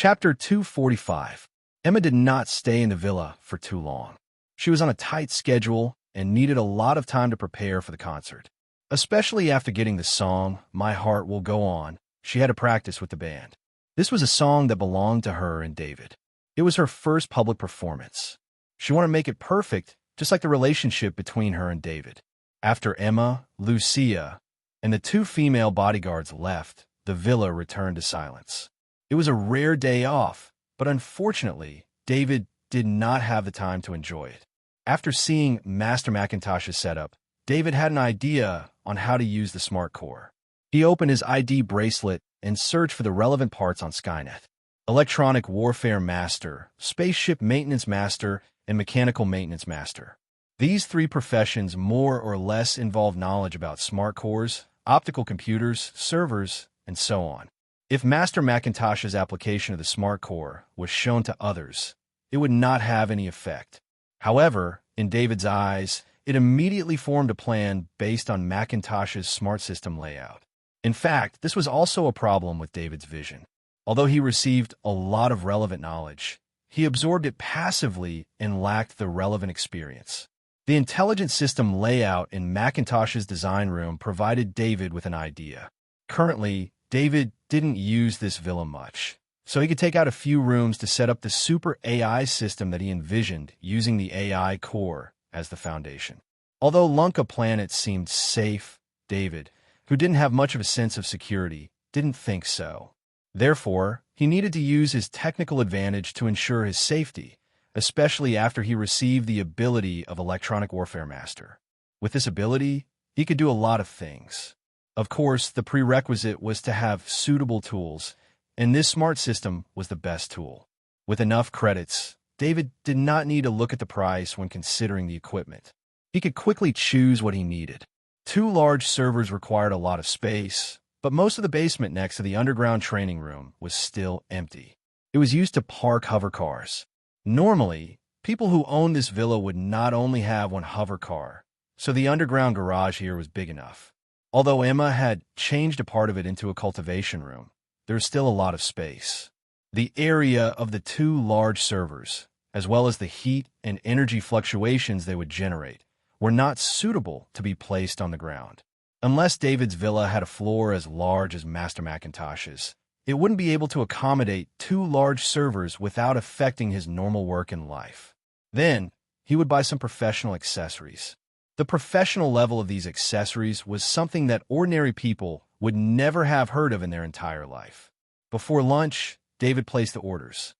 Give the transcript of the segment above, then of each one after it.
Chapter 245. Emma did not stay in the villa for too long. She was on a tight schedule and needed a lot of time to prepare for the concert. Especially after getting the song, My Heart Will Go On, she had to practice with the band. This was a song that belonged to her and David. It was her first public performance. She wanted to make it perfect, just like the relationship between her and David. After Emma, Lucia, and the two female bodyguards left, the villa returned to silence. It was a rare day off, but unfortunately, David did not have the time to enjoy it. After seeing Master Macintosh's setup, David had an idea on how to use the smart core. He opened his ID bracelet and searched for the relevant parts on Skynet. Electronic Warfare Master, Spaceship Maintenance Master, and Mechanical Maintenance Master. These three professions more or less involve knowledge about smart cores, optical computers, servers, and so on. If Master Macintosh's application of the smart core was shown to others, it would not have any effect. However, in David's eyes, it immediately formed a plan based on Macintosh's smart system layout. In fact, this was also a problem with David's vision. Although he received a lot of relevant knowledge, he absorbed it passively and lacked the relevant experience. The intelligent system layout in Macintosh's design room provided David with an idea. Currently, David didn't use this villa much, so he could take out a few rooms to set up the super AI system that he envisioned using the AI core as the foundation. Although Lunka Planet seemed safe, David, who didn't have much of a sense of security, didn't think so. Therefore, he needed to use his technical advantage to ensure his safety, especially after he received the ability of Electronic Warfare Master. With this ability, he could do a lot of things. Of course, the prerequisite was to have suitable tools, and this smart system was the best tool. With enough credits, David did not need to look at the price when considering the equipment. He could quickly choose what he needed. Two large servers required a lot of space, but most of the basement next to the underground training room was still empty. It was used to park hover cars. Normally, people who owned this villa would not only have one hover car, so the underground garage here was big enough. Although Emma had changed a part of it into a cultivation room, there was still a lot of space. The area of the two large servers, as well as the heat and energy fluctuations they would generate, were not suitable to be placed on the ground. Unless David's villa had a floor as large as Master Macintosh's, it wouldn't be able to accommodate two large servers without affecting his normal work in life. Then, he would buy some professional accessories. The professional level of these accessories was something that ordinary people would never have heard of in their entire life. Before lunch, David placed the orders.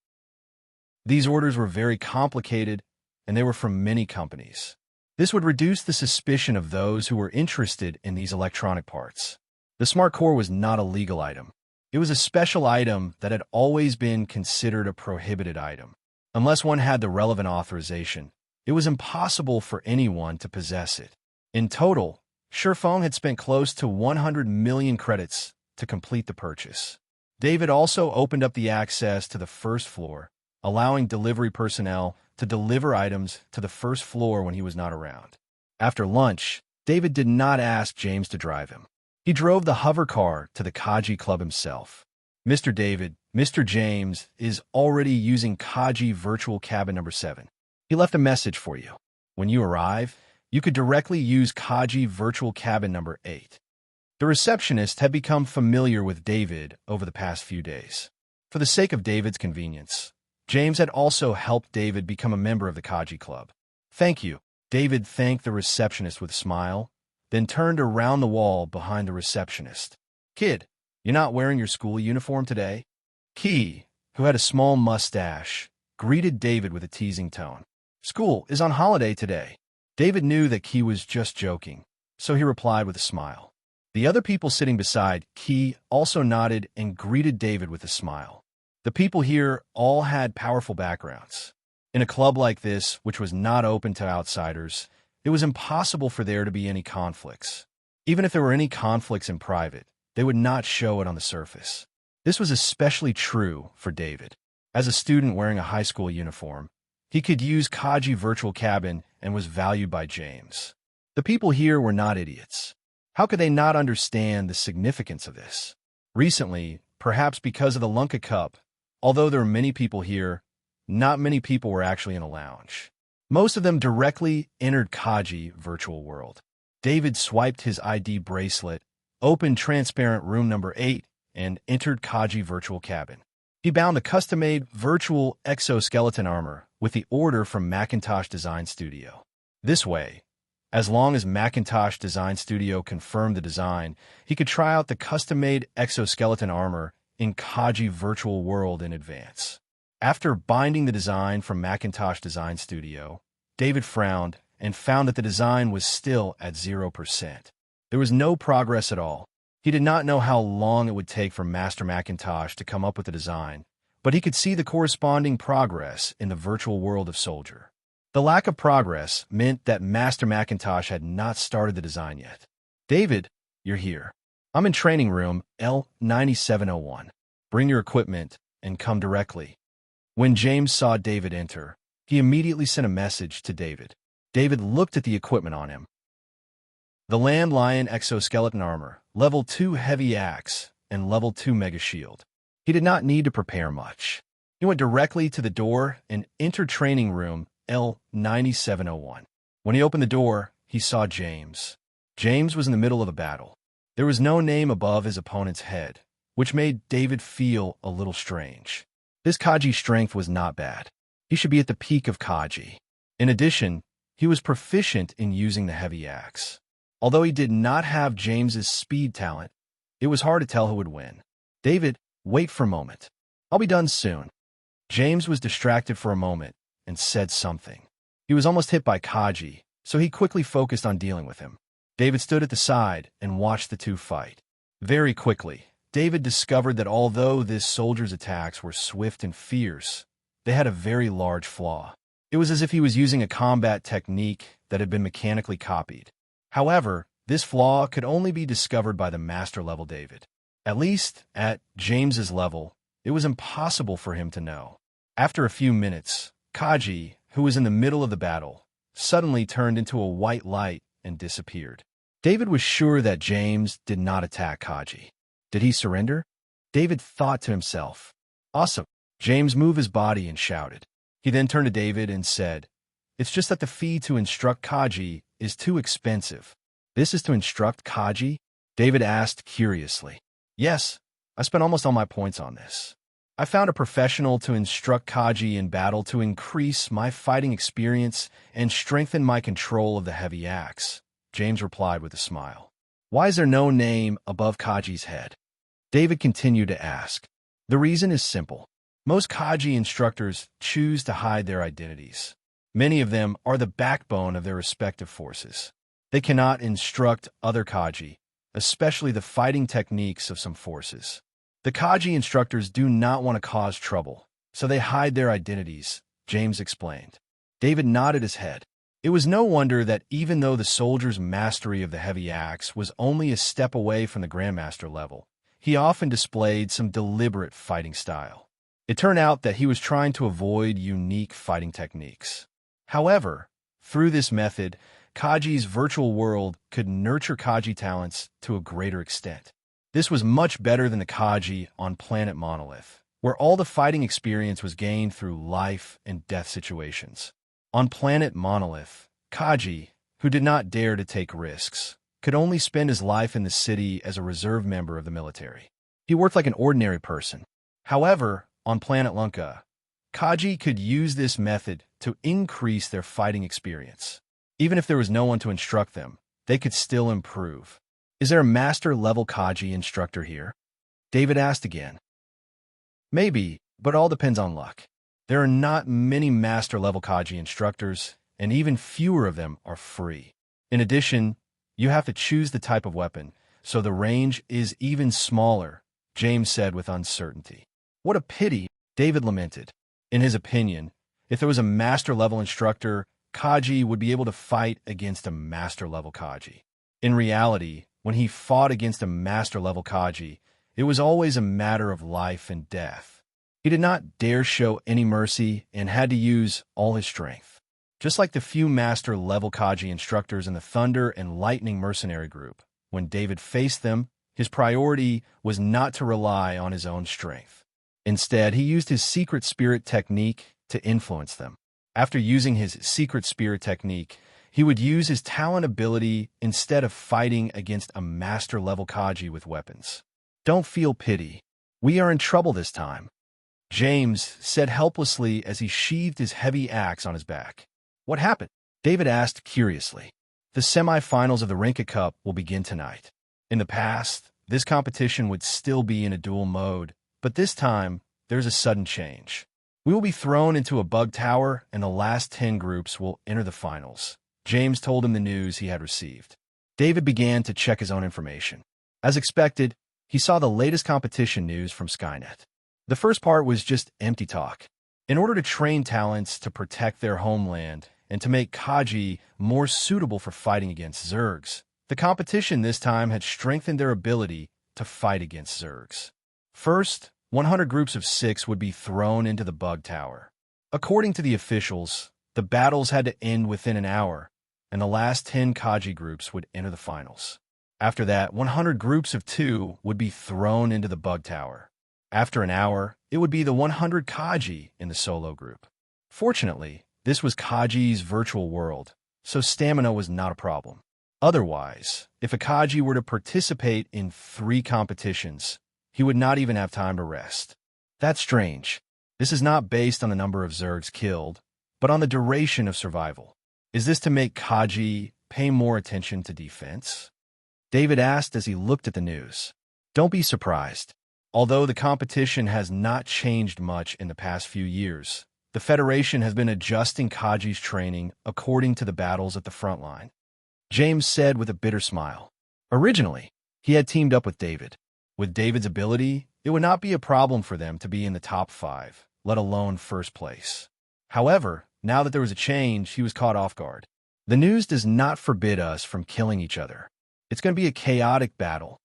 These orders were very complicated, and they were from many companies. This would reduce the suspicion of those who were interested in these electronic parts. The smart core was not a legal item. It was a special item that had always been considered a prohibited item. Unless one had the relevant authorization, it was impossible for anyone to possess it. In total, Sherfong had spent close to 100 million credits to complete the purchase. David also opened up the access to the first floor, allowing delivery personnel to deliver items to the first floor when he was not around. After lunch, David did not ask James to drive him. He drove the hover car to the Kaji Club himself. Mr. James is already using Kaji Virtual Cabin number 7. He left a message for you. When you arrive, you could directly use Kaji Virtual Cabin number 8. The receptionist had become familiar with David over the past few days. For the sake of David's convenience, James had also helped David become a member of the Kaji Club. Thank you. David thanked the receptionist with a smile, then turned around the wall behind the receptionist. Kid, you're not wearing your school uniform today? Key, who had a small mustache, greeted David with a teasing tone. School is on holiday today. David knew that Key was just joking, so he replied with a smile. The other people sitting beside Key also nodded and greeted David with a smile. The people here all had powerful backgrounds. In a club like this, which was not open to outsiders, it was impossible for there to be any conflicts. Even if there were any conflicts in private, they would not show it on the surface. This was especially true for David. As a student wearing a high school uniform, he could use Kaji Virtual Cabin and was valued by James. The people here were not idiots. How could they not understand the significance of this? Recently, perhaps because of the Lunka Cup, Although there were many people here, not many people were actually in a lounge. Most of them directly entered Kaji virtual world. David swiped his ID bracelet, opened transparent room number 8, and entered Kaji virtual cabin. He bound a custom-made virtual exoskeleton armor with the order from Macintosh Design Studio. This way, as long as Macintosh Design Studio confirmed the design, he could try out the custom-made exoskeleton armor in Kaji virtual world in advance. After binding the design from Macintosh Design Studio, David frowned and found that the design was still at 0%. There was no progress at all. He did not know how long it would take for Master Macintosh to come up with the design, but he could see the corresponding progress in the virtual world of Soldier. The lack of progress meant that Master Macintosh had not started the design yet. David, you're here. I'm in training room L9701. Bring your equipment and come directly. When James saw David enter, he immediately sent a message to David. David looked at the equipment on him. The Landlion exoskeleton armor, level 2 heavy axe, and level 2 mega shield. He did not need to prepare much. He went directly to the door and entered training room L9701. When he opened the door, he saw James. James was in the middle of the battle. There was no name above his opponent's head, which made David feel a little strange. His Kaji strength was not bad. He should be at the peak of Kaji. In addition, he was proficient in using the heavy axe. Although he did not have James's speed talent, it was hard to tell who would win. David, wait for a moment. I'll be done soon. James was distracted for a moment and said something. He was almost hit by Kaji, so he quickly focused on dealing with him. David stood at the side and watched the two fight. Very quickly, David discovered that although this soldier's attacks were swift and fierce, they had a very large flaw. It was as if he was using a combat technique that had been mechanically copied. However, this flaw could only be discovered by the master-level David. At least, at James's level, it was impossible for him to know. After a few minutes, Kaji, who was in the middle of the battle, suddenly turned into a white light and disappeared. David was sure that James did not attack Kaji. Did he surrender? David thought to himself. Awesome. James moved his body and shouted. He then turned to David and said, "It's just that the fee to instruct Kaji is too expensive." "This is to instruct Kaji?" David asked curiously. "Yes, I spent almost all my points on this. I found a professional to instruct Kaji in battle to increase my fighting experience and strengthen my control of the heavy axe," James replied with a smile. "Why is there no name above Kaji's head?" David continued to ask. "The reason is simple. Most Kaji instructors choose to hide their identities. Many of them are the backbone of their respective forces. They cannot instruct other Kaji, especially the fighting techniques of some forces. The Kaji instructors do not want to cause trouble, so they hide their identities," James explained. David nodded his head. It was no wonder that even though the soldier's mastery of the heavy axe was only a step away from the Grandmaster level, he often displayed some deliberate fighting style. It turned out that he was trying to avoid unique fighting techniques. However, through this method, Kaji's virtual world could nurture Kaji talents to a greater extent. This was much better than the Kaji on planet Monolith, where all the fighting experience was gained through life and death situations. On planet Monolith, Kaji, who did not dare to take risks, could only spend his life in the city as a reserve member of the military. He worked like an ordinary person. However, on planet Lunka, Kaji could use this method to increase their fighting experience. Even if there was no one to instruct them, they could still improve. "Is there a master-level Kaji instructor here?" David asked again. "Maybe, but all depends on luck. There are not many master-level Kaji instructors, and even fewer of them are free. In addition, you have to choose the type of weapon, so the range is even smaller," James said with uncertainty. "What a pity," David lamented. In his opinion, if there was a master-level instructor, Kaji would be able to fight against a master-level Kaji. In reality, when he fought against a master-level Kaji, it was always a matter of life and death. He did not dare show any mercy and had to use all his strength. Just like the few master-level Kaji instructors in the Thunder and Lightning mercenary group, when David faced them, his priority was not to rely on his own strength. Instead, he used his secret spirit technique to influence them. After using his secret spirit technique, he would use his talent ability instead of fighting against a master-level Kaji with weapons. Don't feel pity. We are in trouble this time, James said helplessly as he sheathed his heavy axe on his back. What happened? David asked curiously. The semi-finals of the Rinka Cup will begin tonight. In the past, this competition would still be in a duel mode, but this time, there's a sudden change. We will be thrown into a bug tower, and the last 10 groups will enter the finals. James told him the news he had received. David began to check his own information. As expected, he saw the latest competition news from Skynet. The first part was just empty talk. In order to train talents to protect their homeland and to make Kaji more suitable for fighting against Zergs, the competition this time had strengthened their ability to fight against Zergs. First, 100 groups of 6 would be thrown into the bug tower. According to the officials, the battles had to end within an hour, and the last 10 Kaji groups would enter the finals. After that, 100 groups of 2 would be thrown into the bug tower. After an hour, it would be the 100 Kaji in the solo group. Fortunately, this was Kaji's virtual world, so stamina was not a problem. Otherwise, if a Kaji were to participate in 3 competitions, he would not even have time to rest. That's strange. This is not based on the number of Zergs killed, but on the duration of survival. Is this to make Kaji pay more attention to defense? David asked as he looked at the news. Don't be surprised. Although the competition has not changed much in the past few years, the Federation has been adjusting Kaji's training according to the battles at the front line, James said with a bitter smile. Originally, he had teamed up with David. With David's ability, it would not be a problem for them to be in the top 5, let alone first place. However, now that there was a change, he was caught off guard. The news does not forbid us from killing each other. It's going to be a chaotic battle.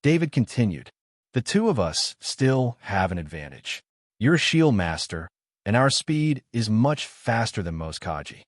David continued. The 2 of us still have an advantage. You're a shield master, and our speed is much faster than most Kaji.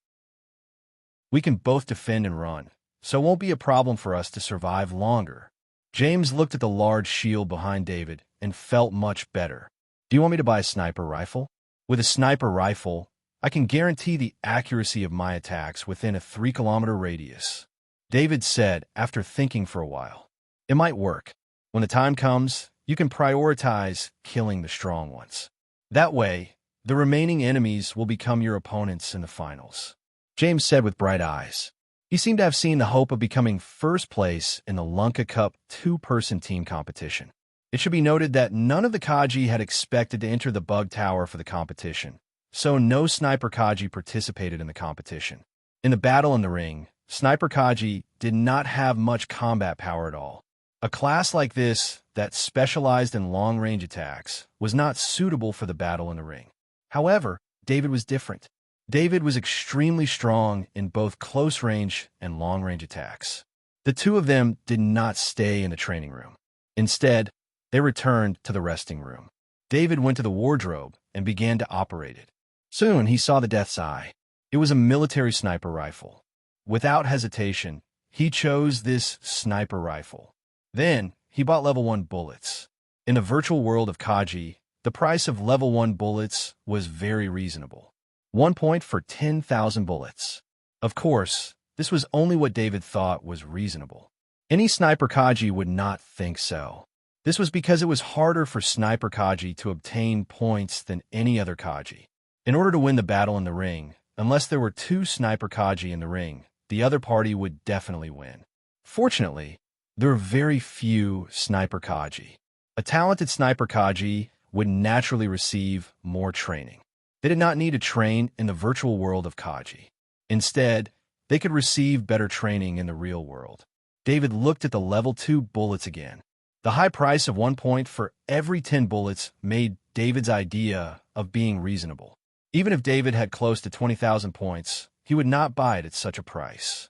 We can both defend and run, so it won't be a problem for us to survive longer. James looked at the large shield behind David and felt much better. Do you want me to buy a sniper rifle? With a sniper rifle, I can guarantee the accuracy of my attacks within a 3-kilometer radius, David said after thinking for a while. It might work. When the time comes, you can prioritize killing the strong ones. That way, the remaining enemies will become your opponents in the finals, James said with bright eyes. He seemed to have seen the hope of becoming first place in the Lunka Cup 2-person team competition. It should be noted that none of the Kaji had expected to enter the bug tower for the competition, so no Sniper Kaji participated in the competition. In the battle in the ring, Sniper Kaji did not have much combat power at all. A class like this, that specialized in long-range attacks, was not suitable for the battle in the ring. However, David was different. David was extremely strong in both close-range and long-range attacks. The 2 of them did not stay in the training room. Instead, they returned to the resting room. David went to the wardrobe and began to operate it. Soon, he saw the Death's Eye. It was a military sniper rifle. Without hesitation, he chose this sniper rifle. Then, he bought level 1 bullets. In the virtual world of Kaji, the price of level 1 bullets was very reasonable. 1 point for 10,000 bullets. Of course, this was only what David thought was reasonable. Any Sniper Kaji would not think so. This was because it was harder for Sniper Kaji to obtain points than any other Kaji. In order to win the battle in the ring, unless there were 2 Sniper Kaji in the ring, the other party would definitely win. Fortunately, there are very few Sniper Kaji. A talented Sniper Kaji would naturally receive more training. They did not need to train in the virtual world of Kaji. Instead, they could receive better training in the real world. David looked at the level 2 bullets again. The high price of 1 point for every 10 bullets made David's idea of being reasonable. Even if David had close to 20,000 points, he would not buy it at such a price.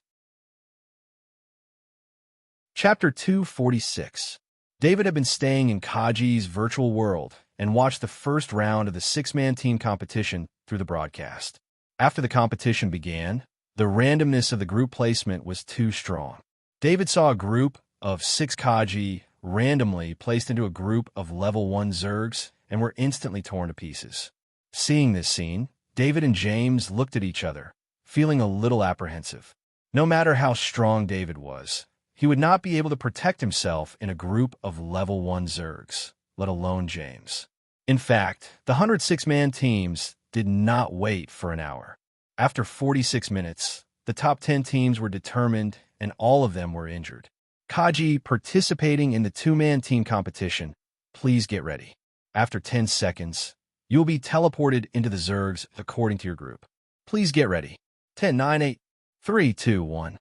Chapter 246. David had been staying in Kaji's virtual world and watched the first round of the 6-man team competition through the broadcast. After the competition began, the randomness of the group placement was too strong. David saw a group of 6 Kaji randomly placed into a group of level 1 Zergs and were instantly torn to pieces. Seeing this scene, David and James looked at each other, feeling a little apprehensive. No matter how strong David was, he would not be able to protect himself in a group of level 1 Zergs, let alone James. In fact, the 106-man teams did not wait for an hour. After 46 minutes, the top 10 teams were determined and all of them were injured. Kaji participating in the 2-man team competition, please get ready. After 10 seconds, you will be teleported into the Zergs according to your group. Please get ready. 10, 9, 8, 3, 2, 1.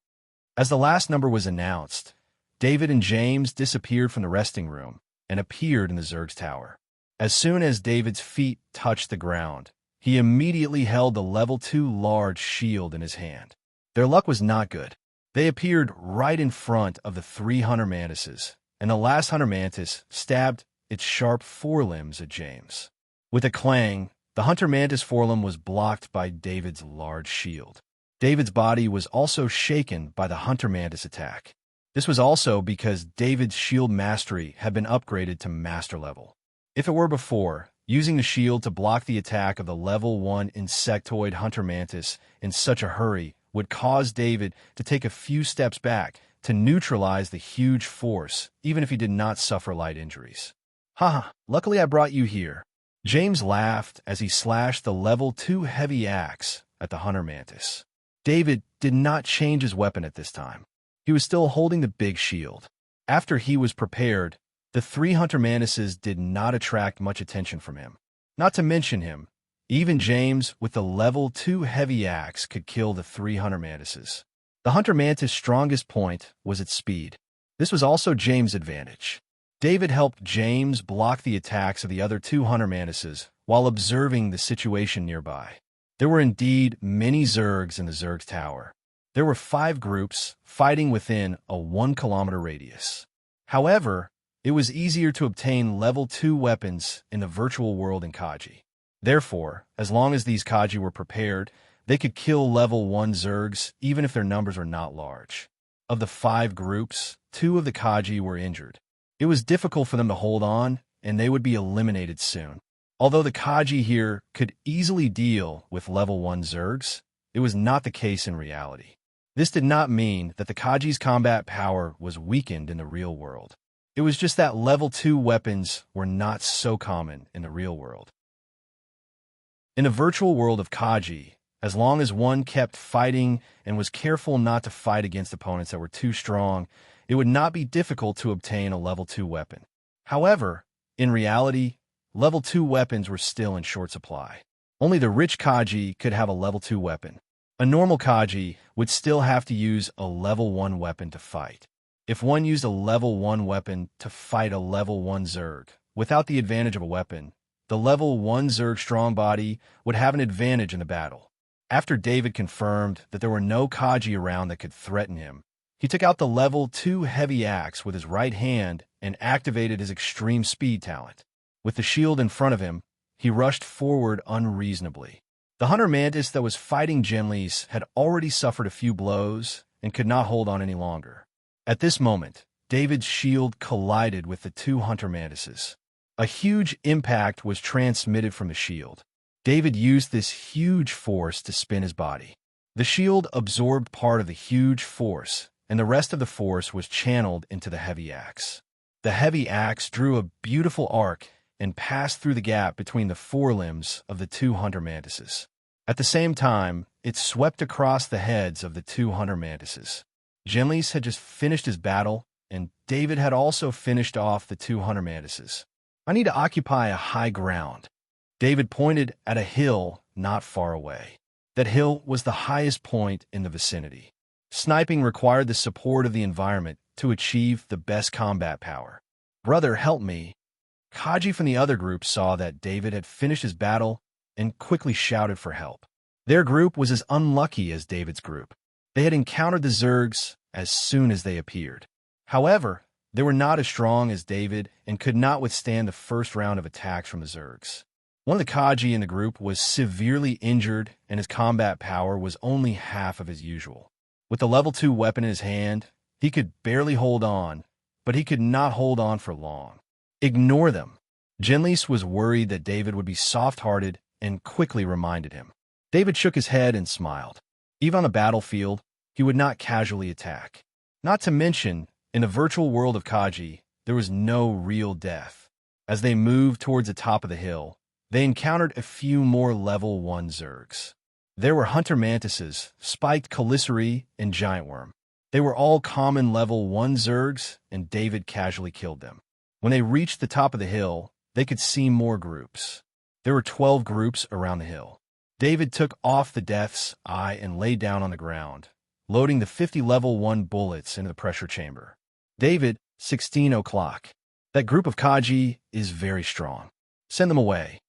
As the last number was announced, David and James disappeared from the resting room and appeared in the Zerg's tower. As soon as David's feet touched the ground, he immediately held the level 2 large shield in his hand. Their luck was not good. They appeared right in front of the 3 hunter mantises, and the last hunter mantis stabbed its sharp forelimbs at James. With a clang, the hunter mantis forelimb was blocked by David's large shield. David's body was also shaken by the hunter mantis attack. This was also because David's shield mastery had been upgraded to master level. If it were before, using the shield to block the attack of the level 1 insectoid hunter mantis in such a hurry would cause David to take a few steps back to neutralize the huge force, even if he did not suffer light injuries. Haha, luckily I brought you here. James laughed as he slashed the level 2 heavy axe at the hunter mantis. David did not change his weapon at this time. He was still holding the big shield. After he was prepared, the 3 hunter mantises did not attract much attention from him. Not to mention him, even James with the level 2 heavy axe could kill the 3 hunter mantises. The hunter mantis' strongest point was its speed. This was also James' advantage. David helped James block the attacks of the other 2 hunter mantises while observing the situation nearby. There were indeed many Zergs in the Zerg's tower. There were 5 groups fighting within a 1-kilometer radius. However, it was easier to obtain level 2 weapons in the virtual world in Kaji. Therefore, as long as these Kaji were prepared, they could kill level 1 Zergs even if their numbers were not large. Of the 5 groups, 2 of the Kaji were injured. It was difficult for them to hold on, and they would be eliminated soon. Although the Kaji here could easily deal with level 1 Zergs, it was not the case in reality. This did not mean that the Kaji's combat power was weakened in the real world. It was just that level 2 weapons were not so common in the real world. In the virtual world of Kaji, as long as one kept fighting and was careful not to fight against opponents that were too strong, it would not be difficult to obtain a level 2 weapon. However, in reality, level 2 weapons were still in short supply. Only the rich Kaji could have a level 2 weapon. A normal Kaji would still have to use a level 1 weapon to fight. If one used a level 1 weapon to fight a level 1 Zerg, without the advantage of a weapon, the level 1 Zerg strong body would have an advantage in the battle. After David confirmed that there were no Kaji around that could threaten him, he took out the level 2 heavy axe with his right hand and activated his extreme speed talent. With the shield in front of him, he rushed forward unreasonably. The hunter mantis that was fighting Genlis had already suffered a few blows and could not hold on any longer. At this moment, David's shield collided with the 2 hunter mantises. A huge impact was transmitted from the shield. David used this huge force to spin his body. The shield absorbed part of the huge force, and the rest of the force was channeled into the heavy axe. The heavy axe drew a beautiful arc and passed through the gap between the forelimbs of the 2 hunter mantises. At the same time, it swept across the heads of the 2 hunter mantises. Genlis had just finished his battle, and David had also finished off the 2 hunter mantises. I need to occupy a high ground. David pointed at a hill not far away. That hill was the highest point in the vicinity. Sniping required the support of the environment to achieve the best combat power. Brother, help me. Kaji from the other group saw that David had finished his battle and quickly shouted for help. Their group was as unlucky as David's group. They had encountered the Zergs as soon as they appeared. However, they were not as strong as David and could not withstand the first round of attacks from the Zergs. One of the Kaji in the group was severely injured, and his combat power was only half of his usual. With the level 2 weapon in his hand, he could barely hold on, but he could not hold on for long. Ignore them. Genlis was worried that David would be soft-hearted and quickly reminded him. David shook his head and smiled. Even on the battlefield, he would not casually attack. Not to mention, in the virtual world of Kaji, there was no real death. As they moved towards the top of the hill, they encountered a few more level 1 Zergs. There were hunter mantises, spiked caliceri, and giant worm. They were all common level 1 Zergs, and David casually killed them. When they reached the top of the hill, they could see more groups. There were 12 groups around the hill. David took off the Death's Eye and lay down on the ground, loading the 50 level 1 bullets into the pressure chamber. David, 16 o'clock. That group of Kaji is very strong. Send them away.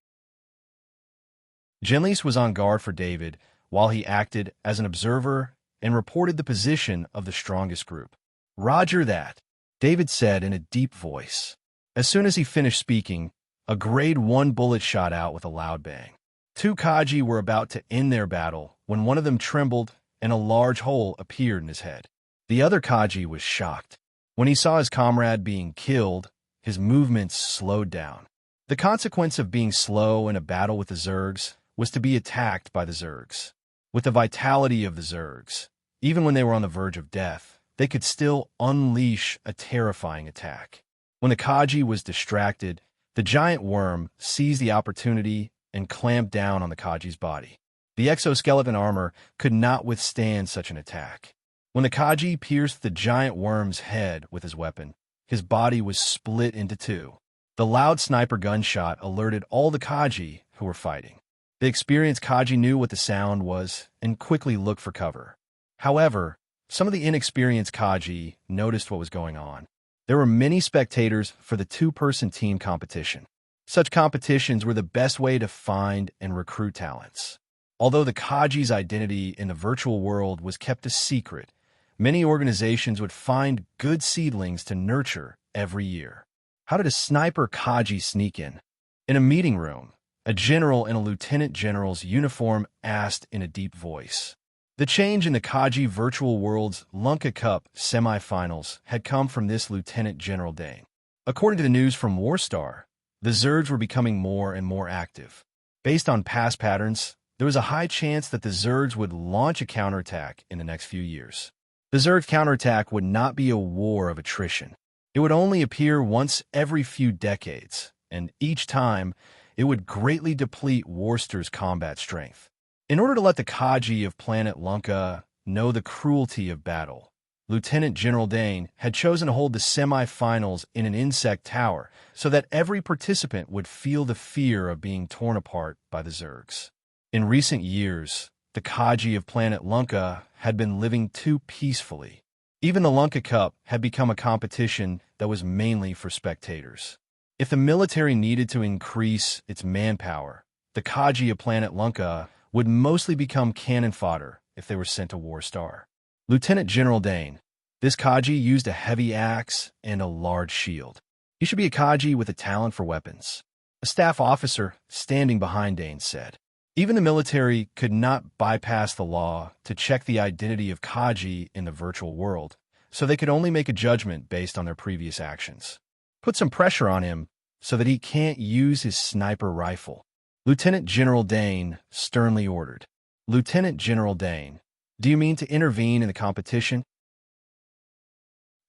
Genlis was on guard for David while he acted as an observer and reported the position of the strongest group. Roger that, David said in a deep voice. As soon as he finished speaking, a grade 1 bullet shot out with a loud bang. 2 Kaji were about to end their battle when one of them trembled and a large hole appeared in his head. The other Kaji was shocked. When he saw his comrade being killed, his movements slowed down. The consequence of being slow in a battle with the Zergs was to be attacked by the Zergs. With the vitality of the Zergs, even when they were on the verge of death, they could still unleash a terrifying attack. When the Kaji was distracted, the giant worm seized the opportunity and clamped down on the Kaji's body. The exoskeleton armor could not withstand such an attack. When the Kaji pierced the giant worm's head with his weapon, his body was split into 2. The loud sniper gunshot alerted all the Kaji who were fighting. The experienced Kaji knew what the sound was and quickly looked for cover. However, some of the inexperienced Kaji noticed what was going on. There were many spectators for the 2-person team competition. Such competitions were the best way to find and recruit talents. Although the Kaji's identity in the virtual world was kept a secret, many organizations would find good seedlings to nurture every year. How did a sniper Kaji sneak in? In a meeting room, a general in a lieutenant general's uniform asked in a deep voice. The change in the Kaji virtual world's Lunka Cup semifinals had come from this Lieutenant General Dane. According to the news from Warstar, the Zergs were becoming more and more active. Based on past patterns, there was a high chance that the Zergs would launch a counterattack in the next few years. The Zerg counterattack would not be a war of attrition. It would only appear once every few decades, and each time, it would greatly deplete Warstar's combat strength. In order to let the Kaji of planet Lunka know the cruelty of battle, Lieutenant General Dane had chosen to hold the semi-finals in an insect tower so that every participant would feel the fear of being torn apart by the Zergs. In recent years, the Kaji of planet Lunka had been living too peacefully. Even the Lunka Cup had become a competition that was mainly for spectators. If the military needed to increase its manpower, the Kaji of planet Lunka would mostly become cannon fodder if they were sent to Warstar. Lieutenant General Dane, this Kaji used a heavy axe and a large shield. He should be a Kaji with a talent for weapons. A staff officer standing behind Dane said. Even the military could not bypass the law to check the identity of Kaji in the virtual world, so they could only make a judgment based on their previous actions. Put some pressure on him so that he can't use his sniper rifle. Lieutenant General Dane sternly ordered. Lieutenant General Dane, do you mean to intervene in the competition?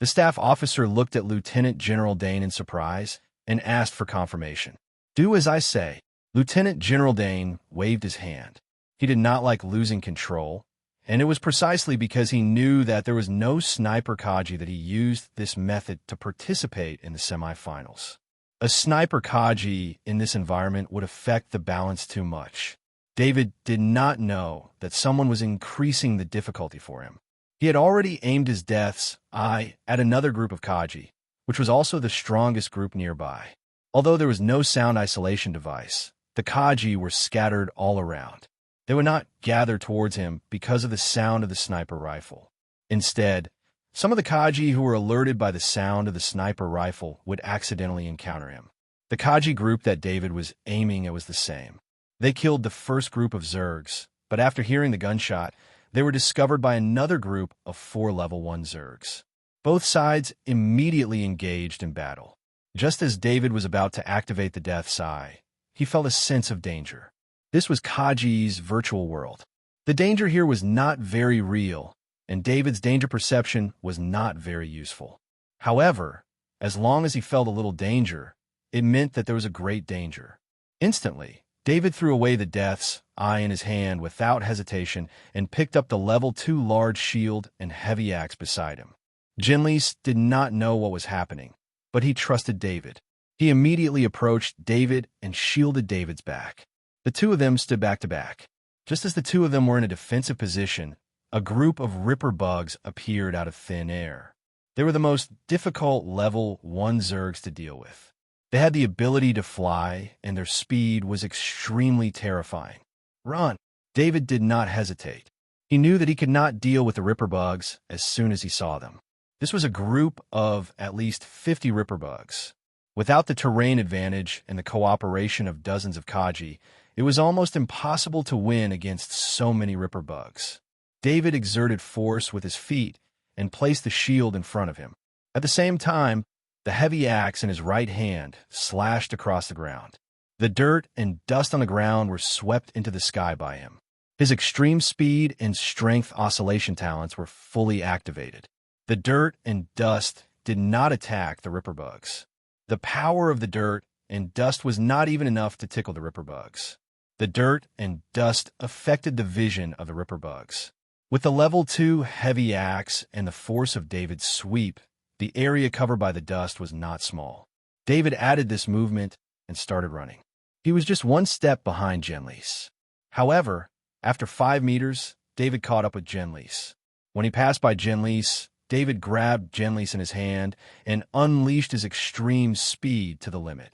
The staff officer looked at Lieutenant General Dane in surprise and asked for confirmation. Do as I say. Lieutenant General Dane waved his hand. He did not like losing control, and it was precisely because he knew that there was no sniper Kaji that he used this method to participate in the semifinals. A sniper Kaji in this environment would affect the balance too much. David did not know that someone was increasing the difficulty for him. He had already aimed his Death's Eye at another group of Kaji, which was also the strongest group nearby. Although there was no sound isolation device, the Kaji were scattered all around. They would not gather towards him because of the sound of the sniper rifle. Instead, some of the Kaji who were alerted by the sound of the sniper rifle would accidentally encounter him. The Kaji group that David was aiming at was the same. They killed the first group of Zergs, but after hearing the gunshot, they were discovered by another group of 4 level 1 Zergs. Both sides immediately engaged in battle. Just as David was about to activate the death's eye, he felt a sense of danger. This was Kaji's virtual world. The danger here was not very real, and David's danger perception was not very useful. However, as long as he felt a little danger, it meant that there was a great danger. Instantly, David threw away the death's eye in his hand without hesitation and picked up the level 2 large shield and heavy axe beside him. Jinlis did not know what was happening, but he trusted David. He immediately approached David and shielded David's back. The two of them stood back to back. Just as the two of them were in a defensive position, a group of ripper bugs appeared out of thin air. They were the most difficult level 1 Zergs to deal with. They had the ability to fly, and their speed was extremely terrifying. Run! David did not hesitate. He knew that he could not deal with the ripper bugs as soon as he saw them. This was a group of at least 50 ripper bugs. Without the terrain advantage and the cooperation of dozens of Kaji, it was almost impossible to win against so many ripper bugs. David exerted force with his feet and placed the shield in front of him. At the same time, the heavy axe in his right hand slashed across the ground. The dirt and dust on the ground were swept into the sky by him. His extreme speed and strength oscillation talents were fully activated. The dirt and dust did not attack the ripper bugs. The power of the dirt and dust was not even enough to tickle the ripper bugs. The dirt and dust affected the vision of the ripper bugs. With the level 2 heavy axe and the force of David's sweep, the area covered by the dust was not small. David added this movement and started running. He was just 1 step behind Jinlis. However, after 5 meters, David caught up with Jinlis. When he passed by Jinlis, David grabbed Jinlis in his hand and unleashed his extreme speed to the limit.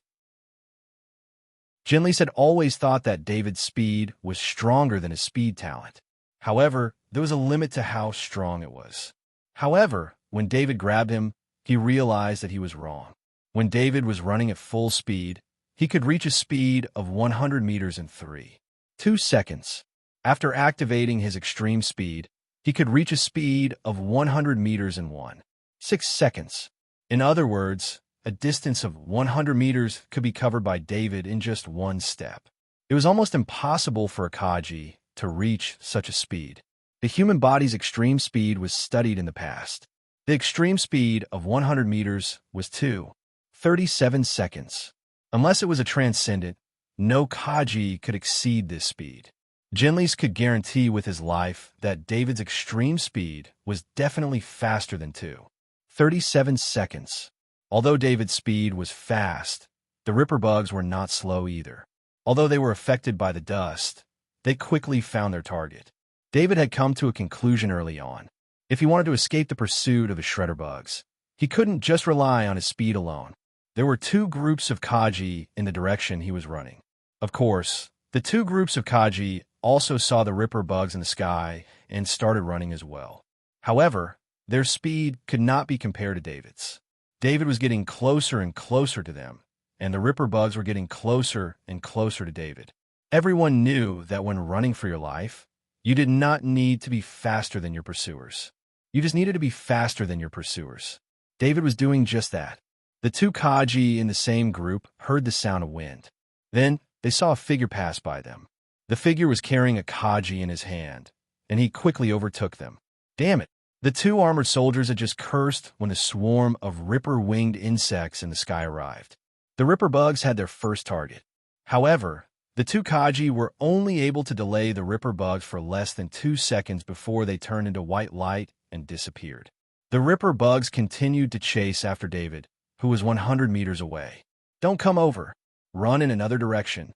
Jinlis had always thought that David's speed was stronger than his speed talent. However, there was a limit to how strong it was. However, when David grabbed him, he realized that he was wrong. When David was running at full speed, he could reach a speed of 100 meters in 3.2 seconds. After activating his extreme speed, he could reach a speed of 100 meters in 1.6 seconds. In other words, a distance of 100 meters could be covered by David in just 1 step. It was almost impossible for a Kaji to reach such a speed. The human body's extreme speed was studied in the past. The extreme speed of 100 meters was 2.37 seconds. Unless it was a transcendent, no Kaji could exceed this speed. Jinlis could guarantee with his life that David's extreme speed was definitely faster than 2.37 seconds. Although David's speed was fast, the ripper bugs were not slow either. Although they were affected by the dust, they quickly found their target. David had come to a conclusion early on. If he wanted to escape the pursuit of the shredder bugs, he couldn't just rely on his speed alone. There were 2 groups of Kaji in the direction he was running. Of course, the 2 groups of Kaji also saw the ripper bugs in the sky and started running as well. However, their speed could not be compared to David's. David was getting closer and closer to them, and the ripper bugs were getting closer and closer to David. Everyone knew that when running for your life, you did not need to be faster than your pursuers. You just needed to be faster than your pursuers. David was doing just that. The 2 Kaji in the same group heard the sound of wind. Then, they saw a figure pass by them. The figure was carrying a Kaji in his hand, and he quickly overtook them. Damn it! The 2 armored soldiers had just cursed when the swarm of ripper-winged insects in the sky arrived. The ripper bugs had their first target. However, the 2 Kaji were only able to delay the ripper bugs for less than 2 seconds before they turned into white light and disappeared. The ripper bugs continued to chase after David, who was 100 meters away. Don't come over. Run in another direction.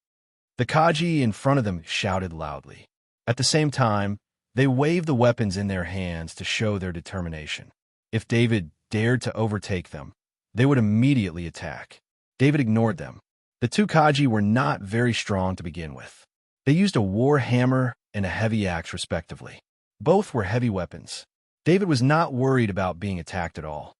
The Kaji in front of them shouted loudly. At the same time, they waved the weapons in their hands to show their determination. If David dared to overtake them, they would immediately attack. David ignored them. The 2 Kaji were not very strong to begin with. They used a war hammer and a heavy axe respectively. Both were heavy weapons. David was not worried about being attacked at all.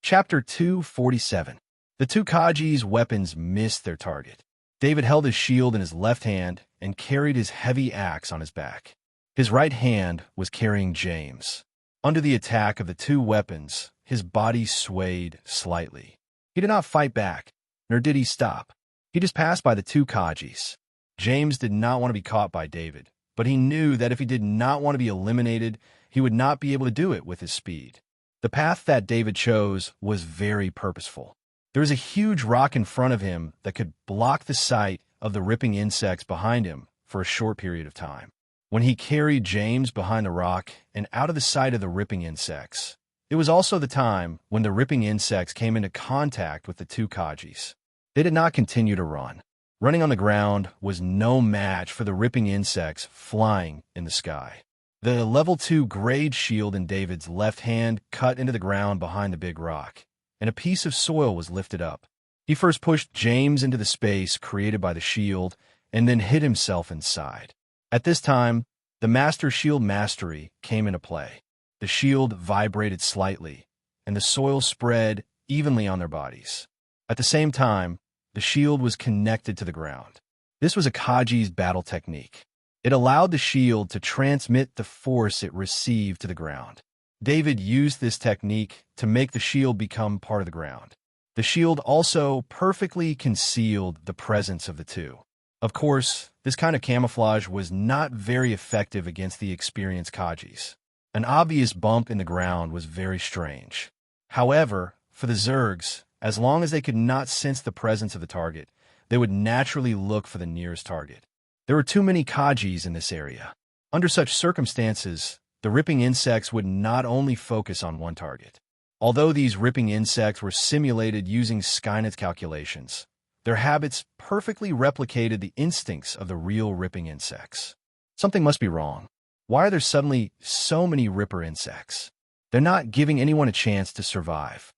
Chapter 247. The 2 Kaji's weapons missed their target. David held his shield in his left hand and carried his heavy axe on his back. His right hand was carrying James. Under the attack of the 2 weapons, his body swayed slightly. He did not fight back, nor did he stop. He just passed by the two Kajis. James did not want to be caught by David, but he knew that if he did not want to be eliminated, he would not be able to do it with his speed. The path that David chose was very purposeful. There was a huge rock in front of him that could block the sight of the ripping insects behind him for a short period of time. When he carried James behind the rock and out of the sight of the ripping insects, it was also the time when the ripping insects came into contact with the two Kajis. They did not continue to run. Running on the ground was no match for the ripping insects flying in the sky. The level 2 grade shield in David's left hand cut into the ground behind the big rock, and a piece of soil was lifted up. He first pushed James into the space created by the shield, and then hid himself inside. At this time, the Master Shield Mastery came into play. The shield vibrated slightly, and the soil spread evenly on their bodies. At the same time, the shield was connected to the ground. This was a Kaji's battle technique. It allowed the shield to transmit the force it received to the ground. David used this technique to make the shield become part of the ground. The shield also perfectly concealed the presence of the two. Of course, this kind of camouflage was not very effective against the experienced Kajis. An obvious bump in the ground was very strange. However, for the Zergs, as long as they could not sense the presence of the target, they would naturally look for the nearest target. There were too many Kajis in this area. Under such circumstances, the ripping insects would not only focus on one target. Although these ripping insects were simulated using Skynet's calculations, their habits perfectly replicated the instincts of the real ripping insects. Something must be wrong. Why are there suddenly so many ripper insects? They're not giving anyone a chance to survive.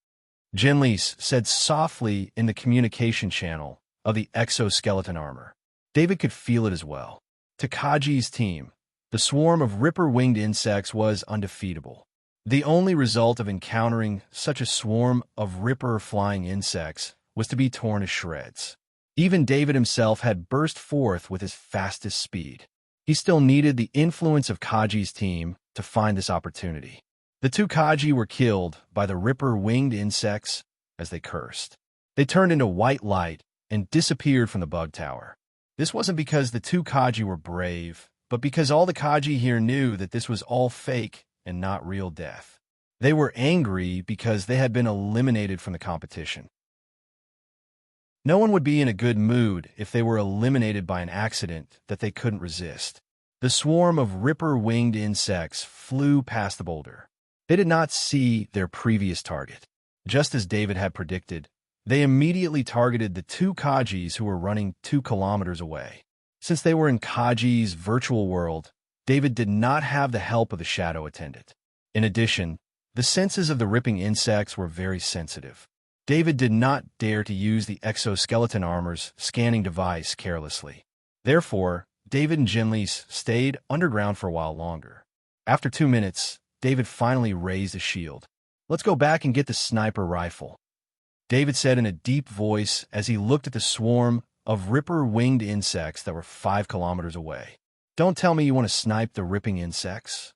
Jinlis said softly in the communication channel of the exoskeleton armor. David could feel it as well. To Kaji's team, the swarm of ripper-winged insects was undefeatable. The only result of encountering such a swarm of ripper-flying insects was to be torn to shreds. Even David himself had burst forth with his fastest speed. He still needed the influence of Kaji's team to find this opportunity. The two Kaji were killed by the ripper-winged insects as they cursed. They turned into white light and disappeared from the bug tower. This wasn't because the two Kaji were brave, but because all the Kaji here knew that this was all fake and not real death. They were angry because they had been eliminated from the competition. No one would be in a good mood if they were eliminated by an accident that they couldn't resist. The swarm of ripper-winged insects flew past the boulder. They did not see their previous target. Just as David had predicted, they immediately targeted the two Kajis who were running 2 kilometers away. Since they were in Kaji's virtual world, David did not have the help of the shadow attendant. In addition, the senses of the ripping insects were very sensitive. David did not dare to use the exoskeleton armor's scanning device carelessly. Therefore, David and Jinlis stayed underground for a while longer. After 2 minutes, David finally raised a shield. "Let's go back and get the sniper rifle," David said in a deep voice as he looked at the swarm of ripper-winged insects that were 5 kilometers away. "Don't tell me you want to snipe the ripping insects."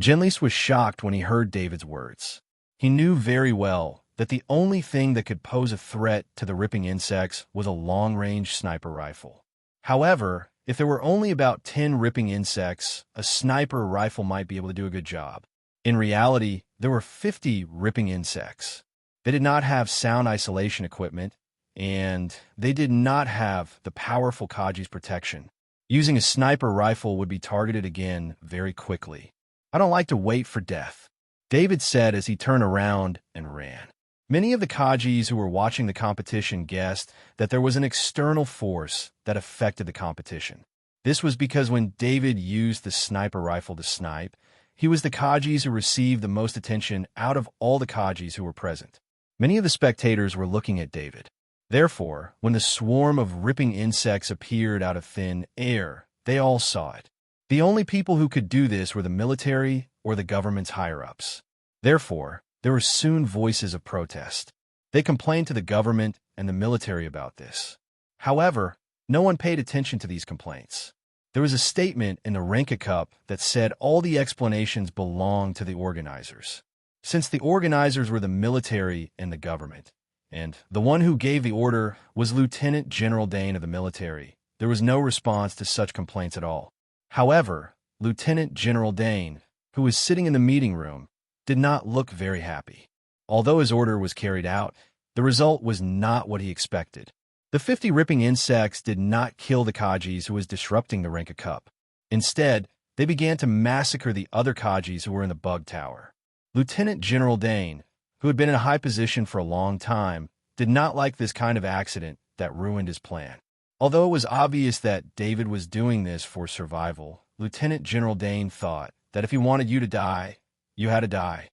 Jinlis was shocked when he heard David's words. He knew very well that the only thing that could pose a threat to the ripping insects was a long-range sniper rifle. However, if there were only about 10 ripping insects, a sniper rifle might be able to do a good job. In reality, there were 50 ripping insects. They did not have sound isolation equipment, and they did not have the powerful Kaji's protection. Using a sniper rifle would be targeted again very quickly. "I don't like to wait for death," David said as he turned around and ran. Many of the Kajis who were watching the competition guessed that there was an external force that affected the competition. This was because when David used the sniper rifle to snipe, he was the Kajis who received the most attention out of all the Kajis who were present. Many of the spectators were looking at David. Therefore, when the swarm of ripping insects appeared out of thin air, they all saw it. The only people who could do this were the military or the government's higher-ups. Therefore, there were soon voices of protest. They complained to the government and the military about this. However, no one paid attention to these complaints. There was a statement in the Renka Cup that said all the explanations belonged to the organizers. since the organizers were the military and the government, and the one who gave the order was Lieutenant General Dane of the military. There was no response to such complaints at all. However, Lieutenant General Dane, who was sitting in the meeting room, did not look very happy. Although his order was carried out, the result was not what he expected. The 50 ripping insects did not kill the Kajis who was disrupting the Renka Cup. Instead, they began to massacre the other Kajis who were in the bug tower. Lieutenant General Dane, who had been in a high position for a long time, did not like this kind of accident that ruined his plan. Although it was obvious that David was doing this for survival, Lieutenant General Dane thought that if he wanted you to die, you had to die.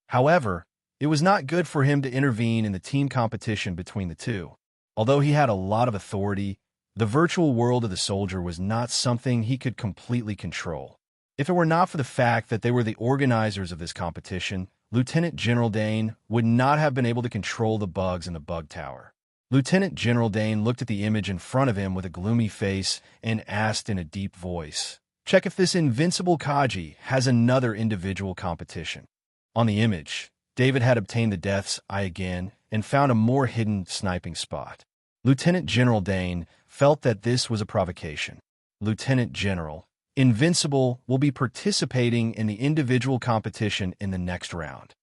However, it was not good for him to intervene in the team competition between the two. Although he had a lot of authority, the virtual world of the soldier was not something he could completely control. If it were not for the fact that they were the organizers of this competition, Lieutenant General Dane would not have been able to control the bugs in the bug tower. Lieutenant General Dane looked at the image in front of him with a gloomy face and asked in a deep voice, "Check if this invincible Kaji has another individual competition." On the image, David had obtained the Death's Eye again and found a more hidden sniping spot. Lieutenant General Dane felt that this was a provocation. Lieutenant General, Invincible will be participating in the individual competition in the next round.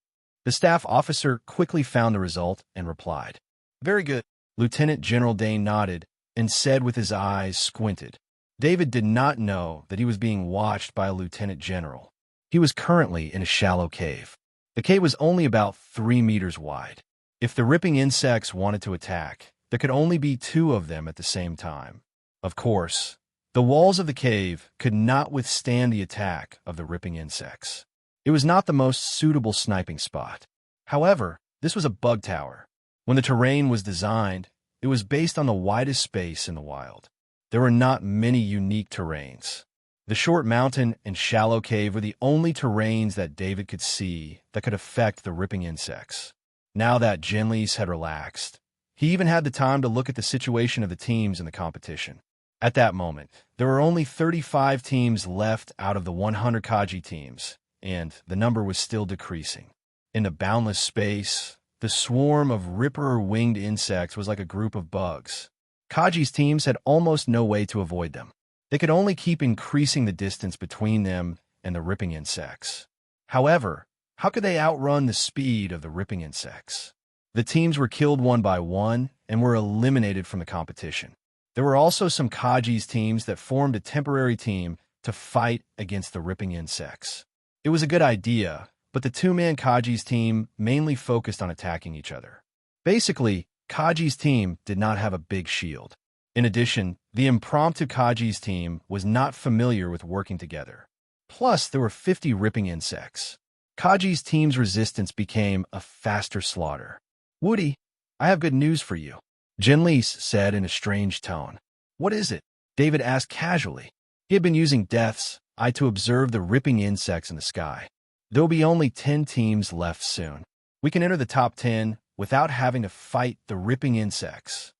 The staff officer quickly found the result and replied, "Very good." Lieutenant General Dane nodded and said with his eyes squinted. David did not know that he was being watched by a lieutenant general. He was currently in a shallow cave. The cave was only about 3 meters wide. If the ripping insects wanted to attack, there could only be 2 of them at the same time. Of course, the walls of the cave could not withstand the attack of the ripping insects. It was not the most suitable sniping spot. However, this was a bug tower. When the terrain was designed, it was based on the widest space in the wild. There were not many unique terrains. The short mountain and shallow cave were the only terrains that David could see that could affect the ripping insects. Now that Jinlis had relaxed, he even had the time to look at the situation of the teams in the competition. At that moment, there were only 35 teams left out of the 100 Kaji teams, and the number was still decreasing. In the boundless space, the swarm of ripper-winged insects was like a group of bugs. Kaji's teams had almost no way to avoid them. They could only keep increasing the distance between them and the ripping insects. However, how could they outrun the speed of the ripping insects? The teams were killed one by one and were eliminated from the competition. There were also some Kaji's teams that formed a temporary team to fight against the ripping insects. It was a good idea, but the 2-man Kaji's team mainly focused on attacking each other. Basically, Kaji's team did not have a big shield. In addition, the impromptu Kaji's team was not familiar with working together. Plus, there were 50 ripping insects. Kaji's team's resistance became a faster slaughter. "Woody, I have good news for you," Jinlis said in a strange tone. "What is it?" David asked casually. He had been using Death's Eye to observe the ripping insects in the sky. There will be only 10 teams left soon. We can enter the top 10 without having to fight the ripping insects,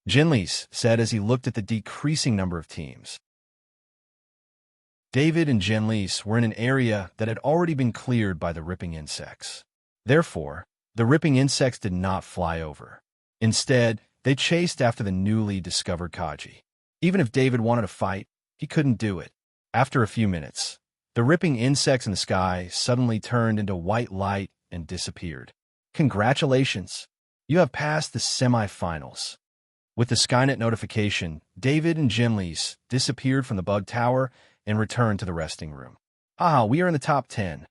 Jinlis said as he looked at the decreasing number of teams. David and Jinlis were in an area that had already been cleared by the ripping insects. Therefore, the ripping insects did not fly over. Instead, they chased after the newly discovered Kaji. Even if David wanted to fight, he couldn't do it. After a few minutes, the ripping insects in the sky suddenly turned into white light and disappeared. "Congratulations! You have passed the semi-finals." With the Skynet notification, David and Jinlis disappeared from the bug tower and returned to the resting room. "Ah, we are in the top 10.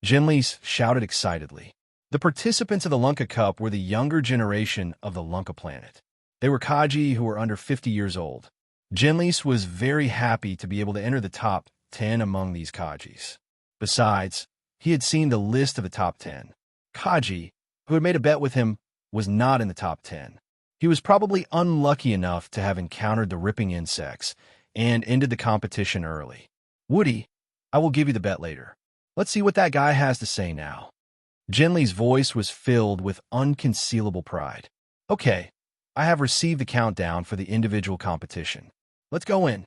Jinlis shouted excitedly. The participants of the Lunka Cup were the younger generation of the Lunka planet. They were Kaji who were under 50 years old. Jinlis was very happy to be able to enter the top 10 among these Kajis. Besides, he had seen the list of the top 10. Kaji, who had made a bet with him, was not in the top 10. He was probably unlucky enough to have encountered the ripping insects and ended the competition early. "Woody, I will give you the bet later. Let's see what that guy has to say now." Jinli's voice was filled with unconcealable pride. "Okay, I have received the countdown for the individual competition. Let's go in."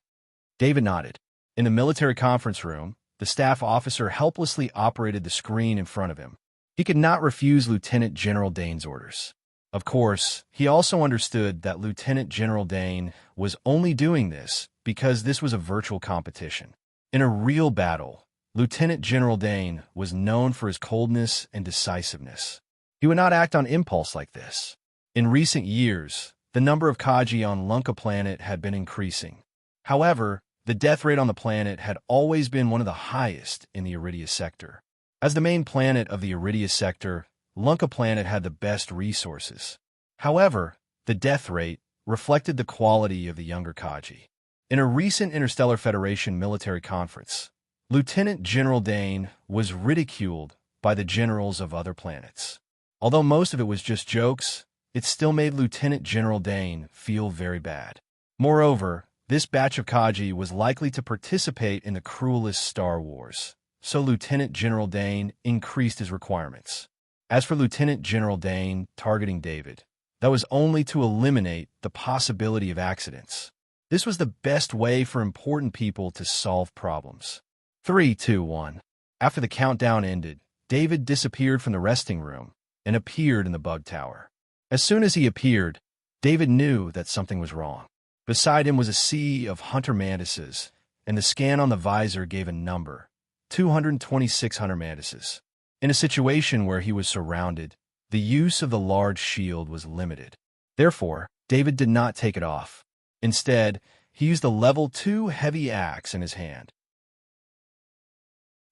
David nodded. In the military conference room, the staff officer helplessly operated the screen in front of him. He could not refuse Lieutenant General Dane's orders. Of course, he also understood that Lieutenant General Dane was only doing this because this was a virtual competition. In a real battle, Lieutenant General Dane was known for his coldness and decisiveness. He would not act on impulse like this. In recent years, the number of Kaji on Lunka Planet had been increasing. However, the death rate on the planet had always been one of the highest in the Iridia sector. As the main planet of the Iridia sector, Lunka Planet had the best resources. However, the death rate reflected the quality of the younger Kaji. In a recent Interstellar Federation military conference, Lieutenant General Dane was ridiculed by the generals of other planets. Although most of it was just jokes, it still made Lieutenant General Dane feel very bad. Moreover, this batch of Kaji was likely to participate in the cruelest Star Wars, so Lieutenant General Dane increased his requirements. As for Lieutenant General Dane targeting David, that was only to eliminate the possibility of accidents. This was the best way for important people to solve problems. 3, 2, 1. After the countdown ended, David disappeared from the resting room and appeared in the bug tower. As soon as he appeared, David knew that something was wrong. Beside him was a sea of hunter mantises, and the scan on the visor gave a number, 226 hunter mantises. In a situation where he was surrounded, the use of the large shield was limited. Therefore, David did not take it off. Instead, he used the level 2 heavy axe in his hand.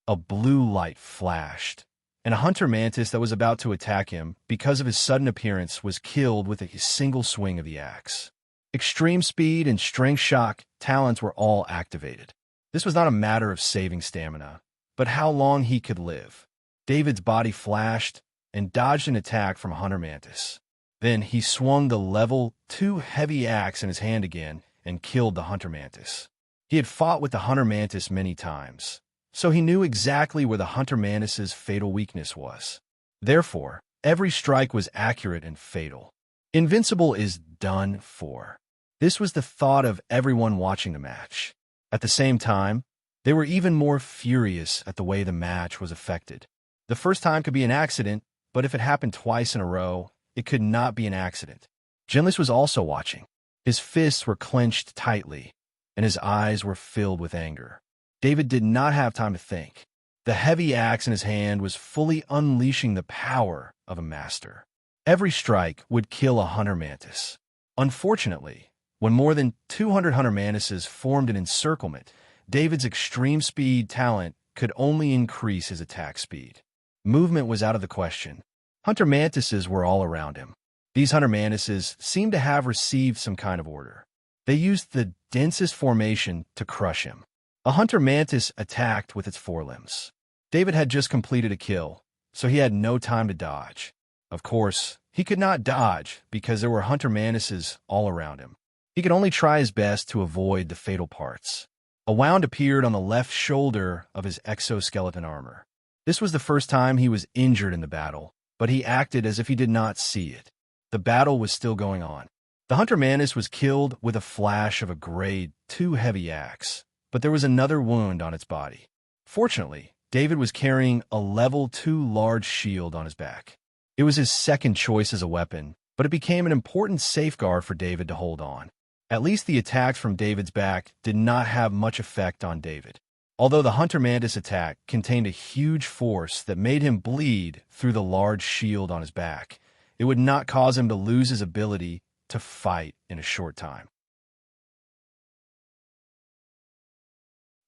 A blue light flashed, and a hunter mantis that was about to attack him because of his sudden appearance was killed with a single swing of the axe. Extreme speed and strength shock talents were all activated. This was not a matter of saving stamina, but how long he could live. David's body flashed and dodged an attack from a hunter mantis. Then he swung the level 2 heavy axe in his hand again and killed the hunter mantis. He had fought with the hunter mantis many times, so he knew exactly where the hunter mantis's fatal weakness was. Therefore, every strike was accurate and fatal. Invincible is done for. This was the thought of everyone watching the match. At the same time, they were even more furious at the way the match was affected. The first time could be an accident, but if it happened twice in a row, it could not be an accident. Genlis was also watching. His fists were clenched tightly, and his eyes were filled with anger. David did not have time to think. The heavy axe in his hand was fully unleashing the power of a master. Every strike would kill a hunter mantis. Unfortunately, when more than 200 hunter mantises formed an encirclement, David's extreme speed talent could only increase his attack speed. Movement was out of the question. Hunter mantises were all around him. These hunter mantises seemed to have received some kind of order. They used the densest formation to crush him. A hunter mantis attacked with its forelimbs. David had just completed a kill, so he had no time to dodge. Of course, he could not dodge because there were hunter mantises all around him. He could only try his best to avoid the fatal parts. A wound appeared on the left shoulder of his exoskeleton armor. This was the first time he was injured in the battle, but he acted as if he did not see it. The battle was still going on. The hunter mantis was killed with a flash of a grade 2 heavy axe, but there was another wound on its body. Fortunately, David was carrying a level 2 large shield on his back. It was his second choice as a weapon, but it became an important safeguard for David to hold on. At least the attacks from David's back did not have much effect on David. Although the hunter mantis attack contained a huge force that made him bleed through the large shield on his back, it would not cause him to lose his ability to fight in a short time.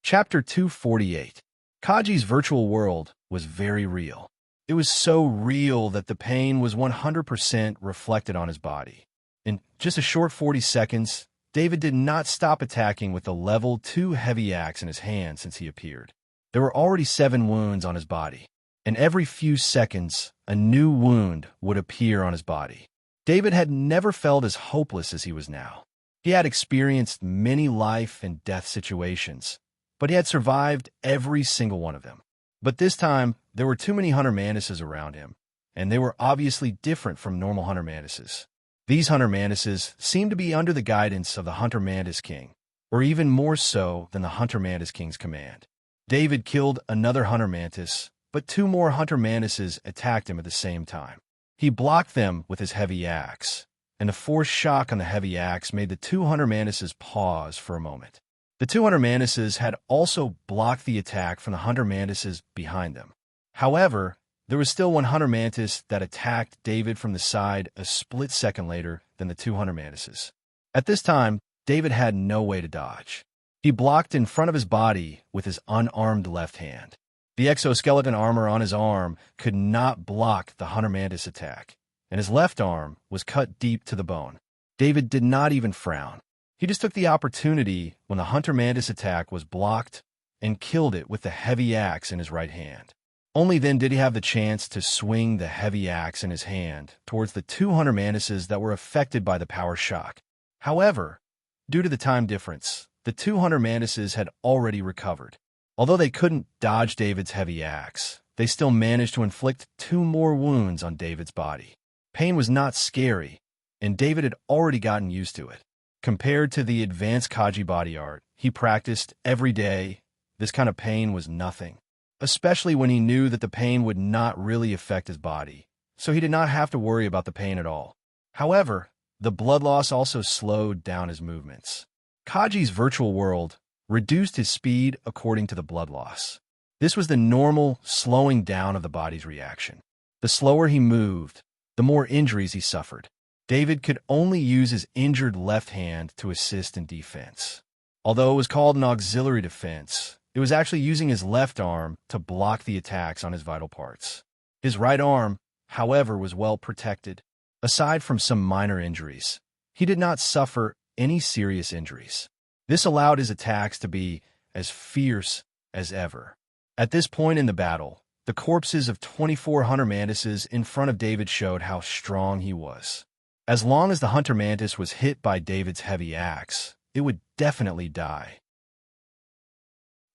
Chapter 248. Kaji's virtual world was very real. It was so real that the pain was 100% reflected on his body. In just a short 40 seconds, David did not stop attacking with the level 2 heavy axe in his hand since he appeared. There were already 7 wounds on his body, and every few seconds, a new wound would appear on his body. David had never felt as hopeless as he was now. He had experienced many life and death situations, but he had survived every single one of them. But this time, there were too many hunter mantises around him, and they were obviously different from normal hunter mantises. These hunter mantises seemed to be under the guidance of the Hunter Mantis King, or even more so than the Hunter Mantis King's command. David killed another hunter mantis, but two more hunter mantises attacked him at the same time. He blocked them with his heavy axe, and the force shock on the heavy axe made the two hunter mantises pause for a moment. The two hunter mantises had also blocked the attack from the hunter mantises behind them. However, there was still one hunter mantis that attacked David from the side a split second later than the two hunter mantises. At this time, David had no way to dodge. He blocked in front of his body with his unarmed left hand. The exoskeleton armor on his arm could not block the hunter mantis attack, and his left arm was cut deep to the bone. David did not even frown. He just took the opportunity when the hunter mantis attack was blocked and killed it with the heavy axe in his right hand. Only then did he have the chance to swing the heavy axe in his hand towards the two hunter mantises that were affected by the power shock. However, due to the time difference, the two hunter mantises had already recovered. Although they couldn't dodge David's heavy axe, they still managed to inflict two more wounds on David's body. Pain was not scary, and David had already gotten used to it. Compared to the advanced Kaji body art he practiced every day, this kind of pain was nothing, especially when he knew that the pain would not really affect his body, so he did not have to worry about the pain at all. However, the blood loss also slowed down his movements. Kaji's virtual world reduced his speed according to the blood loss. This was the normal slowing down of the body's reaction. The slower he moved, the more injuries he suffered. David could only use his injured left hand to assist in defense. Although it was called an auxiliary defense, it was actually using his left arm to block the attacks on his vital parts. His right arm, however, was well protected. Aside from some minor injuries, he did not suffer any serious injuries. This allowed his attacks to be as fierce as ever. At this point in the battle, the corpses of 24 hunter mantises in front of David showed how strong he was. As long as the hunter mantis was hit by David's heavy axe, it would definitely die.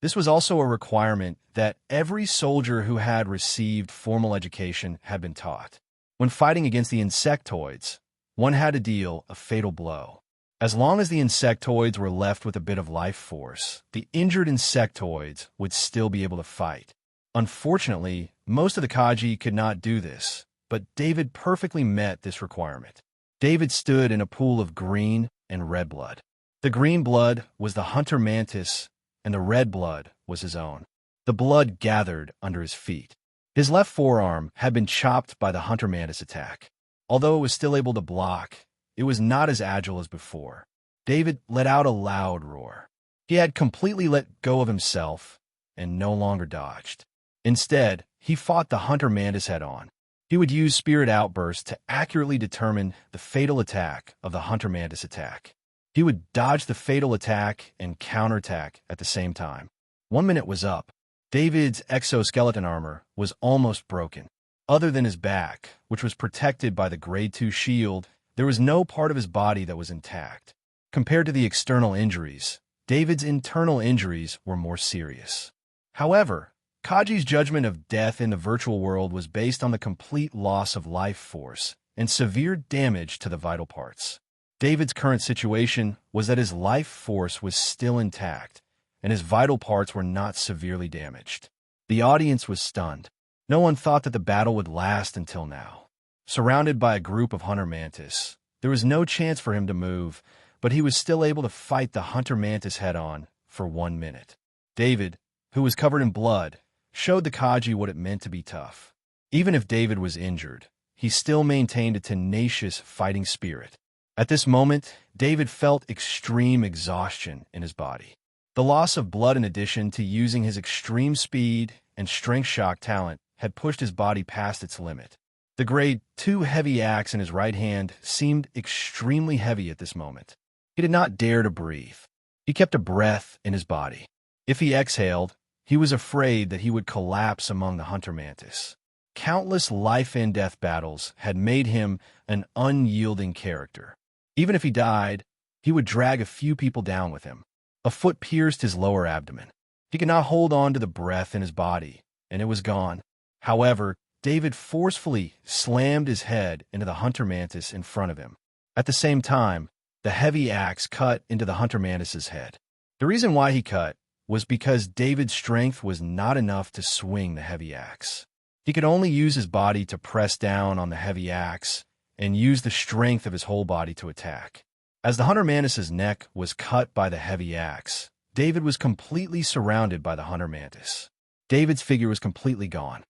This was also a requirement that every soldier who had received formal education had been taught. When fighting against the insectoids, one had to deal a fatal blow. As long as the insectoids were left with a bit of life force, the injured insectoids would still be able to fight. Unfortunately, most of the Kaji could not do this, but David perfectly met this requirement. David stood in a pool of green and red blood. The green blood was the hunter mantis, and the red blood was his own. The blood gathered under his feet. His left forearm had been chopped by the hunter mantis attack. Although it was still able to block, it was not as agile as before. David let out a loud roar. He had completely let go of himself and no longer dodged. Instead, he fought the hunter mantis head-on. He would use spirit outbursts to accurately determine the fatal attack of the hunter mantis attack. He would dodge the fatal attack and counterattack at the same time. 1 minute was up. David's exoskeleton armor was almost broken. Other than his back, which was protected by the Grade 2 shield, there was no part of his body that was intact. Compared to the external injuries, David's internal injuries were more serious. However, Kaji's judgment of death in the virtual world was based on the complete loss of life force and severe damage to the vital parts. David's current situation was that his life force was still intact, and his vital parts were not severely damaged. The audience was stunned. No one thought that the battle would last until now. Surrounded by a group of hunter mantis, there was no chance for him to move, but he was still able to fight the hunter mantis head-on for 1 minute. David, who was covered in blood, showed the Kaji what it meant to be tough. Even if David was injured, he still maintained a tenacious fighting spirit. At this moment, David felt extreme exhaustion in his body. The loss of blood, in addition to using his extreme speed and strength shock talent, had pushed his body past its limit. The Grade 2 heavy axe in his right hand seemed extremely heavy at this moment. He did not dare to breathe. He kept a breath in his body. If he exhaled, he was afraid that he would collapse among the hunter mantis. Countless life and death battles had made him an unyielding character. Even if he died, he would drag a few people down with him. A foot pierced his lower abdomen. He could not hold on to the breath in his body, and it was gone. However, David forcefully slammed his head into the hunter mantis in front of him. At the same time, the heavy axe cut into the hunter mantis's head. The reason why he cut was because David's strength was not enough to swing the heavy axe. He could only use his body to press down on the heavy axe and use the strength of his whole body to attack. As the hunter mantis's neck was cut by the heavy axe, David was completely surrounded by the hunter mantis. David's figure was completely gone.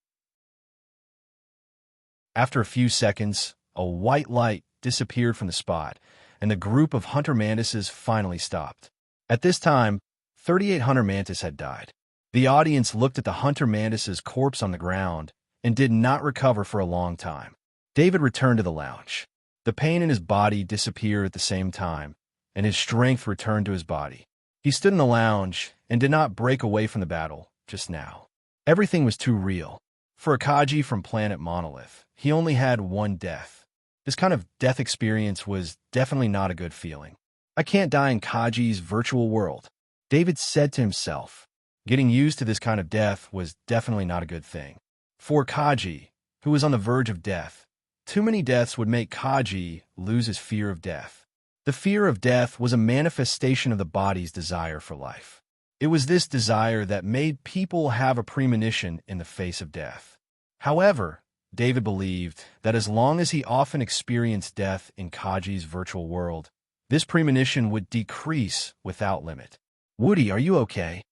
After a few seconds, a white light disappeared from the spot, and the group of hunter mantises finally stopped. At this time, 38 hunter mantis had died. The audience looked at the hunter mantis's corpse on the ground and did not recover for a long time. David returned to the lounge. The pain in his body disappeared at the same time, and his strength returned to his body. He stood in the lounge and did not break away from the battle just now. Everything was too real. For a Kaji from planet Monolith, he only had one death. This kind of death experience was definitely not a good feeling. I can't die in Kaji's virtual world, David said to himself. Getting used to this kind of death was definitely not a good thing. For Kaji, who was on the verge of death, too many deaths would make Kaji lose his fear of death. The fear of death was a manifestation of the body's desire for life. It was this desire that made people have a premonition in the face of death. However, David believed that as long as he often experienced death in Kaji's virtual world, this premonition would decrease without limit. "Woody, are you okay?"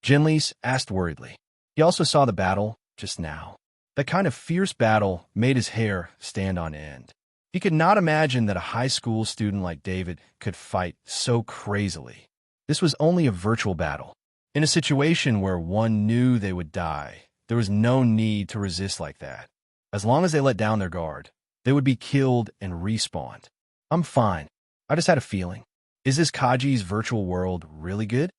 Jinlis asked worriedly. He also saw the battle just now. That kind of fierce battle made his hair stand on end. He could not imagine that a high school student like David could fight so crazily. This was only a virtual battle. In a situation where one knew they would die, there was no need to resist like that. As long as they let down their guard, they would be killed and respawned. "I'm fine. I just had a feeling. Is this Kaji's virtual world really good?"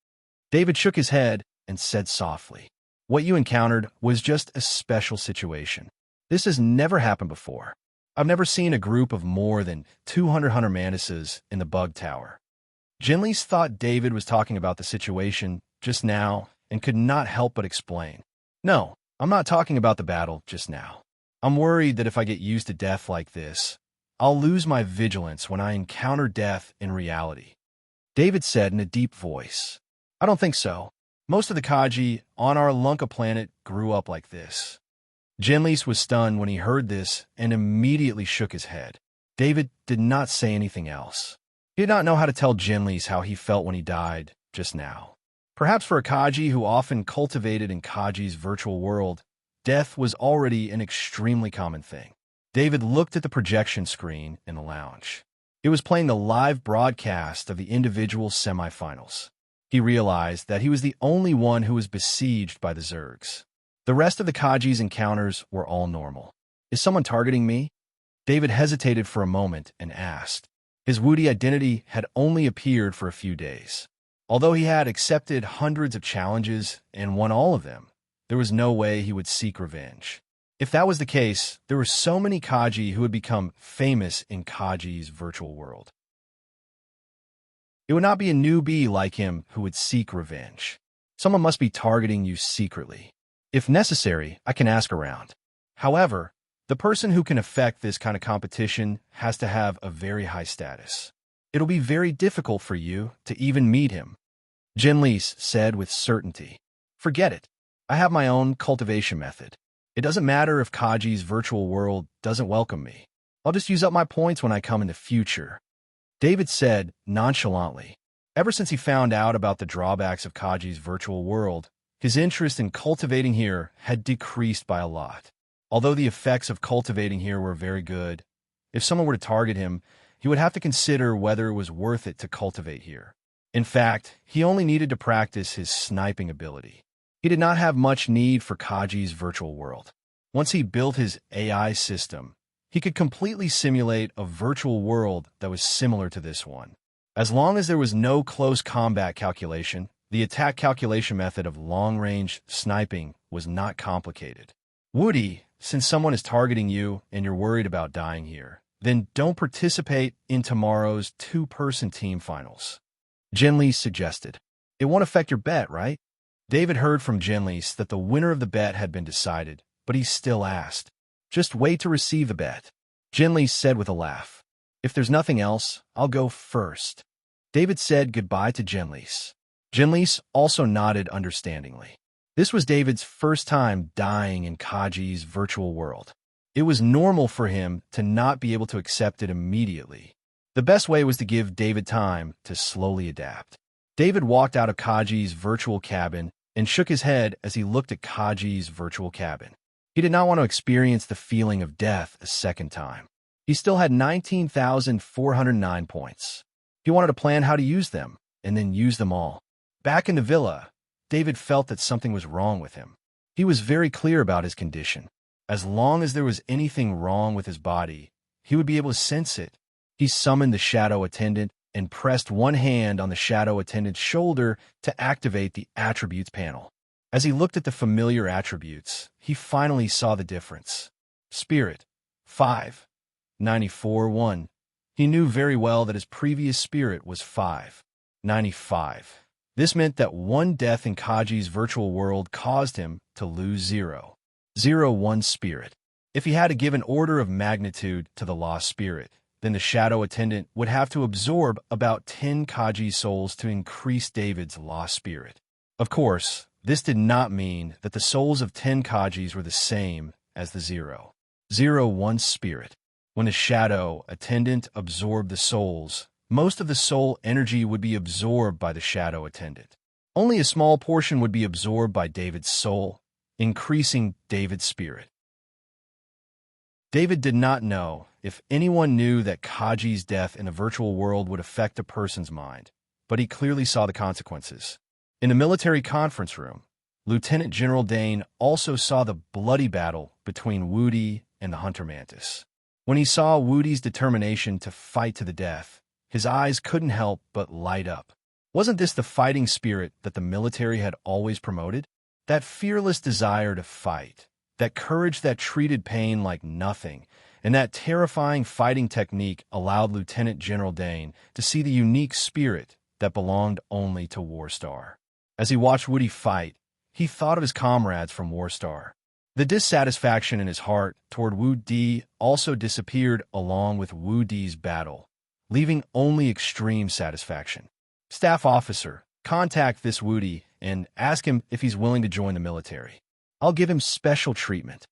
David shook his head and said softly, "What you encountered was just a special situation. This has never happened before. I've never seen a group of more than 200 hunter mantises in the bug tower." Jinlis thought David was talking about the situation just now and could not help but explain. "No, I'm not talking about the battle just now. I'm worried that if I get used to death like this, I'll lose my vigilance when I encounter death in reality," David said in a deep voice. "I don't think so. Most of the Kaji on our Lunka planet grew up like this." Jinlis was stunned when he heard this and immediately shook his head. David did not say anything else. He did not know how to tell Jinlis how he felt when he died just now. Perhaps for a Kaji who often cultivated in Kaji's virtual world, death was already an extremely common thing. David looked at the projection screen in the lounge. It was playing the live broadcast of the individual semifinals. He realized that he was the only one who was besieged by the Zergs. The rest of the Kaji's encounters were all normal. "Is someone targeting me?" David hesitated for a moment and asked. His Woody identity had only appeared for a few days. Although he had accepted hundreds of challenges and won all of them, there was no way he would seek revenge. If that was the case, there were so many Kaji who had become famous in Kaji's virtual world. It would not be a newbie like him who would seek revenge. Someone must be targeting you secretly. If necessary, I can ask around. However, the person who can affect this kind of competition has to have a very high status. It'll be very difficult for you to even meet him, Jinlis said with certainty. "Forget it. I have my own cultivation method. It doesn't matter if Kaji's virtual world doesn't welcome me. I'll just use up my points when I come in the future," David said nonchalantly. Ever since he found out about the drawbacks of Kaji's virtual world, his interest in cultivating here had decreased by a lot. Although the effects of cultivating here were very good, if someone were to target him, he would have to consider whether it was worth it to cultivate here. In fact, he only needed to practice his sniping ability. He did not have much need for Kaji's virtual world. Once he built his AI system, he could completely simulate a virtual world that was similar to this one. As long as there was no close combat calculation, the attack calculation method of long-range sniping was not complicated. "Woody, since someone is targeting you and you're worried about dying here, then don't participate in tomorrow's two-person team finals," Jinlis suggested. "It won't affect your bet, right?" David heard from Jinlis that the winner of the bet had been decided, but he still asked. "Just wait to receive the bet," Jinlis said with a laugh. "If there's nothing else, I'll go first." David said goodbye to Jinlis. Jinlis also nodded understandingly. This was David's first time dying in Kaji's virtual world. It was normal for him to not be able to accept it immediately. The best way was to give David time to slowly adapt. David walked out of Kaji's virtual cabin and shook his head as he looked at Kaji's virtual cabin. He did not want to experience the feeling of death a second time. He still had 19,409 points. He wanted to plan how to use them, and then use them all. Back in the villa, David felt that something was wrong with him. He was very clear about his condition. As long as there was anything wrong with his body, he would be able to sense it. He summoned the shadow attendant and pressed one hand on the shadow attendant's shoulder to activate the attributes panel. As he looked at the familiar attributes, he finally saw the difference. Spirit, 5, 94, 1. He knew very well that his previous spirit was 5, 95. This meant that one death in Kaji's virtual world caused him to lose 0, 1 spirit. If he had to give an order of magnitude to the lost spirit, then the shadow attendant would have to absorb about 10 Kaji souls to increase David's lost spirit. Of course, this did not mean that the souls of 10 Kajis were the same as the 0, 1 spirit. When the shadow attendant absorbed the souls, most of the soul energy would be absorbed by the shadow attendant. Only a small portion would be absorbed by David's soul, increasing David's spirit. David did not know if anyone knew that Kaji's death in a virtual world would affect a person's mind, but he clearly saw the consequences. In the military conference room, Lieutenant General Dane also saw the bloody battle between Woody and the Hunter Mantis. When he saw Woody's determination to fight to the death, his eyes couldn't help but light up. Wasn't this the fighting spirit that the military had always promoted? That fearless desire to fight, that courage that treated pain like nothing, and that terrifying fighting technique allowed Lieutenant General Dane to see the unique spirit that belonged only to Warstar. As he watched Woody fight, he thought of his comrades from Warstar. The dissatisfaction in his heart toward Woody also disappeared along with Woody's battle, leaving only extreme satisfaction. Staff officer, contact this Woody and ask him if he's willing to join the military. I'll give him special treatment.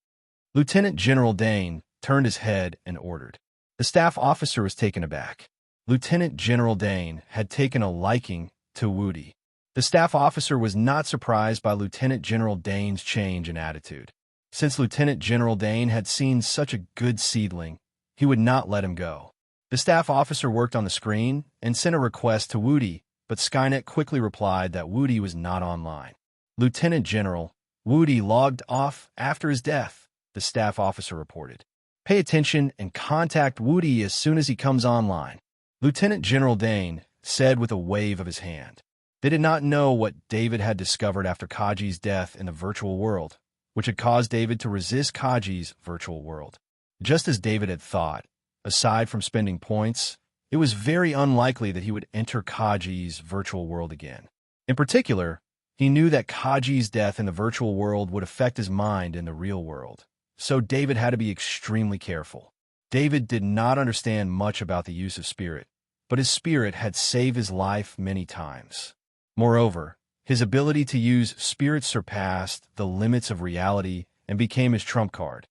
Lieutenant General Dane turned his head and ordered. The staff officer was taken aback. Lieutenant General Dane had taken a liking to Woody. The staff officer was not surprised by Lieutenant General Dane's change in attitude. Since Lieutenant General Dane had seen such a good seedling, he would not let him go. The staff officer worked on the screen and sent a request to Woody, but Skynet quickly replied that Woody was not online. Lieutenant General, Woody logged off after his death, the staff officer reported. Pay attention and contact Woody as soon as he comes online. Lieutenant General Dane said with a wave of his hand. They did not know what David had discovered after Kaji's death in the virtual world, which had caused David to resist Kaji's virtual world. Just as David had thought, aside from spending points, it was very unlikely that he would enter Kaji's virtual world again. In particular, he knew that Kaji's death in the virtual world would affect his mind in the real world, so David had to be extremely careful. David did not understand much about the use of spirit, but his spirit had saved his life many times. Moreover, his ability to use spirit surpassed the limits of reality and became his trump card.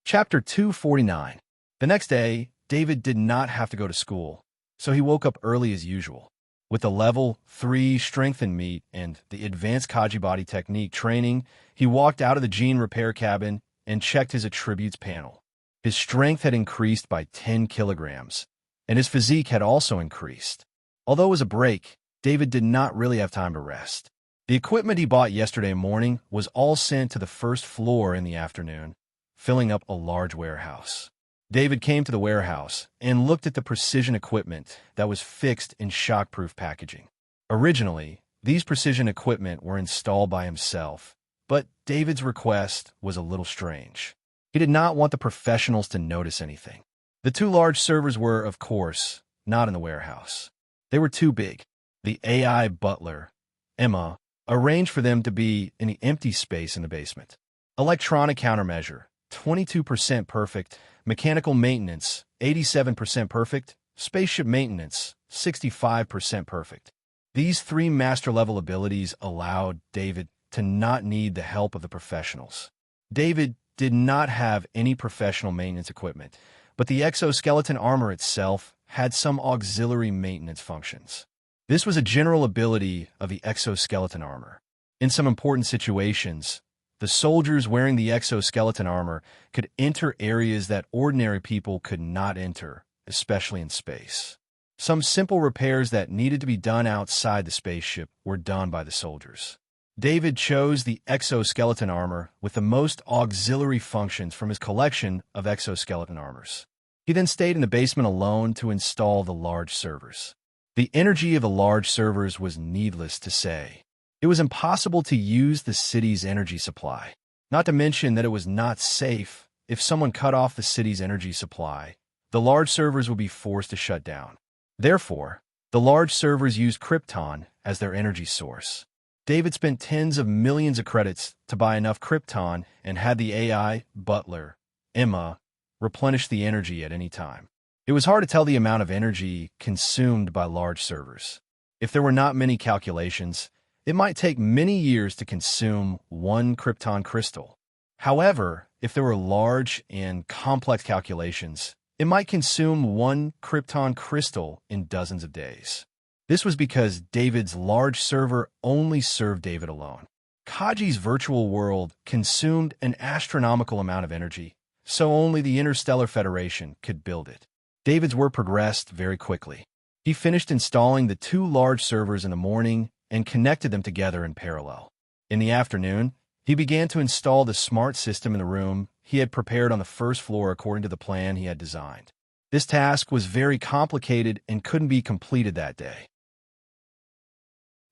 Chapter 249. The next day, David did not have to go to school, so he woke up early as usual. With the level 3 strength and meat and the advanced Kaji body technique training, he walked out of the gene repair cabin and checked his attributes panel. His strength had increased by 10 kilograms, and his physique had also increased. Although it was a break, David did not really have time to rest. The equipment he bought yesterday morning was all sent to the first floor in the afternoon, filling up a large warehouse. David came to the warehouse and looked at the precision equipment that was fixed in shockproof packaging. Originally, these precision equipment were installed by himself, but David's request was a little strange. He did not want the professionals to notice anything. The 2 large servers were, of course, not in the warehouse. They were too big. The AI butler, Emma, arranged for them to be in the empty space in the basement. Electronic countermeasure, 22% perfect. Mechanical maintenance, 87% perfect. Spaceship maintenance, 65% perfect. These three master-level abilities allowed David to not need the help of the professionals. David did not have any professional maintenance equipment, but the exoskeleton armor itself had some auxiliary maintenance functions. This was a general ability of the exoskeleton armor. In some important situations, the soldiers wearing the exoskeleton armor could enter areas that ordinary people could not enter, especially in space. Some simple repairs that needed to be done outside the spaceship were done by the soldiers. David chose the exoskeleton armor with the most auxiliary functions from his collection of exoskeleton armors. He then stayed in the basement alone to install the large servers. The energy of the large servers was needless to say. It was impossible to use the city's energy supply. Not to mention that it was not safe. If someone cut off the city's energy supply, the large servers would be forced to shut down. Therefore, the large servers used Krypton as their energy source. David spent tens of millions of credits to buy enough Krypton and had the AI butler, Emma, replenish the energy at any time. It was hard to tell the amount of energy consumed by large servers. If there were not many calculations, it might take many years to consume one Krypton crystal. However, if there were large and complex calculations, it might consume one Krypton crystal in dozens of days. This was because David's large server only served David alone. Kaji's virtual world consumed an astronomical amount of energy, so only the Interstellar Federation could build it. David's work progressed very quickly. He finished installing the two large servers in the morning and connected them together in parallel. In the afternoon, he began to install the smart system in the room he had prepared on the first floor according to the plan he had designed. This task was very complicated and couldn't be completed that day.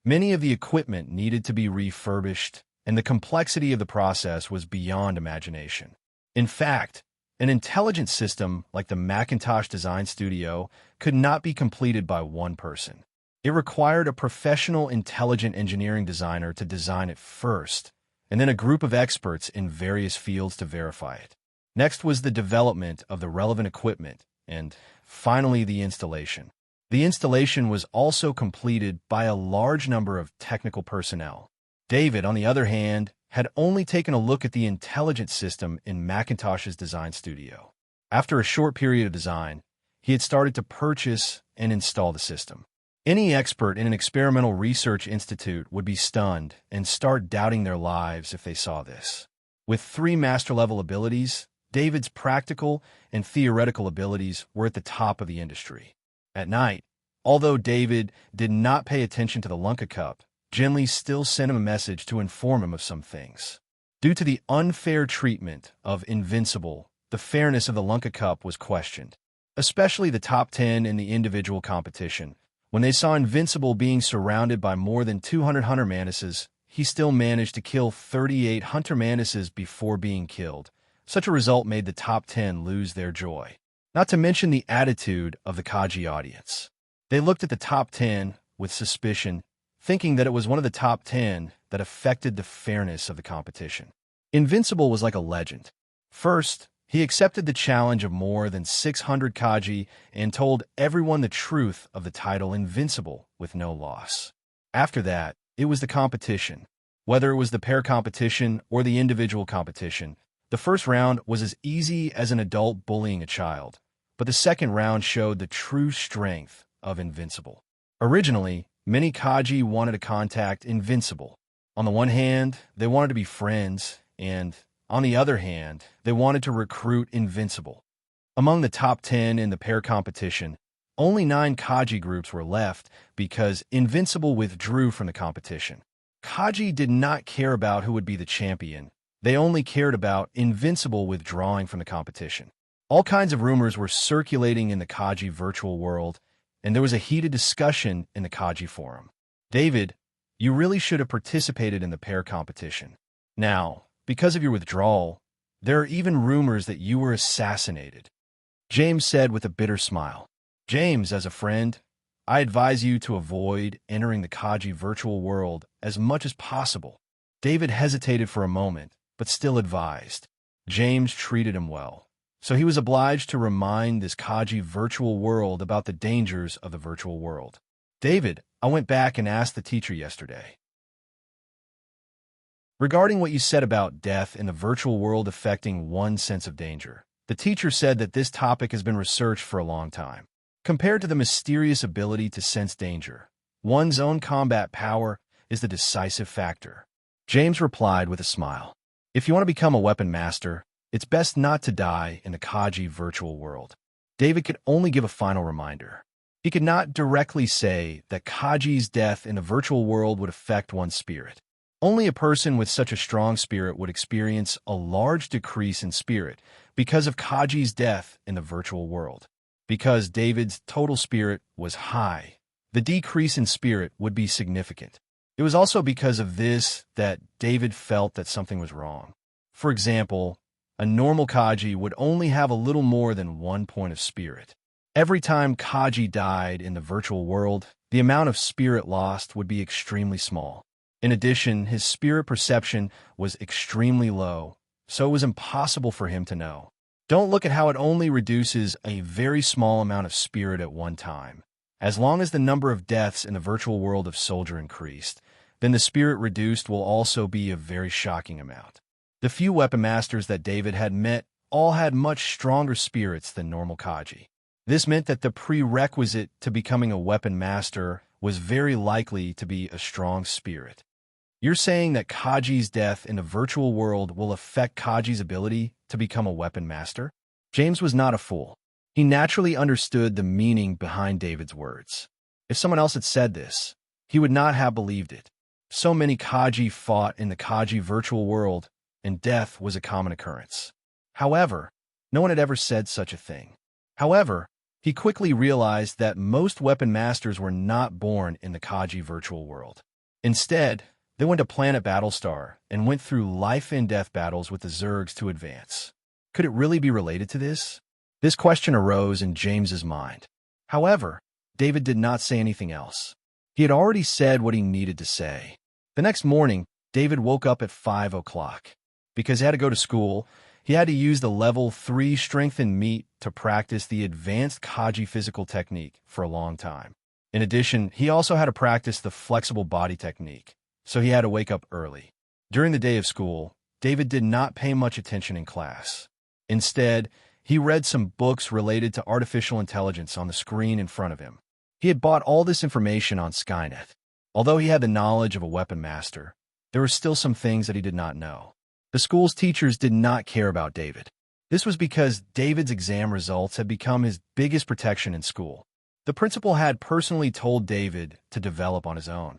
Many of the equipment needed to be refurbished, and the complexity of the process was beyond imagination. In fact, an intelligent system like the Macintosh Design Studio could not be completed by one person. It required a professional intelligent engineering designer to design it first, and then a group of experts in various fields to verify it. Next was the development of the relevant equipment, and finally the installation. The installation was also completed by a large number of technical personnel. David, on the other hand, had only taken a look at the intelligent system in Macintosh's design studio. After a short period of design, he had started to purchase and install the system. Any expert in an experimental research institute would be stunned and start doubting their lives if they saw this. With three master-level abilities, David's practical and theoretical abilities were at the top of the industry. At night, although David did not pay attention to the Lunka Cup, Genly still sent him a message to inform him of some things. Due to the unfair treatment of Invincible, the fairness of the Lunka Cup was questioned, especially the top 10 in the individual competition. When they saw Invincible being surrounded by more than 200 Hunter Manuses, he still managed to kill 38 Hunter Manuses before being killed. Such a result made the top 10 lose their joy. Not to mention the attitude of the Kaji audience. They looked at the top 10 with suspicion, thinking that it was one of the top 10 that affected the fairness of the competition. Invincible was like a legend. First, he accepted the challenge of more than 600 Kaji and told everyone the truth of the title Invincible with no loss. After that, it was the competition. Whether it was the pair competition or the individual competition, the first round was as easy as an adult bullying a child, but the second round showed the true strength of Invincible. Originally, many Kaji wanted to contact Invincible. On the one hand, they wanted to be friends, and on the other hand, they wanted to recruit Invincible. Among the top 10 in the pair competition, only 9 Kaji groups were left because Invincible withdrew from the competition. Kaji did not care about who would be the champion. They only cared about Invincible withdrawing from the competition. All kinds of rumors were circulating in the Kaji virtual world, and there was a heated discussion in the Kaji forum. David, you really should have participated in the pair competition. Now, because of your withdrawal, there are even rumors that you were assassinated. James said with a bitter smile. James, as a friend, I advise you to avoid entering the Kaji virtual world as much as possible. David hesitated for a moment, but still advised. James treated him well, So he was obliged to remind this Kaji virtual world about the dangers of the virtual world. David, I went back and asked the teacher yesterday regarding what you said about death in the virtual world affecting one's sense of danger. The teacher said that this topic has been researched for a long time. Compared to the mysterious ability to sense danger, one's own combat power is the decisive factor. James replied with a smile. If you want to become a weapon master, it's best not to die in the Kaji virtual world. David could only give a final reminder. He could not directly say that Kaji's death in the virtual world would affect one's spirit. Only a person with such a strong spirit would experience a large decrease in spirit because of Kaji's death in the virtual world. Because David's total spirit was high, the decrease in spirit would be significant. It was also because of this that David felt that something was wrong. For example, a normal Kaji would only have a little more than 1 point of spirit. Every time Kaji died in the virtual world, the amount of spirit lost would be extremely small. In addition, his spirit perception was extremely low, so it was impossible for him to know. Don't look at how it only reduces a very small amount of spirit at one time. As long as the number of deaths in the virtual world of soldier increased, then the spirit reduced will also be a very shocking amount. The few weapon masters that David had met all had much stronger spirits than normal Kaji. This meant that the prerequisite to becoming a weapon master was very likely to be a strong spirit. You're saying that Kaji's death in the virtual world will affect Kaji's ability to become a weapon master? James was not a fool. He naturally understood the meaning behind David's words. If someone else had said this, he would not have believed it. So many Kaji fought in the Kaji virtual world, and death was a common occurrence. However, no one had ever said such a thing. However, he quickly realized that most weapon masters were not born in the Kaji virtual world. Instead, they went to planet Battlestar and went through life-and-death battles with the Zergs to advance. Could it really be related to this? This question arose in James's mind. However, David did not say anything else. He had already said what he needed to say. The next morning, David woke up at 5 o'clock. Because he had to go to school, he had to use the level 3 strengthened meat to practice the advanced Kaji physical technique for a long time. In addition, he also had to practice the flexible body technique, so he had to wake up early. During the day of school, David did not pay much attention in class. Instead, he read some books related to artificial intelligence on the screen in front of him. He had bought all this information on Skynet. Although he had the knowledge of a weapon master, there were still some things that he did not know. The school's teachers did not care about David. This was because David's exam results had become his biggest protection in school. The principal had personally told David to develop on his own.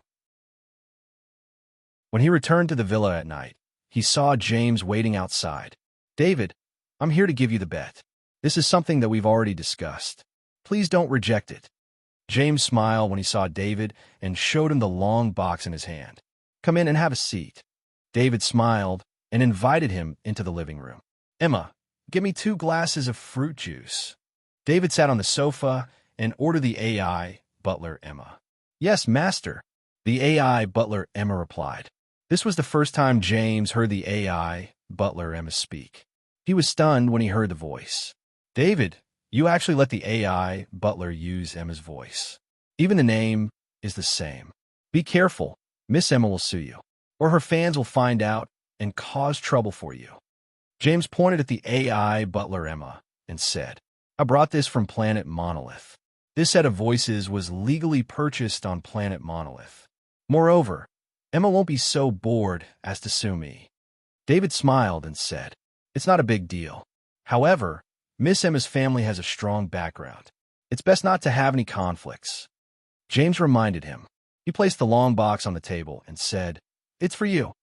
When he returned to the villa at night, he saw James waiting outside. David, I'm here to give you the bet. This is something that we've already discussed. Please don't reject it. James smiled when he saw David and showed him the long box in his hand. Come in and have a seat. David smiled and invited him into the living room. Emma, give me 2 glasses of fruit juice. David sat on the sofa and ordered the AI butler Emma. Yes, master. The AI butler Emma replied. This was the first time James heard the AI butler Emma speak. He was stunned when he heard the voice. David, you actually let the AI butler use Emma's voice. Even the name is the same. Be careful. Miss Emma will sue you, or her fans will find out and cause trouble for you. James pointed at the AI butler Emma and said, I brought this from Planet Monolith. This set of voices was legally purchased on Planet Monolith. Moreover, Emma won't be so bored as to sue me. David smiled and said, It's not a big deal. However, Miss Emma's family has a strong background. It's best not to have any conflicts. James reminded him. He placed the long box on the table and said, It's for you.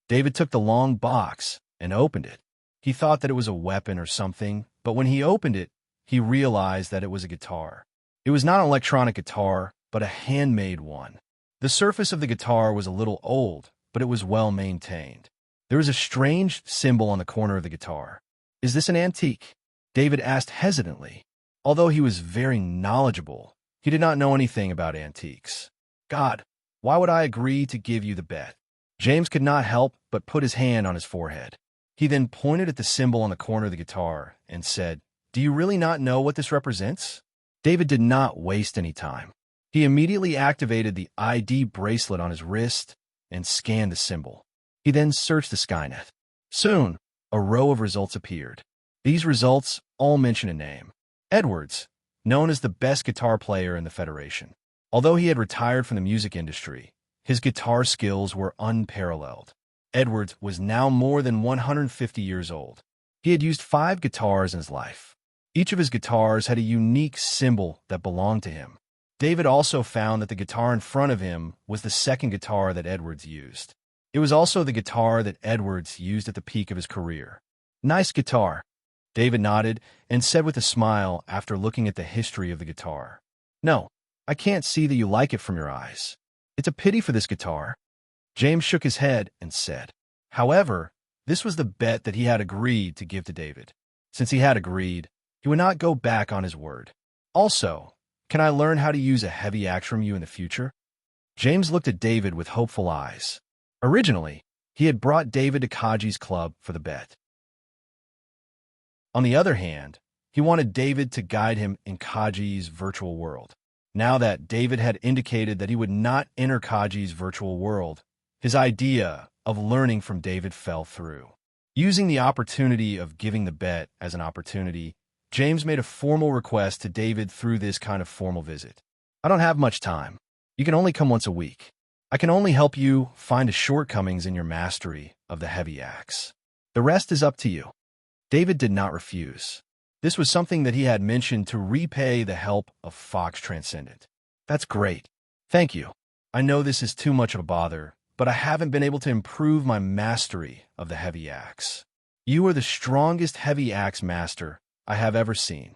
David took the long box and opened it. He thought that it was a weapon or something, but when he opened it, he realized that it was a guitar. It was not an electronic guitar, but a handmade one. The surface of the guitar was a little old, but it was well maintained. There was a strange symbol on the corner of the guitar. Is this an antique? David asked hesitantly. Although he was very knowledgeable, he did not know anything about antiques. God, why would I agree to give you the bet? James could not help but put his hand on his forehead. He then pointed at the symbol on the corner of the guitar and said, "Do you really not know what this represents?" David did not waste any time. He immediately activated the ID bracelet on his wrist and scanned the symbol. He then searched the Skynet. Soon, a row of results appeared. These results all mention a name: Edwards, known as the best guitar player in the Federation. Although he had retired from the music industry, his guitar skills were unparalleled. Edwards was now more than 150 years old. He had used 5 guitars in his life. Each of his guitars had a unique symbol that belonged to him. David also found that the guitar in front of him was the second guitar that Edwards used. It was also the guitar that Edwards used at the peak of his career. "Nice guitar," David nodded and said with a smile after looking at the history of the guitar. "No, I can't see that you like it from your eyes. It's a pity for this guitar." James shook his head and said. However, this was the bet that he had agreed to give to David. Since he had agreed, he would not go back on his word. "Also, can I learn how to use a heavy axe from you in the future?" James looked at David with hopeful eyes. Originally, he had brought David to Kaji's club for the bet. On the other hand, he wanted David to guide him in Kaji's virtual world. Now that David had indicated that he would not enter Kaji's virtual world, his idea of learning from David fell through. Using the opportunity of giving the bet as an opportunity, James made a formal request to David through this kind of formal visit. "I don't have much time. You can only come once a week. I can only help you find shortcomings in your mastery of the heavy axe. The rest is up to you." David did not refuse. This was something that he had mentioned to repay the help of Fox Transcendent. "That's great. Thank you. I know this is too much of a bother, but I haven't been able to improve my mastery of the heavy axe. You are the strongest heavy axe master I have ever seen,"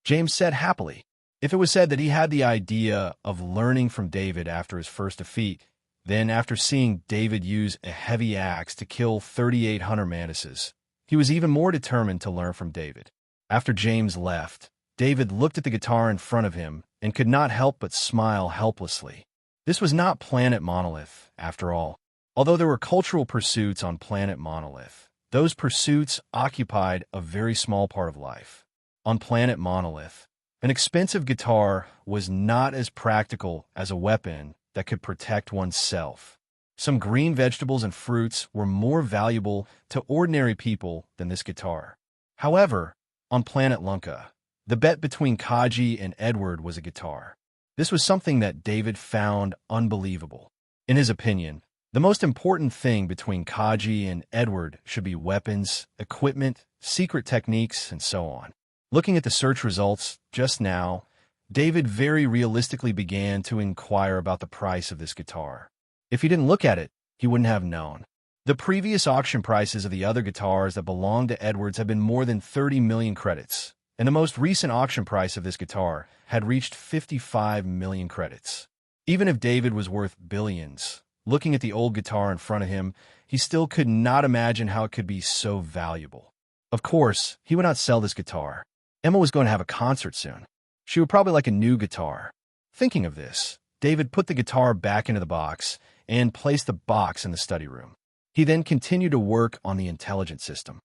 James said happily. If it was said that he had the idea of learning from David after his first defeat, then after seeing David use a heavy axe to kill 38 hunter mantises, he was even more determined to learn from David. After James left, David looked at the guitar in front of him and could not help but smile helplessly. This was not Planet Monolith, after all. Although there were cultural pursuits on Planet Monolith, those pursuits occupied a very small part of life. On Planet Monolith, an expensive guitar was not as practical as a weapon that could protect oneself. Some green vegetables and fruits were more valuable to ordinary people than this guitar. However, on Planet Lunka, the bet between Kaji and Edward was a guitar. This was something that David found unbelievable. In his opinion, the most important thing between Kaji and Edward should be weapons, equipment, secret techniques, and so on. Looking at the search results just now, David very realistically began to inquire about the price of this guitar. If he didn't look at it, he wouldn't have known. The previous auction prices of the other guitars that belonged to Edwards had been more than 30 million credits, and the most recent auction price of this guitar had reached 55 million credits. Even if David was worth billions, looking at the old guitar in front of him, he still could not imagine how it could be so valuable. Of course, he would not sell this guitar. Emma was going to have a concert soon. She would probably like a new guitar. Thinking of this, David put the guitar back into the box and placed the box in the study room. He then continued to work on the intelligent system.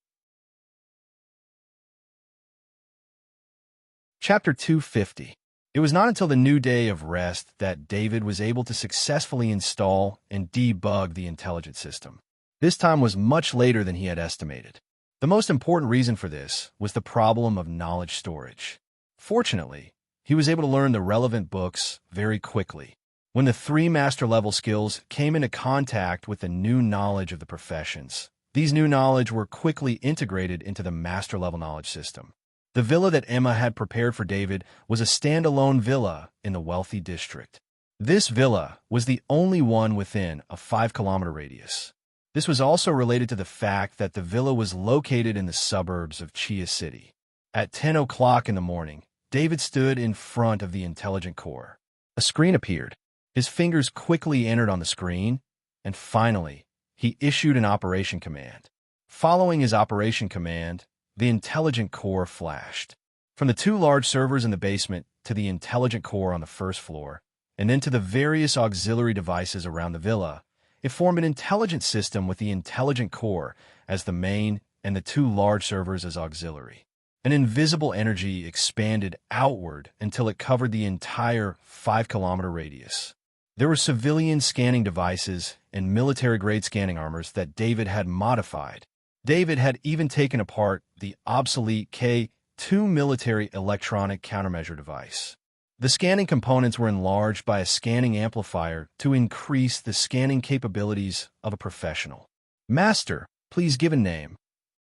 Chapter 250. It was not until the new day of rest that David was able to successfully install and debug the intelligent system. This time was much later than he had estimated. The most important reason for this was the problem of knowledge storage. Fortunately, he was able to learn the relevant books very quickly. When the 3 master-level skills came into contact with the new knowledge of the professions, these new knowledge were quickly integrated into the master-level knowledge system. The villa that Emma had prepared for David was a standalone villa in the wealthy district. This villa was the only one within a 5-kilometer radius. This was also related to the fact that the villa was located in the suburbs of Chia City. At 10 o'clock in the morning, David stood in front of the intelligent core. A screen appeared. His fingers quickly entered on the screen, and finally, he issued an operation command. Following his operation command, the intelligent core flashed. From the 2 large servers in the basement to the intelligent core on the first floor, and then to the various auxiliary devices around the villa, it formed an intelligent system with the intelligent core as the main and the two large servers as auxiliary. An invisible energy expanded outward until it covered the entire 5-kilometer radius. There were civilian scanning devices and military-grade scanning armors that David had modified. David had even taken apart the obsolete K-2 military electronic countermeasure device. The scanning components were enlarged by a scanning amplifier to increase the scanning capabilities of a professional. "Master, please give a name."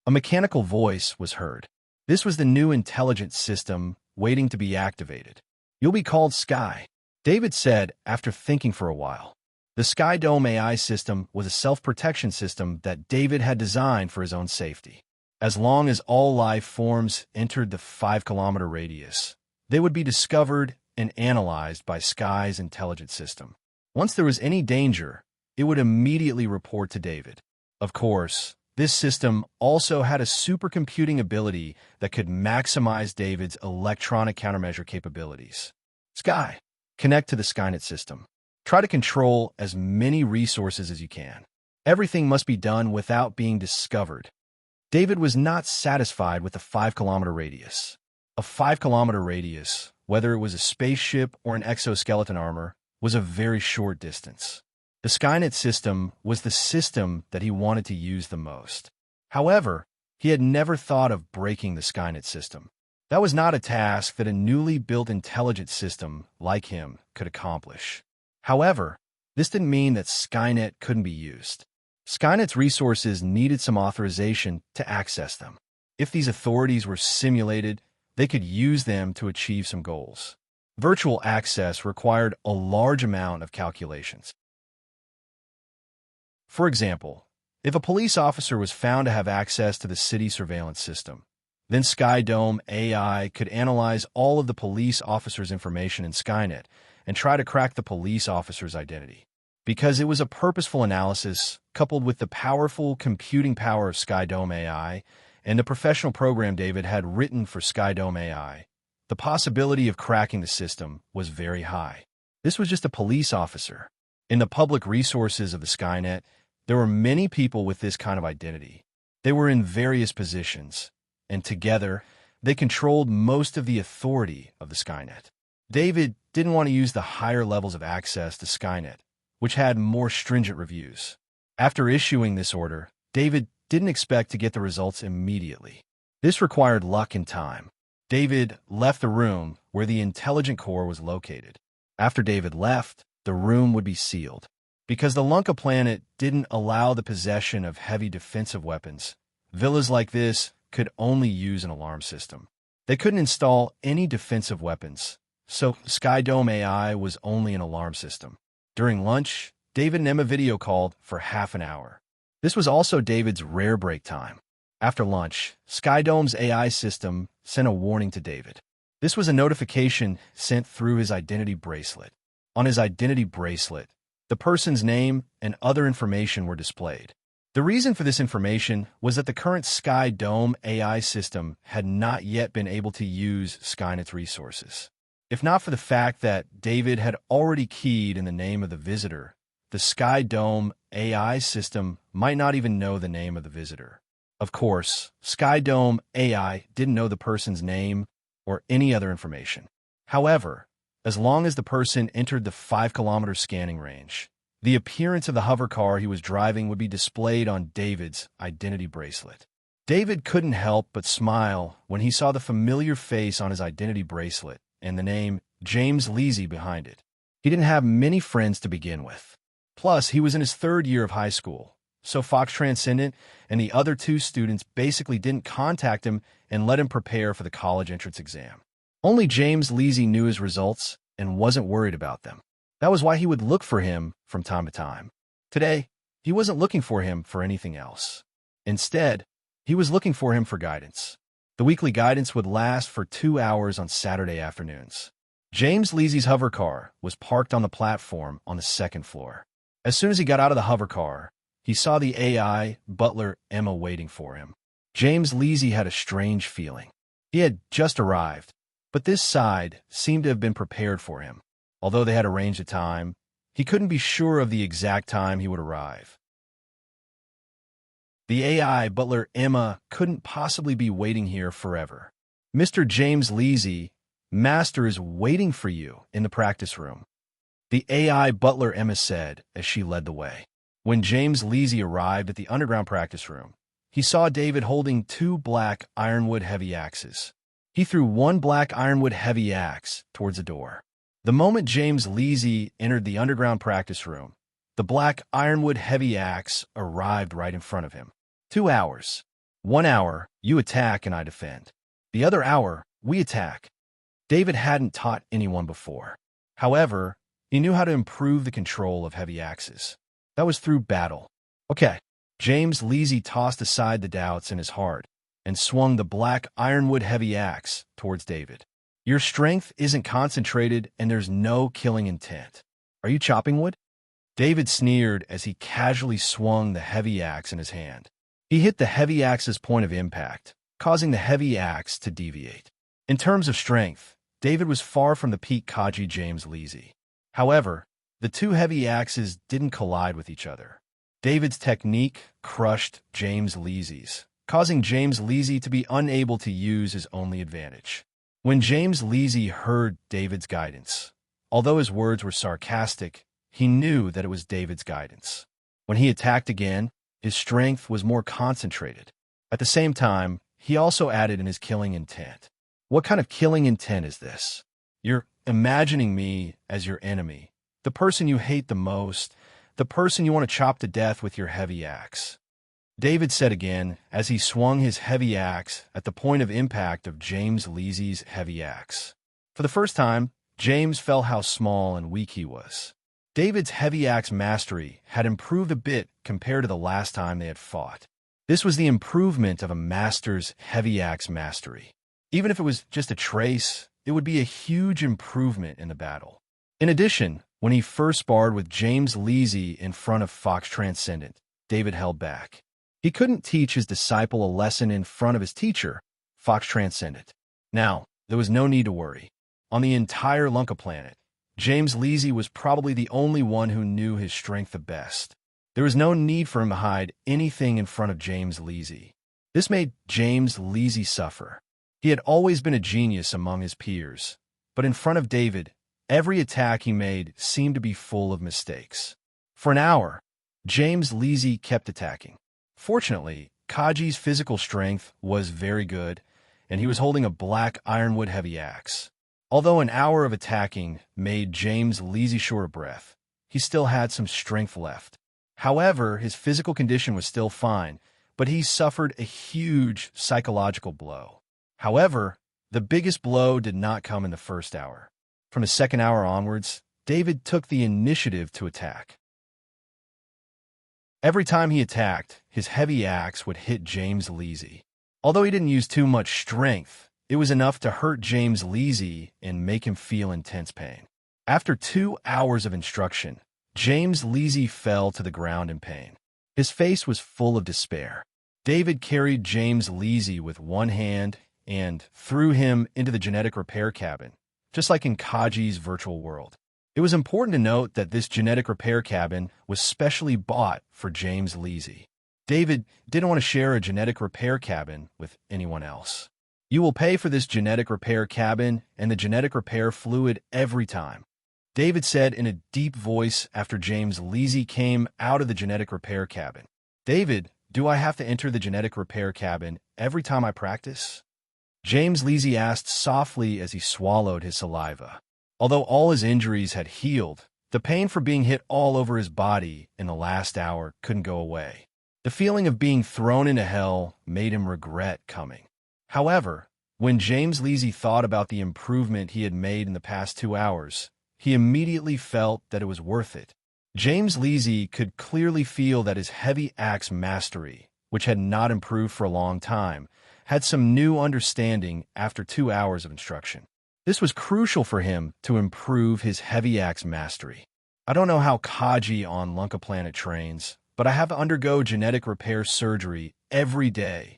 A mechanical voice was heard. This was the new intelligence system waiting to be activated. "You'll be called Sky," David said after thinking for a while. The Sky Dome AI system was a self-protection system that David had designed for his own safety. As long as all life forms entered the 5-kilometer radius, they would be discovered and analyzed by Sky's intelligence system. Once there was any danger, it would immediately report to David. Of course, this system also had a supercomputing ability that could maximize David's electronic countermeasure capabilities. Sky. Connect to the Skynet system. Try to control as many resources as you can. Everything must be done without being discovered. David was not satisfied with the 5-kilometer radius. A 5-kilometer radius, whether it was a spaceship or an exoskeleton armor, was a very short distance. The Skynet system was the system that he wanted to use the most. However, he had never thought of breaking the Skynet system. That was not a task that a newly built intelligence system like him could accomplish. However, this didn't mean that Skynet couldn't be used. Skynet's resources needed some authorization to access them. If these authorities were simulated, they could use them to achieve some goals. Virtual access required a large amount of calculations. For example, if a police officer was found to have access to the city surveillance system, then Sky Dome AI could analyze all of the police officer's information in Skynet and try to crack the police officer's identity. Because it was a purposeful analysis coupled with the powerful computing power of Sky Dome AI and the professional program David had written for Sky Dome AI, the possibility of cracking the system was very high. This was just a police officer. In the public resources of the Skynet, there were many people with this kind of identity. They were in various positions, and together, they controlled most of the authority of the Skynet. David didn't want to use the higher levels of access to Skynet, which had more stringent reviews. After issuing this order, David didn't expect to get the results immediately. This required luck and time. David left the room where the intelligent core was located. After David left, the room would be sealed. Because the Lunka planet didn't allow the possession of heavy defensive weapons, villas like this could only use an alarm system. They couldn't install any defensive weapons, so Sky Dome AI was only an alarm system. During lunch, David and Emma video called for half an hour. This was also David's rare break time. After lunch, Sky Dome's AI system sent a warning to David. This was a notification sent through his identity bracelet. On his identity bracelet, the person's name and other information were displayed. The reason for this information was that the current Sky Dome AI system had not yet been able to use Skynet's resources. If not for the fact that David had already keyed in the name of the visitor, the Sky Dome AI system might not even know the name of the visitor. Of course, Sky Dome AI didn't know the person's name or any other information. However, as long as the person entered the 5-kilometer scanning range, the appearance of the hover car he was driving would be displayed on David's identity bracelet. David couldn't help but smile when he saw the familiar face on his identity bracelet and the name James Leasy behind it. He didn't have many friends to begin with. Plus, he was in his 3rd year of high school, so Fox Transcendent and the other 2 students basically didn't contact him and let him prepare for the college entrance exam. Only James Leasy knew his results and wasn't worried about them. That was why he would look for him from time to time. Today, he wasn't looking for him for anything else. Instead, he was looking for him for guidance. The weekly guidance would last for 2 hours on Saturday afternoons. James Leasy's hover car was parked on the platform on the 2nd floor. As soon as he got out of the hover car, he saw the AI butler Emma waiting for him. James Leasy had a strange feeling. He had just arrived, but this side seemed to have been prepared for him. Although they had arranged a time, he couldn't be sure of the exact time he would arrive. The AI butler Emma couldn't possibly be waiting here forever. Mr. James Leasy, Master is waiting for you in the practice room. The AI butler Emma said as she led the way. When James Leasy arrived at the underground practice room, he saw David holding two black ironwood heavy axes. He threw one black ironwood heavy axe towards the door. The moment James Leasy entered the underground practice room, the black ironwood heavy axe arrived right in front of him. 2 hours. 1 hour, you attack and I defend. The other hour, we attack. David hadn't taught anyone before. However, he knew how to improve the control of heavy axes. That was through battle. Okay. James Leasy tossed aside the doubts in his heart and swung the black ironwood heavy axe towards David. Your strength isn't concentrated and there's no killing intent. Are you chopping wood? David sneered as he casually swung the heavy axe in his hand. He hit the heavy axe's point of impact, causing the heavy axe to deviate. In terms of strength, David was far from the peak Kaji James Leasy. However, the two heavy axes didn't collide with each other. David's technique crushed James Leasy's, causing James Leasy to be unable to use his only advantage. When James Leasy heard David's guidance, although his words were sarcastic, he knew that it was David's guidance. When he attacked again, his strength was more concentrated. At the same time, he also added in his killing intent. What kind of killing intent is this? You're imagining me as your enemy, the person you hate the most, the person you want to chop to death with your heavy axe. David said again as he swung his heavy axe at the point of impact of James Leasy's heavy axe. For the first time, James felt how small and weak he was. David's heavy axe mastery had improved a bit compared to the last time they had fought. This was the improvement of a master's heavy axe mastery. Even if it was just a trace, it would be a huge improvement in the battle. In addition, when he first sparred with James Leasy in front of Fox Transcendent, David held back. He couldn't teach his disciple a lesson in front of his teacher, Fox Transcendent. Now, there was no need to worry. On the entire Lunka planet, James Leasy was probably the only one who knew his strength the best. There was no need for him to hide anything in front of James Leasy. This made James Leasy suffer. He had always been a genius among his peers, but in front of David, every attack he made seemed to be full of mistakes. For an hour, James Leasy kept attacking. Fortunately, Kaji's physical strength was very good, and he was holding a black ironwood heavy axe. Although an hour of attacking made James Leasy short of breath, he still had some strength left. However, his physical condition was still fine, but he suffered a huge psychological blow. However, the biggest blow did not come in the first hour. From the second hour onwards, David took the initiative to attack. Every time he attacked, his heavy axe would hit James Leasy. Although he didn't use too much strength, it was enough to hurt James Leasy and make him feel intense pain. After 2 hours of instruction, James Leasy fell to the ground in pain. His face was full of despair. David carried James Leasy with one hand and threw him into the genetic repair cabin, just like in Kaji's virtual world. It was important to note that this genetic repair cabin was specially bought for James Leasy. David didn't want to share a genetic repair cabin with anyone else. You will pay for this genetic repair cabin and the genetic repair fluid every time, David said in a deep voice after James Leasy came out of the genetic repair cabin. David, do I have to enter the genetic repair cabin every time I practice? James Leasy asked softly as he swallowed his saliva. Although all his injuries had healed, the pain for being hit all over his body in the last hour couldn't go away. The feeling of being thrown into hell made him regret coming. However, when James Leasy thought about the improvement he had made in the past 2 hours, he immediately felt that it was worth it. James Leasy could clearly feel that his heavy axe mastery, which had not improved for a long time, had some new understanding after 2 hours of instruction. This was crucial for him to improve his heavy axe mastery. I don't know how Kaji on Lunka Planet trains, but I have to undergo genetic repair surgery every day,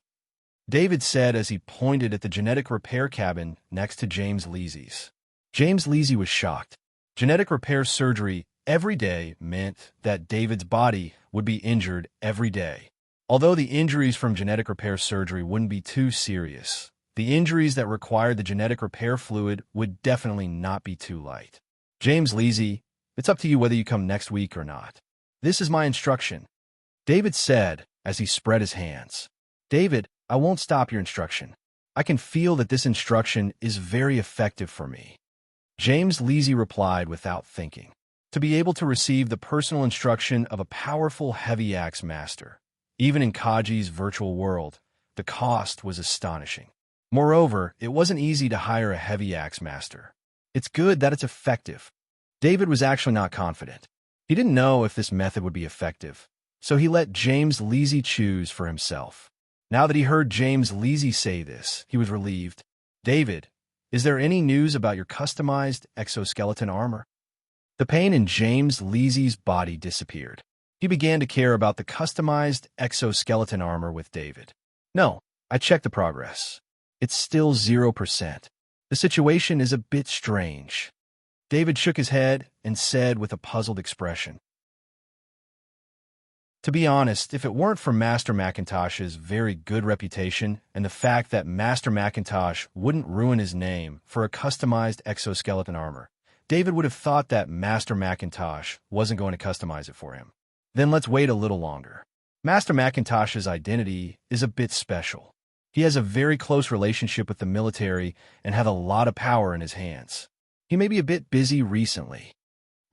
David said as he pointed at the genetic repair cabin next to James Leasy's. James Leasy was shocked. Genetic repair surgery every day meant that David's body would be injured every day. Although the injuries from genetic repair surgery wouldn't be too serious, the injuries that required the genetic repair fluid would definitely not be too light. James Leasy, it's up to you whether you come next week or not. This is my instruction, David said as he spread his hands. David, I won't stop your instruction. I can feel that this instruction is very effective for me. James Leasy replied without thinking. To be able to receive the personal instruction of a powerful heavy axe master, even in Kaji's virtual world, the cost was astonishing. Moreover, it wasn't easy to hire a heavy axe master. It's good that it's effective. David was actually not confident. He didn't know if this method would be effective, so he let James Leasy choose for himself. Now that he heard James Leasy say this, he was relieved. David, is there any news about your customized exoskeleton armor? The pain in James Leasy's body disappeared. He began to care about the customized exoskeleton armor with David. No, I checked the progress. It's still 0%. The situation is a bit strange. David shook his head and said with a puzzled expression. To be honest, if it weren't for Master Macintosh's very good reputation and the fact that Master Macintosh wouldn't ruin his name for a customized exoskeleton armor, David would have thought that Master Macintosh wasn't going to customize it for him. Then let's wait a little longer. Master Macintosh's identity is a bit special. He has a very close relationship with the military and has a lot of power in his hands. He may be a bit busy recently.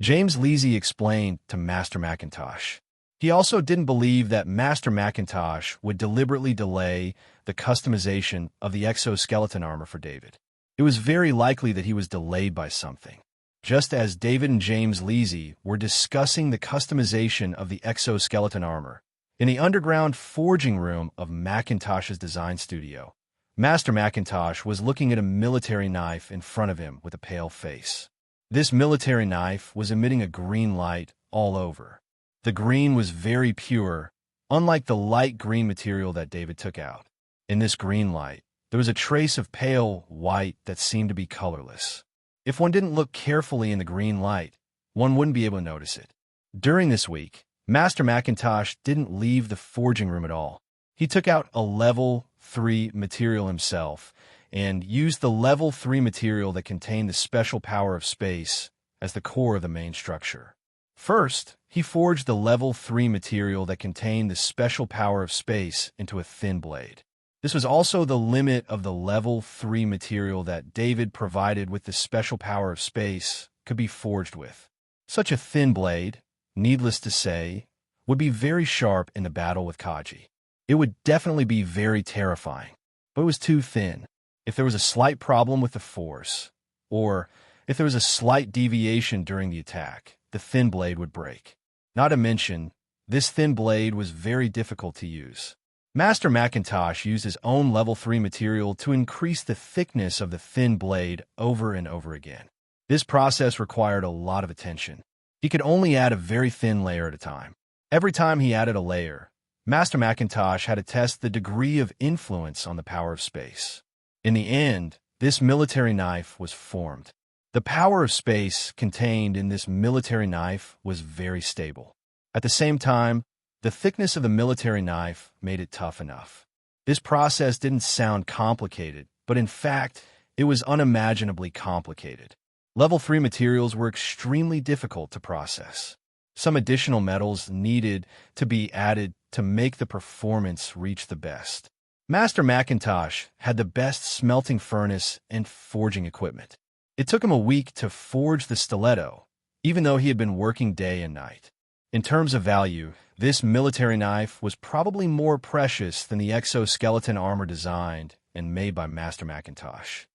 James Leasy explained to Master Macintosh. He also didn't believe that Master Macintosh would deliberately delay the customization of the exoskeleton armor for David. It was very likely that he was delayed by something. Just as David and James Leasy were discussing the customization of the exoskeleton armor, in the underground forging room of Macintosh's design studio, Master Macintosh was looking at a military knife in front of him with a pale face. This military knife was emitting a green light all over. The green was very pure, unlike the light green material that David took out. In this green light, there was a trace of pale white that seemed to be colorless. If one didn't look carefully in the green light, one wouldn't be able to notice it. During this week, Master Macintosh didn't leave the forging room at all. He took out a level 3 material himself and used the level 3 material that contained the special power of space as the core of the main structure. First, he forged the level 3 material that contained the special power of space into a thin blade. This was also the limit of the level 3 material that David provided with the special power of space could be forged with. Such a thin blade, needless to say, would be very sharp in the battle with Kaji. It would definitely be very terrifying, but it was too thin. If there was a slight problem with the force, or if there was a slight deviation during the attack, the thin blade would break. Not to mention, this thin blade was very difficult to use. Master Macintosh used his own level 3 material to increase the thickness of the thin blade over and over again. This process required a lot of attention. He could only add a very thin layer at a time. Every time he added a layer, Master Macintosh had to test the degree of influence on the power of space. In the end, this military knife was formed. The power of space contained in this military knife was very stable. At the same time, the thickness of the military knife made it tough enough. This process didn't sound complicated, but in fact, it was unimaginably complicated. Level 3 materials were extremely difficult to process. Some additional metals needed to be added to make the performance reach the best. Master Macintosh had the best smelting furnace and forging equipment. It took him a week to forge the stiletto, even though he had been working day and night. In terms of value, this military knife was probably more precious than the exoskeleton armor designed and made by Master Macintosh.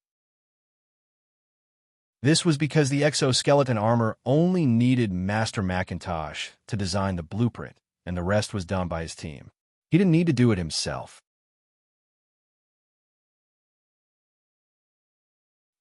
This was because the exoskeleton armor only needed Master Macintosh to design the blueprint, and the rest was done by his team. He didn't need to do it himself.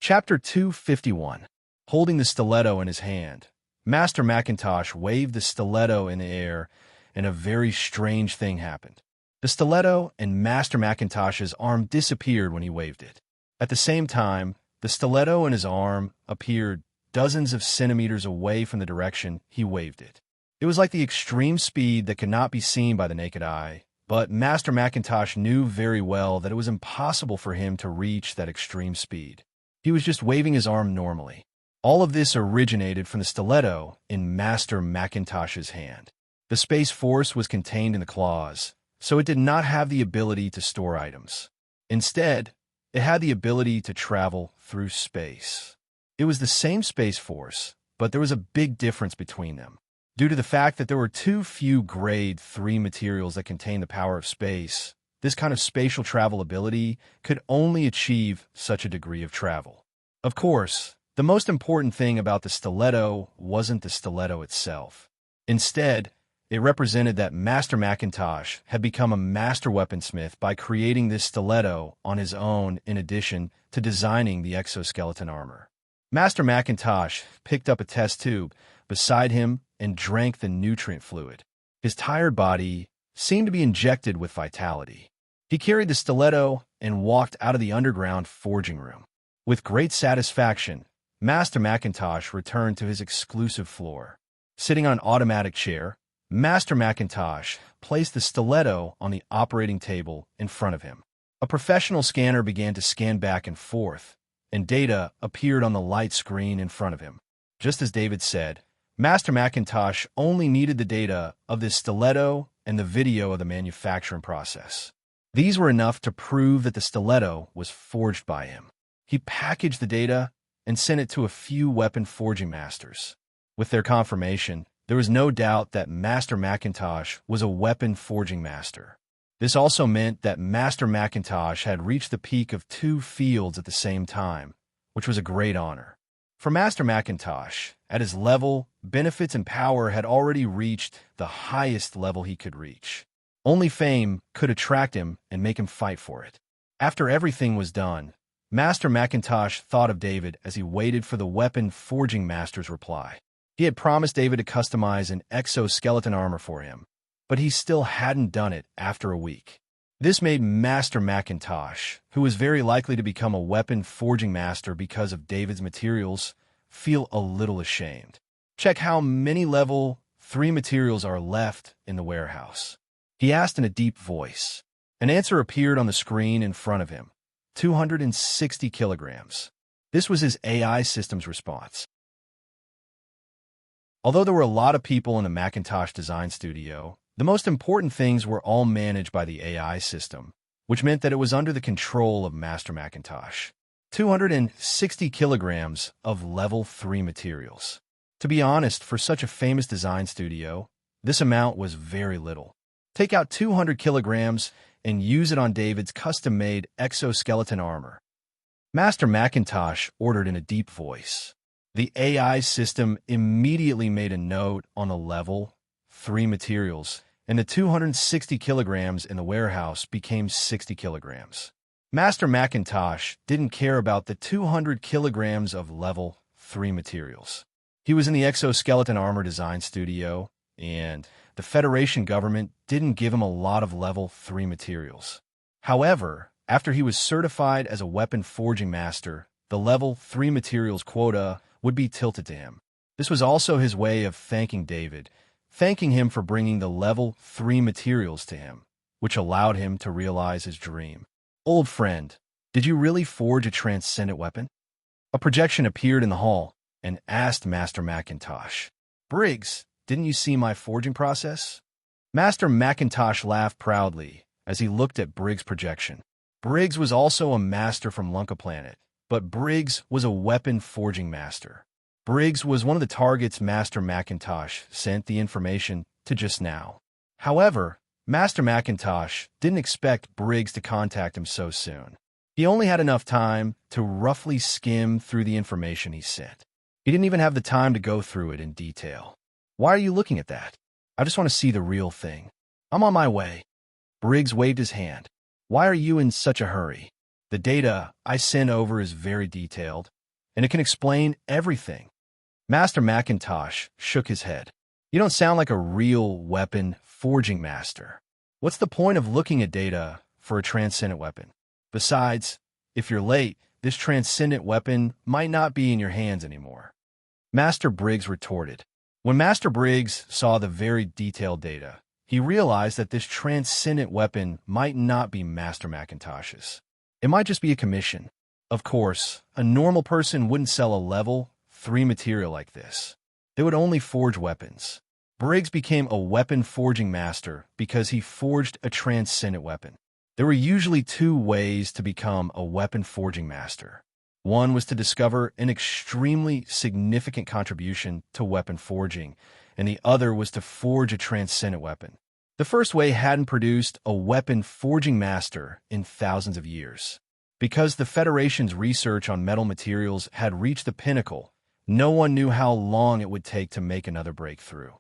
Chapter 251. Holding the stiletto in his hand, Master Macintosh waved the stiletto in the air, and a very strange thing happened. The stiletto and Master Macintosh's arm disappeared when he waved it. At the same time, the stiletto in his arm appeared dozens of centimeters away from the direction he waved it. It was like the extreme speed that could not be seen by the naked eye, But Master Macintosh knew very well that it was impossible for him to reach that extreme speed. He was just waving his arm normally. All of this originated from the stiletto in Master Macintosh's hand. The Space Force was contained in the claws, so it did not have the ability to store items. Instead, it had the ability to travel through space. It was the same Space Force, but there was a big difference between them. Due to the fact that there were too few Grade 3 materials that contain the power of space, this kind of spatial travel ability could only achieve such a degree of travel. Of course, the most important thing about the stiletto wasn't the stiletto itself. Instead, it represented that Master Macintosh had become a master weaponsmith by creating this stiletto on his own in addition to designing the exoskeleton armor. Master Macintosh picked up a test tube beside him and drank the nutrient fluid. His tired body seemed to be injected with vitality. He carried the stiletto and walked out of the underground forging room. With great satisfaction, Master Macintosh returned to his exclusive floor. Sitting on an automatic chair, Master Macintosh placed the stiletto on the operating table in front of him. A professional scanner began to scan back and forth, and data appeared on the light screen in front of him. Just as David said, Master Macintosh only needed the data of this stiletto and the video of the manufacturing process. These were enough to prove that the stiletto was forged by him. He packaged the data and sent it to a few weapon forging masters. With their confirmation, there was no doubt that Master Macintosh was a weapon forging master. This also meant that Master Macintosh had reached the peak of 2 fields at the same time, which was a great honor. For Master Macintosh, at his level, benefits and power had already reached the highest level he could reach. Only fame could attract him and make him fight for it. After everything was done, Master Macintosh thought of David as he waited for the weapon forging master's reply. He had promised David to customize an exoskeleton armor for him, but he still hadn't done it after a week. This made Master Macintosh, who was very likely to become a weapon forging master because of David's materials, feel a little ashamed. Check how many level 3 materials are left in the warehouse. He asked in a deep voice. An answer appeared on the screen in front of him. 260 kilograms. This was his AI system's response. Although there were a lot of people in the Macintosh design studio, the most important things were all managed by the AI system, which meant that it was under the control of Master Macintosh. 260 kilograms of level 3 materials. To be honest, for such a famous design studio, this amount was very little. Take out 200 kilograms and use it on David's custom-made exoskeleton armor. Master Macintosh ordered in a deep voice. The AI system immediately made a note on the level 3 materials, and the 260 kilograms in the warehouse became 60 kilograms. Master Macintosh didn't care about the 200 kilograms of level 3 materials. He was in the exoskeleton armor design studio, and the Federation government didn't give him a lot of level 3 materials. However, after he was certified as a weapon forging master, the level 3 materials quota would be tilted to him. This was also his way of thanking David, thanking him for bringing the level 3 materials to him, which allowed him to realize his dream. Old friend, did you really forge a transcendent weapon? A projection appeared in the hall and asked Master Macintosh. Briggs, didn't you see my forging process? Master Macintosh laughed proudly as he looked at Briggs' projection. Briggs was also a master from Lunka Planet, but Briggs was a weapon forging master. Briggs was one of the targets Master Macintosh sent the information to just now. However, Master Macintosh didn't expect Briggs to contact him so soon. He only had enough time to roughly skim through the information he sent. He didn't even have the time to go through it in detail. Why are you looking at that? I just want to see the real thing. I'm on my way. Briggs waved his hand. Why are you in such a hurry? The data I sent over is very detailed, and it can explain everything. Master Macintosh shook his head. You don't sound like a real weapon forging master. What's the point of looking at data for a transcendent weapon? Besides, if you're late, this transcendent weapon might not be in your hands anymore. Master Briggs retorted. When Master Briggs saw the very detailed data, he realized that this transcendent weapon might not be Master Macintosh's. It might just be a commission. Of course, a normal person wouldn't sell a level 3 material like this. They would only forge weapons. Briggs became a weapon forging master because he forged a transcendent weapon. There were usually two ways to become a weapon forging master. One was to discover an extremely significant contribution to weapon forging, and the other was to forge a transcendent weapon. The first way hadn't produced a weapon forging master in thousands of years. Because the Federation's research on metal materials had reached the pinnacle, no one knew how long it would take to make another breakthrough.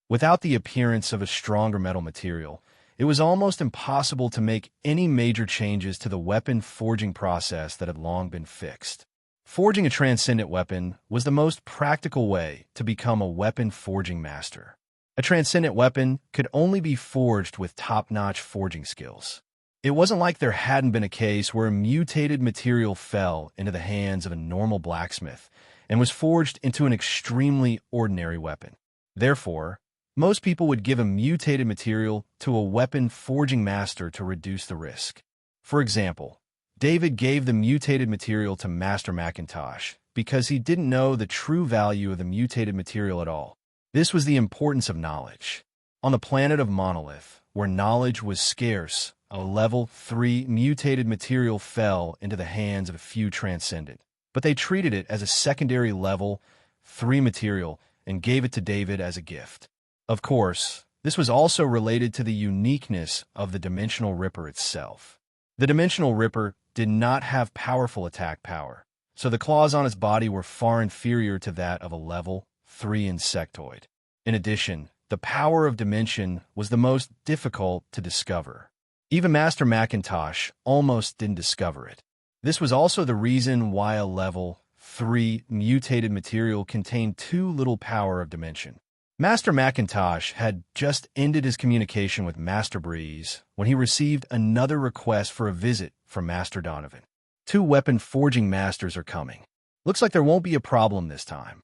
Without the appearance of a stronger metal material, it was almost impossible to make any major changes to the weapon forging process that had long been fixed. Forging a transcendent weapon was the most practical way to become a weapon forging master. A transcendent weapon could only be forged with top-notch forging skills. It wasn't like there hadn't been a case where a mutated material fell into the hands of a normal blacksmith and was forged into an extremely ordinary weapon. Therefore, most people would give a mutated material to a weapon forging master to reduce the risk. For example, David gave the mutated material to Master Macintosh because he didn't know the true value of the mutated material at all. This was the importance of knowledge. On the planet of Monolith, where knowledge was scarce, a level 3 mutated material fell into the hands of a few transcendent, but they treated it as a secondary level 3 material and gave it to David as a gift. Of course, this was also related to the uniqueness of the Dimensional Ripper itself. The Dimensional Ripper did not have powerful attack power, so the claws on its body were far inferior to that of a level 3 insectoid. In addition, the power of dimension was the most difficult to discover. Even Master Macintosh almost didn't discover it. This was also the reason why a level 3 mutated material contained too little power of dimension. Master Macintosh had just ended his communication with Master Breeze when he received another request for a visit from Master Donovan. 2 weapon forging masters are coming. Looks like there won't be a problem this time.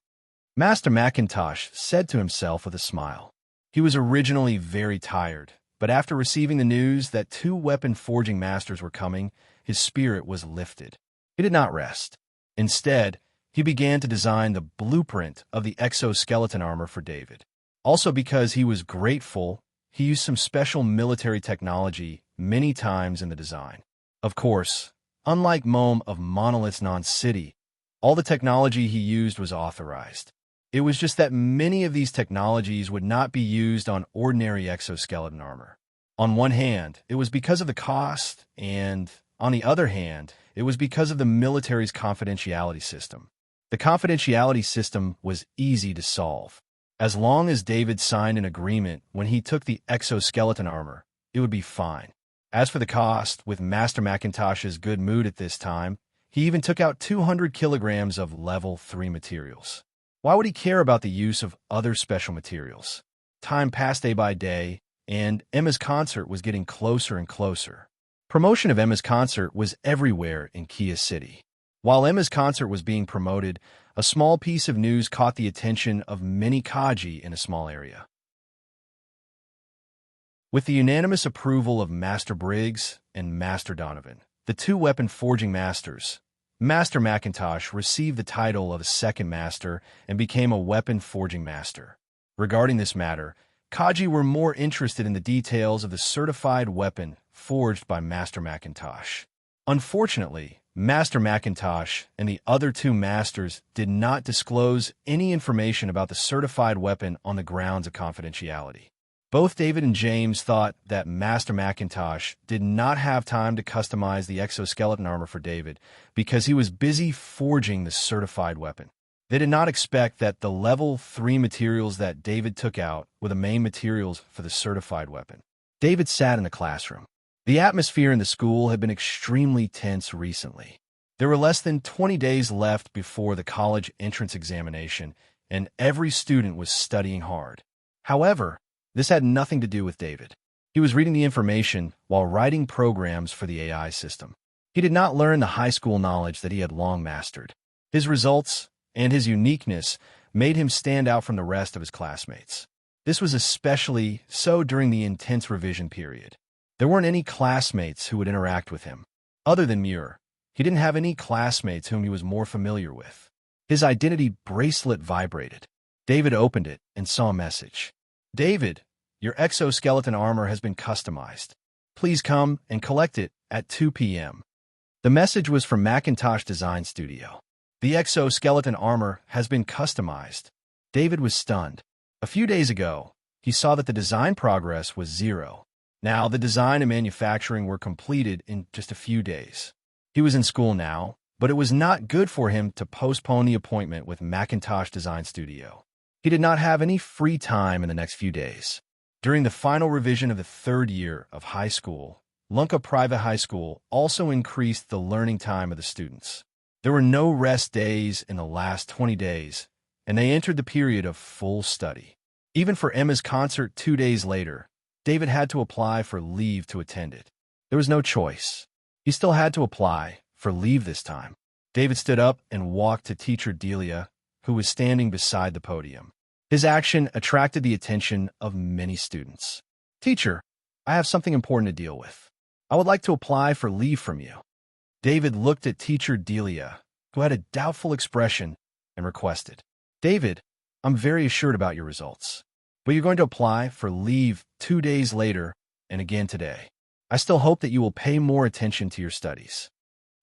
Master Macintosh said to himself with a smile. He was originally very tired, but after receiving the news that 2 weapon forging masters were coming, his spirit was lifted. He did not rest. Instead, he began to design the blueprint of the exoskeleton armor for David. Also because he was grateful, he used some special military technology many times in the design. Of course, unlike Mome of Monolith's non-city, all the technology he used was authorized. It was just that many of these technologies would not be used on ordinary exoskeleton armor. On one hand, it was because of the cost, and on the other hand, it was because of the military's confidentiality system. The confidentiality system was easy to solve. As long as David signed an agreement when he took the exoskeleton armor, it would be fine. As for the cost, with Master Macintosh's good mood at this time, he even took out 200 kilograms of level 3 materials. Why would he care about the use of other special materials? Time passed day by day, and Emma's concert was getting closer and closer. Promotion of Emma's concert was everywhere in Kia City. While Emma's concert was being promoted, a small piece of news caught the attention of many Kaji in a small area. With the unanimous approval of Master Briggs and Master Donovan, the 2 weapon forging masters, Master Macintosh received the title of a second master and became a weapon forging master. Regarding this matter, Kaji were more interested in the details of the certified weapon forged by Master Macintosh. Unfortunately, Master Macintosh and the other 2 masters did not disclose any information about the certified weapon on the grounds of confidentiality. Both David and James thought that Master Macintosh did not have time to customize the exoskeleton armor for David because he was busy forging the certified weapon. They did not expect that the level 3 materials that David took out were the main materials for the certified weapon. David sat in the classroom. The atmosphere in the school had been extremely tense recently. There were less than 20 days left before the college entrance examination, and every student was studying hard. However, this had nothing to do with David. He was reading the information while writing programs for the AI system. He did not learn the high school knowledge that he had long mastered. His results and his uniqueness made him stand out from the rest of his classmates. This was especially so during the intense revision period. There weren't any classmates who would interact with him. Other than Muir, he didn't have any classmates whom he was more familiar with. His identity bracelet vibrated. David opened it and saw a message. David, your exoskeleton armor has been customized. Please come and collect it at 2 p.m. The message was from Macintosh Design Studio. The exoskeleton armor has been customized. David was stunned. A few days ago, he saw that the design progress was 0. Now, the design and manufacturing were completed in just a few days. He was in school now, but it was not good for him to postpone the appointment with Macintosh Design Studio. He did not have any free time in the next few days. During the final revision of the 3rd year of high school, Lunka Private High School also increased the learning time of the students. There were no rest days in the last 20 days, and they entered the period of full study. Even for Emma's concert 2 days later, David had to apply for leave to attend it. There was no choice. He still had to apply for leave this time. David stood up and walked to teacher Delia, who was standing beside the podium. His action attracted the attention of many students. Teacher, I have something important to deal with. I would like to apply for leave from you. David looked at teacher Delia, who had a doubtful expression, and requested, David, I'm very assured about your results, but you're going to apply for leave 2 days later and again today. I still hope that you will pay more attention to your studies.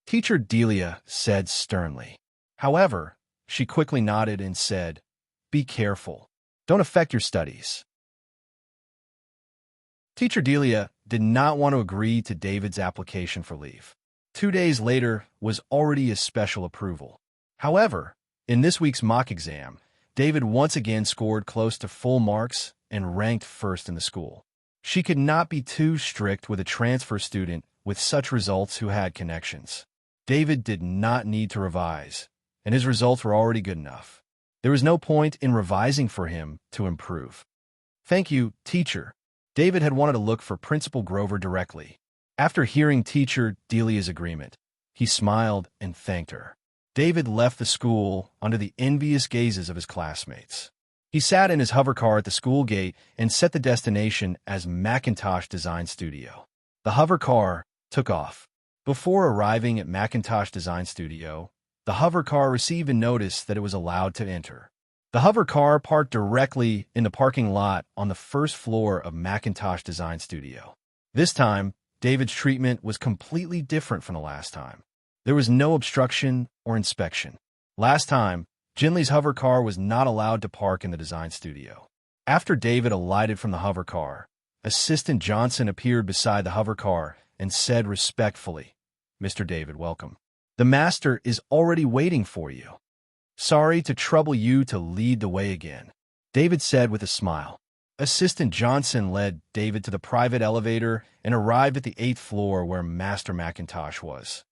Teacher Delia said sternly. However, she quickly nodded and said, Be careful. Don't affect your studies. Teacher Delia did not want to agree to David's application for leave. 2 days later was already a special approval. However, in this week's mock exam, David once again scored close to full marks and ranked first in the school. She could not be too strict with a transfer student with such results who had connections. David did not need to revise, and his results were already good enough. There was no point in revising for him to improve. Thank you, teacher. David had wanted to look for Principal Grover directly. After hearing teacher Delia's agreement, he smiled and thanked her. David left the school under the envious gazes of his classmates. He sat in his hover car at the school gate and set the destination as Macintosh Design Studio. The hover car took off. Before arriving at Macintosh Design Studio, the hover car received a notice that it was allowed to enter. The hover car parked directly in the parking lot on the first floor of Macintosh Design Studio. This time, David's treatment was completely different from the last time. There was no obstruction or inspection. Last time, Jinley's hover car was not allowed to park in the design studio. After David alighted from the hover car, Assistant Johnson appeared beside the hover car and said respectfully, Mr. David, welcome. The master is already waiting for you. Sorry to trouble you to lead the way again, David said with a smile. Assistant Johnson led David to the private elevator and arrived at the 8th floor where Master Macintosh was.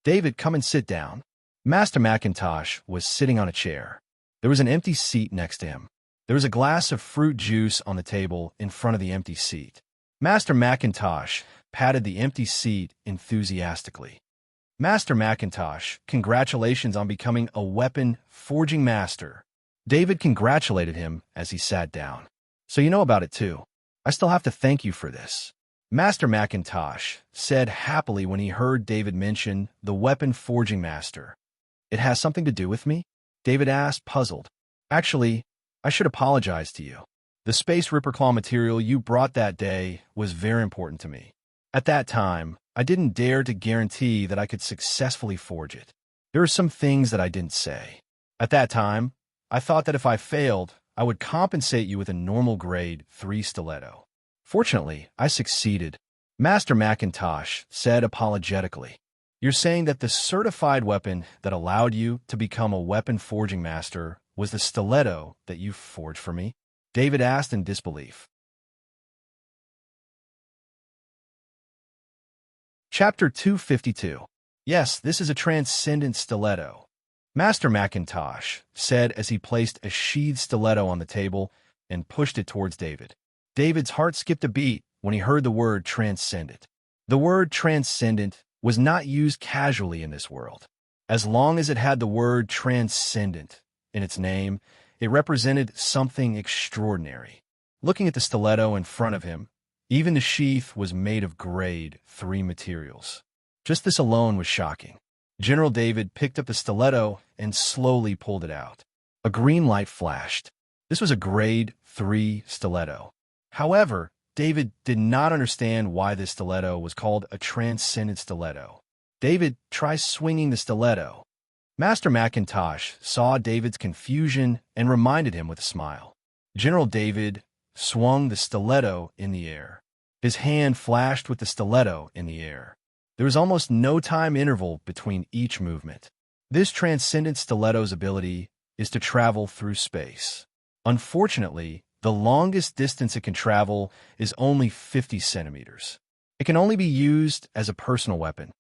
David, come and sit down. Master Macintosh was sitting on a chair. There was an empty seat next to him. There was a glass of fruit juice on the table in front of the empty seat. Master Macintosh patted the empty seat enthusiastically. Master Macintosh, congratulations on becoming a weapon forging master. David congratulated him as he sat down. So you know about it too. I still have to thank you for this. Master Macintosh said happily when he heard David mention the weapon forging master. It has something to do with me? David asked, puzzled. Actually, I should apologize to you. The space ripperclaw material you brought that day was very important to me. At that time, I didn't dare to guarantee that I could successfully forge it. There are some things that I didn't say. At that time, I thought that if I failed, I would compensate you with a normal grade 3 stiletto. Fortunately, I succeeded. Master Macintosh said apologetically. You're saying that the certified weapon that allowed you to become a weapon forging master was the stiletto that you forged for me? David asked in disbelief. Chapter 252. Yes, this is a transcendent stiletto. Master Macintosh said as he placed a sheathed stiletto on the table and pushed it towards David. David's heart skipped a beat when he heard the word transcendent. The word transcendent was not used casually in this world. As long as it had the word transcendent in its name, it represented something extraordinary. looking at the stiletto in front of him. Even the sheath was made of grade 3 materials. Just this alone was shocking. General David picked up the stiletto and slowly pulled it out. A green light flashed. This was a grade 3 stiletto. However, David did not understand why this stiletto was called a transcendent stiletto. David, try swinging the stiletto. Master McIntosh saw David's confusion and reminded him with a smile. General David swung the stiletto in the air. His hand flashed with the stiletto in the air. There was almost no time interval between each movement. This transcendent stiletto's ability is to travel through space. Unfortunately, the longest distance it can travel is only 50 centimeters. It can only be used as a personal weapon.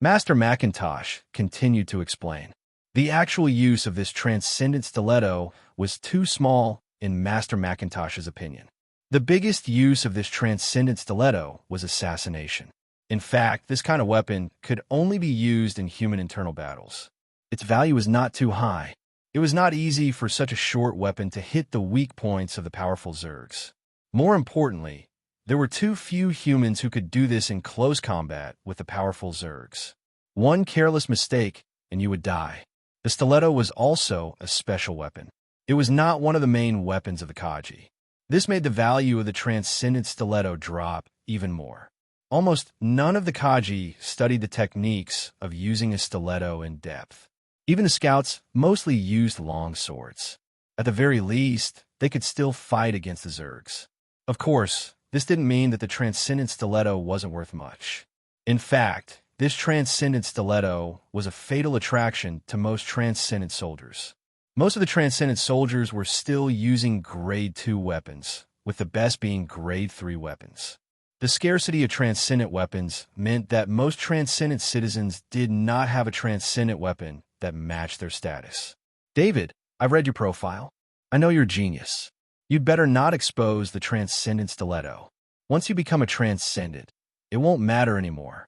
Master McIntosh continued to explain. The actual use of this transcendent stiletto was too small in Master McIntosh's opinion. The biggest use of this transcendent stiletto was assassination. In fact, this kind of weapon could only be used in human internal battles. Its value was not too high. It was not easy for such a short weapon to hit the weak points of the powerful Zergs. More importantly, there were too few humans who could do this in close combat with the powerful Zergs. One careless mistake, and you would die. The stiletto was also a special weapon. It was not one of the main weapons of the Kaji. This made the value of the transcendent stiletto drop even more. Almost none of the Kaji studied the techniques of using a stiletto in depth. Even the scouts mostly used long swords. At the very least, they could still fight against the Zergs. Of course, this didn't mean that the transcendent stiletto wasn't worth much. In fact, this transcendent stiletto was a fatal attraction to most transcendent soldiers. Most of the transcendent soldiers were still using grade 2 weapons, with the best being grade 3 weapons. The scarcity of transcendent weapons meant that most transcendent citizens did not have a transcendent weapon that matched their status. David, I've read your profile. I know you're a genius. You'd better not expose the transcendent stiletto. Once you become a transcendent, it won't matter anymore.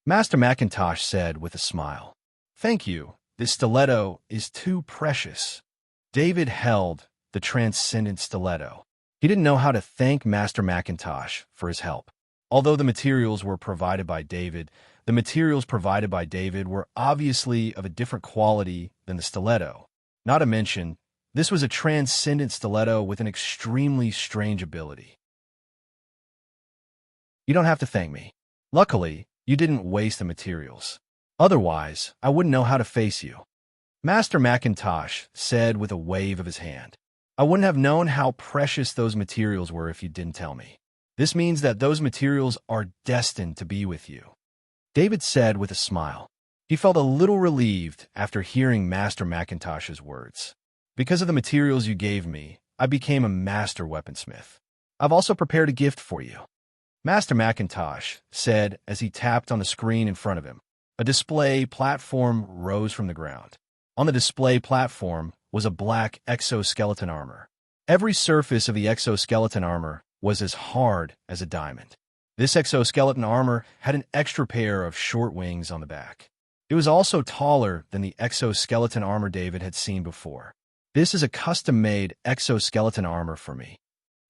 Master McIntosh said with a smile. Thank you. This stiletto is too precious. David held the transcendent stiletto. He didn't know how to thank Master McIntosh for his help. Although the materials were provided by David, the materials provided by David were obviously of a different quality than the stiletto. Not to mention, this was a transcendent stiletto with an extremely strange ability. You don't have to thank me. Luckily, you didn't waste the materials. Otherwise, I wouldn't know how to face you. Master McIntosh said with a wave of his hand. I wouldn't have known how precious those materials were if you didn't tell me. This means that those materials are destined to be with you. David said with a smile. He felt a little relieved after hearing Master McIntosh's words. Because of the materials you gave me, I became a master weaponsmith. I've also prepared a gift for you. Master McIntosh said as he tapped on the screen in front of him. A display platform rose from the ground. On the display platform was a black exoskeleton armor. Every surface of the exoskeleton armor was as hard as a diamond. This exoskeleton armor had an extra pair of short wings on the back. It was also taller than the exoskeleton armor David had seen before. This is a custom-made exoskeleton armor for me,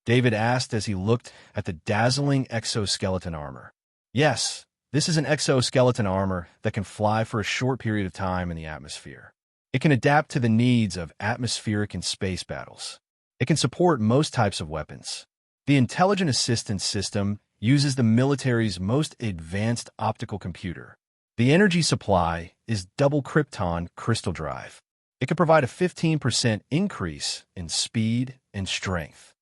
David asked as he looked at the dazzling exoskeleton armor. Yes, this is an exoskeleton armor that can fly for a short period of time in the atmosphere. It can adapt to the needs of atmospheric and space battles. It can support most types of weapons. The Intelligent Assistance System uses the military's most advanced optical computer. The energy supply is double krypton crystal drive. It can provide a 15% increase in speed and strength.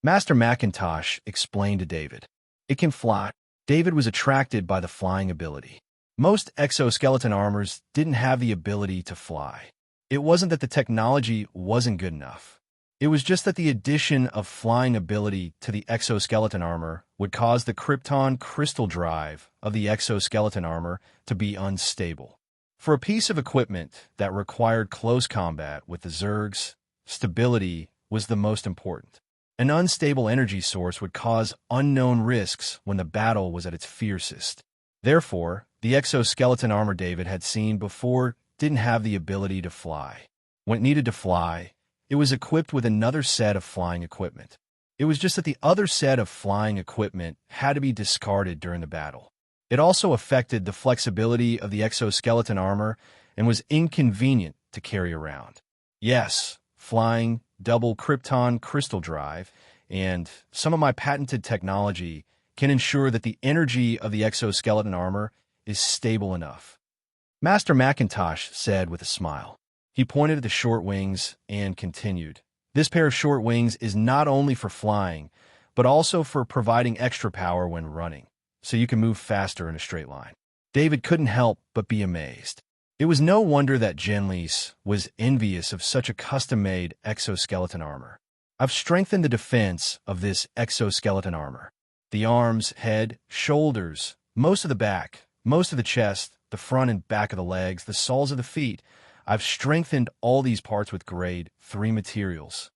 Master McIntosh explained to David. It can fly. David was attracted by the flying ability. Most exoskeleton armors didn't have the ability to fly. It wasn't that the technology wasn't good enough. It was just that the addition of flying ability to the exoskeleton armor would cause the krypton crystal drive of the exoskeleton armor to be unstable. For a piece of equipment that required close combat with the Zergs, stability was the most important. An unstable energy source would cause unknown risks when the battle was at its fiercest. Therefore, the exoskeleton armor David had seen before didn't have the ability to fly. When it needed to fly, it was equipped with another set of flying equipment. It was just that the other set of flying equipment had to be discarded during the battle. It also affected the flexibility of the exoskeleton armor and was inconvenient to carry around. Yes, flying, double krypton crystal drive, and some of my patented technology can ensure that the energy of the exoskeleton armor is stable enough. Master Macintosh said with a smile. He pointed at the short wings and continued. This pair of short wings is not only for flying, but also for providing extra power when running, so you can move faster in a straight line. David couldn't help but be amazed. It was no wonder that Genlis was envious of such a custom-made exoskeleton armor. I've strengthened the defense of this exoskeleton armor. The arms, head, shoulders, most of the back, most of the chest, the front and back of the legs, the soles of the feet. I've strengthened all these parts with grade 3 materials.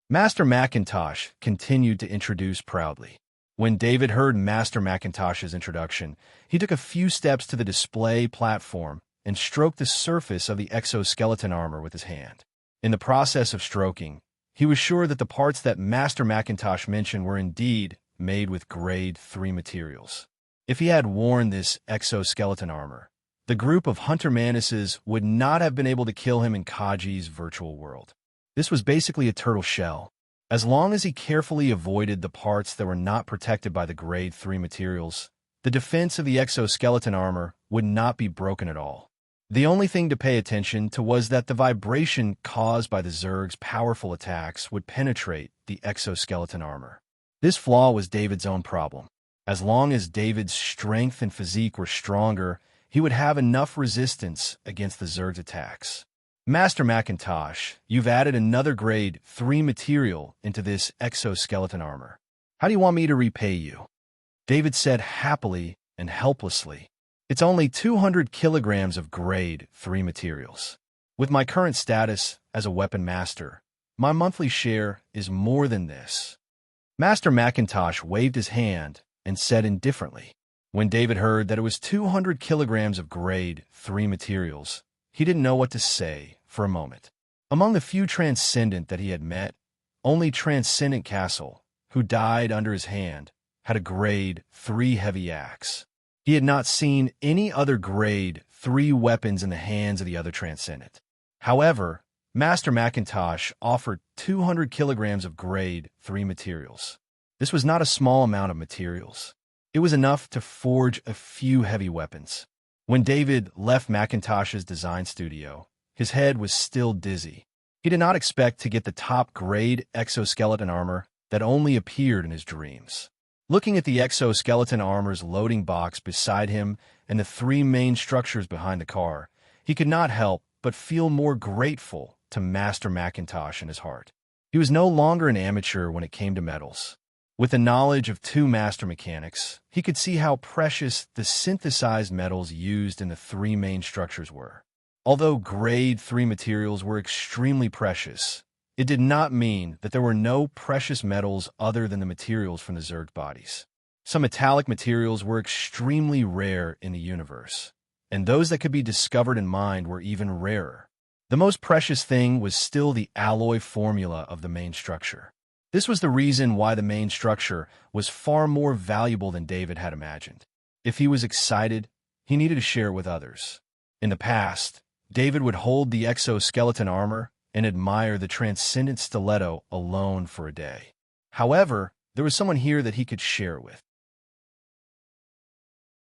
Master Macintosh continued to introduce proudly. When David heard Master Macintosh's introduction, he took a few steps to the display platform and stroked the surface of the exoskeleton armor with his hand. In the process of stroking, he was sure that the parts that Master Macintosh mentioned were indeed made with grade 3 materials. If he had worn this exoskeleton armor, the group of Hunter Manises would not have been able to kill him in Kaji's virtual world. This was basically a turtle shell. As long as he carefully avoided the parts that were not protected by the grade 3 materials, the defense of the exoskeleton armor would not be broken at all. The only thing to pay attention to was that the vibration caused by the Zerg's powerful attacks would penetrate the exoskeleton armor. This flaw was David's own problem. As long as David's strength and physique were stronger, he would have enough resistance against the Zerg's attacks. Master Macintosh, you've added another grade 3 material into this exoskeleton armor. How do you want me to repay you? David said happily and helplessly. It's only 200 kilograms of grade 3 materials. With my current status as a weapon master, my monthly share is more than this. Master Macintosh waved his hand and said indifferently. When David heard that it was 200 kilograms of grade 3 materials, he didn't know what to say for a moment. Among the few Transcendent that he had met, only Transcendent Castle, who died under his hand, had a grade 3 heavy axe. He had not seen any other grade 3 weapons in the hands of the other Transcendent. However, Master Macintosh offered 200 kilograms of grade 3 materials. This was not a small amount of materials. It was enough to forge a few heavy weapons. When David left Macintosh's design studio, his head was still dizzy. He did not expect to get the top-grade exoskeleton armor that only appeared in his dreams. Looking at the exoskeleton armor's loading box beside him and the 3 main structures behind the car, he could not help but feel more grateful to Master Macintosh in his heart. He was no longer an amateur when it came to metals. With the knowledge of 2 master mechanics, he could see how precious the synthesized metals used in the 3 main structures were. Although grade 3 materials were extremely precious, it did not mean that there were no precious metals other than the materials from the Zerg bodies. Some metallic materials were extremely rare in the universe, and those that could be discovered and mined were even rarer. The most precious thing was still the alloy formula of the main structure. This was the reason why the main structure was far more valuable than David had imagined. If he was excited, he needed to share it with others. In the past, David would hold the exoskeleton armor and admire the transcendent stiletto alone for a day. However, there was someone here that he could share it with.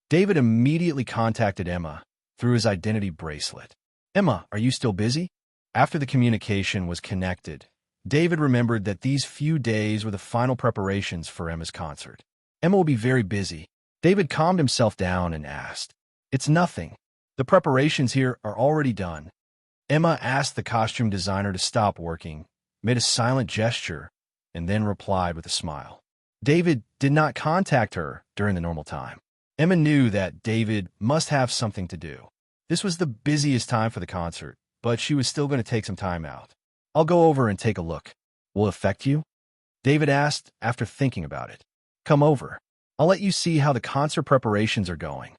David immediately contacted Emma through his identity bracelet. "Emma, are you still busy?" After the communication was connected, David remembered that these few days were the final preparations for Emma's concert. "Emma will be very busy." David calmed himself down and asked, "It's nothing. The preparations here are already done." Emma asked the costume designer to stop working, made a silent gesture, and then replied with a smile. David did not contact her during the normal time. Emma knew that David must have something to do. This was the busiest time for the concert, but she was still going to take some time out. "I'll go over and take a look." "Will it affect you?" David asked after thinking about it. "Come over. I'll let you see how the concert preparations are going."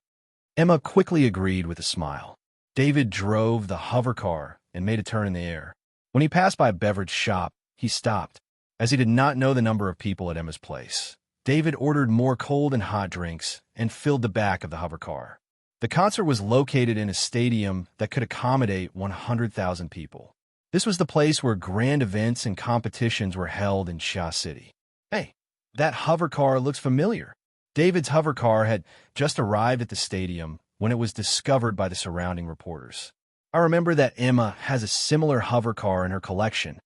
Emma quickly agreed with a smile. David drove the hover car and made a turn in the air. When he passed by a beverage shop, he stopped, as he did not know the number of people at Emma's place. David ordered more cold and hot drinks and filled the back of the hovercar. The concert was located in a stadium that could accommodate 100,000 people. This was the place where grand events and competitions were held in Shah City. Hey, that hovercar looks familiar. David's hovercar had just arrived at the stadium when it was discovered by the surrounding reporters. I remember that Emma has a similar hovercar in her collection.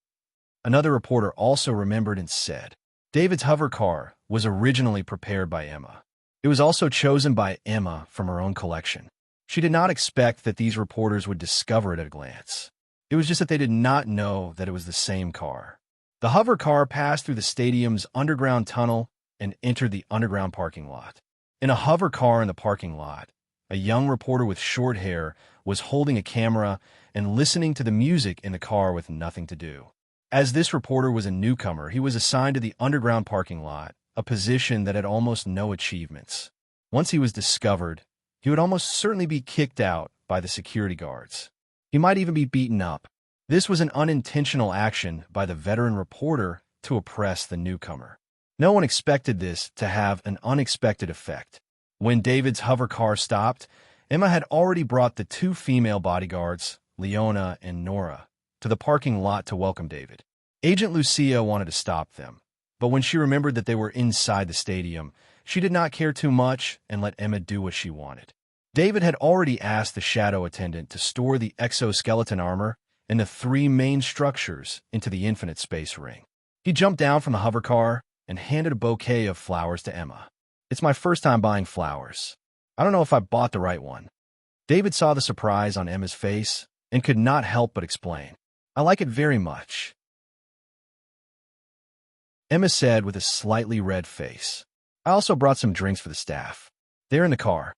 Another reporter also remembered and said, David's hovercar was originally prepared by Emma. It was also chosen by Emma from her own collection. She did not expect that these reporters would discover it at a glance. It was just that they did not know that it was the same car. The hovercar passed through the stadium's underground tunnel and entered the underground parking lot. In a hovercar in the parking lot, a young reporter with short hair was holding a camera and listening to the music in the car with nothing to do. As this reporter was a newcomer, he was assigned to the underground parking lot, a position that had almost no achievements. Once he was discovered, he would almost certainly be kicked out by the security guards. He might even be beaten up. This was an unintentional action by the veteran reporter to oppress the newcomer. No one expected this to have an unexpected effect. When David's hovercar stopped, Emma had already brought the two female bodyguards, Leona and Nora, to the parking lot to welcome David. Agent Lucia wanted to stop them, but when she remembered that they were inside the stadium, she did not care too much and let Emma do what she wanted. David had already asked the shadow attendant to store the exoskeleton armor and the three main structures into the infinite space ring. He jumped down from the hovercar and handed a bouquet of flowers to Emma. It's my first time buying flowers. I don't know if I bought the right one. David saw the surprise on Emma's face and could not help but explain. I like it very much, Emma said with a slightly red face. I also brought some drinks for the staff. They're in the car.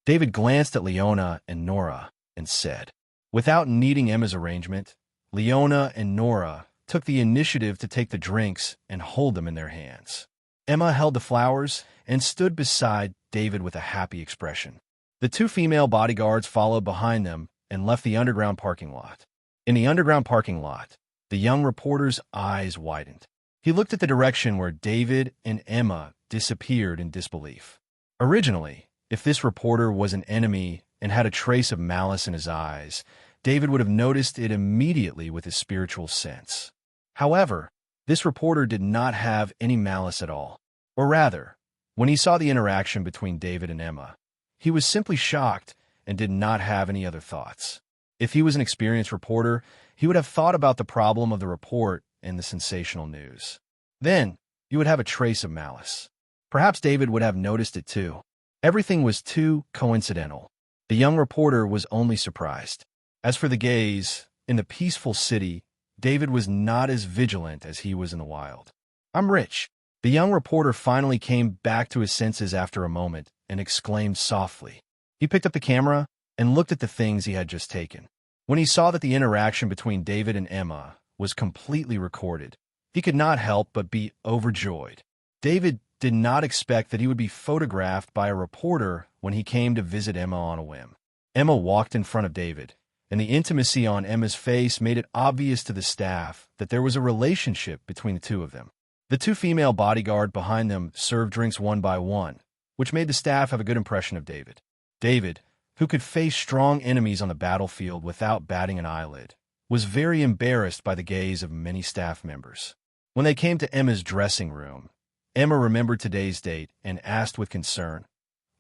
David glanced at Leona and Nora and said, without needing Emma's arrangement, Leona and Nora took the initiative to take the drinks and hold them in their hands. Emma held the flowers and stood beside David with a happy expression. The two female bodyguards followed behind them and left the underground parking lot. In the underground parking lot, the young reporter's eyes widened. He looked at the direction where David and Emma disappeared in disbelief. Originally, if this reporter was an enemy and had a trace of malice in his eyes, David would have noticed it immediately with his spiritual sense. However, this reporter did not have any malice at all. Or rather, when he saw the interaction between David and Emma, he was simply shocked and did not have any other thoughts. If he was an experienced reporter, he would have thought about the problem of the report and the sensational news. Then, you would have a trace of malice. Perhaps David would have noticed it too. Everything was too coincidental. The young reporter was only surprised. As for the gaze, in the peaceful city, David was not as vigilant as he was in the wild. I'm rich. The young reporter finally came back to his senses after a moment and exclaimed softly. He picked up the camera and looked at the things he had just taken. When he saw that the interaction between David and Emma was completely recorded, he could not help but be overjoyed. David did not expect that he would be photographed by a reporter when he came to visit Emma on a whim. Emma walked in front of David, and the intimacy on Emma's face made it obvious to the staff that there was a relationship between the two of them. The two female bodyguards behind them served drinks one by one, which made the staff have a good impression of David. David, who could face strong enemies on the battlefield without batting an eyelid, was very embarrassed by the gaze of many staff members. When they came to Emma's dressing room, Emma remembered today's date and asked with concern,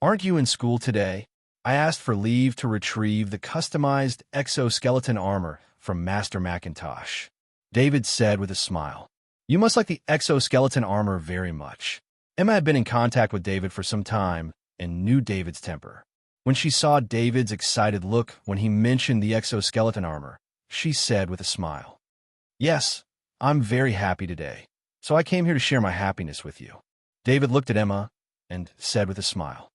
"Aren't you in school today?" I asked for leave to retrieve the customized exoskeleton armor from Master Macintosh. David said with a smile, "You must like the exoskeleton armor very much." Emma had been in contact with David for some time and knew David's temper. When she saw David's excited look when he mentioned the exoskeleton armor, she said with a smile, "Yes, I'm very happy today, so I came here to share my happiness with you." David looked at Emma and said with a smile,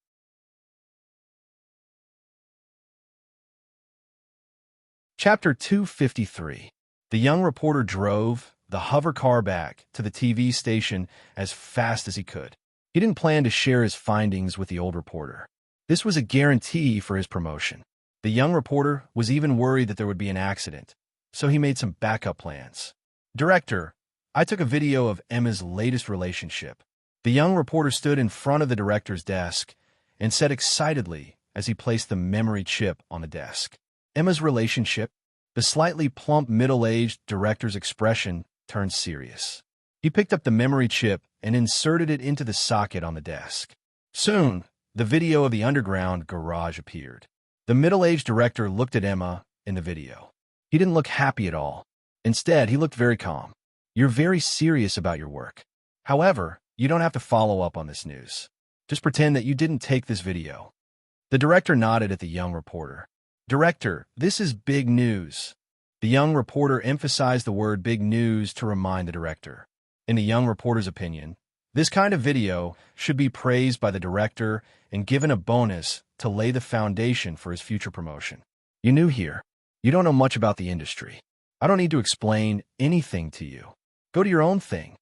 Chapter 253. The young reporter drove the hover car back to the TV station as fast as he could. He didn't plan to share his findings with the old reporter. This was a guarantee for his promotion. The young reporter was even worried that there would be an accident, so he made some backup plans. "Director, I took a video of Emma's latest relationship. The young reporter stood in front of the director's desk and said excitedly as he placed the memory chip on the desk. Emma's relationship? The slightly plump middle-aged director's expression turned serious. He picked up the memory chip and inserted it into the socket on the desk. Soon, the video of the underground garage appeared. The middle-aged director looked at Emma in the video. He didn't look happy at all. Instead, he looked very calm. You're very serious about your work. However, you don't have to follow up on this news. Just pretend that you didn't take this video. The director nodded at the young reporter. Director, this is big news. The young reporter emphasized the word big news to remind the director. In the young reporter's opinion, this kind of video should be praised by the director and given a bonus to lay the foundation for his future promotion. You're new here. You don't know much about the industry. I don't need to explain anything to you. Go do your own thing.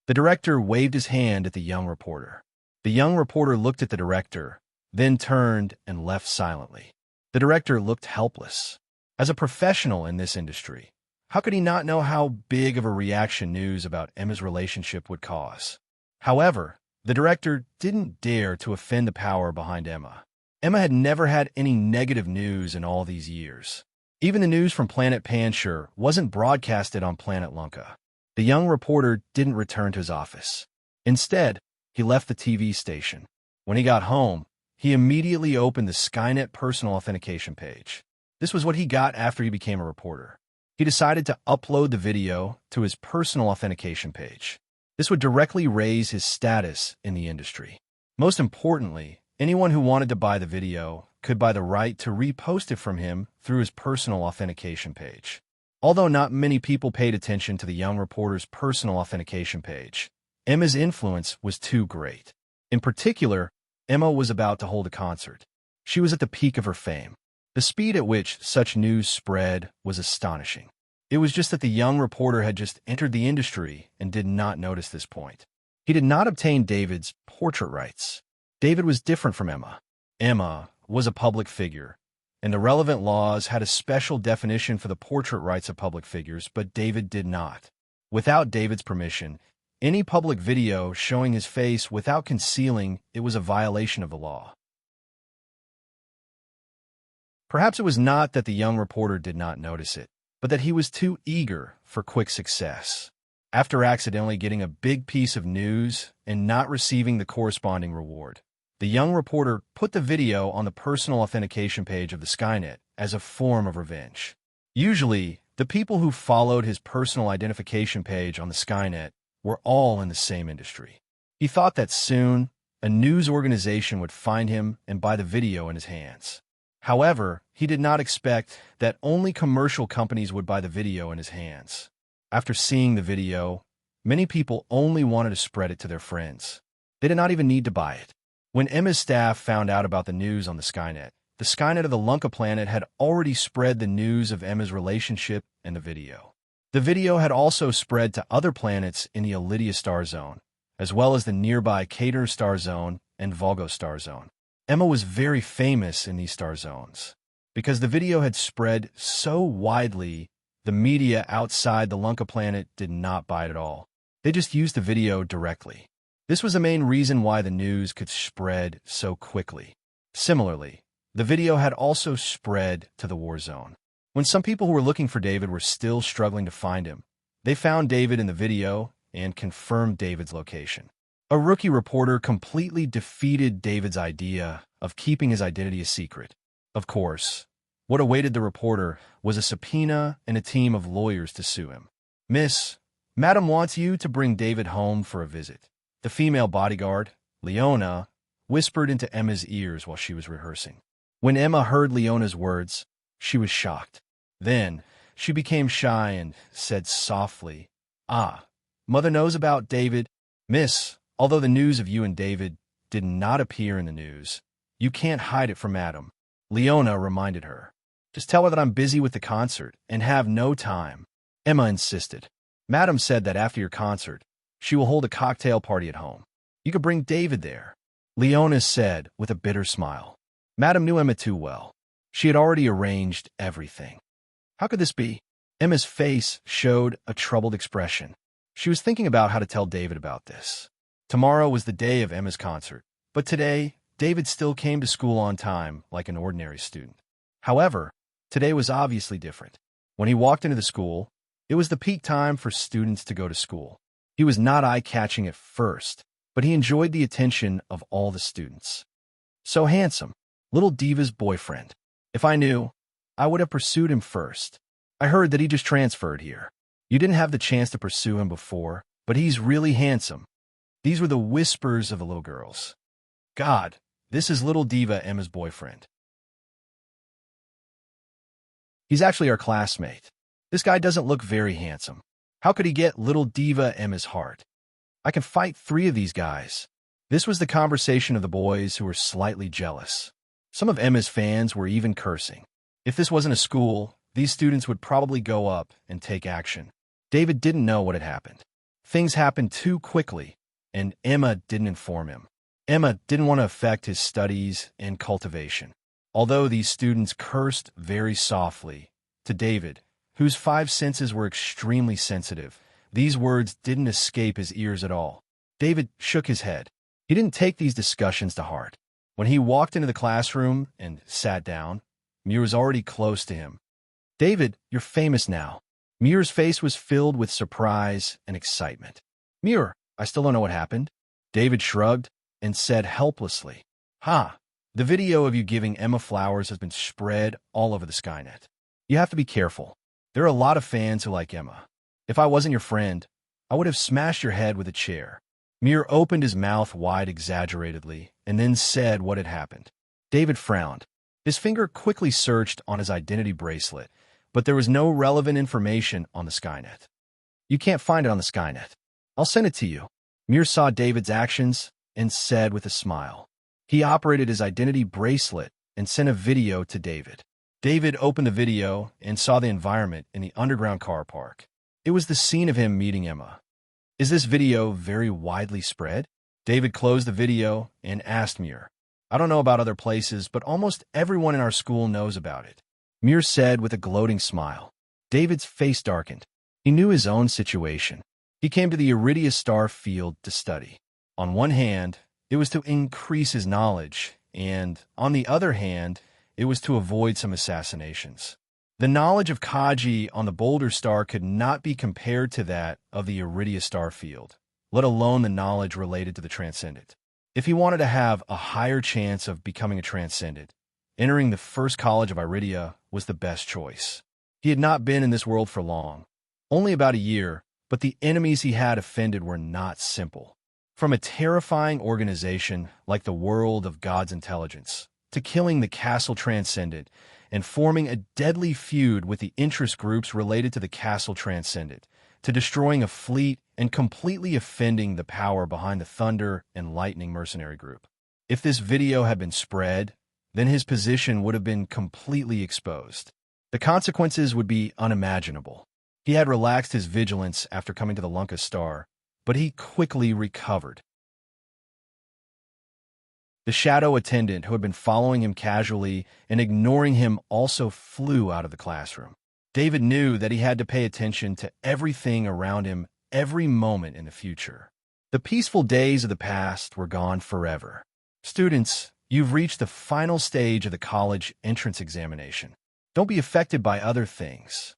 The director waved his hand at the young reporter. The young reporter looked at the director, then turned and left silently. The director looked helpless. As a professional in this industry, how could he not know how big of a reaction news about Emma's relationship would cause? However, the director didn't dare to offend the power behind Emma. Emma had never had any negative news in all these years. Even the news from Planet Panshur wasn't broadcasted on Planet Lunka. The young reporter didn't return to his office. Instead, he left the TV station. When he got home, he immediately opened the Skynet personal authentication page. This was what he got after he became a reporter. He decided to upload the video to his personal authentication page. This would directly raise his status in the industry. Most importantly, anyone who wanted to buy the video could buy the right to repost it from him through his personal authentication page. Although not many people paid attention to the young reporter's personal authentication page, Emma's influence was too great. In particular, Emma was about to hold a concert. She was at the peak of her fame. The speed at which such news spread was astonishing. It was just that the young reporter had just entered the industry and did not notice this point. He did not obtain David's portrait rights. David was different from Emma. Emma was a public figure, and the relevant laws had a special definition for the portrait rights of public figures, but David did not. Without David's permission, any public video showing his face without concealing it was a violation of the law. Perhaps it was not that the young reporter did not notice it, but that he was too eager for quick success. After accidentally getting a big piece of news and not receiving the corresponding reward, the young reporter put the video on the personal authentication page of the Skynet as a form of revenge. Usually, the people who followed his personal identification page on the Skynet were all in the same industry. He thought that soon, a news organization would find him and buy the video in his hands. However, he did not expect that only commercial companies would buy the video in his hands. After seeing the video, many people only wanted to spread it to their friends. They did not even need to buy it. When Emma's staff found out about the news on the Skynet of the Lunka planet had already spread the news of Emma's relationship and the video. The video had also spread to other planets in the Elidia star zone, as well as the nearby Cater star zone and Volgo star zone. Emma was very famous in these star zones. Because the video had spread so widely, the media outside the Lunka planet did not buy it at all. They just used the video directly. This was the main reason why the news could spread so quickly. Similarly, the video had also spread to the war zone. When some people who were looking for David were still struggling to find him, they found David in the video and confirmed David's location. A rookie reporter completely defeated David's idea of keeping his identity a secret. Of course, what awaited the reporter was a subpoena and a team of lawyers to sue him. Madam wants you to bring David home for a visit. The female bodyguard, Leona, whispered into Emma's ears while she was rehearsing. When Emma heard Leona's words, she was shocked. Then, she became shy and said softly, Mother knows about David. Miss, although the news of you and David did not appear in the news, you can't hide it from Madam. Leona reminded her. Just tell her that I'm busy with the concert and have no time. Emma insisted. Madam said that after your concert, she will hold a cocktail party at home. You could bring David there. Leona said with a bitter smile. Madam knew Emma too well. She had already arranged everything. How could this be? Emma's face showed a troubled expression. She was thinking about how to tell David about this. Tomorrow was the day of Emma's concert, but today, David still came to school on time like an ordinary student. However, today was obviously different. When he walked into the school, it was the peak time for students to go to school. He was not eye-catching at first, but he enjoyed the attention of all the students. So handsome, little Diva's boyfriend. If I knew, I would have pursued him first. I heard that he just transferred here. You didn't have the chance to pursue him before, but he's really handsome. These were the whispers of the little girls. God, this is little Diva, Emma's boyfriend. He's actually our classmate. This guy doesn't look very handsome. How could he get little Diva, Emma's heart? I can fight 3 of these guys. This was the conversation of the boys who were slightly jealous. Some of Emma's fans were even cursing. If this wasn't a school, these students would probably go up and take action. David didn't know what had happened. Things happened too quickly, and Emma didn't inform him. Emma didn't want to affect his studies and cultivation. Although these students cursed very softly, to David, whose 5 senses were extremely sensitive, these words didn't escape his ears at all. David shook his head. He didn't take these discussions to heart. When he walked into the classroom and sat down, Muir was already close to him. David, you're famous now. Muir's face was filled with surprise and excitement. Muir, I still don't know what happened. David shrugged and said helplessly, the video of you giving Emma flowers has been spread all over the Skynet. You have to be careful. There are a lot of fans who like Emma. If I wasn't your friend, I would have smashed your head with a chair. Muir opened his mouth wide exaggeratedly and then said what had happened. David frowned. His finger quickly searched on his identity bracelet, but there was no relevant information on the Skynet. You can't find it on the Skynet. I'll send it to you. Muir saw David's actions and said with a smile. He operated his identity bracelet and sent a video to David. David opened the video and saw the environment in the underground car park. It was the scene of him meeting Emma. Is this video very widely spread? David closed the video and asked Muir. I don't know about other places, but almost everyone in our school knows about it. Muir said with a gloating smile. David's face darkened. He knew his own situation. He came to the Iridia Star field to study. On one hand, it was to increase his knowledge, and on the other hand, it was to avoid some assassinations. The knowledge of Kaji on the Boulder Star could not be compared to that of the Iridia Star field, let alone the knowledge related to the Transcendent. If he wanted to have a higher chance of becoming a Transcendent, entering the first college of Iridia was the best choice. He had not been in this world for long, only about a year, but the enemies he had offended were not simple. From a terrifying organization like the World of God's Intelligence, to killing the Castle Transcendent and forming a deadly feud with the interest groups related to the Castle Transcendent, to destroying a fleet and completely offending the power behind the Thunder and Lightning mercenary group. If this video had been spread, then his position would have been completely exposed. The consequences would be unimaginable. He had relaxed his vigilance after coming to the Lunka Star, but he quickly recovered. The shadow attendant who had been following him casually and ignoring him also flew out of the classroom. David knew that he had to pay attention to everything around him every moment in the future. The peaceful days of the past were gone forever. Students, you've reached the final stage of the college entrance examination. Don't be affected by other things.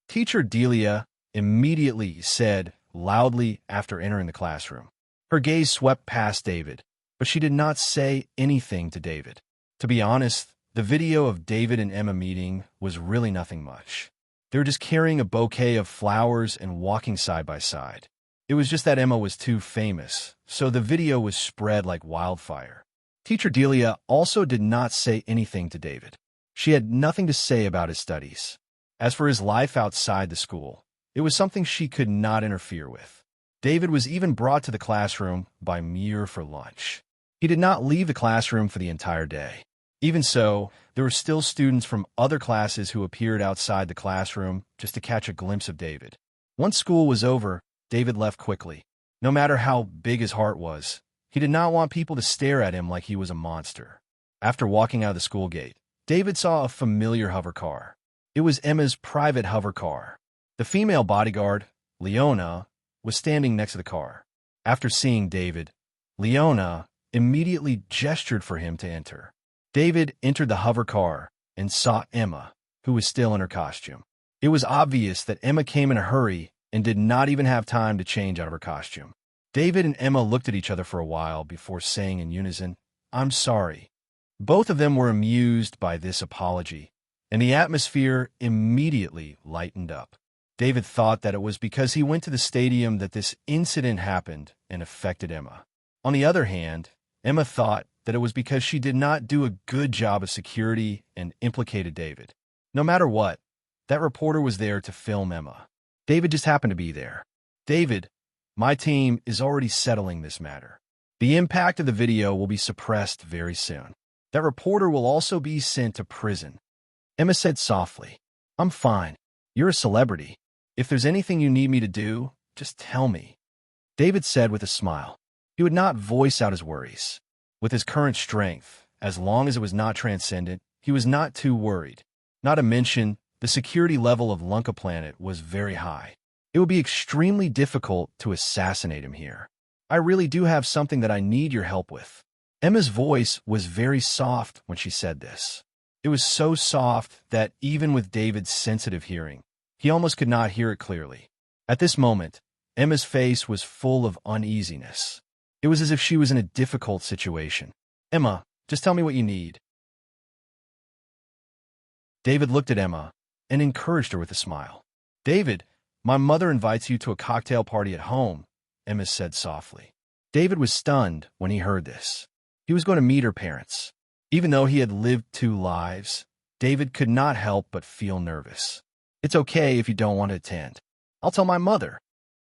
Teacher Delia immediately said loudly after entering the classroom. Her gaze swept past David, but she did not say anything to David. To be honest, the video of David and Emma meeting was really nothing much. They were just carrying a bouquet of flowers and walking side by side. It was just that Emma was too famous, so the video was spread like wildfire. Teacher Delia also did not say anything to David. She had nothing to say about his studies. As for his life outside the school, it was something she could not interfere with. David was even brought to the classroom by Muir for lunch. He did not leave the classroom for the entire day. Even so, there were still students from other classes who appeared outside the classroom just to catch a glimpse of David. Once school was over, David left quickly. No matter how big his heart was, he did not want people to stare at him like he was a monster. After walking out of the school gate, David saw a familiar hover car. It was Emma's private hover car. The female bodyguard, Leona, was standing next to the car. After seeing David, Leona immediately gestured for him to enter. David entered the hover car and saw Emma, who was still in her costume. It was obvious that Emma came in a hurry and did not even have time to change out of her costume. David and Emma looked at each other for a while before saying in unison, "I'm sorry." Both of them were amused by this apology, and the atmosphere immediately lightened up. David thought that it was because he went to the stadium that this incident happened and affected Emma. On the other hand, Emma thought that it was because she did not do a good job of security and implicated David. No matter what, that reporter was there to film Emma. David just happened to be there. "David, my team is already settling this matter. The impact of the video will be suppressed very soon. That reporter will also be sent to prison." Emma said softly, "I'm fine. You're a celebrity. If there's anything you need me to do, just tell me." David said with a smile. He would not voice out his worries. With his current strength, as long as it was not transcendent, he was not too worried. Not to mention, the security level of Lunka Planet was very high. It would be extremely difficult to assassinate him here. "I really do have something that I need your help with." Emma's voice was very soft when she said this. It was so soft that even with David's sensitive hearing, he almost could not hear it clearly. At this moment, Emma's face was full of uneasiness. It was as if she was in a difficult situation. "Emma, just tell me what you need." David looked at Emma and encouraged her with a smile. "David, my mother invites you to a cocktail party at home," Emma said softly. David was stunned when he heard this. He was going to meet her parents. Even though he had lived 2 lives, David could not help but feel nervous. "It's okay if you don't want to attend. I'll tell my mother,"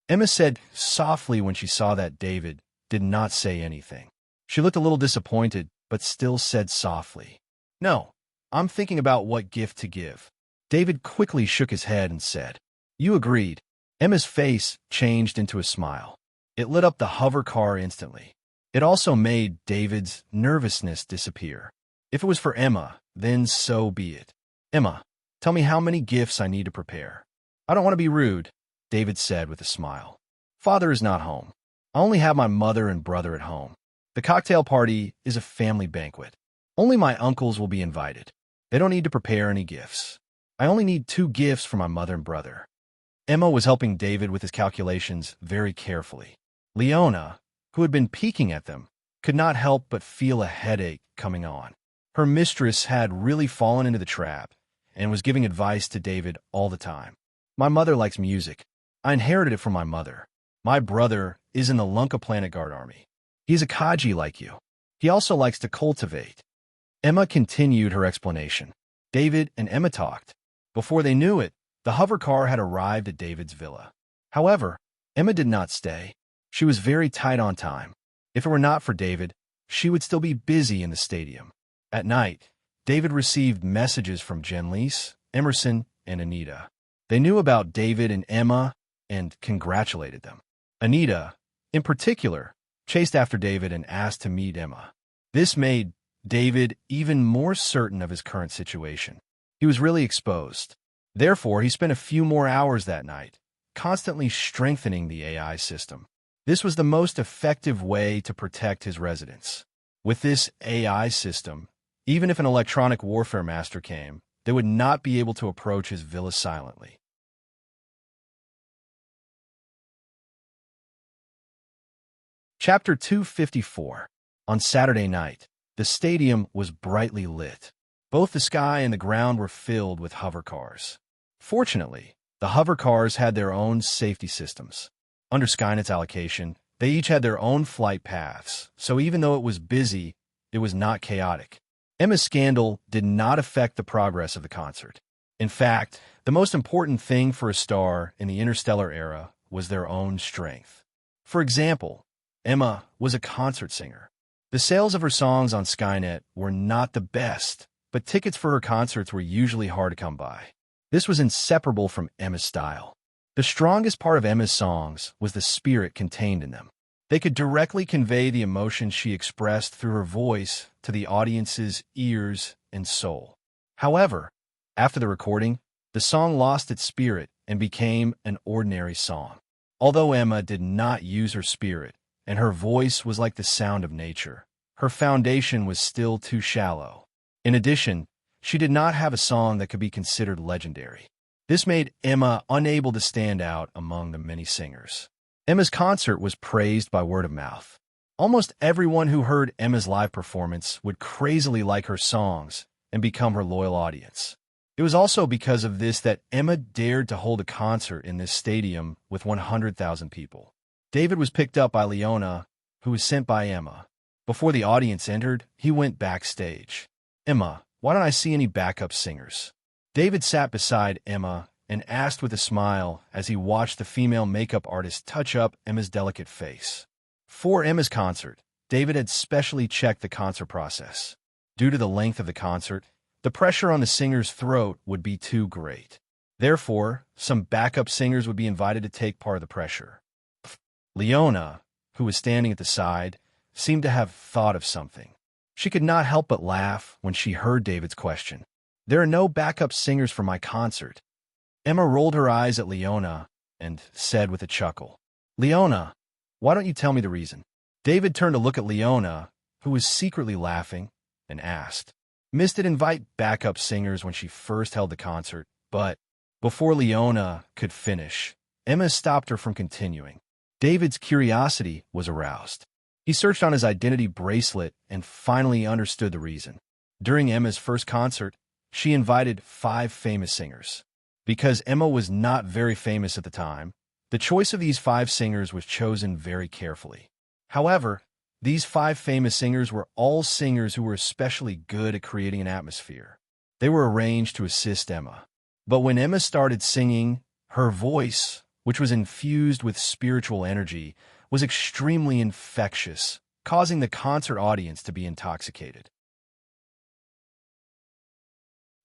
Emma said softly when she saw that David did not say anything. She looked a little disappointed, but still said softly, "No, I'm thinking about what gift to give." David quickly shook his head and said, "You agreed." Emma's face changed into a smile. It lit up the hover car instantly. It also made David's nervousness disappear. If it was for Emma, then so be it. "Emma, tell me how many gifts I need to prepare." "I don't want to be rude," David said with a smile. "Father is not home. I only have my mother and brother at home. The cocktail party is a family banquet. Only my uncles will be invited. They don't need to prepare any gifts. I only need 2 gifts for my mother and brother." Emma was helping David with his calculations very carefully. Leona, who had been peeking at them, could not help but feel a headache coming on. Her mistress had really fallen into the trap and was giving advice to David all the time. "My mother likes music. I inherited it from my mother. My brother is in the Lunka Planet Guard Army. He's a Kaji like you. He also likes to cultivate." Emma continued her explanation. David and Emma talked. Before they knew it, the hover car had arrived at David's villa. However, Emma did not stay. She was very tight on time. If it were not for David, she would still be busy in the stadium. At night, David received messages from Jenlise, Emerson, and Anita. They knew about David and Emma and congratulated them. Anita, in particular, chased after David and asked to meet Emma. This made David even more certain of his current situation. He was really exposed. Therefore, he spent a few more hours that night, constantly strengthening the AI system. This was the most effective way to protect his residents. With this AI system, even if an electronic warfare master came, they would not be able to approach his villa silently. Chapter 254. On Saturday night, the stadium was brightly lit. Both the sky and the ground were filled with hover cars. Fortunately, the hover cars had their own safety systems. Under Skynet's allocation, they each had their own flight paths, so even though it was busy, it was not chaotic. Emma's scandal did not affect the progress of the concert. In fact, the most important thing for a star in the interstellar era was their own strength. For example, Emma was a concert singer. The sales of her songs on Skynet were not the best, but tickets for her concerts were usually hard to come by. This was inseparable from Emma's style. The strongest part of Emma's songs was the spirit contained in them. They could directly convey the emotion she expressed through her voice to the audience's ears and soul. However, after the recording, the song lost its spirit and became an ordinary song. Although Emma did not use her spirit, and her voice was like the sound of nature, her foundation was still too shallow. In addition, she did not have a song that could be considered legendary. This made Emma unable to stand out among the many singers. Emma's concert was praised by word of mouth. Almost everyone who heard Emma's live performance would crazily like her songs and become her loyal audience. It was also because of this that Emma dared to hold a concert in this stadium with 100,000 people. David was picked up by Leona, who was sent by Emma. Before the audience entered, he went backstage. "Emma, why don't I see any backup singers?" David sat beside Emma and asked with a smile as he watched the female makeup artist touch up Emma's delicate face. For Emma's concert, David had specially checked the concert process. Due to the length of the concert, the pressure on the singer's throat would be too great. Therefore, some backup singers would be invited to take part of the pressure. Leona, who was standing at the side, seemed to have thought of something. She could not help but laugh when she heard David's question. "There are no backup singers for my concert." Emma rolled her eyes at Leona and said with a chuckle, "Leona, why don't you tell me the reason?" David turned to look at Leona, who was secretly laughing, and asked. Miss did invite backup singers when she first held the concert, but before Leona could finish, Emma stopped her from continuing. David's curiosity was aroused. He searched on his identity bracelet and finally understood the reason. During Emma's first concert, she invited 5 famous singers. Because Emma was not very famous at the time, the choice of these 5 singers was chosen very carefully. However, these 5 famous singers were all singers who were especially good at creating an atmosphere. They were arranged to assist Emma. But when Emma started singing, her voice, which was infused with spiritual energy, was extremely infectious, causing the concert audience to be intoxicated.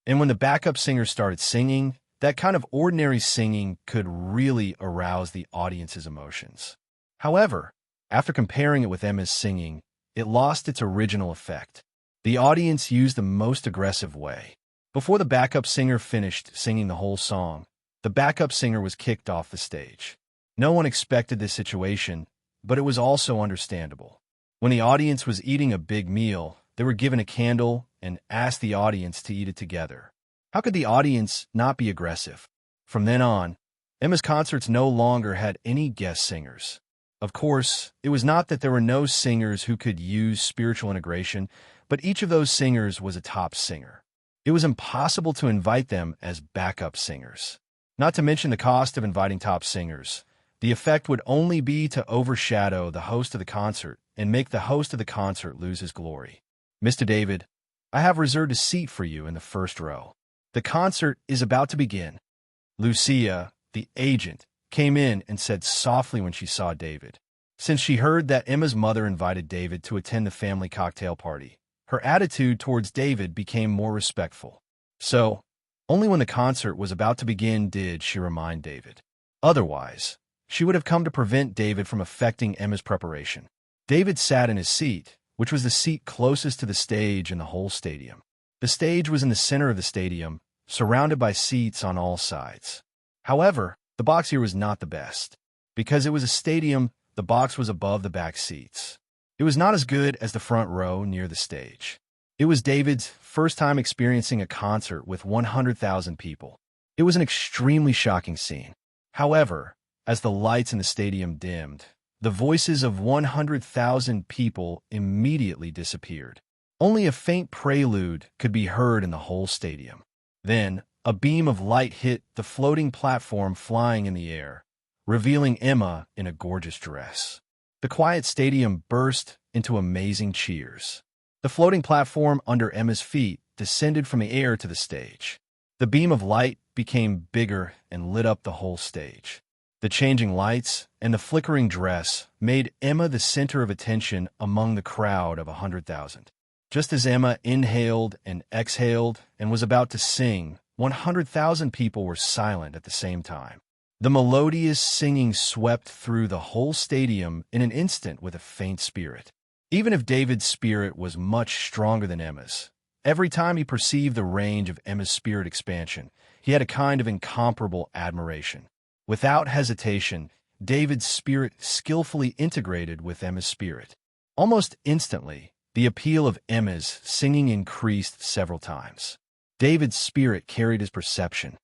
And when the backup singers started singing, that kind of ordinary singing could really arouse the audience's emotions. However, after comparing it with Emma's singing, it lost its original effect. The audience used the most aggressive way. Before the backup singer finished singing the whole song, the backup singer was kicked off the stage. No one expected this situation, but it was also understandable. When the audience was eating a big meal, they were given a candle and asked the audience to eat it together. How could the audience not be aggressive? From then on, Emma's concerts no longer had any guest singers. Of course, it was not that there were no singers who could use spiritual integration, but each of those singers was a top singer. It was impossible to invite them as backup singers. Not to mention the cost of inviting top singers. The effect would only be to overshadow the host of the concert and make the host of the concert lose his glory. "Mr. David, I have reserved a seat for you in the first row. The concert is about to begin." Lucia, the agent, came in and said softly when she saw David. Since she heard that Emma's mother invited David to attend the family cocktail party, her attitude towards David became more respectful. So, only when the concert was about to begin did she remind David. Otherwise, she would have come to prevent David from affecting Emma's preparation. David sat in his seat, which was the seat closest to the stage in the whole stadium. The stage was in the center of the stadium, surrounded by seats on all sides. However, the box here was not the best. Because it was a stadium, the box was above the back seats. It was not as good as the front row near the stage. It was David's first time experiencing a concert with 100,000 people. It was an extremely shocking scene. However, as the lights in the stadium dimmed, the voices of 100,000 people immediately disappeared. Only a faint prelude could be heard in the whole stadium. Then, a beam of light hit the floating platform flying in the air, revealing Emma in a gorgeous dress. The quiet stadium burst into amazing cheers. The floating platform under Emma's feet descended from the air to the stage. The beam of light became bigger and lit up the whole stage. The changing lights and the flickering dress made Emma the center of attention among the crowd of 100,000. Just as Emma inhaled and exhaled and was about to sing, 100,000 people were silent at the same time. The melodious singing swept through the whole stadium in an instant with a faint spirit. Even if David's spirit was much stronger than Emma's, every time he perceived the range of Emma's spirit expansion, he had a kind of incomparable admiration. Without hesitation, David's spirit skillfully integrated with Emma's spirit. Almost instantly, the appeal of Emma's singing increased several times. David's spirit carried his perception.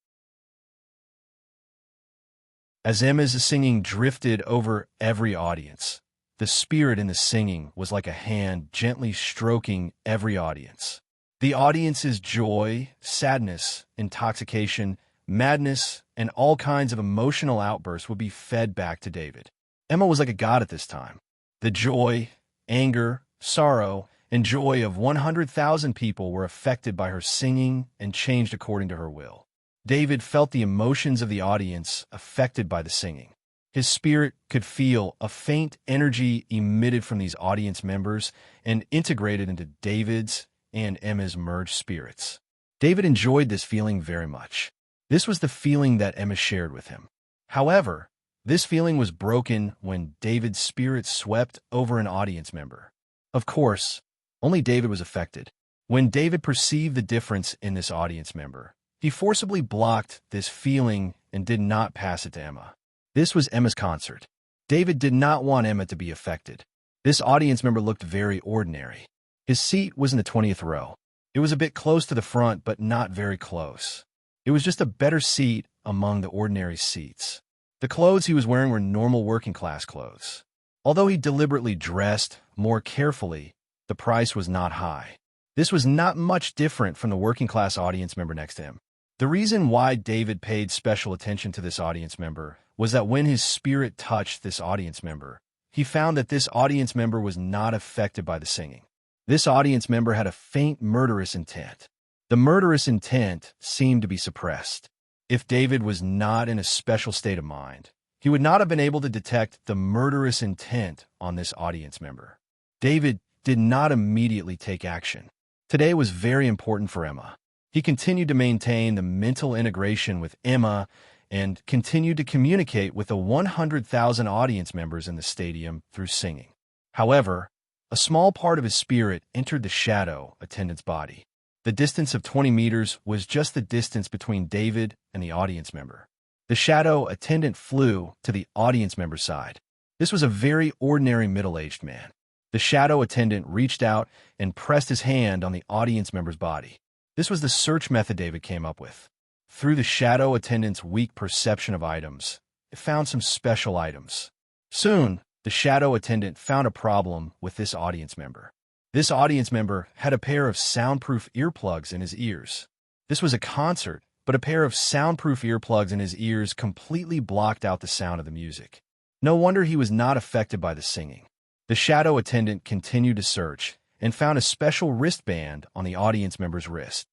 As Emma's singing drifted over every audience, the spirit in the singing was like a hand gently stroking every audience. The audience's joy, sadness, intoxication, madness, and all kinds of emotional outbursts would be fed back to David. Emma was like a god at this time. The joy, anger, sorrow, and joy of 100,000 people were affected by her singing and changed according to her will. David felt the emotions of the audience affected by the singing. His spirit could feel a faint energy emitted from these audience members and integrated into David's and Emma's merged spirits. David enjoyed this feeling very much. This was the feeling that Emma shared with him. However, this feeling was broken when David's spirit swept over an audience member. Of course, only David was affected. When David perceived the difference in this audience member, he forcibly blocked this feeling and did not pass it to Emma. This was Emma's concert. David did not want Emma to be affected. This audience member looked very ordinary. His seat was in the 20th row. It was a bit close to the front, but not very close. It was just a better seat among the ordinary seats. The clothes he was wearing were normal working-class clothes. Although he deliberately dressed more carefully, the price was not high. This was not much different from the working-class audience member next to him. The reason why David paid special attention to this audience member was that when his spirit touched this audience member, he found that this audience member was not affected by the singing. This audience member had a faint murderous intent. The murderous intent seemed to be suppressed. If David was not in a special state of mind, he would not have been able to detect the murderous intent on this audience member. David did not immediately take action. Today was very important for Emma. He continued to maintain the mental integration with Emma and continued to communicate with the 100,000 audience members in the stadium through singing. However, a small part of his spirit entered the shadow attendant's body. The distance of 20 meters was just the distance between David and the audience member. The shadow attendant flew to the audience member's side. This was a very ordinary middle-aged man. The shadow attendant reached out and pressed his hand on the audience member's body. This was the search method David came up with. Through the shadow attendant's weak perception of items, it found some special items. Soon, the shadow attendant found a problem with this audience member. This audience member had a pair of soundproof earplugs in his ears. This was a concert, but a pair of soundproof earplugs in his ears completely blocked out the sound of the music. No wonder he was not affected by the singing. The shadow attendant continued to search and found a special wristband on the audience member's wrist.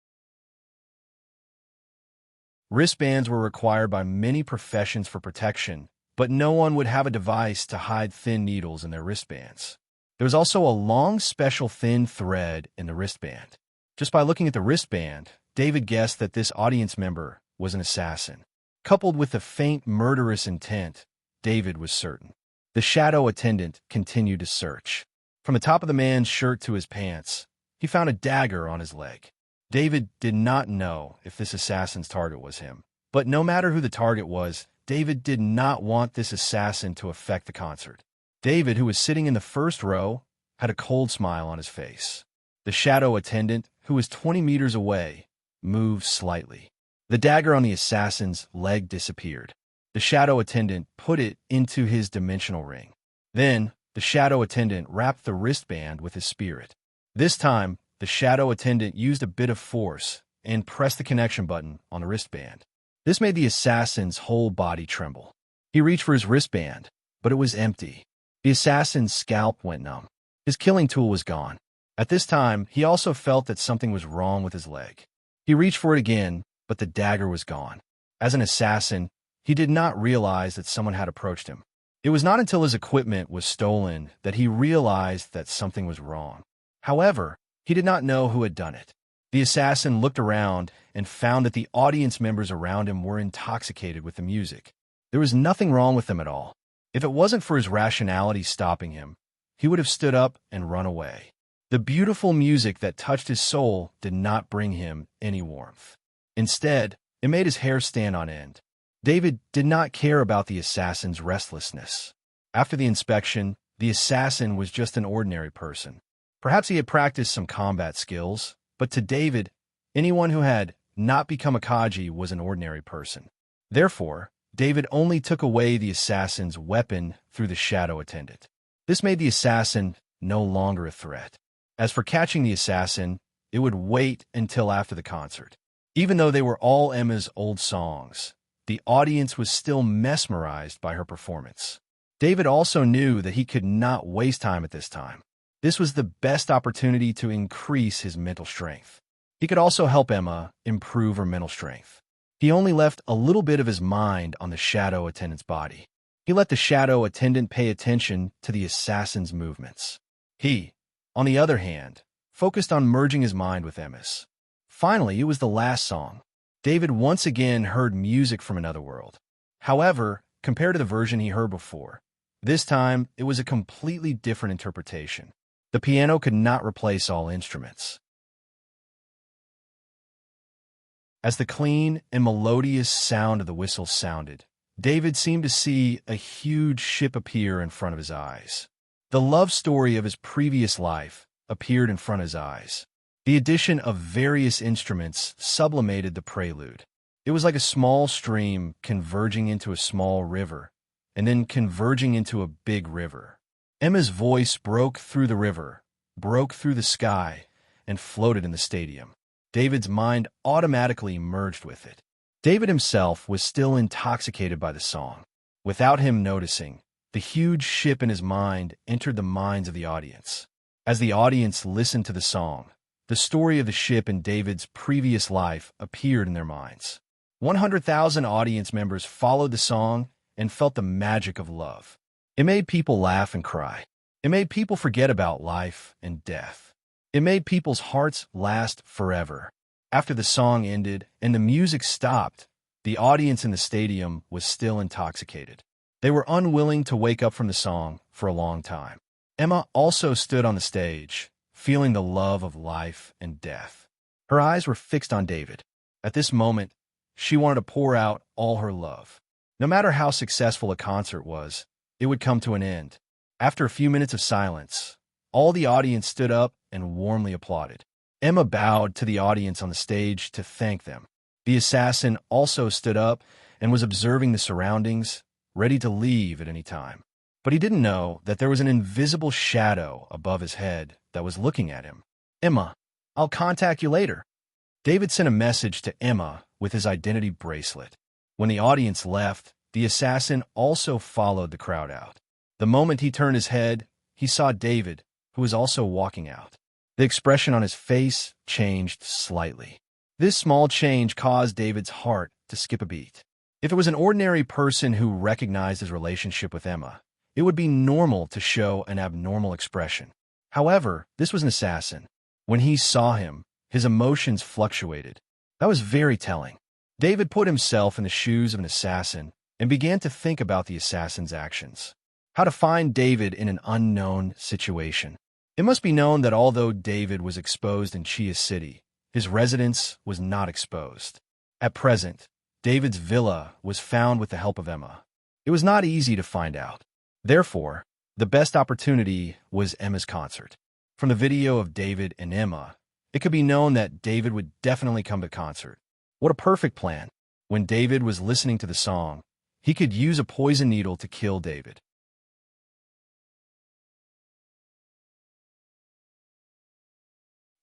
Wristbands were required by many professions for protection, but no one would have a device to hide thin needles in their wristbands. There was also a long, special thin thread in the wristband. Just by looking at the wristband, David guessed that this audience member was an assassin. Coupled with the faint murderous intent, David was certain. The shadow attendant continued to search. From the top of the man's shirt to his pants, he found a dagger on his leg. David did not know if this assassin's target was him. But no matter who the target was, David did not want this assassin to affect the concert. David, who was sitting in the first row, had a cold smile on his face. The shadow attendant, who was 20 meters away, moved slightly. The dagger on the assassin's leg disappeared. The shadow attendant put it into his dimensional ring. Then, the shadow attendant wrapped the wristband with his spirit. This time, the shadow attendant used a bit of force and pressed the connection button on the wristband. This made the assassin's whole body tremble. He reached for his wristband, but it was empty. The assassin's scalp went numb. His killing tool was gone. At this time, he also felt that something was wrong with his leg. He reached for it again, but the dagger was gone. As an assassin, he did not realize that someone had approached him. It was not until his equipment was stolen that he realized that something was wrong. However, he did not know who had done it. The assassin looked around and found that the audience members around him were intoxicated with the music. There was nothing wrong with them at all. If it wasn't for his rationality stopping him, he would have stood up and run away. The beautiful music that touched his soul did not bring him any warmth. Instead, it made his hair stand on end. David did not care about the assassin's restlessness. After the inspection, the assassin was just an ordinary person. Perhaps he had practiced some combat skills, but to David, anyone who had not become a Kaji was an ordinary person. Therefore, David only took away the assassin's weapon through the shadow attendant. This made the assassin no longer a threat. As for catching the assassin, it would wait until after the concert. Even though they were all Emma's old songs, the audience was still mesmerized by her performance. David also knew that he could not waste time at this time. This was the best opportunity to increase his mental strength. He could also help Emma improve her mental strength. He only left a little bit of his mind on the shadow attendant's body. He let the shadow attendant pay attention to the assassin's movements. He, on the other hand, focused on merging his mind with Emma's. Finally, it was the last song. David once again heard music from another world. However, compared to the version he heard before, this time it was a completely different interpretation. The piano could not replace all instruments. As the clean and melodious sound of the whistle sounded, David seemed to see a huge ship appear in front of his eyes. The love story of his previous life appeared in front of his eyes. The addition of various instruments sublimated the prelude. It was like a small stream converging into a small river, and then converging into a big river. Emma's voice broke through the river, broke through the sky, and floated in the stadium. David's mind automatically merged with it. David himself was still intoxicated by the song. Without him noticing, the huge ship in his mind entered the minds of the audience. As the audience listened to the song, the story of the ship in David's previous life appeared in their minds. 100,000 audience members followed the song and felt the magic of love. It made people laugh and cry. It made people forget about life and death. It made people's hearts last forever. After the song ended and the music stopped, the audience in the stadium was still intoxicated. They were unwilling to wake up from the song for a long time. Emma also stood on the stage, feeling the love of life and death. Her eyes were fixed on David. At this moment, she wanted to pour out all her love. No matter how successful a concert was, it would come to an end. After a few minutes of silence, all the audience stood up and warmly applauded. Emma bowed to the audience on the stage to thank them. The assassin also stood up and was observing the surroundings, ready to leave at any time. But he didn't know that there was an invisible shadow above his head that was looking at him. "Emma, I'll contact you later." David sent a message to Emma with his identity bracelet. When the audience left, the assassin also followed the crowd out. The moment he turned his head, he saw David, who was also walking out. The expression on his face changed slightly. This small change caused David's heart to skip a beat. If it was an ordinary person who recognized his relationship with Emma, it would be normal to show an abnormal expression. However, this was an assassin. When he saw him, his emotions fluctuated. That was very telling. David put himself in the shoes of an assassin and began to think about the assassin's actions. How to find David in an unknown situation. It must be known that although David was exposed in Chia City, his residence was not exposed. At present, David's villa was found with the help of Emma. It was not easy to find out. Therefore, the best opportunity was Emma's concert. From the video of David and Emma, it could be known that David would definitely come to the concert. What a perfect plan. When David was listening to the song, he could use a poison needle to kill David.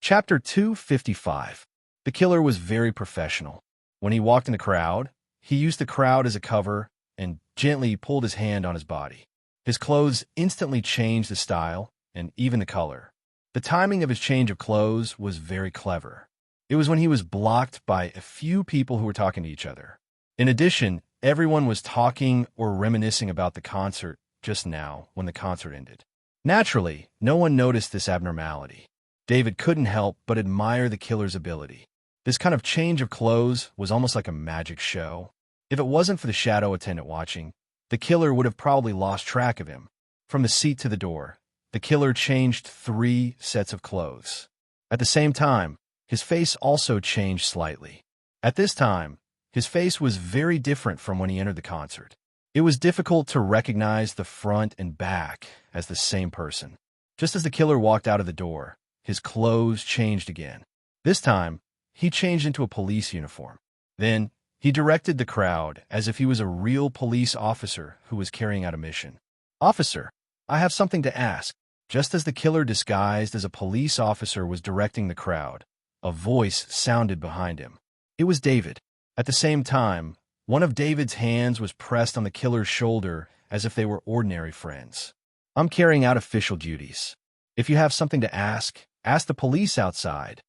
Chapter 255. The killer was very professional. When he walked in the crowd, he used the crowd as a cover and gently pulled his hand on his body. His clothes instantly changed the style and even the color. The timing of his change of clothes was very clever. It was when he was blocked by a few people who were talking to each other. In addition, everyone was talking or reminiscing about the concert just now when the concert ended. Naturally, no one noticed this abnormality. David couldn't help but admire the killer's ability. This kind of change of clothes was almost like a magic show. If it wasn't for the shadow attendant watching, the killer would have probably lost track of him. From the seat to the door, the killer changed 3 sets of clothes. At the same time, his face also changed slightly. At this time, His face was very different from when he entered the concert. It was difficult to recognize the front and back as the same person. Just as the killer walked out of the door, his clothes changed again. This time, he changed into a police uniform. Then, he directed the crowd as if he was a real police officer who was carrying out a mission. "Officer, I have something to ask." Just as the killer disguised as a police officer was directing the crowd, a voice sounded behind him. It was David. At the same time, one of David's hands was pressed on the killer's shoulder as if they were ordinary friends. "I'm carrying out official duties. If you have something to ask the police outside."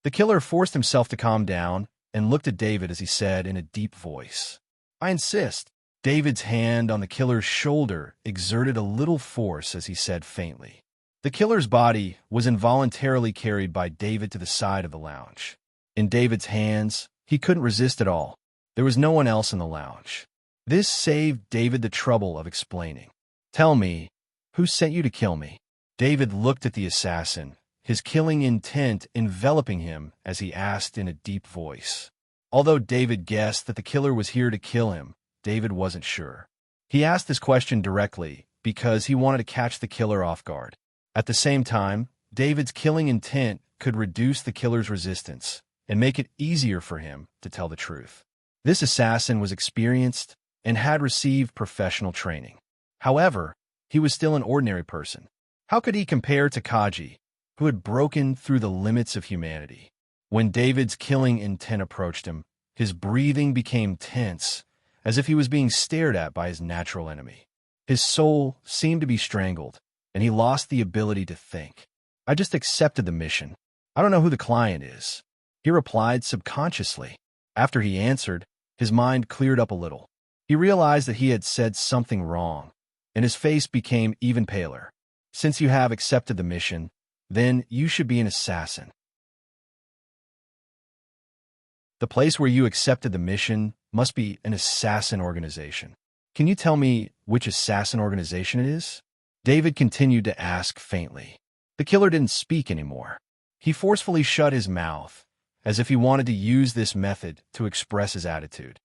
The killer forced himself to calm down and looked at David as he said in a deep voice, "I insist." David's hand on the killer's shoulder exerted a little force as he said faintly. The killer's body was involuntarily carried by David to the side of the lounge. In David's hands, he couldn't resist at all. There was no one else in the lounge. This saved David the trouble of explaining. "Tell me, who sent you to kill me?" David looked at the assassin, his killing intent enveloping him as he asked in a deep voice. Although David guessed that the killer was here to kill him, David wasn't sure. He asked this question directly because he wanted to catch the killer off guard. At the same time, David's killing intent could reduce the killer's resistance and make it easier for him to tell the truth. This assassin was experienced and had received professional training. However, he was still an ordinary person. How could he compare to Kaji, who had broken through the limits of humanity? When David's killing intent approached him, his breathing became tense, as if he was being stared at by his natural enemy. His soul seemed to be strangled, and he lost the ability to think. "I just accepted the mission. I don't know who the client is," he replied subconsciously. After he answered, his mind cleared up a little. He realized that he had said something wrong, and his face became even paler. "Since you have accepted the mission, then you should be an assassin." The place where you accepted the mission must be an assassin organization. "Can you tell me which assassin organization it is?" David continued to ask faintly. The killer didn't speak anymore. He forcefully shut his mouth, as if he wanted to use this method to express his attitude.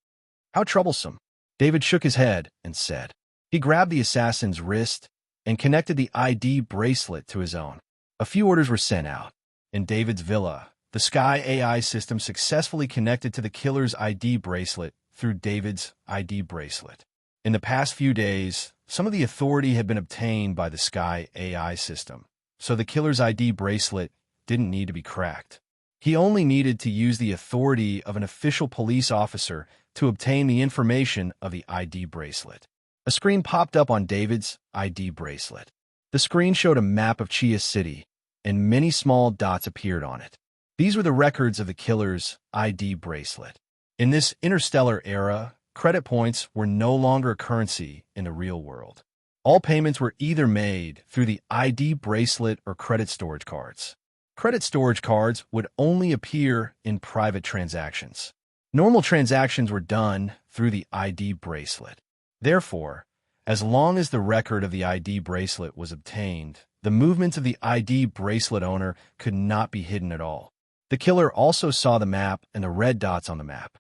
"How troublesome." David shook his head and said. He grabbed the assassin's wrist and connected the ID bracelet to his own. A few orders were sent out. In David's villa, the Sky AI system successfully connected to the killer's ID bracelet through David's ID bracelet. In the past few days, some of the authority had been obtained by the Sky AI system, so the killer's ID bracelet didn't need to be cracked. He only needed to use the authority of an official police officer to obtain the information of the ID bracelet. A screen popped up on David's ID bracelet. The screen showed a map of Chia City, and many small dots appeared on it. These were the records of the killer's ID bracelet. In this interstellar era, credit points were no longer a currency in the real world. All payments were either made through the ID bracelet or credit storage cards. Credit storage cards would only appear in private transactions. Normal transactions were done through the ID bracelet. Therefore, as long as the record of the ID bracelet was obtained, the movements of the ID bracelet owner could not be hidden at all. The killer also saw the map and the red dots on the map.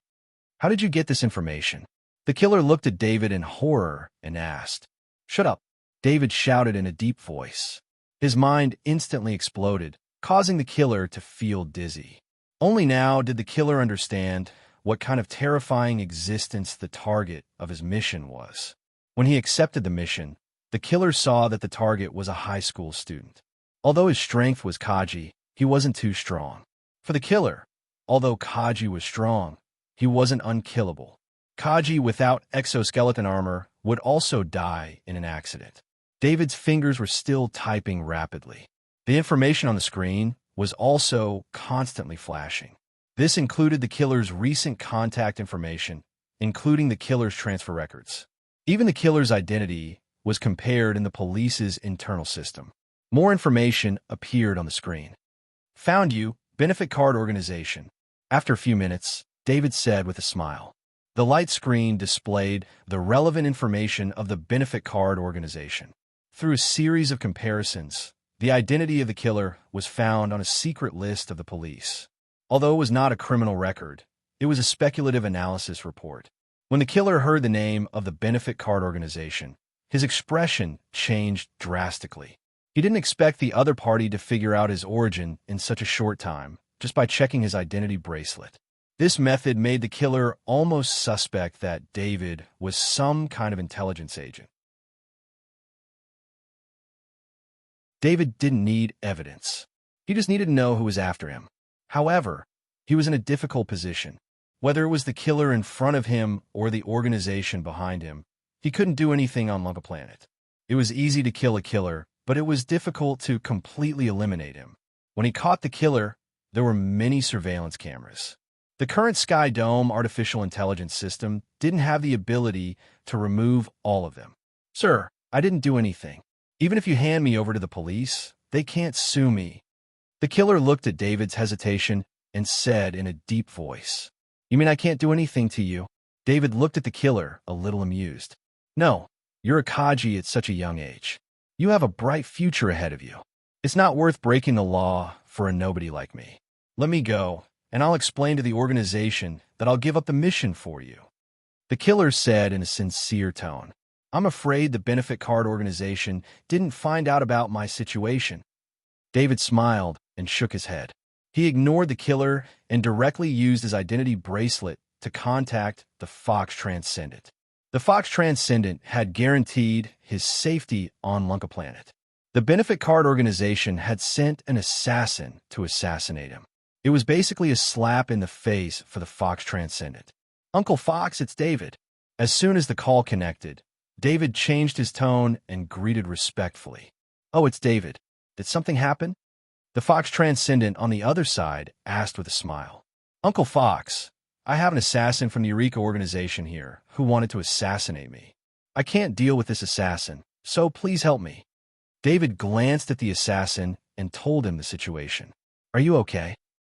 "How did you get this information?" The killer looked at David in horror and asked. "Shut up," David shouted in a deep voice. His mind instantly exploded, causing the killer to feel dizzy. Only now did the killer understand what kind of terrifying existence the target of his mission was. When he accepted the mission, the killer saw that the target was a high school student. Although his strength was Kaji, he wasn't too strong. For the killer, although Kaji was strong, he wasn't unkillable. Kaji without exoskeleton armor would also die in an accident. David's fingers were still typing rapidly. The information on the screen was also constantly flashing. This included the killer's recent contact information, including the killer's transfer records. Even the killer's identity was compared in the police's internal system. More information appeared on the screen. "Found you, Benefit Card Organization." After a few minutes, David said with a smile. The light screen displayed the relevant information of the Benefit Card Organization. Through a series of comparisons, the identity of the killer was found on a secret list of the police. Although it was not a criminal record, It was a speculative analysis report. When the killer heard the name of the benefit card organization, his expression changed drastically. He didn't expect the other party to figure out his origin in such a short time, just by checking his identity bracelet. This method made the killer almost suspect that David was some kind of intelligence agent. David didn't need evidence. He just needed to know who was after him. However, he was in a difficult position. Whether it was the killer in front of him or the organization behind him, he couldn't do anything on Lunga Planet. It was easy to kill a killer, but it was difficult to completely eliminate him. When he caught the killer, there were many surveillance cameras. The current Sky Dome artificial intelligence system didn't have the ability to remove all of them. Sir, I didn't do anything. Even if you hand me over to the police, they can't sue me. The killer looked at David's hesitation and said in a deep voice, "You mean I can't do anything to you?" David looked at the killer, a little amused. "No, you're a Kaji at such a young age. You have a bright future ahead of you. It's not worth breaking the law for a nobody like me. Let me go, and I'll explain to the organization that I'll give up the mission for you." The killer said in a sincere tone, "I'm afraid the benefit card organization didn't find out about my situation." David smiled and shook his head. He ignored the killer and directly used his identity bracelet to contact the Fox Transcendent. The Fox Transcendent had guaranteed his safety on Lunga Planet. The benefit card organization had sent an assassin to assassinate him. It was basically a slap in the face for the Fox Transcendent. "Uncle Fox, it's David." As soon as the call connected, David changed his tone and greeted respectfully. "Oh, it's David. Did something happen?" The Fox Transcendent on the other side asked with a smile. "Uncle Fox, I have an assassin from the Eureka organization here who wanted to assassinate me. I can't deal with this assassin, so please help me." David glanced at the assassin and told him the situation. "Are you okay?"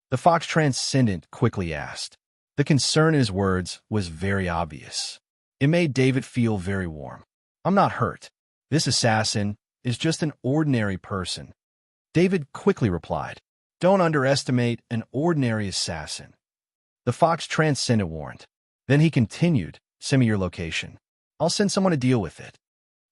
The Fox Transcendent quickly asked. The concern in his words was very obvious. It made David feel very warm. "I'm not hurt. This assassin is just an ordinary person." David quickly replied, "Don't underestimate an ordinary assassin." The Fox Transcendent warned. Then he continued, "Send me your location. I'll send someone to deal with it."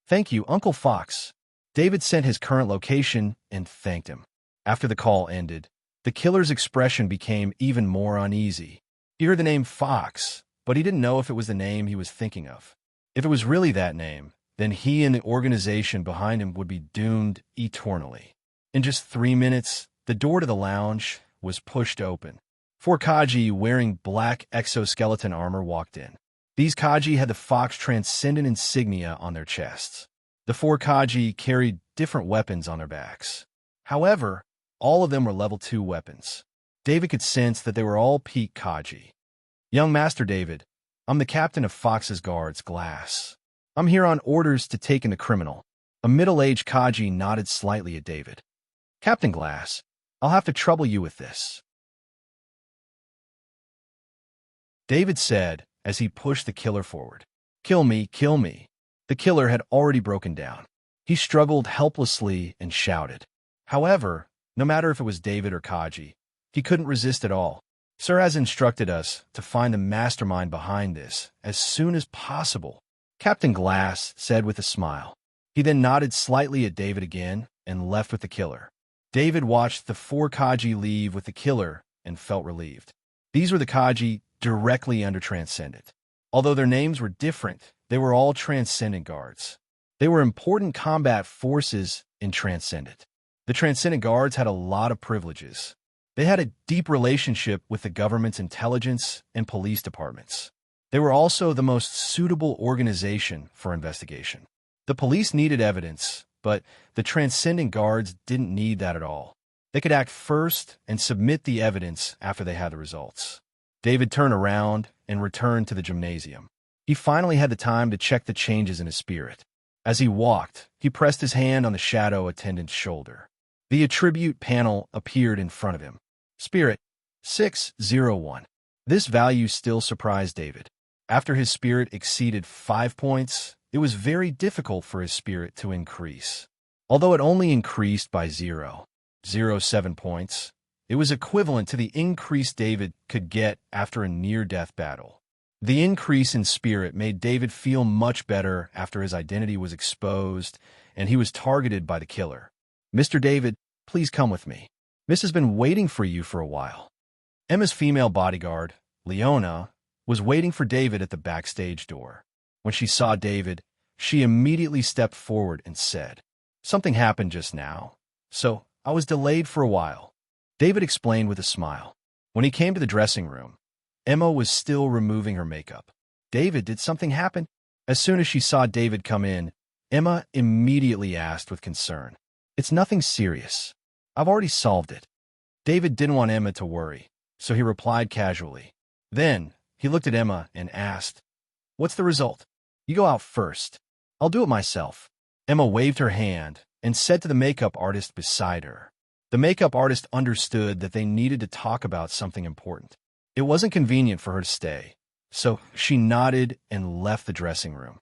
"Thank you, Uncle Fox." David sent his current location and thanked him. After the call ended, the killer's expression became even more uneasy. He heard the name Fox, but he didn't know if it was the name he was thinking of. If it was really that name, then he and the organization behind him would be doomed eternally. In just 3 minutes, the door to the lounge was pushed open. 4 Kaji wearing black exoskeleton armor walked in. These Kaji had the Fox Transcendent insignia on their chests. The 4 Kaji carried different weapons on their backs. However, all of them were level 2 weapons. David could sense that they were all peak Kaji. "Young Master David, I'm the captain of Fox's guards, Glass. I'm here on orders to take in the criminal." A middle-aged Kaji nodded slightly at David. "Captain Glass, I'll have to trouble you with this," David said as he pushed the killer forward. "Kill me, kill me." The killer had already broken down. He struggled helplessly and shouted. However, no matter if it was David or Kaji, he couldn't resist at all. "Sir has instructed us to find the mastermind behind this as soon as possible," Captain Glass said with a smile. He then nodded slightly at David again and left with the killer. David watched the 4 Kaji leave with the killer and felt relieved. These were the Kaji directly under Transcendent. Although their names were different, they were all Transcendent guards. They were important combat forces in Transcendent. The Transcendent guards had a lot of privileges. They had a deep relationship with the government's intelligence and police departments. They were also the most suitable organization for investigation. The police needed evidence, but the Transcendent guards didn't need that at all. They could act first and submit the evidence after they had the results. David turned around and returned to the gymnasium. He finally had the time to check the changes in his spirit. As he walked, he pressed his hand on the shadow attendant's shoulder. The attribute panel appeared in front of him. Spirit 601. This value still surprised David. After his spirit exceeded 5 points, it was very difficult for his spirit to increase. Although it only increased by 0.07 points, It was equivalent to the increase David could get after a near-death battle. The increase in spirit made David feel much better after his identity was exposed and he was targeted by the killer. "Mr. David, please come with me. Miss has been waiting for you for a while." Emma's female bodyguard, Leona, was waiting for David at the backstage door. When she saw David, she immediately stepped forward and said, "Something happened just now, so I was delayed for a while." David explained with a smile. When he came to the dressing room, Emma was still removing her makeup. "David, did something happen?" As soon as she saw David come in, Emma immediately asked with concern, "It's nothing serious. I've already solved it." David didn't want Emma to worry, so he replied casually. Then, he looked at Emma and asked, "What's the result? You go out first. I'll do it myself." Emma waved her hand and said to the makeup artist beside her. The makeup artist understood that they needed to talk about something important. It wasn't convenient for her to stay, so she nodded and left the dressing room.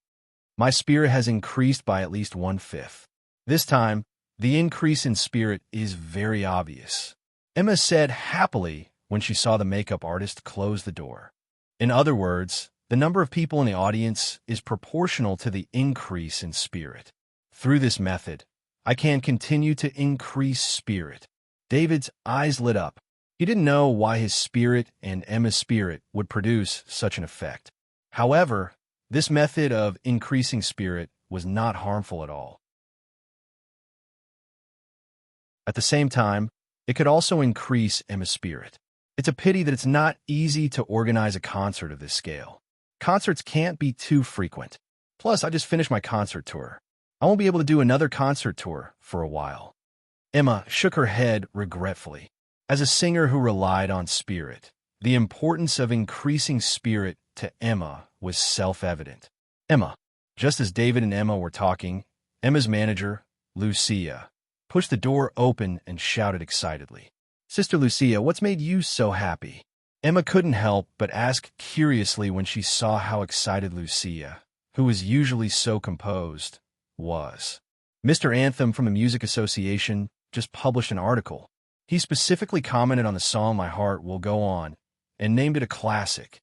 "My spirit has increased by at least 1/5. This time, the increase in spirit is very obvious," Emma said happily when she saw the makeup artist close the door. In other words, the number of people in the audience is proportional to the increase in spirit. Through this method, I can continue to increase spirit. David's eyes lit up. He didn't know why his spirit and Emma's spirit would produce such an effect. However, this method of increasing spirit was not harmful at all. At the same time, it could also increase Emma's spirit. It's a pity that it's not easy to organize a concert of this scale. Concerts can't be too frequent. Plus, I just finished my concert tour. I won't be able to do another concert tour for a while. Emma shook her head regretfully. As a singer who relied on spirit, the importance of increasing spirit to Emma was self-evident. "Emma." Just as David and Emma were talking, Emma's manager, Lucia, pushed the door open and shouted excitedly, "Sister Lucia, what's made you so happy?" Emma couldn't help but ask curiously when she saw how excited Lucia, who was usually so composed, was. Mr. Anthem from the Music Association just published an article. He specifically commented on the song My Heart Will Go On and named it a classic.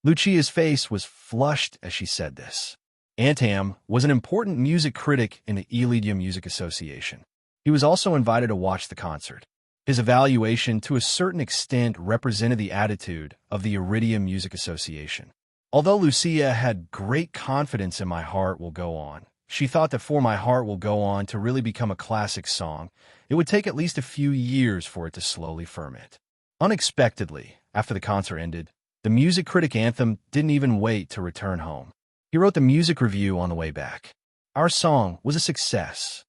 Lucia's face was flushed as she said this. Anthem was an important music critic in the Ilidia Music Association. He was also invited to watch the concert. His evaluation, to a certain extent, represented the attitude of the Iridium Music Association. Although Lucia had great confidence in My Heart Will Go On, she thought that for My Heart Will Go On to really become a classic song, it would take at least a few years for it to slowly ferment. Unexpectedly, after the concert ended, the music critic Anthem didn't even wait to return home. He wrote the music review on the way back. "Our song was a success."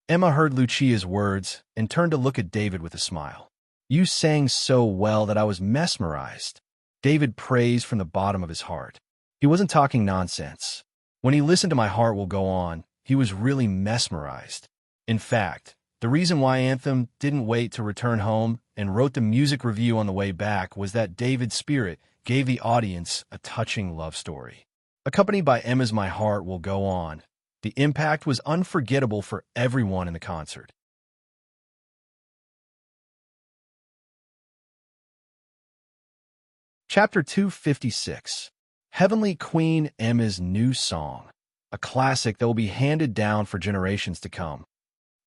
Emma heard Lucia's words and turned to look at David with a smile. "You sang so well that I was mesmerized." David praised from the bottom of his heart. He wasn't talking nonsense. When he listened to My Heart Will Go On, he was really mesmerized. In fact, the reason why Anthem didn't wait to return home and wrote the music review on the way back was that David's spirit gave the audience a touching love story. Accompanied by Emma's My Heart Will Go On, the impact was unforgettable for everyone in the concert. Chapter 256. Heavenly Queen Emma's New Song, a classic that will be handed down for generations to come.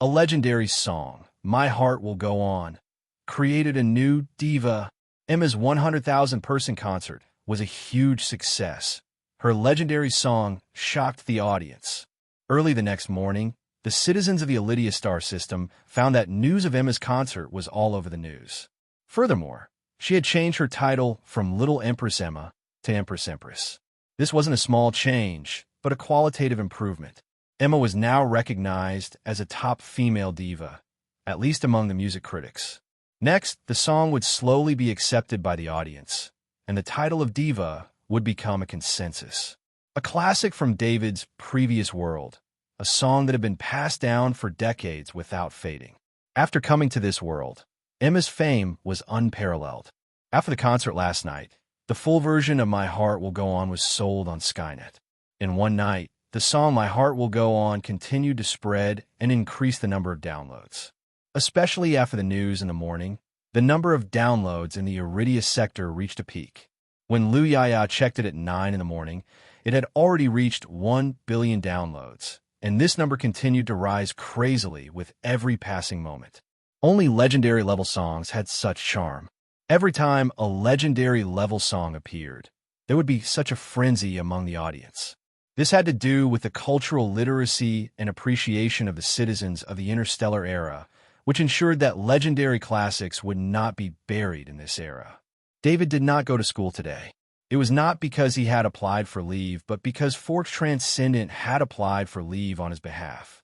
A legendary song, My Heart Will Go On, created a new diva. Emma's 100,000-person concert was a huge success. Her legendary song shocked the audience. Early the next morning, the citizens of the Ilidia star system found that news of Emma's concert was all over the news. Furthermore, she had changed her title from Little Empress Emma to Empress. This wasn't a small change, but a qualitative improvement. Emma was now recognized as a top female diva, at least among the music critics. Next, the song would slowly be accepted by the audience, and the title of diva would become a consensus. A classic from David's previous world, a song that had been passed down for decades without fading. After coming to this world, Emma's fame was unparalleled. After the concert last night, the full version of My Heart Will Go On was sold on Skynet. In one night, the song My Heart Will Go On continued to spread and increase the number of downloads. Especially after the news in the morning, The number of downloads in the Iridia sector reached a peak. When Lu Yaya checked it at 9 in the morning, it had already reached 1 billion downloads, and this number continued to rise crazily with every passing moment. Only legendary level songs had such charm. Every time a legendary level song appeared, there would be such a frenzy among the audience. This had to do with the cultural literacy and appreciation of the citizens of the interstellar era, which ensured that legendary classics would not be buried in this era. David did not go to school today. It was not because he had applied for leave, but because Forks Transcendent had applied for leave on his behalf.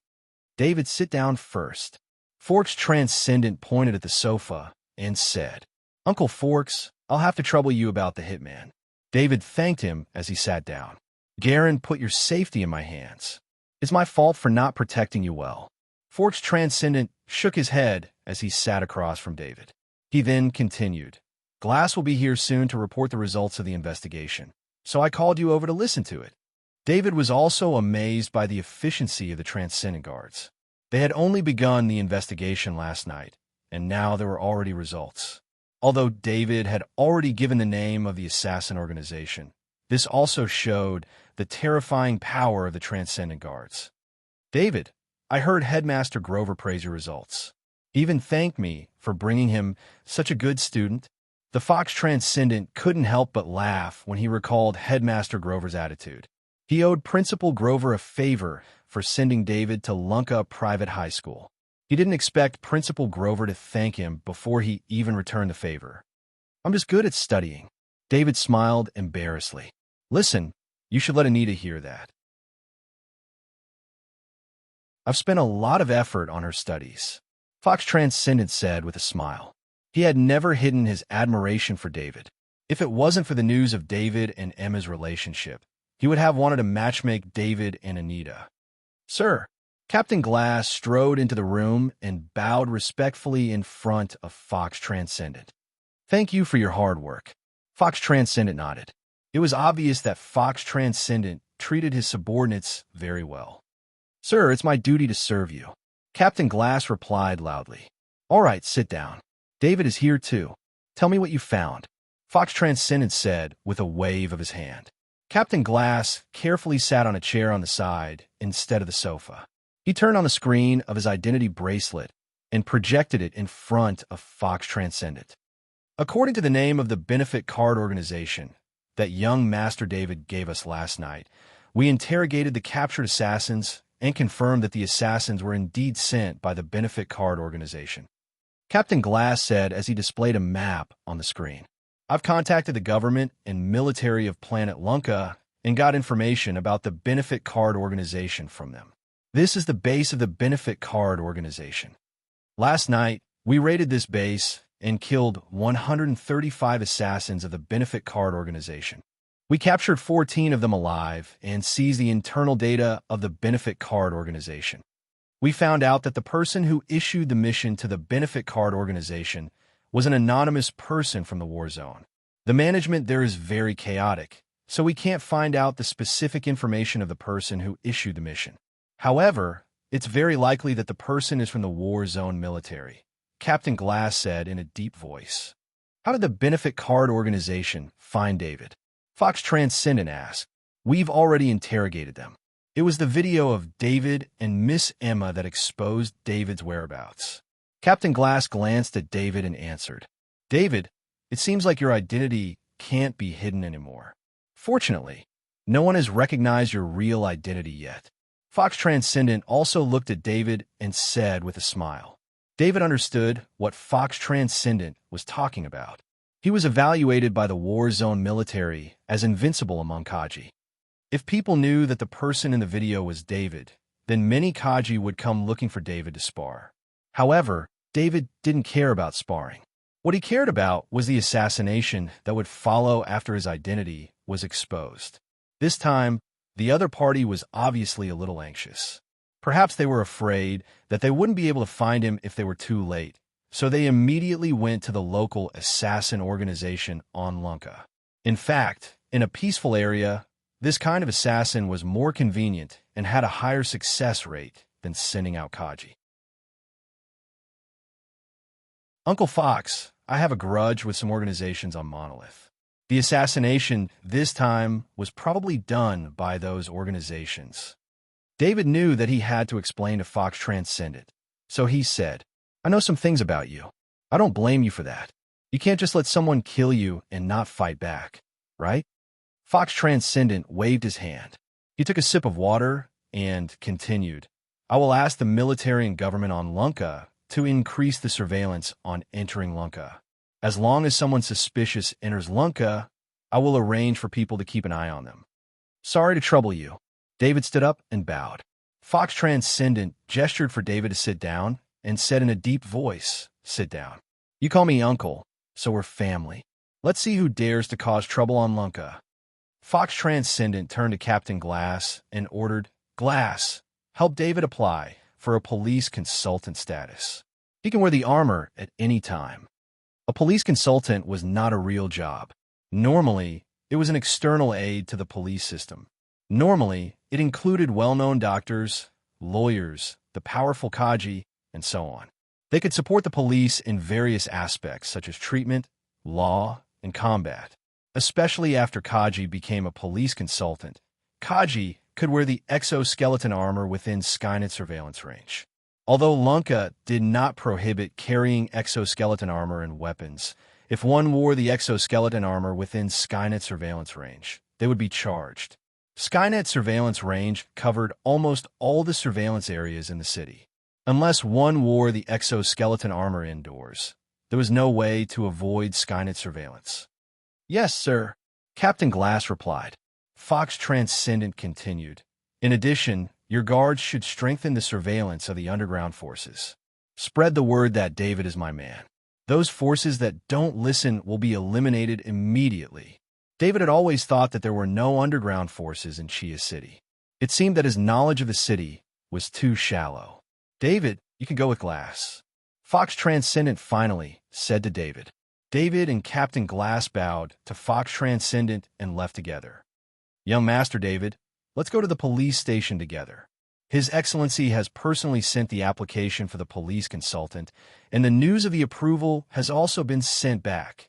David, sit down first. Forks Transcendent pointed at the sofa and said, Uncle Forks, I'll have to trouble you about the hitman. David thanked him as he sat down. Garen, put your safety in my hands. It's my fault for not protecting you well. Forks Transcendent shook his head as he sat across from David. He then continued, Glass will be here soon to report the results of the investigation, so I called you over to listen to it. David was also amazed by the efficiency of the Transcendent Guards. They had only begun the investigation last night, and now there were already results. Although David had already given the name of the assassin organization, this also showed the terrifying power of the Transcendent Guards. David, I heard Headmaster Grover praise your results. He even thanked me for bringing him such a good student. The Fox Transcendent couldn't help but laugh when he recalled Headmaster Grover's attitude. He owed Principal Grover a favor for sending David to Lunka Private High School. He didn't expect Principal Grover to thank him before he even returned the favor. I'm just good at studying. David smiled embarrassedly. Listen, you should let Anita hear that. I've spent a lot of effort on her studies, Fox Transcendent said with a smile. He had never hidden his admiration for David. If it wasn't for the news of David and Emma's relationship, he would have wanted to matchmake David and Anita. Sir, Captain Glass strode into the room and bowed respectfully in front of Fox Transcendent. Thank you for your hard work. Fox Transcendent nodded. It was obvious that Fox Transcendent treated his subordinates very well. Sir, it's my duty to serve you. Captain Glass replied loudly. All right, sit down. David is here too. Tell me what you found, Fox Transcendent said with a wave of his hand. Captain Glass carefully sat on a chair on the side instead of the sofa. He turned on the screen of his identity bracelet and projected it in front of Fox Transcendent. According to the name of the benefit card organization that young Master David gave us last night, we interrogated the captured assassins and confirmed that the assassins were indeed sent by the benefit card organization. Captain Glass said as he displayed a map on the screen. I've contacted the government and military of planet Lunka and got information about the benefit card organization from them. This is the base of the benefit card organization. Last night, we raided this base and killed 135 assassins of the benefit card organization. We captured 14 of them alive and seized the internal data of the benefit card organization. We found out that the person who issued the mission to the benefit card organization was an anonymous person from the war zone. The management there is very chaotic, so we can't find out the specific information of the person who issued the mission. However, it's very likely that the person is from the war zone military, Captain Glass said in a deep voice. How did the benefit card organization find David? Fox Transcendent asked. We've already interrogated them. It was the video of David and Miss Emma that exposed David's whereabouts. Captain Glass glanced at David and answered, David, it seems like your identity can't be hidden anymore. Fortunately, no one has recognized your real identity yet. Fox Transcendent also looked at David and said with a smile. David understood what Fox Transcendent was talking about. He was evaluated by the war zone military as invincible among Kaji. If people knew that the person in the video was David, then many Kaji would come looking for David to spar. However, David didn't care about sparring. What he cared about was the assassination that would follow after his identity was exposed. This time, the other party was obviously a little anxious. Perhaps they were afraid that they wouldn't be able to find him if they were too late, so they immediately went to the local assassin organization on Lunka. In fact, in a peaceful area, this kind of assassin was more convenient and had a higher success rate than sending out Kaji. Uncle Fox, I have a grudge with some organizations on Monolith. The assassination this time was probably done by those organizations. David knew that he had to explain to Fox Transcendent, so he said, I know some things about you. I don't blame you for that. You can't just let someone kill you and not fight back, right? Fox Transcendent waved his hand. He took a sip of water and continued, I will ask the military and government on Lunka to increase the surveillance on entering Lunka. As long as someone suspicious enters Lunka, I will arrange for people to keep an eye on them. Sorry to trouble you. David stood up and bowed. Fox Transcendent gestured for David to sit down and said in a deep voice, Sit down. You call me uncle, so we're family. Let's see who dares to cause trouble on Lunka. Fox Transcendent turned to Captain Glass and ordered, Glass, help David apply for a police consultant status. He can wear the armor at any time. A police consultant was not a real job. Normally, it was an external aid to the police system. Normally, it included well-known doctors, lawyers, the powerful Kaji, and so on. They could support the police in various aspects such as treatment, law, and combat. Especially after Kaji became a police consultant, Kaji could wear the exoskeleton armor within Skynet surveillance range. Although Lunka did not prohibit carrying exoskeleton armor and weapons, if one wore the exoskeleton armor within Skynet surveillance range, they would be charged. Skynet surveillance range covered almost all the surveillance areas in the city. Unless one wore the exoskeleton armor indoors, there was no way to avoid Skynet surveillance. Yes, sir, Captain Glass replied. Fox Transcendent continued. In addition, your guards should strengthen the surveillance of the underground forces. Spread the word that David is my man. Those forces that don't listen will be eliminated immediately. David had always thought that there were no underground forces in Chia City. It seemed that his knowledge of the city was too shallow. David, you can go with Glass. Fox Transcendent finally said to David. David and Captain Glass bowed to Fox Transcendent and left together. Young Master David, let's go to the police station together. His Excellency has personally sent the application for the police consultant, and the news of the approval has also been sent back.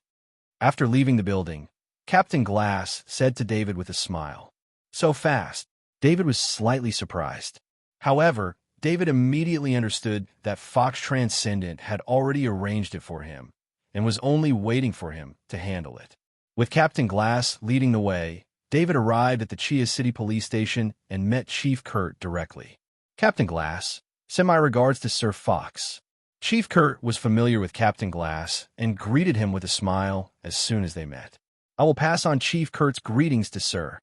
After leaving the building, Captain Glass said to David with a smile. So fast. David was slightly surprised. However, David immediately understood that Fox Transcendent had already arranged it for him and was only waiting for him to handle it. With Captain Glass leading the way, David arrived at the Chia City Police Station and met Chief Kurt directly. Captain Glass, send my regards to Sir Fox. Chief Kurt was familiar with Captain Glass and greeted him with a smile as soon as they met. I will pass on Chief Kurt's greetings to Sir.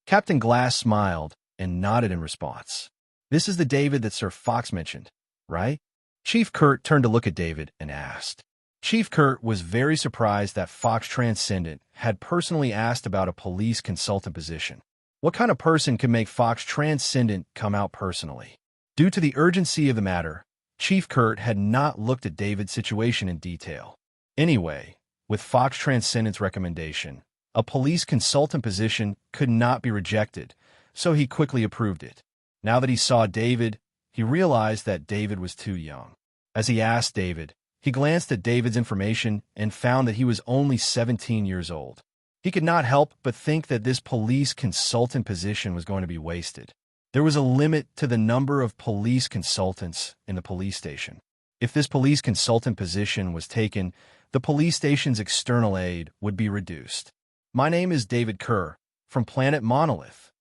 Captain Glass smiled and nodded in response. This is the David that Sir Fox mentioned, right? Chief Kurt turned to look at David and asked. Chief Kurt was very surprised that Fox Transcendent had personally asked about a police consultant position. What kind of person could make Fox Transcendent come out personally? Due to the urgency of the matter, Chief Kurt had not looked at David's situation in detail. Anyway, with Fox Transcendent's recommendation, a police consultant position could not be rejected, so he quickly approved it. Now that he saw David, he realized that David was too young. As he asked David, he glanced at David's information and found that he was only 17 years old. He could not help but think that this police consultant position was going to be wasted. There was a limit to the number of police consultants in the police station. If this police consultant position was taken, the police station's external aid would be reduced. My name is David Kerr, from Planet Monolith.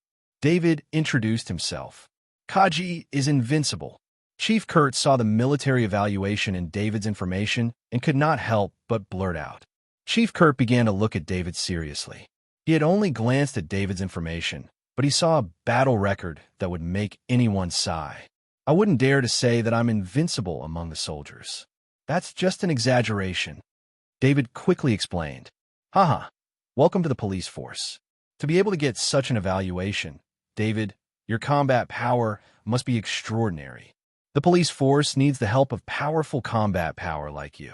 David introduced himself. Kaji is invincible. Chief Kurt saw the military evaluation in David's information and could not help but blurt out. Chief Kurt began to look at David seriously. He had only glanced at David's information, but he saw a battle record that would make anyone sigh. I wouldn't dare to say that I'm invincible among the soldiers. That's just an exaggeration. David quickly explained. Haha, welcome to the police force. To be able to get such an evaluation, David, your combat power must be extraordinary. The police force needs the help of powerful combat power like you.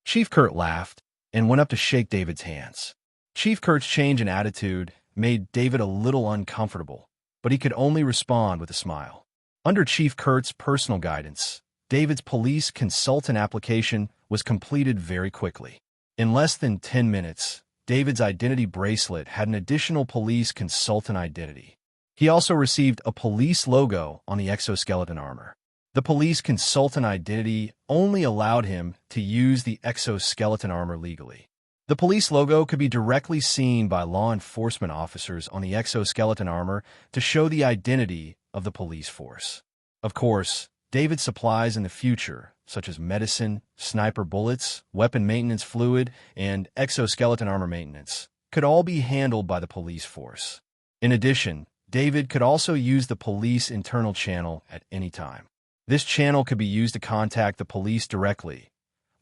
Chief Kurt laughed and went up to shake David's hands. Chief Kurt's change in attitude made David a little uncomfortable, but he could only respond with a smile. Under Chief Kurt's personal guidance, David's police consultant application was completed very quickly. In less than 10 minutes, David's identity bracelet had an additional police consultant identity. He also received a police logo on the exoskeleton armor. The police consultant identity only allowed him to use the exoskeleton armor legally. The police logo could be directly seen by law enforcement officers on the exoskeleton armor to show the identity of the police force. Of course, David's supplies in the future, such as medicine, sniper bullets, weapon maintenance fluid, and exoskeleton armor maintenance, could all be handled by the police force. In addition, David could also use the police internal channel at any time. This channel could be used to contact the police directly,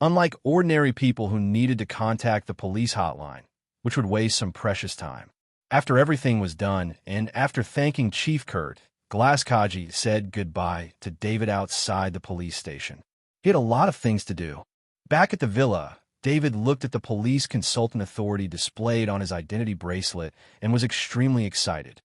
unlike ordinary people who needed to contact the police hotline, which would waste some precious time. After everything was done, and after thanking Chief Kurt, Glaskaji said goodbye to David outside the police station. He had a lot of things to do. Back at the villa, David looked at the police consultant authority displayed on his identity bracelet and was extremely excited.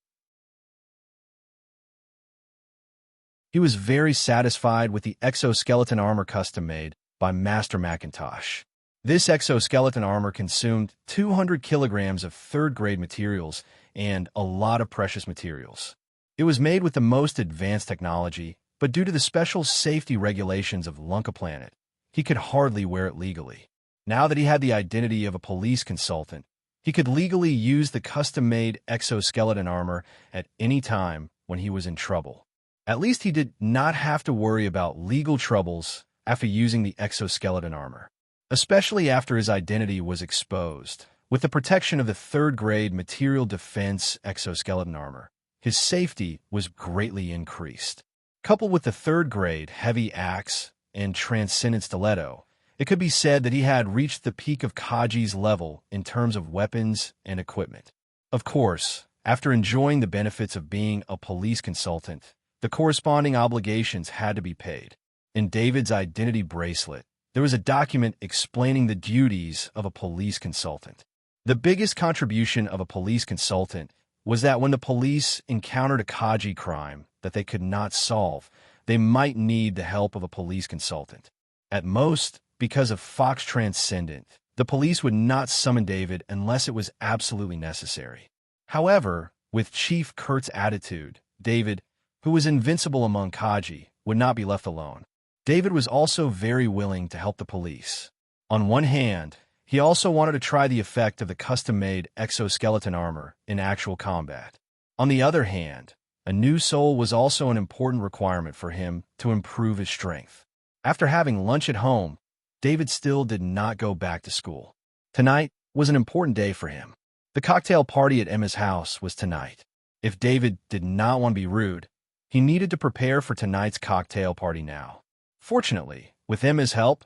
He was very satisfied with the exoskeleton armor custom-made by Master Macintosh. This exoskeleton armor consumed 200 kilograms of third-grade materials and a lot of precious materials. It was made with the most advanced technology, but due to the special safety regulations of Lunka Planet, he could hardly wear it legally. Now that he had the identity of a police consultant, he could legally use the custom-made exoskeleton armor at any time when he was in trouble. At least he did not have to worry about legal troubles after using the exoskeleton armor, especially after his identity was exposed. With the protection of the third-grade material defense exoskeleton armor, his safety was greatly increased. Coupled with the third-grade heavy axe and transcendent stiletto, it could be said that he had reached the peak of Kaji's level in terms of weapons and equipment. Of course, after enjoying the benefits of being a police consultant, the corresponding obligations had to be paid. In David's identity bracelet, there was a document explaining the duties of a police consultant. The biggest contribution of a police consultant was that when the police encountered a Kaji crime that they could not solve, they might need the help of a police consultant. At most, because of Fox Transcendent, the police would not summon David unless it was absolutely necessary. However, with Chief Kurt's attitude, David, who was invincible among Kaji, would not be left alone. David was also very willing to help the police. On one hand, he also wanted to try the effect of the custom-made exoskeleton armor in actual combat. On the other hand, a new soul was also an important requirement for him to improve his strength. After having lunch at home, David still did not go back to school. Tonight was an important day for him. The cocktail party at Emma's house was tonight. If David did not want to be rude, he needed to prepare for tonight's cocktail party now. Fortunately, with Emma's help,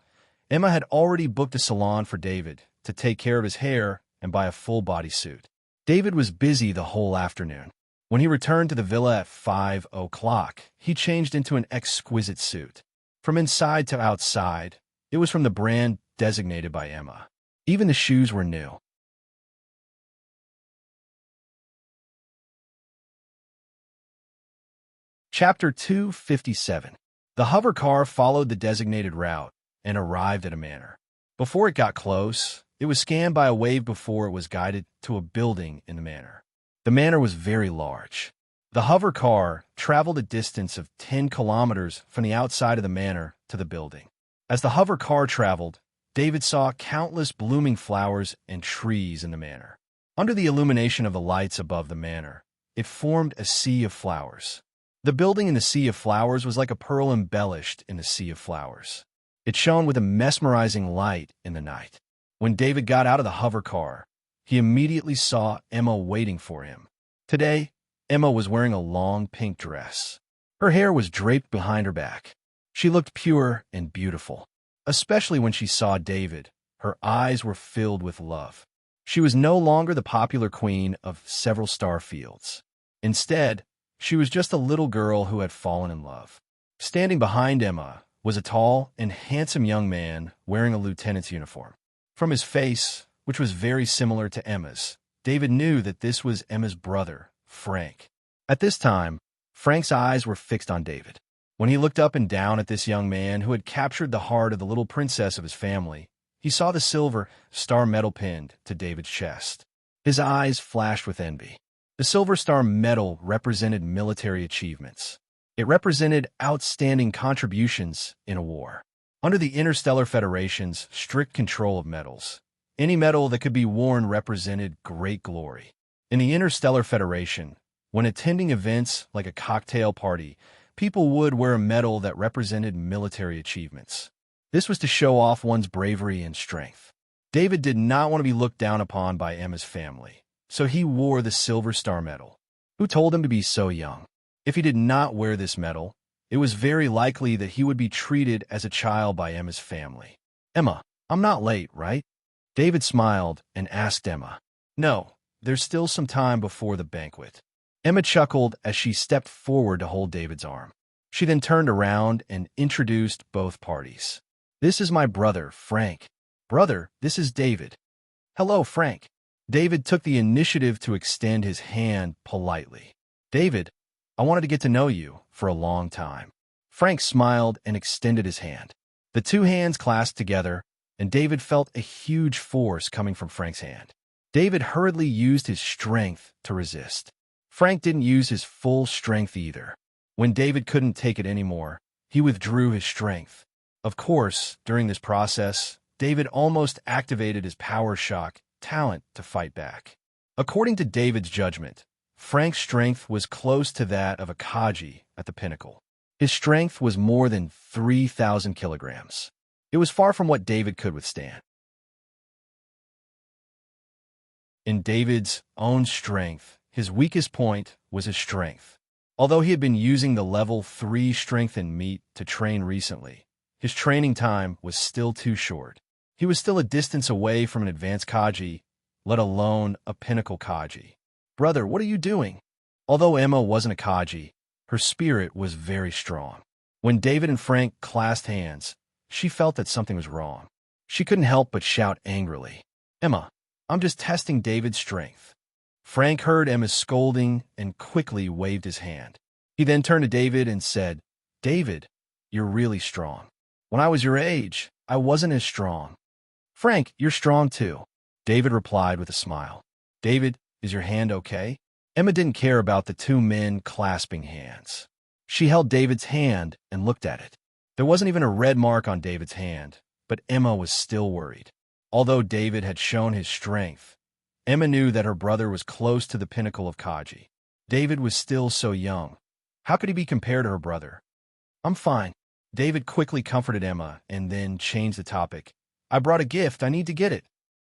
Emma had already booked a salon for David to take care of his hair and buy a full-body suit. David was busy the whole afternoon. When he returned to the villa at 5 o'clock, he changed into an exquisite suit. From inside to outside, it was from the brand designated by Emma. Even the shoes were new. Chapter 257. The hover car followed the designated route and arrived at a manor. Before it got close, it was scanned by a wave before it was guided to a building in the manor. The manor was very large. The hover car traveled a distance of 10 kilometers from the outside of the manor to the building. As the hover car traveled, David saw countless blooming flowers and trees in the manor. Under the illumination of the lights above the manor, it formed a sea of flowers. The building in the sea of flowers was like a pearl embellished in the sea of flowers. It shone with a mesmerizing light in the night. When David got out of the hover car, he immediately saw Emma waiting for him. Today, Emma was wearing a long pink dress. Her hair was draped behind her back. She looked pure and beautiful. Especially when she saw David, her eyes were filled with love. She was no longer the popular queen of several star fields. Instead, she was just a little girl who had fallen in love. Standing behind Emma was a tall and handsome young man wearing a lieutenant's uniform. From his face, which was very similar to Emma's, David knew that this was Emma's brother, Frank. At this time, Frank's eyes were fixed on David. When he looked up and down at this young man who had captured the heart of the little princess of his family, he saw the silver star medal pinned to David's chest. His eyes flashed with envy. The Silver Star Medal represented military achievements. It represented outstanding contributions in a war. Under the Interstellar Federation's strict control of medals, any medal that could be worn represented great glory. In the Interstellar Federation, when attending events like a cocktail party, people would wear a medal that represented military achievements. This was to show off one's bravery and strength. David did not want to be looked down upon by Emma's family, so he wore the Silver Star Medal. Who told him to be so young? If he did not wear this medal, it was very likely that he would be treated as a child by Emma's family. "Emma, I'm not late, right?" David smiled and asked Emma. "No, there's still some time before the banquet." Emma chuckled as she stepped forward to hold David's arm. She then turned around and introduced both parties. "This is my brother, Frank. Brother, this is David." "Hello, Frank." David took the initiative to extend his hand politely. "David, I wanted to get to know you for a long time." Frank smiled and extended his hand. The two hands clasped together, and David felt a huge force coming from Frank's hand. David hurriedly used his strength to resist. Frank didn't use his full strength either. When David couldn't take it anymore, he withdrew his strength. Of course, during this process, David almost activated his power shock talent to fight back. According to David's judgment, Frank's strength was close to that of a Kaji at the pinnacle. His strength was more than 3,000 kilograms. It was far from what David could withstand. In David's own strength, his weakest point was his strength. Although he had been using the level 3 strength in meat to train recently, his training time was still too short. He was still a distance away from an advanced Kaji, let alone a pinnacle Kaji. "Brother, what are you doing?" Although Emma wasn't a Kaji, her spirit was very strong. When David and Frank clasped hands, she felt that something was wrong. She couldn't help but shout angrily, "Emma, I'm just testing David's strength." Frank heard Emma's scolding and quickly waved his hand. He then turned to David and said, "David, you're really strong. When I was your age, I wasn't as strong." "Frank, you're strong too," David replied with a smile. "David, is your hand okay?" Emma didn't care about the two men clasping hands. She held David's hand and looked at it. There wasn't even a red mark on David's hand, but Emma was still worried. Although David had shown his strength, Emma knew that her brother was close to the pinnacle of Kaji. David was still so young. How could he be compared to her brother? "I'm fine." David quickly comforted Emma and then changed the topic. "I brought a gift. I need to get it."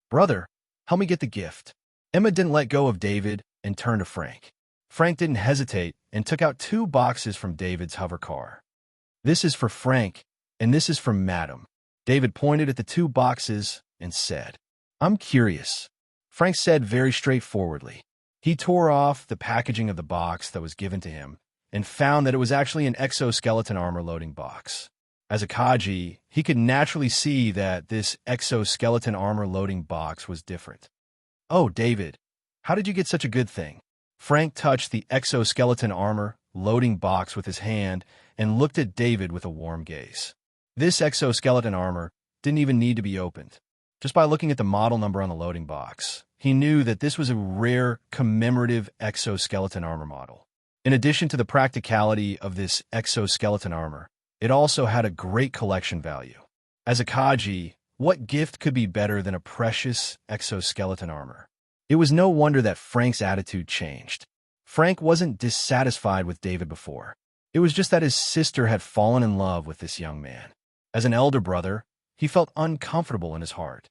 "Brother, help me get the gift." Emma didn't let go of David and turned to Frank. Frank didn't hesitate and took out 2 boxes from David's hover car. "This is for Frank, and this is for Madam." David pointed at the 2 boxes and said, "I'm curious." Frank said very straightforwardly. He tore off the packaging of the box that was given to him and found that it was actually an exoskeleton armor loading box. As a Kaji, he could naturally see that this exoskeleton armor loading box was different. "Oh, David, how did you get such a good thing?" Frank touched the exoskeleton armor loading box with his hand and looked at David with a warm gaze. This exoskeleton armor didn't even need to be opened. Just by looking at the model number on the loading box, he knew that this was a rare commemorative exoskeleton armor model. In addition to the practicality of this exoskeleton armor, it also had a great collection value. As a Kaji, what gift could be better than a precious exoskeleton armor? It was no wonder that Frank's attitude changed. Frank wasn't dissatisfied with David before. It was just that his sister had fallen in love with this young man. As an elder brother, he felt uncomfortable in his heart.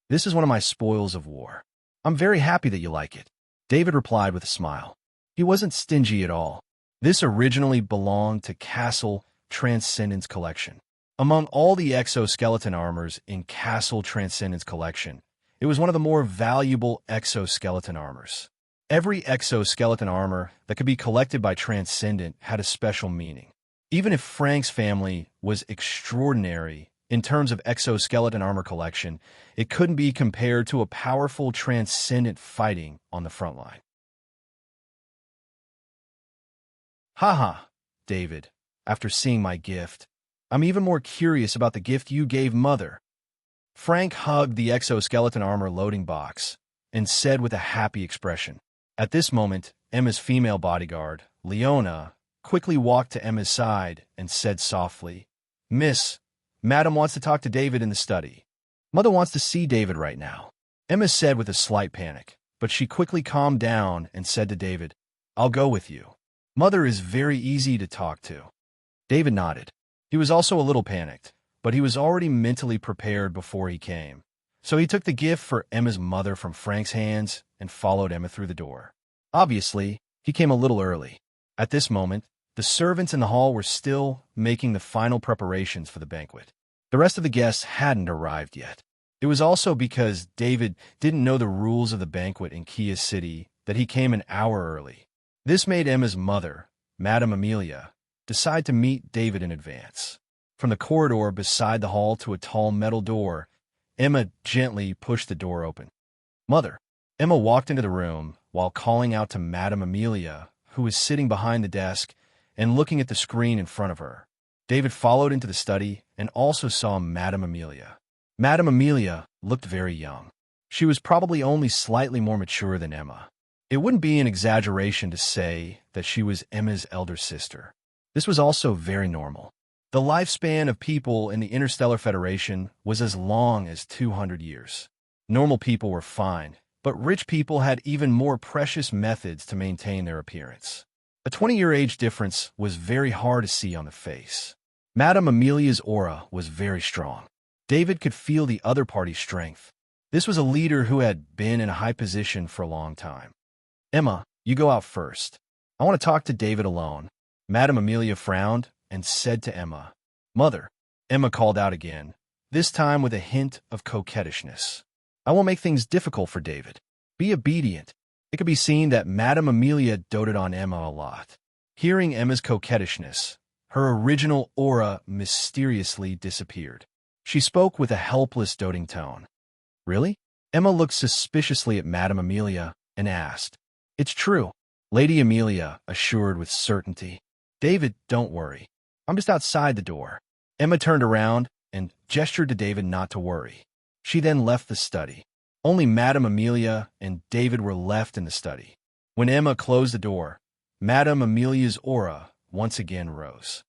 "This is one of my spoils of war. I'm very happy that you like it," David replied with a smile. He wasn't stingy at all. This originally belonged to Castle Transcendence Collection. Among all the exoskeleton armors in Castle Transcendence Collection, it was one of the more valuable exoskeleton armors. Every exoskeleton armor that could be collected by Transcendent had a special meaning. Even if Frank's family was extraordinary in terms of exoskeleton armor collection, it couldn't be compared to a powerful Transcendent fighting on the front line. "Haha, David, after seeing my gift. I'm even more curious about the gift you gave Mother." Frank hugged the exoskeleton armor loading box and said with a happy expression. At this moment, Emma's female bodyguard, Leona, quickly walked to Emma's side and said softly, "Miss, Madam wants to talk to David in the study. Mother wants to see David right now." Emma said with a slight panic, but she quickly calmed down and said to David, "I'll go with you. Mother is very easy to talk to." David nodded. He was also a little panicked, but he was already mentally prepared before he came. So he took the gift for Emma's mother from Frank's hands and followed Emma through the door. Obviously, he came a little early. At this moment, the servants in the hall were still making the final preparations for the banquet. The rest of the guests hadn't arrived yet. It was also because David didn't know the rules of the banquet in Kia City that he came an hour early. This made Emma's mother, Madame Amelia, decide to meet David in advance. From the corridor beside the hall to a tall metal door, Emma gently pushed the door open. "Mother." Emma walked into the room while calling out to Madame Amelia, who was sitting behind the desk and looking at the screen in front of her. David followed into the study and also saw Madame Amelia. Madame Amelia looked very young. She was probably only slightly more mature than Emma. It wouldn't be an exaggeration to say that she was Emma's elder sister. This was also very normal. The lifespan of people in the Interstellar Federation was as long as 200 years. Normal people were fine, but rich people had even more precious methods to maintain their appearance. A 20-year age difference was very hard to see on the face. Madame Amelia's aura was very strong. David could feel the other party's strength. This was a leader who had been in a high position for a long time. "Emma, you go out first. I want to talk to David alone." Madame Amelia frowned and said to Emma, "Mother." Emma called out again, this time with a hint of coquettishness. "I won't make things difficult for David. Be obedient." It could be seen that Madame Amelia doted on Emma a lot. Hearing Emma's coquettishness, her original aura mysteriously disappeared. She spoke with a helpless, doting tone. "Really?" Emma looked suspiciously at Madame Amelia and asked. "It's true," Lady Amelia assured with certainty. "David, don't worry. I'm just outside the door." Emma turned around and gestured to David not to worry. She then left the study. Only Madame Amelia and David were left in the study. When Emma closed the door, Madame Amelia's aura once again rose.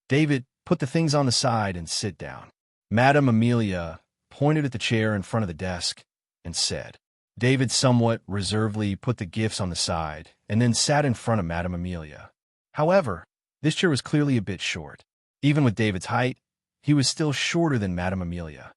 "David, put the things on the side and sit down." Madame Amelia pointed at the chair in front of the desk and said. David somewhat reservedly put the gifts on the side and then sat in front of Madame Amelia. However, this chair was clearly a bit short. Even with David's height, he was still shorter than Madame Amelia.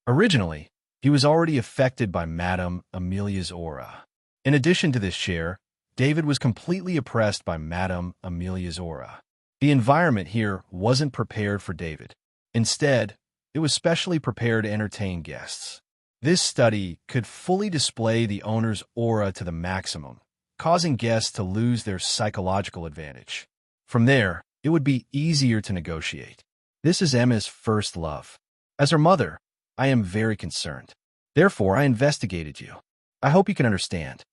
Originally, he was already affected by Madame Amelia's aura. In addition to this chair, David was completely oppressed by Madame Amelia's aura. The environment here wasn't prepared for David. Instead, it was specially prepared to entertain guests. This study could fully display the owner's aura to the maximum, causing guests to lose their psychological advantage. From there, it would be easier to negotiate. This is Emma's first love. As her mother, I am very concerned. Therefore, I investigated you. I hope you can understand.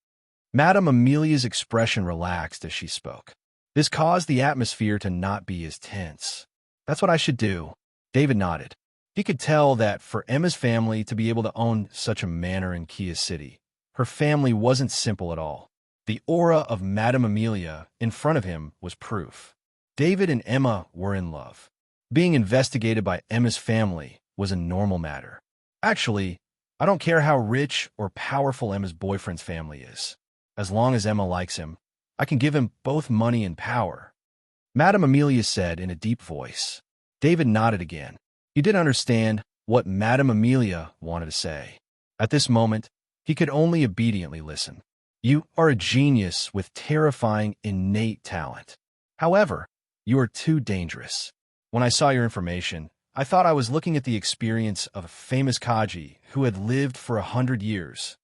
Madame Amelia's expression relaxed as she spoke. This caused the atmosphere to not be as tense. That's what I should do. David nodded. He could tell that for Emma's family to be able to own such a manor in Kia City, her family wasn't simple at all. The aura of Madame Amelia in front of him was proof. David and Emma were in love. Being investigated by Emma's family was a normal matter. Actually, I don't care how rich or powerful Emma's boyfriend's family is. As long as Emma likes him, I can give him both money and power. Madame Amelia said in a deep voice. David nodded again. He didn't understand what Madame Amelia wanted to say. At this moment, he could only obediently listen. You are a genius with terrifying innate talent. However, you are too dangerous. When I saw your information, I thought I was looking at the experience of a famous Kaji who had lived for 100 years.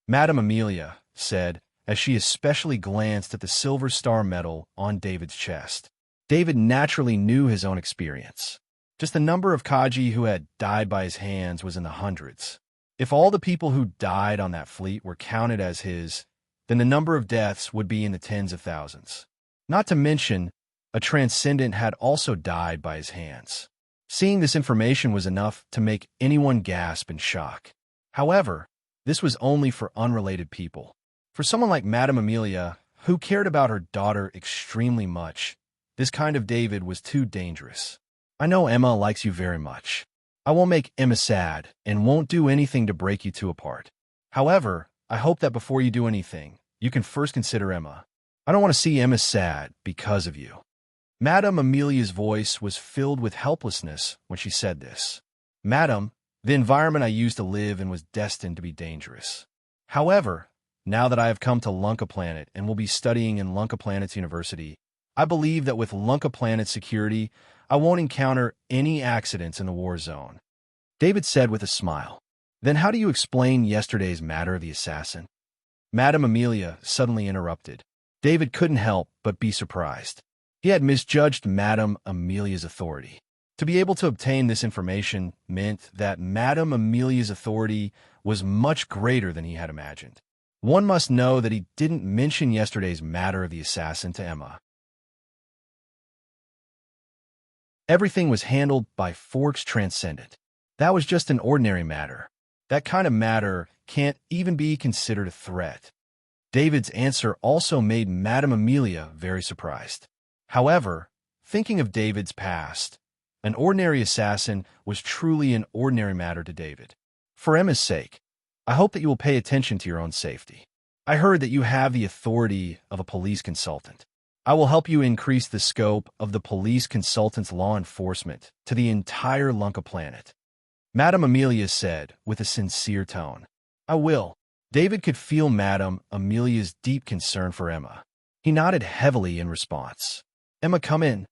Madame Amelia said, as she especially glanced at the silver star medal on David's chest. David naturally knew his own experience. Just the number of Kaji who had died by his hands was in the hundreds. If all the people who died on that fleet were counted as his, then the number of deaths would be in the tens of thousands. Not to mention, a transcendent had also died by his hands. Seeing this information was enough to make anyone gasp in shock. However, this was only for unrelated people. For someone like Madame Amelia, who cared about her daughter extremely much, this kind of David was too dangerous. I know Emma likes you very much. I won't make Emma sad and won't do anything to break you two apart. However, I hope that before you do anything, you can first consider Emma. I don't want to see Emma sad because of you. Madame Amelia's voice was filled with helplessness when she said this. Madam, the environment I used to live in was destined to be dangerous. However, now that I have come to Lunka Planet and will be studying in Lunka Planet's university, I believe that with Lunka Planet's security, I won't encounter any accidents in the war zone. David said with a smile. Then how do you explain yesterday's matter of the assassin? Madame Amelia suddenly interrupted. David couldn't help but be surprised. He had misjudged Madame Amelia's authority. To be able to obtain this information meant that Madame Amelia's authority was much greater than he had imagined. One must know that he didn't mention yesterday's matter of the assassin to Emma. Everything was handled by Forks Transcendent. That was just an ordinary matter. That kind of matter can't even be considered a threat. David's answer also made Madame Amelia very surprised. However, thinking of David's past, an ordinary assassin was truly an ordinary matter to David. For Emma's sake, I hope that you will pay attention to your own safety. I heard that you have the authority of a police consultant. I will help you increase the scope of the police consultant's law enforcement to the entire Lunka Planet. Madame Amelia said with a sincere tone. I will. David could feel Madame Amelia's deep concern for Emma. He nodded heavily in response. Emma, come in.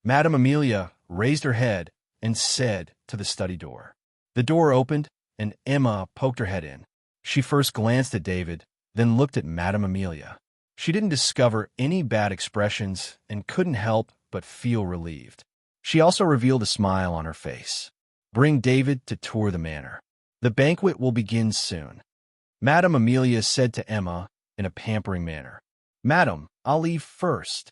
Madame Amelia raised her head and said to the study door. The door opened, and Emma poked her head in. She first glanced at David, then looked at Madame Amelia. She didn't discover any bad expressions and couldn't help but feel relieved. She also revealed a smile on her face. Bring David to tour the manor. The banquet will begin soon. Madame Amelia said to Emma in a pampering manner. Madam, I'll leave first.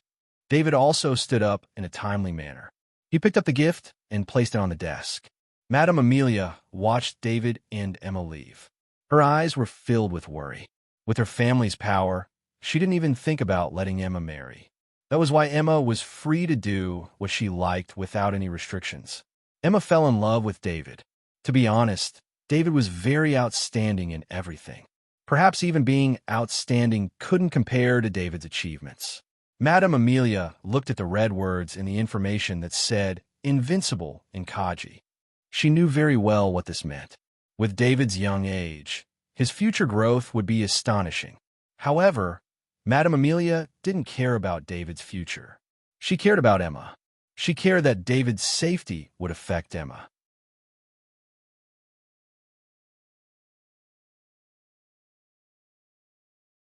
David also stood up in a timely manner. He picked up the gift and placed it on the desk. Madame Amelia watched David and Emma leave. Her eyes were filled with worry. With her family's power, she didn't even think about letting Emma marry. That was why Emma was free to do what she liked without any restrictions. Emma fell in love with David. To be honest, David was very outstanding in everything. Perhaps even being outstanding couldn't compare to David's achievements. Madame Amelia looked at the red words in the information that said invincible in Kaji. She knew very well what this meant. With David's young age, his future growth would be astonishing. However, Madame Amelia didn't care about David's future. She cared about Emma. She cared that David's safety would affect Emma.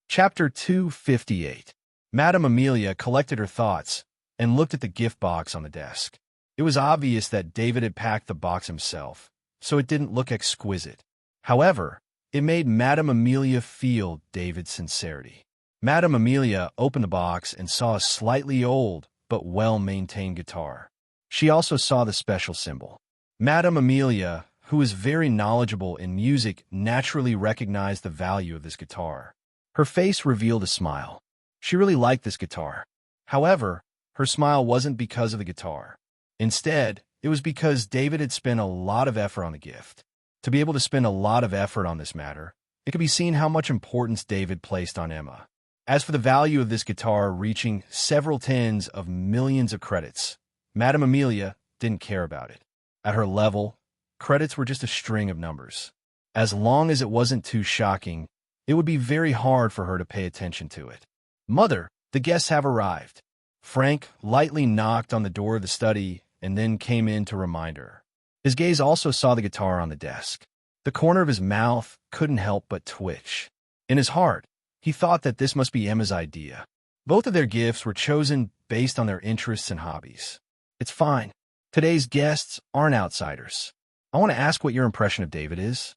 Chapter 258. Madame Amelia collected her thoughts and looked at the gift box on the desk. It was obvious that David had packed the box himself, so it didn't look exquisite. However, it made Madame Amelia feel David's sincerity. Madame Amelia opened the box and saw a slightly old but well-maintained guitar. She also saw the special symbol. Madame Amelia, who was very knowledgeable in music, naturally recognized the value of this guitar. Her face revealed a smile. She really liked this guitar. However, her smile wasn't because of the guitar. Instead, it was because David had spent a lot of effort on the gift. To be able to spend a lot of effort on this matter, it could be seen how much importance David placed on Emma. As for the value of this guitar reaching several tens of millions of credits, Madame Amelia didn't care about it. At her level, credits were just a string of numbers. As long as it wasn't too shocking, it would be very hard for her to pay attention to it. Mother, the guests have arrived. Frank lightly knocked on the door of the study and then came in to remind her. His gaze also saw the guitar on the desk. The corner of his mouth couldn't help but twitch. In his heart, he thought that this must be Emma's idea. Both of their gifts were chosen based on their interests and hobbies. It's fine. Today's guests aren't outsiders. I want to ask what your impression of David is.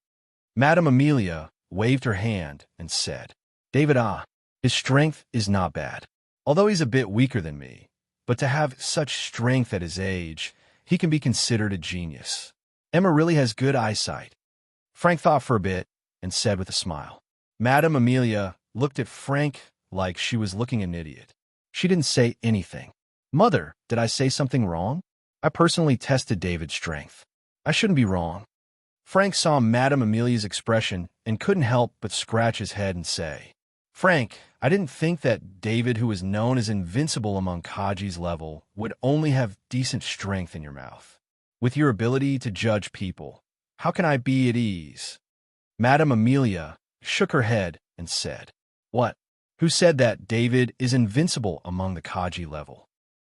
Madame Amelia waved her hand and said, David, His strength is not bad, although he's a bit weaker than me. But to have such strength at his age, he can be considered a genius. Emma really has good eyesight. Frank thought for a bit and said with a smile. Madame Amelia looked at Frank like she was looking at an idiot. She didn't say anything. Mother, did I say something wrong? I personally tested David's strength. I shouldn't be wrong. Frank saw Madame Amelia's expression and couldn't help but scratch his head and say, Frank, I didn't think that David, who is known as invincible among Kaji's level, would only have decent strength in your mouth. With your ability to judge people, how can I be at ease? Madame Amelia shook her head and said, What? Who said that David is invincible among the Kaji level?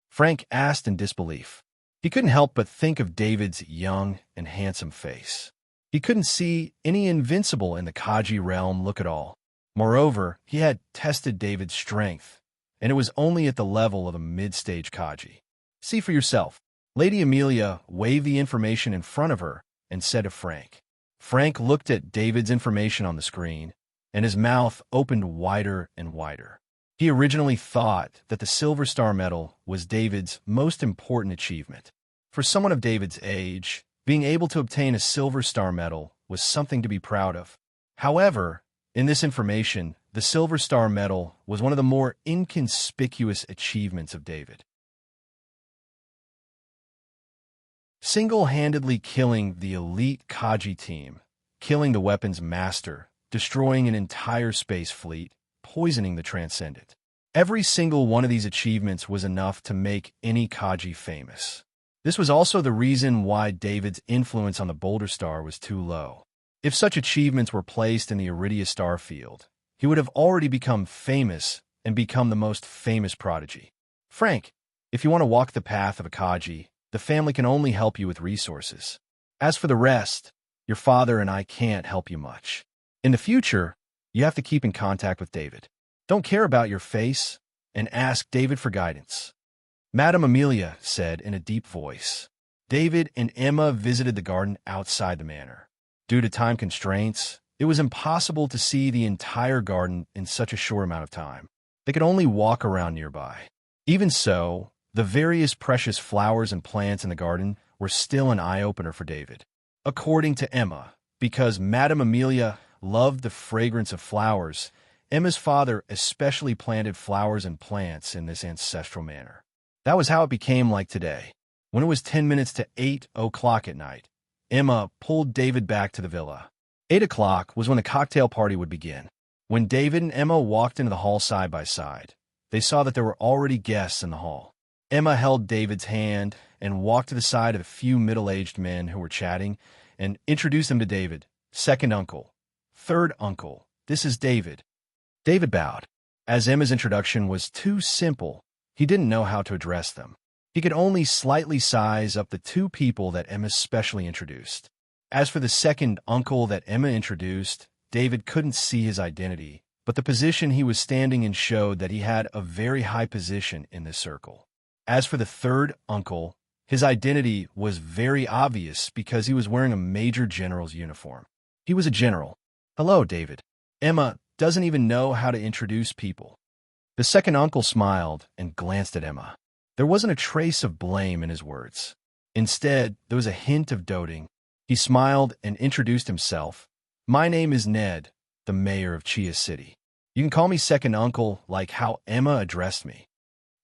Frank asked in disbelief. He couldn't help but think of David's young and handsome face. He couldn't see any invincible in the Kaji realm look at all. Moreover, he had tested David's strength, and it was only at the level of a mid-stage Kaji. See for yourself. Lady Amelia waved the information in front of her and said to Frank. Frank looked at David's information on the screen, and his mouth opened wider and wider. He originally thought that the Silver Star Medal was David's most important achievement. For someone of David's age, being able to obtain a Silver Star Medal was something to be proud of. However, in this information, the Silver Star Medal was one of the more inconspicuous achievements of David. Single-handedly killing the elite Kaji team, killing the weapons master, destroying an entire space fleet, poisoning the Transcendent. Every single one of these achievements was enough to make any Kaji famous. This was also the reason why David's influence on the Boulder Star was too low. If such achievements were placed in the Iridia star field, he would have already become famous and become the most famous prodigy. Frank, if you want to walk the path of a Kaji, the family can only help you with resources. As for the rest, your father and I can't help you much. In the future, you have to keep in contact with David. Don't care about your face and ask David for guidance. Madame Amelia said in a deep voice. David and Emma visited the garden outside the manor. Due to time constraints, it was impossible to see the entire garden in such a short amount of time. They could only walk around nearby. Even so, the various precious flowers and plants in the garden were still an eye-opener for David. According to Emma, because Madame Amelia loved the fragrance of flowers, Emma's father especially planted flowers and plants in this ancestral manner. That was how it became like today. When it was 10 minutes to 8 o'clock at night, Emma pulled David back to the villa. 8 o'clock was when the cocktail party would begin. When David and Emma walked into the hall side by side, they saw that there were already guests in the hall. Emma held David's hand and walked to the side of a few middle-aged men who were chatting and introduced them to David. Second uncle. Third uncle. This is David. David bowed. As Emma's introduction was too simple, he didn't know how to address them. He could only slightly size up the two people that Emma specially introduced. As for the second uncle that Emma introduced, David couldn't see his identity, but the position he was standing in showed that he had a very high position in this circle. As for the third uncle, his identity was very obvious because he was wearing a major general's uniform. He was a general. Hello, David. Emma doesn't even know how to introduce people. The second uncle smiled and glanced at Emma. There wasn't a trace of blame in his words. Instead, there was a hint of doting. He smiled and introduced himself. My name is Ned, the mayor of Chia City. You can call me second uncle like how Emma addressed me.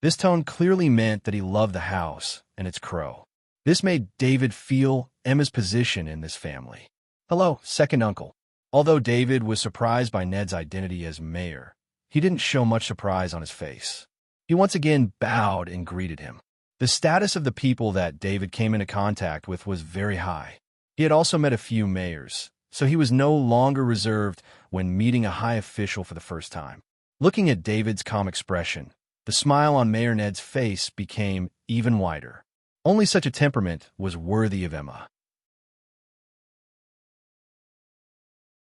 This tone clearly meant that he loved the house and its crow. This made David feel Emma's position in this family. Hello, second uncle. Although David was surprised by Ned's identity as mayor, he didn't show much surprise on his face. He once again bowed and greeted him. The status of the people that David came into contact with was very high. He had also met a few mayors, so he was no longer reserved when meeting a high official for the first time. Looking at David's calm expression, the smile on Mayor Ned's face became even wider. Only such a temperament was worthy of Emma.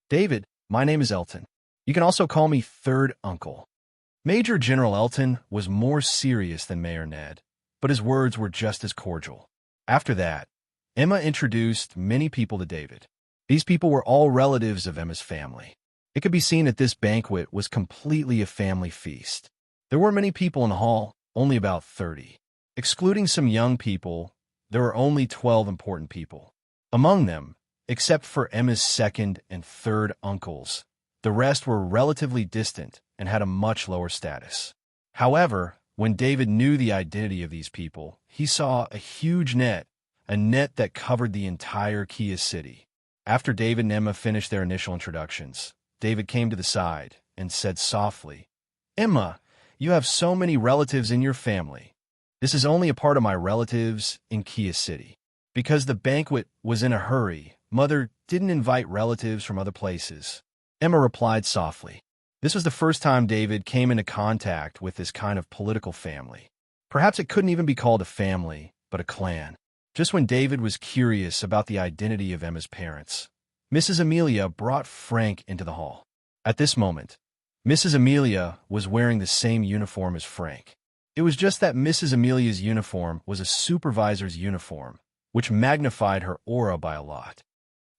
David, my name is Elton. You can also call me third uncle. Major General Elton was more serious than Mayor Ned, but his words were just as cordial. After that, Emma introduced many people to David. These people were all relatives of Emma's family. It could be seen that this banquet was completely a family feast. There weren't many people in the hall, only about 30. Excluding some young people, there were only 12 important people. Among them, except for Emma's second and third uncles, the rest were relatively distant and had a much lower status. However, when David knew the identity of these people, he saw a huge net, a net that covered the entire Kia city. After David and Emma finished their initial introductions, David came to the side and said softly, "Emma, you have so many relatives in your family. This is only a part of my relatives in Kia City. Because the banquet was in a hurry, Mother didn't invite relatives from other places." Emma replied softly. This was the first time David came into contact with this kind of political family. Perhaps it couldn't even be called a family, but a clan. Just when David was curious about the identity of Emma's parents, Mrs. Amelia brought Frank into the hall. At this moment, Mrs. Amelia was wearing the same uniform as Frank. It was just that Mrs. Amelia's uniform was a supervisor's uniform, which magnified her aura by a lot.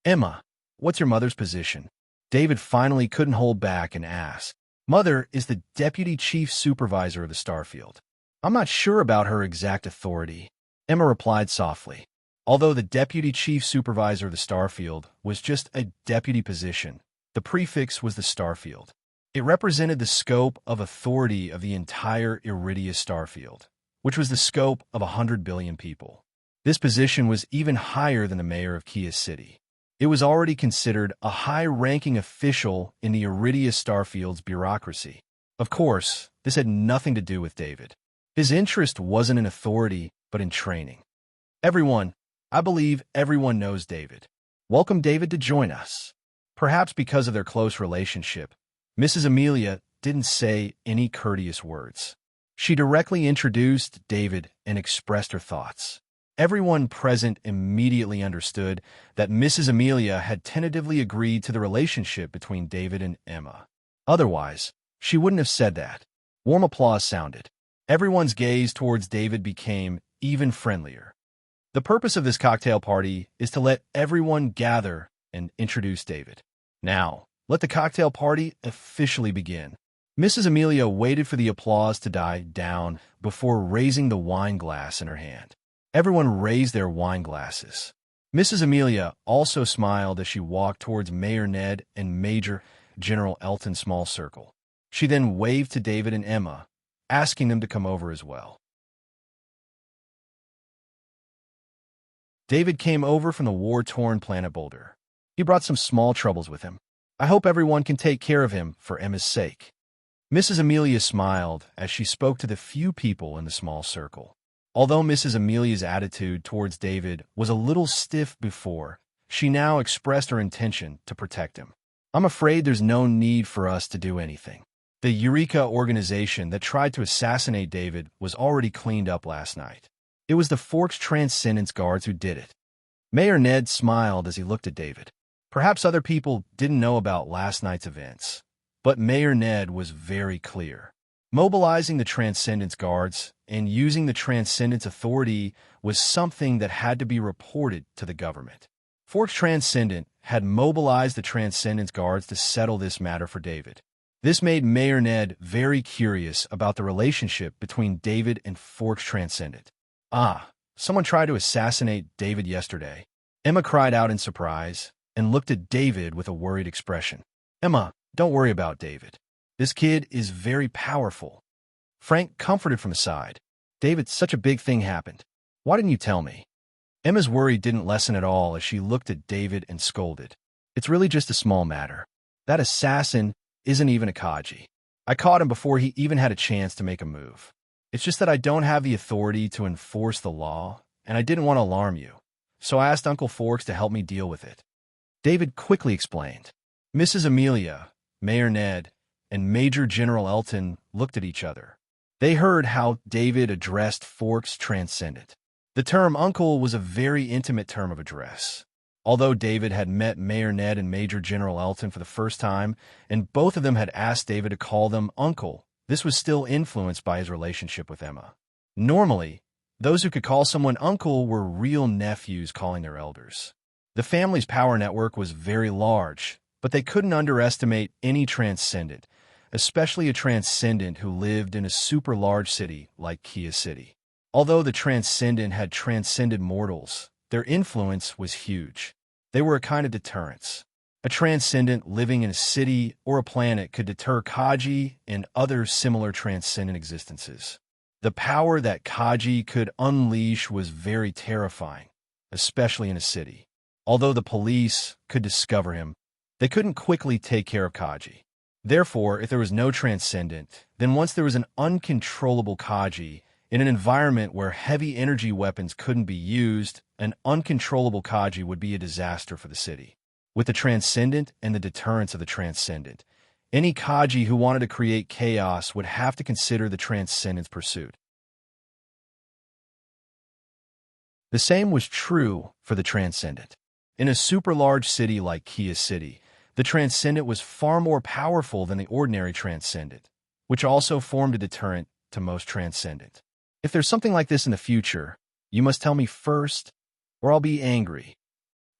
"Emma, what's your mother's position?" David finally couldn't hold back and asked. "Mother is the deputy chief supervisor of the Starfield. I'm not sure about her exact authority," Emma replied softly. Although the deputy chief supervisor of the Starfield was just a deputy position, the prefix was the Starfield. It represented the scope of authority of the entire Iridia Starfield, which was the scope of 100 billion people. This position was even higher than the mayor of Kia City. It was already considered a high-ranking official in the Iridia Starfield's bureaucracy. Of course, this had nothing to do with David. His interest wasn't in authority, but in training. I believe everyone knows David. Welcome David to join us." Perhaps because of their close relationship, Mrs. Amelia didn't say any courteous words. She directly introduced David and expressed her thoughts. Everyone present immediately understood that Mrs. Amelia had tentatively agreed to the relationship between David and Emma. Otherwise, she wouldn't have said that. Warm applause sounded. Everyone's gaze towards David became even friendlier. The purpose of this cocktail party is to let everyone gather and introduce David. Now, let the cocktail party officially begin. Mrs. Amelia waited for the applause to die down before raising the wine glass in her hand. Everyone raised their wine glasses. Mrs. Amelia also smiled as she walked towards Mayor Ned and Major General Elton's small circle. She then waved to David and Emma, asking them to come over as well. David came over from the war-torn planet Boulder. He brought some small troubles with him. "I hope everyone can take care of him for Emma's sake." Mrs. Amelia smiled as she spoke to the few people in the small circle. Although Mrs. Amelia's attitude towards David was a little stiff before, she now expressed her intention to protect him. "I'm afraid there's no need for us to do anything. The Eureka organization that tried to assassinate David was already cleaned up last night. It was the Forks Transcendence Guards who did it." Mayor Ned smiled as he looked at David. Perhaps other people didn't know about last night's events, but Mayor Ned was very clear. Mobilizing the Transcendence Guards and using the Transcendence Authority was something that had to be reported to the government. Forks Transcendent had mobilized the Transcendence Guards to settle this matter for David. This made Mayor Ned very curious about the relationship between David and Forks Transcendent. Someone tried to assassinate David yesterday." Emma cried out in surprise and looked at David with a worried expression. "Emma, don't worry about David. This kid is very powerful." Frank comforted from the side. "David, such a big thing happened. Why didn't you tell me?" Emma's worry didn't lessen at all as she looked at David and scolded. "It's really just a small matter. That assassin isn't even a Kaji. I caught him before he even had a chance to make a move. It's just that I don't have the authority to enforce the law, and I didn't want to alarm you, so I asked Uncle Forks to help me deal with it." David quickly explained. Mrs. Amelia, Mayor Ned, and Major General Elton looked at each other. They heard how David addressed Forks Transcendent. The term uncle was a very intimate term of address. Although David had met Mayor Ned and Major General Elton for the first time, and both of them had asked David to call them uncle, this was still influenced by his relationship with Emma. Normally, those who could call someone uncle were real nephews calling their elders. The family's power network was very large, But they couldn't underestimate any transcendent, especially a transcendent who lived in a super large city like Kia City. Although the transcendent had transcended mortals, their influence was huge. They were a kind of deterrence. A transcendent living in a city or a planet could deter Kaji and other similar transcendent existences. The power that Kaji could unleash was very terrifying, especially in a city. Although the police could discover him, they couldn't quickly take care of Kaji. Therefore, if there was no transcendent, then once there was an uncontrollable Kaji, in an environment where heavy energy weapons couldn't be used, an uncontrollable Kaji would be a disaster for the city. With the transcendent and the deterrence of the transcendent, any Kaji who wanted to create chaos would have to consider the transcendent's pursuit. The same was true for the transcendent. In a super large city like Kia City, the transcendent was far more powerful than the ordinary transcendent, which also formed a deterrent to most transcendent. If there's something like this in the future, you must tell me first, or I'll be angry.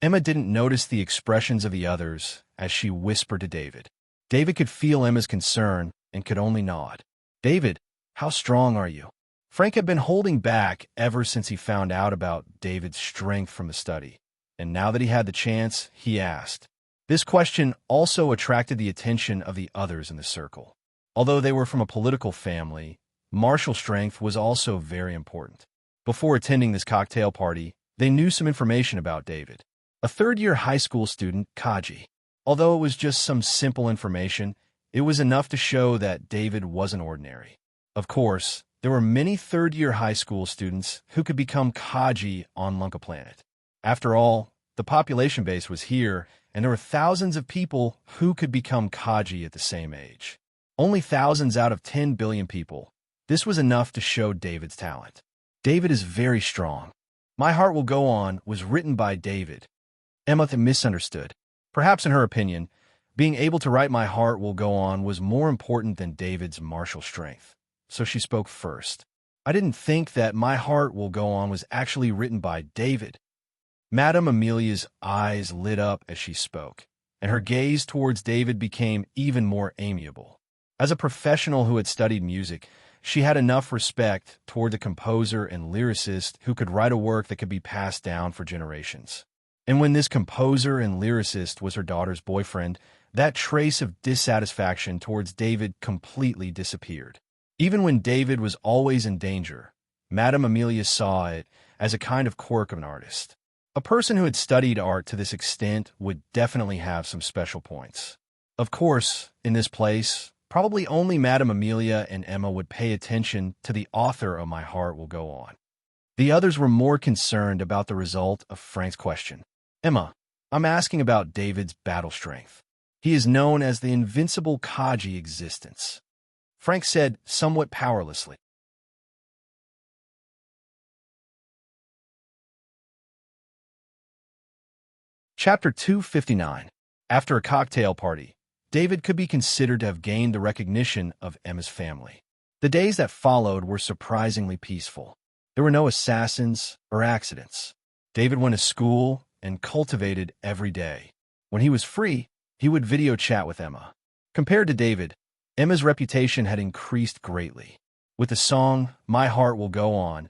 Emma didn't notice the expressions of the others as she whispered to David. David could feel Emma's concern and could only nod. David, how strong are you? Frank had been holding back ever since he found out about David's strength from the study, and now that he had the chance, he asked. This question also attracted the attention of the others in the circle. Although they were from a political family, martial strength was also very important. Before attending this cocktail party, they knew some information about David. A third-year high school student, Kaji. Although it was just some simple information, it was enough to show that David wasn't ordinary. Of course, there were many third-year high school students who could become Kaji on Lunka Planet. After all, the population base was here, and there were thousands of people who could become Kaji at the same age. Only thousands out of 10 billion people. This was enough to show David's talent. David is very strong. My Heart Will Go On was written by David. Emma misunderstood. Perhaps in her opinion, being able to write My Heart Will Go On was more important than David's martial strength. So she spoke first. I didn't think that My Heart Will Go On was actually written by David. Madame Amelia's eyes lit up as she spoke, and her gaze towards David became even more amiable. As a professional who had studied music, she had enough respect toward the composer and lyricist who could write a work that could be passed down for generations. And when this composer and lyricist was her daughter's boyfriend, that trace of dissatisfaction towards David completely disappeared. Even when David was always in danger, Madame Amelia saw it as a kind of quirk of an artist. A person who had studied art to this extent would definitely have some special points. Of course, in this place, probably only Madame Amelia and Emma would pay attention to the author of My Heart Will Go On. The others were more concerned about the result of Frank's question. Emma, I'm asking about David's battle strength. He is known as the invincible Kaji existence. Frank said somewhat powerlessly. Chapter 259. After a cocktail party, David could be considered to have gained the recognition of Emma's family. The days that followed were surprisingly peaceful. There were no assassins or accidents. David went to school and cultivated every day. When he was free, he would video chat with Emma. Compared to David, Emma's reputation had increased greatly. With the song My Heart Will Go On,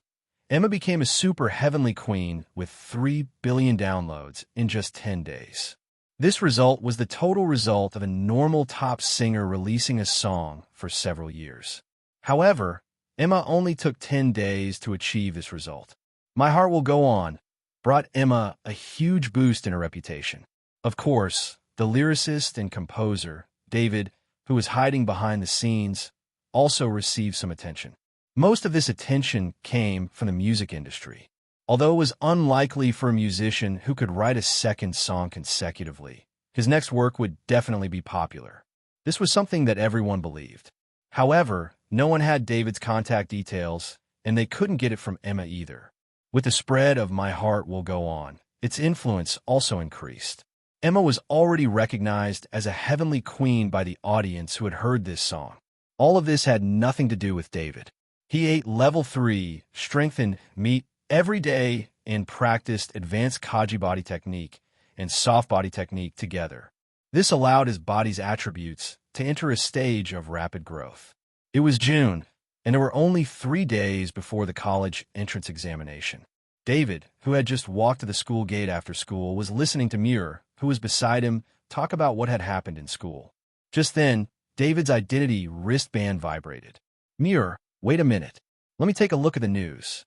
Emma became a super heavenly queen with 3 billion downloads in just 10 days. This result was the total result of a normal top singer releasing a song for several years. However, Emma only took 10 days to achieve this result. My Heart Will Go On brought Emma a huge boost in her reputation. Of course, the lyricist and composer, David, who was hiding behind the scenes, also received some attention. Most of this attention came from the music industry. Although it was unlikely for a musician who could write a second song consecutively, his next work would definitely be popular. This was something that everyone believed. However, no one had David's contact details, and they couldn't get it from Emma either. With the spread of My Heart Will Go On, its influence also increased. Emma was already recognized as a heavenly queen by the audience who had heard this song. All of this had nothing to do with David. He ate level 3, strengthened meat every day, and practiced advanced Kaji body technique and soft body technique together. This allowed his body's attributes to enter a stage of rapid growth. It was June, and there were only 3 days before the college entrance examination. David, who had just walked to the school gate after school, was listening to Muir, who was beside him, talk about what had happened in school. Just then, David's identity wristband vibrated. "Muir, wait a minute. Let me take a look at the news."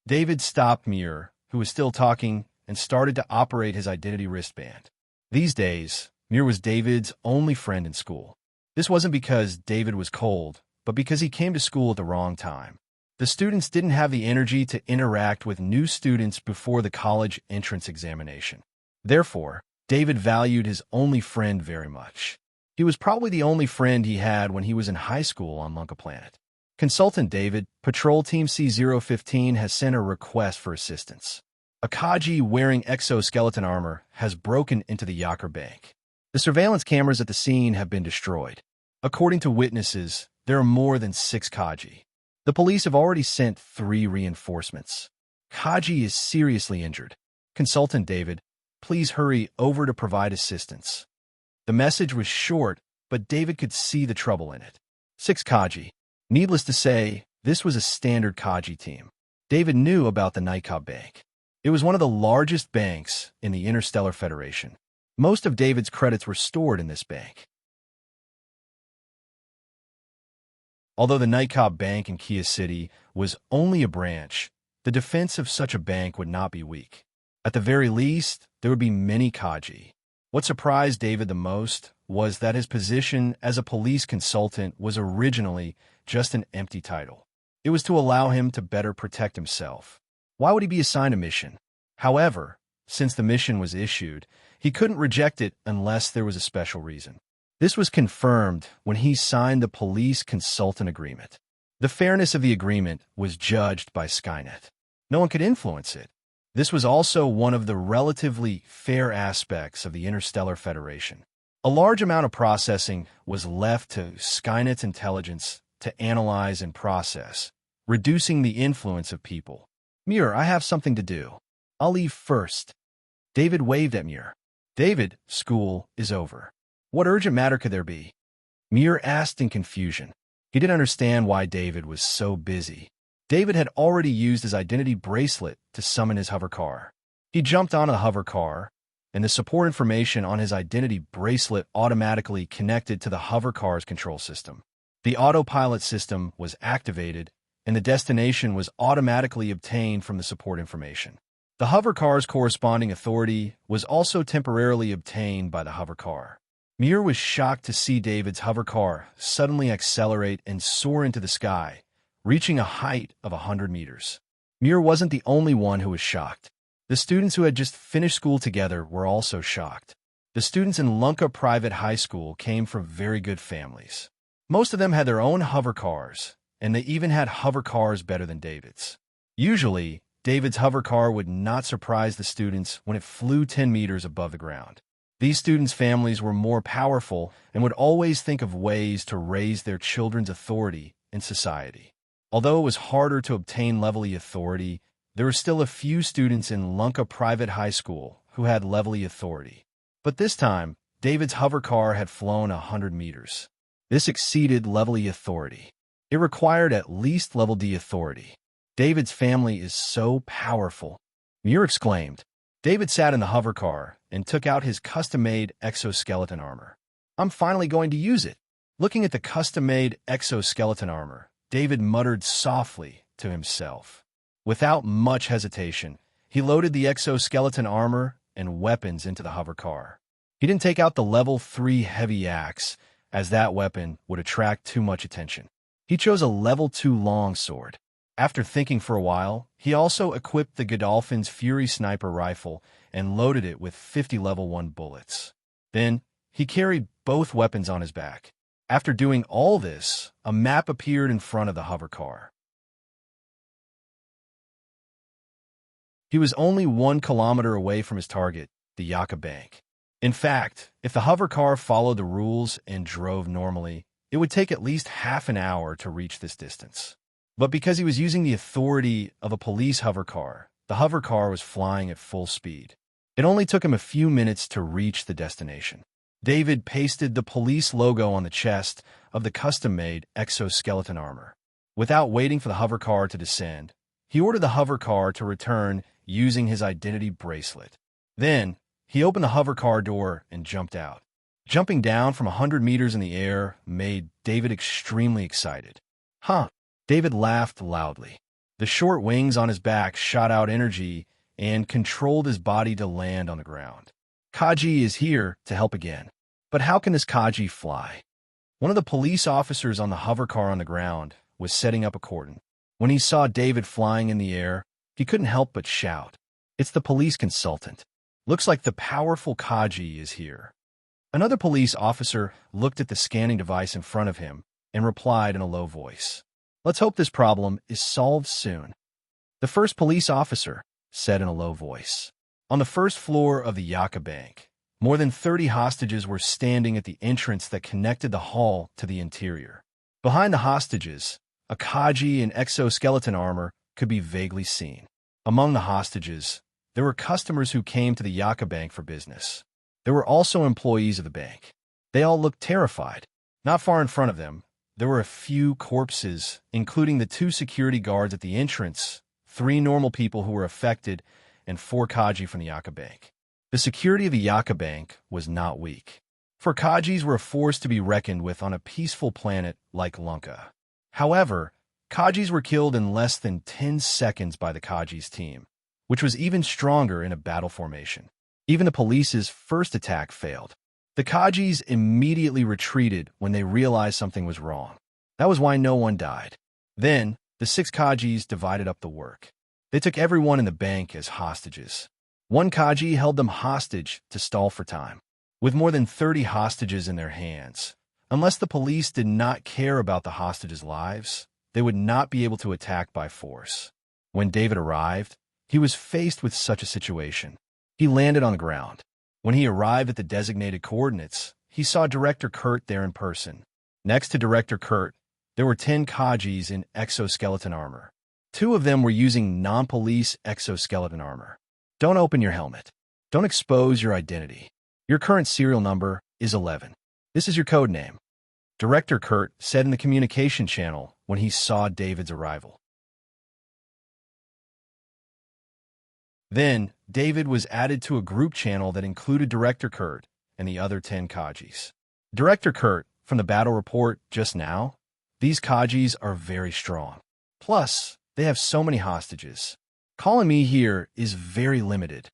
David stopped Muir, who was still talking, and started to operate his identity wristband. These days, Muir was David's only friend in school. This wasn't because David was cold, but because he came to school at the wrong time. The students didn't have the energy to interact with new students before the college entrance examination. Therefore, David valued his only friend very much. He was probably the only friend he had when he was in high school on Lunka Planet. Consultant David, Patrol Team C015 has sent a request for assistance. A Kaji wearing exoskeleton armor has broken into the Yaker Bank. The surveillance cameras at the scene have been destroyed. According to witnesses, there are more than 6 Kaji. The police have already sent 3 reinforcements. Kaji is seriously injured. Consultant David, please hurry over to provide assistance. The message was short, but David could see the trouble in it. 6 Kaji. Needless to say, this was a standard Kaji team. David knew about the Nightcap Bank. It was one of the largest banks in the Interstellar Federation. Most of David's credits were stored in this bank. Although the Nightcap Bank in Kia City was only a branch, the defense of such a bank would not be weak. At the very least, there would be many Kaji. What surprised David the most was that his position as a police consultant was originally just an empty title. It was to allow him to better protect himself. Why would he be assigned a mission? However, since the mission was issued, he couldn't reject it unless there was a special reason. This was confirmed when he signed the police consultant agreement. The fairness of the agreement was judged by Skynet. No one could influence it. This was also one of the relatively fair aspects of the Interstellar Federation. A large amount of processing was left to Skynet's intelligence to analyze and process, reducing the influence of people. "Muir, I have something to do. I'll leave first." David waved at Muir. "David, school is over. What urgent matter could there be?" Muir asked in confusion. He didn't understand why David was so busy. David had already used his identity bracelet to summon his hover car. He jumped onto the hover car, and the support information on his identity bracelet automatically connected to the hover car's control system. The autopilot system was activated, and the destination was automatically obtained from the support information. The hover car's corresponding authority was also temporarily obtained by the hover car. Muir was shocked to see David's hover car suddenly accelerate and soar into the sky, reaching a height of 100 meters. Muir wasn't the only one who was shocked. The students who had just finished school together were also shocked. The students in Lunka Private High School came from very good families. Most of them had their own hover cars, and they even had hover cars better than David's. Usually, David's hover car would not surprise the students when it flew 10 meters above the ground. These students' families were more powerful and would always think of ways to raise their children's authority in society. Although it was harder to obtain level E authority, there were still a few students in Lunka Private High School who had level E authority. But this time, David's hover car had flown 100 meters. This exceeded level E authority. It required at least level D authority. David's family is so powerful, Muir exclaimed. David sat in the hover car and took out his custom-made exoskeleton armor. "I'm finally going to use it." Looking at the custom-made exoskeleton armor, David muttered softly to himself. Without much hesitation, he loaded the exoskeleton armor and weapons into the hover car. He didn't take out the level 3 heavy axe, as that weapon would attract too much attention. He chose a level 2 long sword. After thinking for a while, he also equipped the Godolphin's Fury sniper rifle and loaded it with 50 level 1 bullets. Then, he carried both weapons on his back. After doing all this, a map appeared in front of the hover car. He was only 1 kilometer away from his target, the Yaker Bank. In fact, if the hover car followed the rules and drove normally, it would take at least half an hour to reach this distance. But because he was using the authority of a police hover car, the hover car was flying at full speed. It only took him a few minutes to reach the destination. David pasted the police logo on the chest of the custom-made exoskeleton armor. Without waiting for the hover car to descend, he ordered the hover car to return using his identity bracelet. Then, he opened the hover car door and jumped out. Jumping down from 100 meters in the air made David extremely excited. Huh! David laughed loudly. The short wings on his back shot out energy and controlled his body to land on the ground. Kaji is here to help again. But how can this Kaji fly? One of the police officers on the hover car on the ground was setting up a cordon. When he saw David flying in the air, he couldn't help but shout, "It's the police consultant. Looks like the powerful Kaji is here." Another police officer looked at the scanning device in front of him and replied in a low voice, "Let's hope this problem is solved soon." The first police officer said in a low voice. On the first floor of the Yucca Bank, more than 30 hostages were standing at the entrance that connected the hall to the interior. Behind the hostages, a Kaji in exoskeleton armor could be vaguely seen. Among the hostages, there were customers who came to the Yucca Bank for business. There were also employees of the bank. They all looked terrified. Not far in front of them, there were a few corpses, including the 2 security guards at the entrance, 3 normal people who were affected, and 4 Kaji from the Yucca Bank. The security of the Yucca Bank was not weak, for Kajis were a force to be reckoned with on a peaceful planet like Lunka. However, Kajis were killed in less than 10 seconds by the Kajis team, which was even stronger in a battle formation. Even the police's first attack failed. The Kajis immediately retreated when they realized something was wrong. That was why no one died. Then, the 6 Kajis divided up the work. They took everyone in the bank as hostages. One Kaji held them hostage to stall for time. With more than 30 hostages in their hands, unless the police did not care about the hostages' lives, they would not be able to attack by force. When David arrived, he was faced with such a situation. He landed on the ground. When he arrived at the designated coordinates, he saw Director Kurt there in person. Next to Director Kurt, there were 10 Kajis in exoskeleton armor. 2 of them were using non-police exoskeleton armor. Don't open your helmet. Don't expose your identity. Your current serial number is 11. This is your code name. Director Kurt said in the communication channel when he saw David's arrival. Then, David was added to a group channel that included Director Kurt and the other 10 Kajis. Director Kurt, from the battle report just now, these Kajis are very strong. Plus, they have so many hostages. Calling me here is very limited.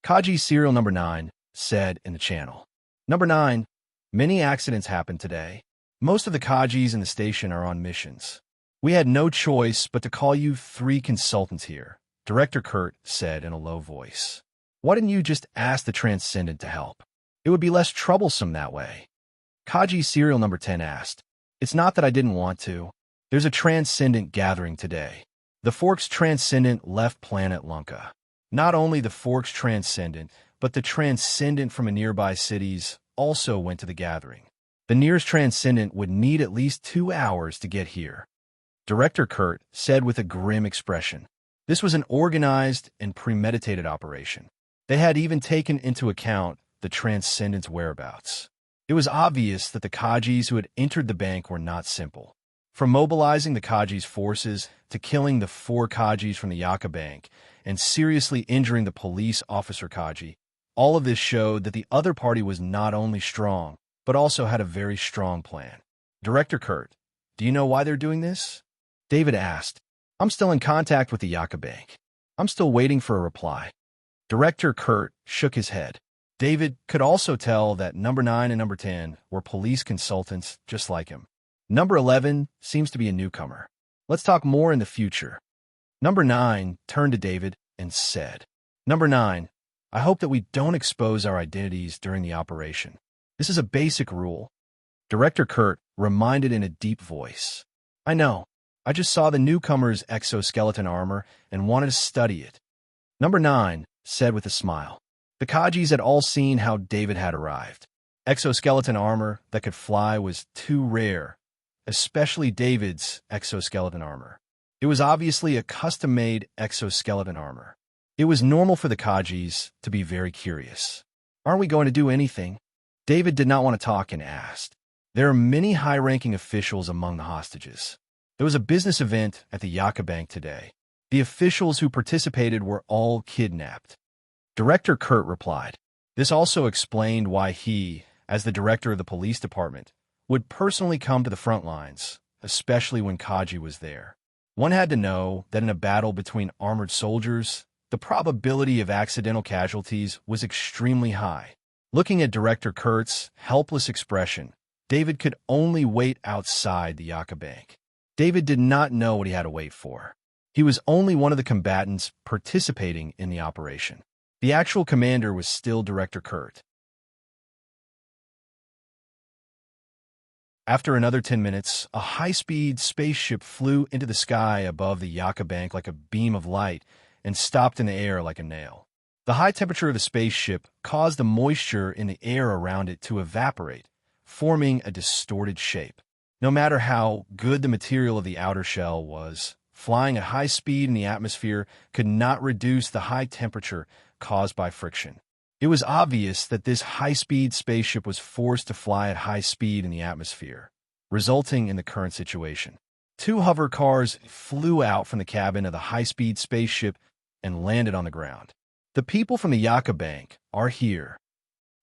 Kaji serial number 9 said in the channel. Number 9, many accidents happened today. Most of the Kajis in the station are on missions. We had no choice but to call you 3 consultants here, Director Kurt said in a low voice. Why didn't you just ask the Transcendent to help? It would be less troublesome that way. Kaji serial number 10 asked. It's not that I didn't want to. There's a Transcendent gathering today. The Forks Transcendent left planet Lunka. Not only the Forks Transcendent, but the Transcendent from nearby cities also went to the gathering. The nearest Transcendent would need at least 2 hours to get here. Director Kurt said with a grim expression. This was an organized and premeditated operation. They had even taken into account the Transcendent's whereabouts. It was obvious that the Kajis who had entered the bank were not simple. From mobilizing the Kajis' forces to killing the 4 Kajis from the Yucca Bank and seriously injuring the police officer Kaji, all of this showed that the other party was not only strong, but also had a very strong plan. Director Kurt, do you know why they're doing this? David asked. I'm still in contact with the Yucca Bank. I'm still waiting for a reply. Director Kurt shook his head. David could also tell that number 9 and number 10 were police consultants just like him. Number 11 seems to be a newcomer. Let's talk more in the future. Number 9 turned to David and said, Number 9, I hope that we don't expose our identities during the operation. This is a basic rule. Director Kurt reminded in a deep voice. I know. I just saw the newcomer's exoskeleton armor and wanted to study it. Number 9 said with a smile. The Kajis had all seen how David had arrived. Exoskeleton armor that could fly was too rare, especially David's exoskeleton armor. It was obviously a custom-made exoskeleton armor. It was normal for the Kajis to be very curious. Aren't we going to do anything? David did not want to talk and asked. There are many high-ranking officials among the hostages. There was a business event at the Yucca Bank today. The officials who participated were all kidnapped. Director Kurt replied. This also explained why he, as the director of the police department, would personally come to the front lines, especially when Kaji was there. One had to know that in a battle between armored soldiers, the probability of accidental casualties was extremely high. Looking at Director Kurt's helpless expression, David could only wait outside the Yucca Bank. David did not know what he had to wait for. He was only one of the combatants participating in the operation. The actual commander was still Director Kurt. After another 10 minutes, a high-speed spaceship flew into the sky above the Yucca Bank like a beam of light and stopped in the air like a nail. The high temperature of the spaceship caused the moisture in the air around it to evaporate, forming a distorted shape. No matter how good the material of the outer shell was, flying at high speed in the atmosphere could not reduce the high temperature caused by friction. It was obvious that this high-speed spaceship was forced to fly at high speed in the atmosphere, resulting in the current situation. 2 hover cars flew out from the cabin of the high-speed spaceship and landed on the ground. The people from the Yucca Bank are here,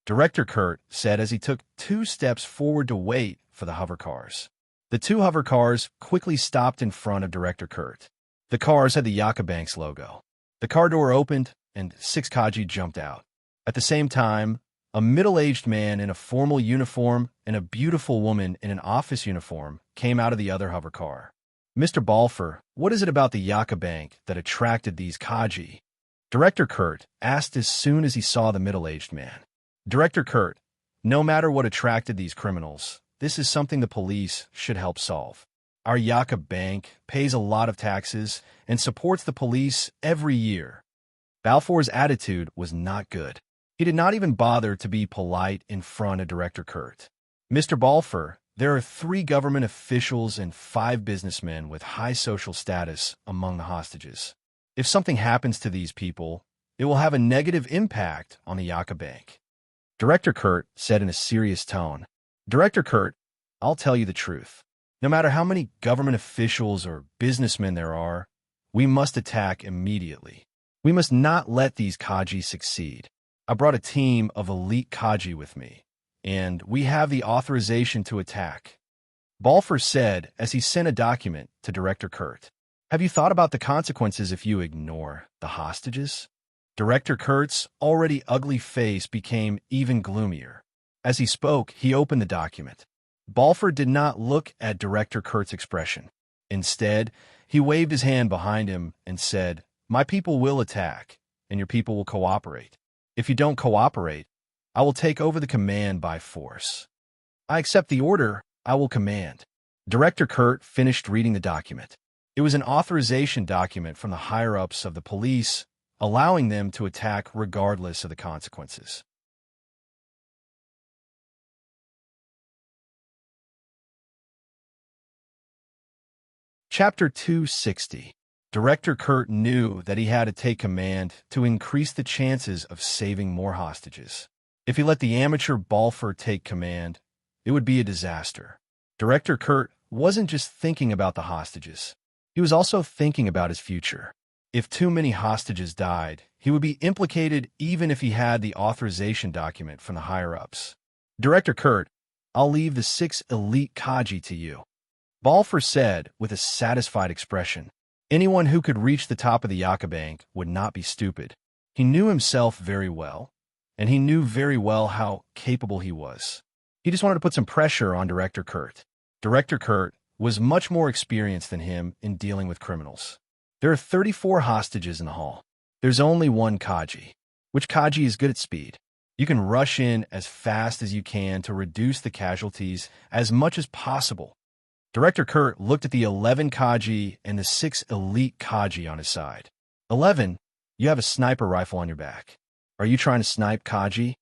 Director Kurt said as he took 2 steps forward to wait for the hover cars. The 2 hover cars quickly stopped in front of Director Kurt. The cars had the Yucca Bank's logo. The car door opened, and 6 Kaji jumped out. At the same time, a middle-aged man in a formal uniform and a beautiful woman in an office uniform came out of the other hover car. Mr. Balfour, what is it about the Yucca Bank that attracted these Kaji? Director Kurt asked as soon as he saw the middle-aged man. Director Kurt, no matter what attracted these criminals, this is something the police should help solve. Our Yucca Bank pays a lot of taxes and supports the police every year. Balfour's attitude was not good. He did not even bother to be polite in front of Director Kurt. Mr. Balfour, there are 3 government officials and 5 businessmen with high social status among the hostages. If something happens to these people, it will have a negative impact on the Yucca Bank. Director Kurt said in a serious tone. Director Kurt, I'll tell you the truth. No matter how many government officials or businessmen there are, we must attack immediately. We must not let these Kaji succeed. I brought a team of elite Kaji with me, and we have the authorization to attack. Balfour said as he sent a document to Director Kurt. Have you thought about the consequences if you ignore the hostages? Director Kurt's already ugly face became even gloomier. As he spoke, he opened the document. Balfour did not look at Director Kurt's expression. Instead, he waved his hand behind him and said, My people will attack, and your people will cooperate. If you don't cooperate, I will take over the command by force. I accept the order, I will command. Director Kurt finished reading the document. It was an authorization document from the higher-ups of the police, allowing them to attack regardless of the consequences. Chapter 260. Director Kurt knew that he had to take command to increase the chances of saving more hostages. If he let the amateur Balfour take command, it would be a disaster. Director Kurt wasn't just thinking about the hostages. He was also thinking about his future. If too many hostages died, he would be implicated even if he had the authorization document from the higher-ups. Director Kurt, I'll leave the 6 elite Kaji to you. Balfour said with a satisfied expression. Anyone who could reach the top of the Yucca Bank would not be stupid. He knew himself very well, and he knew very well how capable he was. He just wanted to put some pressure on Director Kurt. Director Kurt was much more experienced than him in dealing with criminals. There are 34 hostages in the hall. There's only 1 Kaji. Which Kaji is good at speed? You can rush in as fast as you can to reduce the casualties as much as possible. Director Kurt looked at the 11 Kaji and the 6 elite Kaji on his side. 11, you have a sniper rifle on your back. Are you trying to snipe Kaji?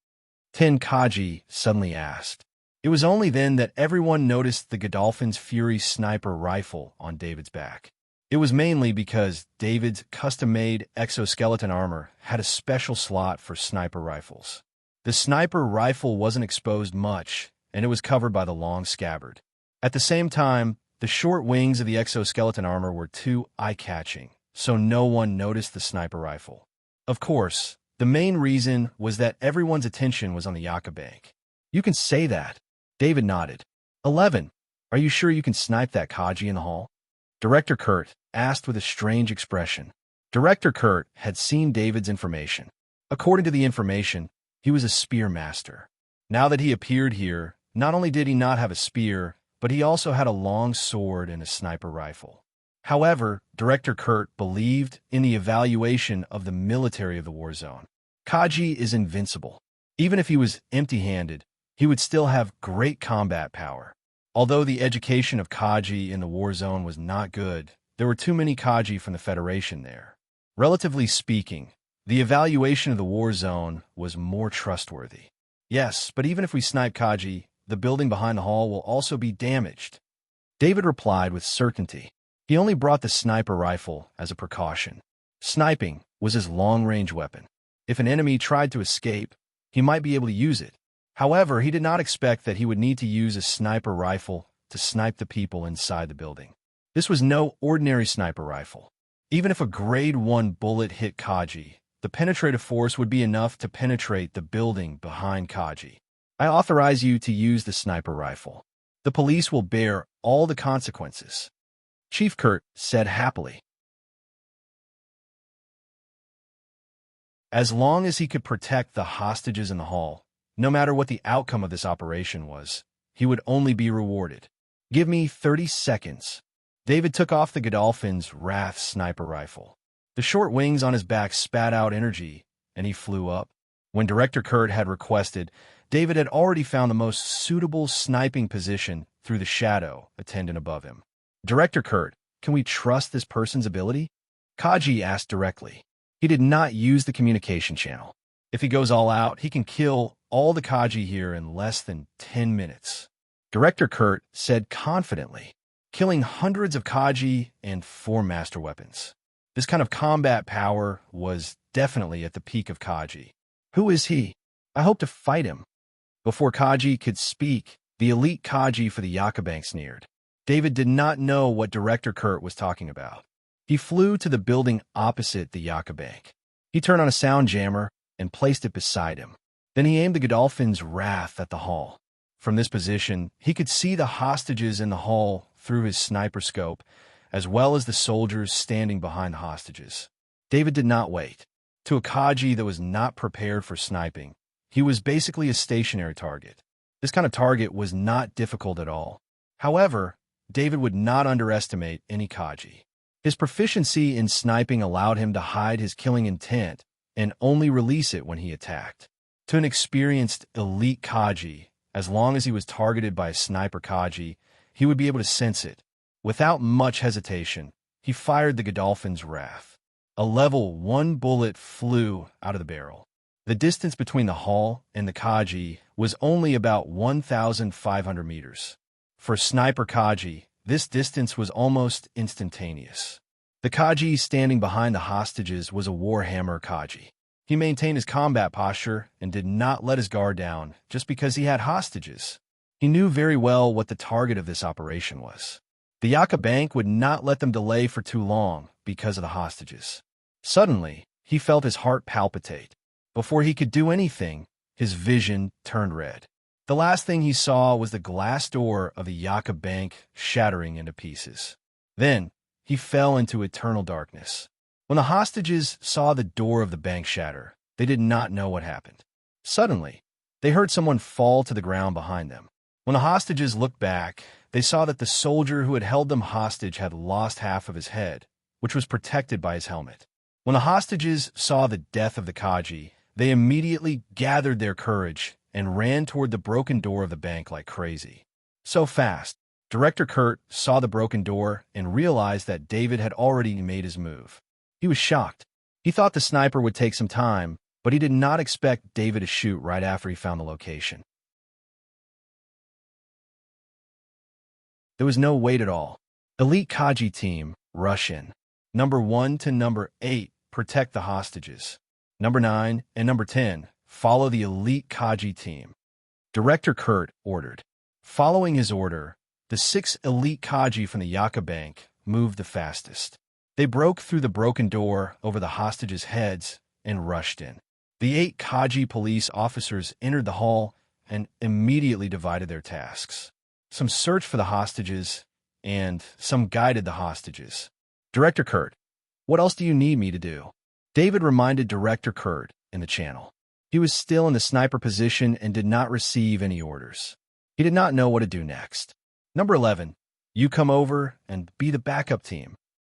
10 Kaji suddenly asked. It was only then that everyone noticed the Godolphin's Fury sniper rifle on David's back. It was mainly because David's custom-made exoskeleton armor had a special slot for sniper rifles. The sniper rifle wasn't exposed much, and it was covered by the long scabbard. At the same time, the short wings of the exoskeleton armor were too eye-catching, so no one noticed the sniper rifle. Of course, the main reason was that everyone's attention was on the Yucca Bank. You can say that. David nodded. 11. Are you sure you can snipe that Kaji in the hall? Director Kurt asked with a strange expression. Director Kurt had seen David's information. According to the information, he was a spear master. Now that he appeared here, not only did he not have a spear, but he also had a long sword and a sniper rifle. However, Director Kurt believed in the evaluation of the military of the war zone. Kaji is invincible. Even if he was empty-handed, he would still have great combat power. Although the education of Kaji in the war zone was not good, there were too many Kaji from the Federation there. Relatively speaking, the evaluation of the war zone was more trustworthy. Yes, but even if we snipe Kaji, the building behind the hall will also be damaged. David replied with certainty. He only brought the sniper rifle as a precaution. Sniping was his long-range weapon. If an enemy tried to escape, he might be able to use it. However, he did not expect that he would need to use a sniper rifle to snipe the people inside the building. This was no ordinary sniper rifle. Even if a grade 1 bullet hit Kaji, the penetrative force would be enough to penetrate the building behind Kaji. I authorize you to use the sniper rifle. The police will bear all the consequences. Chief Kurt said happily. As long as he could protect the hostages in the hall, no matter what the outcome of this operation was, he would only be rewarded. Give me 30 seconds. David took off the Godolphin's Wrath sniper rifle. The short wings on his back spat out energy, and he flew up. When Director Kurt had requested, David had already found the most suitable sniping position through the shadow attendant above him. Director Kurt, can we trust this person's ability? Kaji asked directly. He did not use the communication channel. If he goes all out, he can kill all the Kaji here in less than 10 minutes. Director Kurt said confidently, killing hundreds of Kaji and 4 master weapons. This kind of combat power was definitely at the peak of Kaji. Who is he? I hope to fight him. Before Kaji could speak, the elite Kaji for the Yucca Bank sneered. David did not know what Director Kurt was talking about. He flew to the building opposite the Yucca Bank. He turned on a sound jammer and placed it beside him. Then he aimed the Godolphin's Wrath at the hall. From this position, he could see the hostages in the hall through his sniper scope, as well as the soldiers standing behind the hostages. David did not wait. To a Kaji that was not prepared for sniping, he was basically a stationary target. This kind of target was not difficult at all. However, David would not underestimate any Kaji. His proficiency in sniping allowed him to hide his killing intent and only release it when he attacked. To an experienced elite Kaji, as long as he was targeted by a sniper Kaji, he would be able to sense it. Without much hesitation, he fired the Godolphin's Wrath. A level 1 bullet flew out of the barrel. The distance between the hall and the Kaji was only about 1,500 meters. For sniper Kaji, this distance was almost instantaneous. The Kaji standing behind the hostages was a Warhammer Kaji. He maintained his combat posture and did not let his guard down just because he had hostages. He knew very well what the target of this operation was. The Yucca Bank would not let them delay for too long because of the hostages. Suddenly, he felt his heart palpitate. Before he could do anything, his vision turned red. The last thing he saw was the glass door of the Yucca Bank shattering into pieces. Then, he fell into eternal darkness. When the hostages saw the door of the bank shatter, they did not know what happened. Suddenly, they heard someone fall to the ground behind them. When the hostages looked back, they saw that the soldier who had held them hostage had lost half of his head, which was protected by his helmet. When the hostages saw the death of the Kaji, they immediately gathered their courage and ran toward the broken door of the bank like crazy. So fast, Director Kurt saw the broken door and realized that David had already made his move. He was shocked. He thought the sniper would take some time, but he did not expect David to shoot right after he found the location. There was no wait at all. Elite Kaji team, rush in. Number 1 to number 8, protect the hostages. Number 9 and number 10, follow the elite Kaji team. Director Kurt ordered. Following his order, the 6 elite Kaji from the Yucca Bank moved the fastest. They broke through the broken door over the hostages' heads and rushed in. The 8 Kaji police officers entered the hall and immediately divided their tasks. Some searched for the hostages, and some guided the hostages. Director Kurt, what else do you need me to do? David reminded Director Kurt in the channel. He was still in the sniper position and did not receive any orders. He did not know what to do next. Number 11, you come over and be the backup team.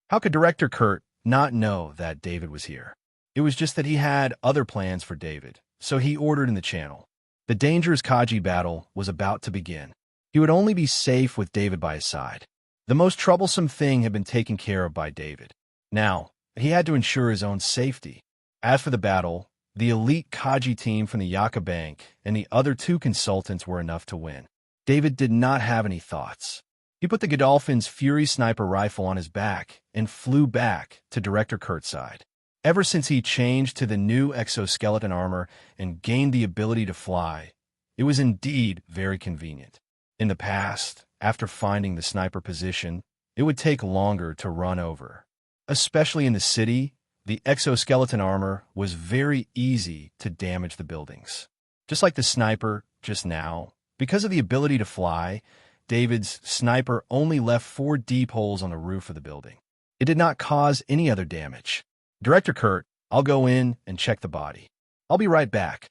How could Director Kurt not know that David was here? It was just that he had other plans for David, so he ordered in the channel. The dangerous Kaji battle was about to begin. He would only be safe with David by his side. The most troublesome thing had been taken care of by David. Now, he had to ensure his own safety. As for the battle, the elite Kaji team from the Yucca Bank and the other 2 consultants were enough to win. David did not have any thoughts. He put the Godolphin's Fury sniper rifle on his back and flew back to Director Kurt's side. Ever since he changed to the new exoskeleton armor and gained the ability to fly, it was indeed very convenient. In the past, after finding the sniper position, it would take longer to run over. Especially in the city, the exoskeleton armor was very easy to damage the buildings. Just like the sniper just now, because of the ability to fly, David's sniper only left 4 deep holes on the roof of the building. It did not cause any other damage. Director Kurt, I'll go in and check the body. I'll be right back.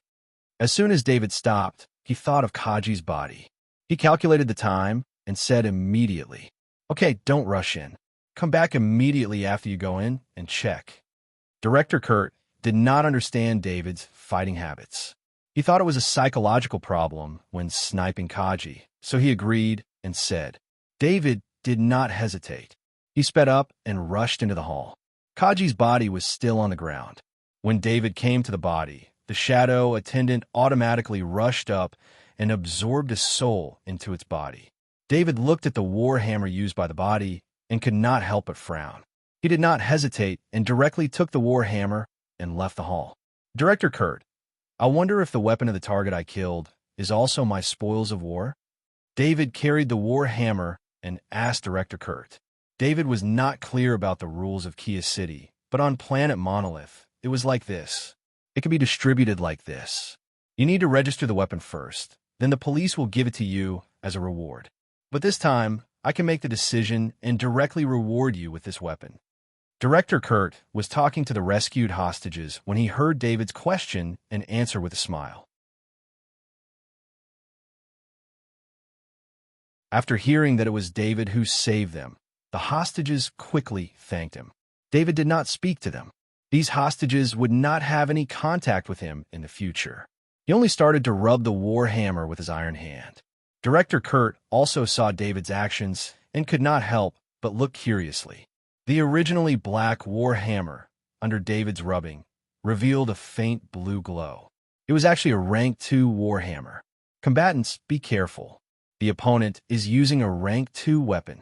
As soon as David stopped, he thought of Kaji's body. He calculated the time and said immediately, "Okay, don't rush in. Come back immediately after you go in and check." Director Kurt did not understand David's fighting habits. He thought it was a psychological problem when sniping Kaji, so he agreed and said. David did not hesitate. He sped up and rushed into the hall. Kaji's body was still on the ground. When David came to the body, the shadow attendant automatically rushed up and absorbed his soul into its body. David looked at the war hammer used by the body and could not help but frown. He did not hesitate and directly took the war hammer and left the hall. Director Kurt, I wonder if the weapon of the target I killed is also my spoils of war? David carried the war hammer and asked Director Kurt. David was not clear about the rules of Kia City, but on Planet Monolith, it was like this. It can be distributed like this. You need to register the weapon first, then the police will give it to you as a reward. But this time, I can make the decision and directly reward you with this weapon. Director Kurt was talking to the rescued hostages when he heard David's question and answer with a smile. After hearing that it was David who saved them, the hostages quickly thanked him. David did not speak to them. These hostages would not have any contact with him in the future. He only started to rub the war hammer with his iron hand. Director Kurt also saw David's actions and could not help but look curiously. The originally black war hammer, under David's rubbing, revealed a faint blue glow. It was actually a rank 2 war hammer. Combatants, be careful. The opponent is using a rank 2 weapon.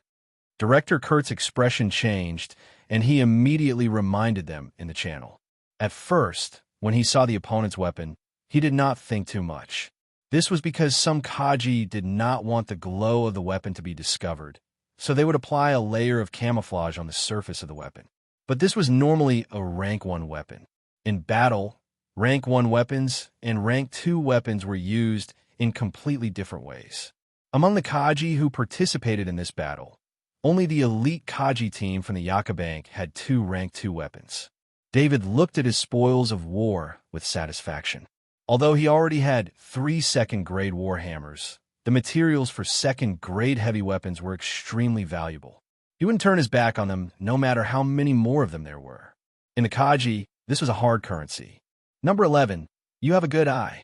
Director Kurt's expression changed, and he immediately reminded them in the channel. At first, when he saw the opponent's weapon, he did not think too much. This was because some Kaji did not want the glow of the weapon to be discovered, so they would apply a layer of camouflage on the surface of the weapon. But this was normally a rank 1 weapon. In battle, rank 1 weapons and rank 2 weapons were used in completely different ways. Among the Kaji who participated in this battle, only the elite Kaji team from the Yucca Bank had 2 rank 2 weapons. David looked at his spoils of war with satisfaction. Although he already had 3 second-grade war hammers, the materials for second-grade heavy weapons were extremely valuable. He wouldn't turn his back on them no matter how many more of them there were. In the Kaji, this was a hard currency. Number 11, you have a good eye.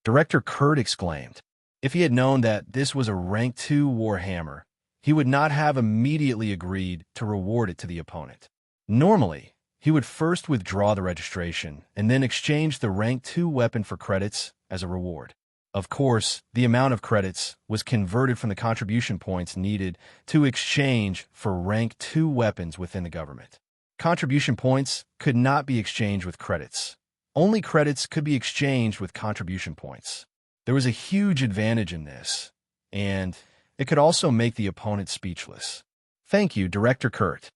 Director Kurt exclaimed. If he had known that this was a rank 2 war hammer, he would not have immediately agreed to reward it to the opponent. Normally, he would first withdraw the registration and then exchange the rank 2 weapon for credits as a reward. Of course, the amount of credits was converted from the contribution points needed to exchange for rank 2 weapons within the government. Contribution points could not be exchanged with credits, Only credits could be exchanged with contribution points. There was a huge advantage in this, and it could also make the opponent speechless. Thank you, Director Kurt.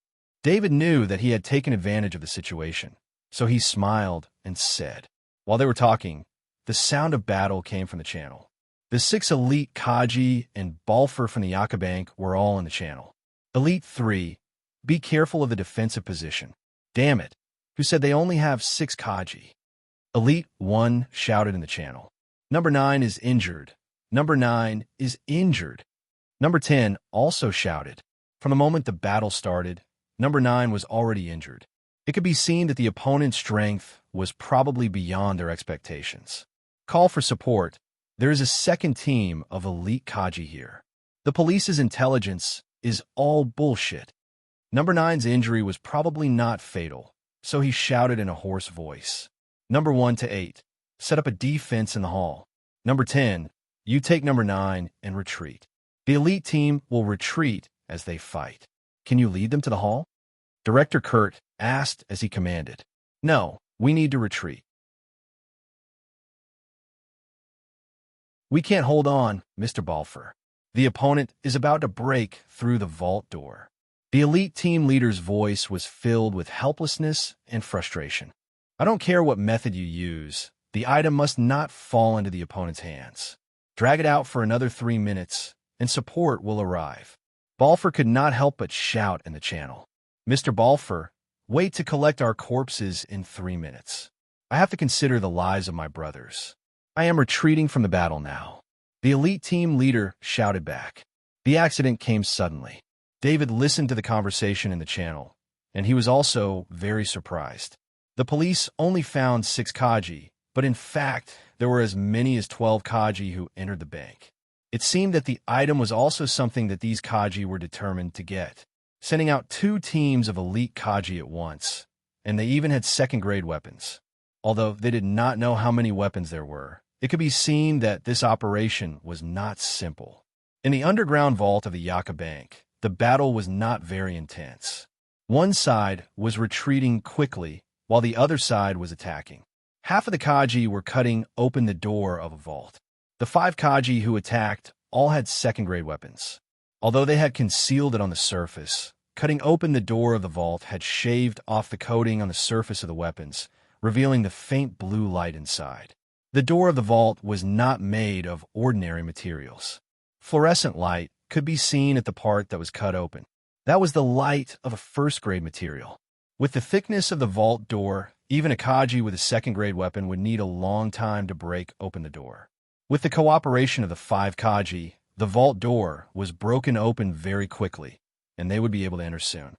David knew that he had taken advantage of the situation, so he smiled and said. While they were talking, the sound of battle came from the channel. The 6 Elite Kaji and Balfour from the Yakabank were all in the channel. Elite 3, be careful of the defensive position. Damn it, who said they only have 6 Kaji? Elite 1 shouted in the channel. Number 9 is injured. Number 9 is injured. Number 10 also shouted. From the moment the battle started, Number 9 was already injured. It could be seen that the opponent's strength was probably beyond their expectations. Call for support. There is a second team of Elite Kaji here. The police's intelligence is all bullshit. Number 9's injury was probably not fatal, so he shouted in a hoarse voice. Number 1 to 8, set up a defense in the hall. Number 10, you take number 9 and retreat. The elite team will retreat as they fight. Can you lead them to the hall? Director Kurt asked as he commanded. No, we need to retreat. We can't hold on, Mr. Balfour. The opponent is about to break through the vault door. The elite team leader's voice was filled with helplessness and frustration. I don't care what method you use, the item must not fall into the opponent's hands. Drag it out for another 3 minutes, and support will arrive. Balfour could not help but shout in the channel. Mr. Balfour, wait to collect our corpses in 3 minutes. I have to consider the lives of my brothers. I am retreating from the battle now. The elite team leader shouted back. The accident came suddenly. David listened to the conversation in the channel, and he was also very surprised. The police only found 6 Kaji, but in fact, there were as many as 12 Kaji who entered the bank. It seemed that the item was also something that these Kaji were determined to get, sending out 2 teams of elite Kaji at once, and they even had second-grade weapons. Although they did not know how many weapons there were, it could be seen that this operation was not simple. In the underground vault of the Yaka Bank, the battle was not very intense. One side was retreating quickly, while the other side was attacking. Half of the Kaji were cutting open the door of a vault. The 5 Kaji who attacked all had second-grade weapons. Although they had concealed it on the surface, cutting open the door of the vault had shaved off the coating on the surface of the weapons, revealing the faint blue light inside. The door of the vault was not made of ordinary materials. Fluorescent light could be seen at the part that was cut open. That was the light of a first-grade material. With the thickness of the vault door, even a Kaji with a second-grade weapon would need a long time to break open the door. With the cooperation of the 5 Kaji, the vault door was broken open very quickly, and they would be able to enter soon.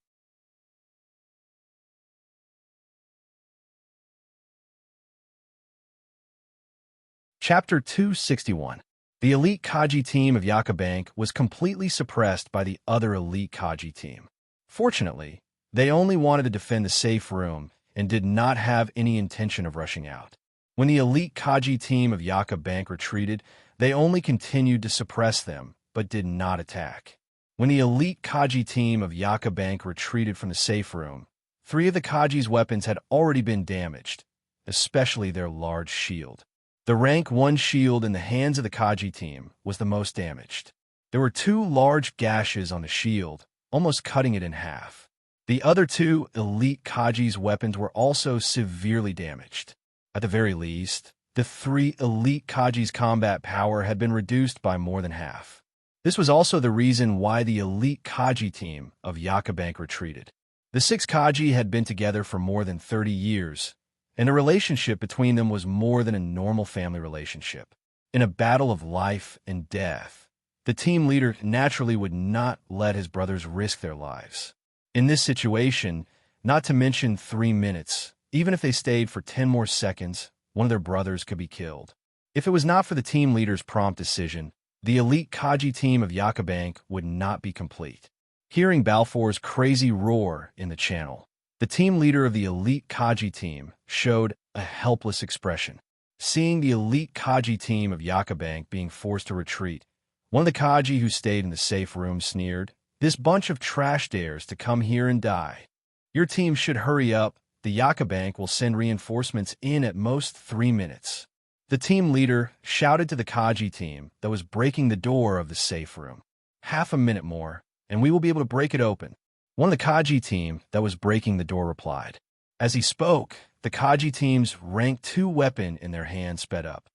Chapter 261. The elite Kaji team of Yaka Bank was completely suppressed by the other elite Kaji team. Fortunately, they only wanted to defend the safe room and did not have any intention of rushing out. When the elite Kaji team of Yaka Bank retreated, they only continued to suppress them, but did not attack. When the elite Kaji team of Yaka Bank retreated from the safe room, 3 of the Kaji's weapons had already been damaged, especially their large shield. The rank 1 shield in the hands of the Kaji team was the most damaged. There were 2 large gashes on the shield, almost cutting it in half. The other 2 elite Kaji's weapons were also severely damaged. At the very least, the 3 elite Kaji's combat power had been reduced by more than half. This was also the reason why the elite Kaji team of Yaka Bank retreated. The 6 Kaji had been together for more than 30 years, and the relationship between them was more than a normal family relationship. In a battle of life and death, the team leader naturally would not let his brothers risk their lives. In this situation, not to mention 3 minutes, even if they stayed for 10 more seconds, one of their brothers could be killed. If it was not for the team leader's prompt decision, the elite Kaji team of Yaka Bank would not be complete. Hearing Balfour's crazy roar in the channel, the team leader of the elite Kaji team showed a helpless expression. Seeing the elite Kaji team of Yaka Bank being forced to retreat, one of the Kaji who stayed in the safe room sneered, "This bunch of trash dares to come here and die. Your team should hurry up the Yaka Bank will send reinforcements in at most 3 minutes. The team leader shouted to the Kaji team that was breaking the door of the safe room. Half a minute more, and we will be able to break it open. One of the Kaji team that was breaking the door replied. As he spoke, the Kaji team's rank 2 weapon in their hand sped up.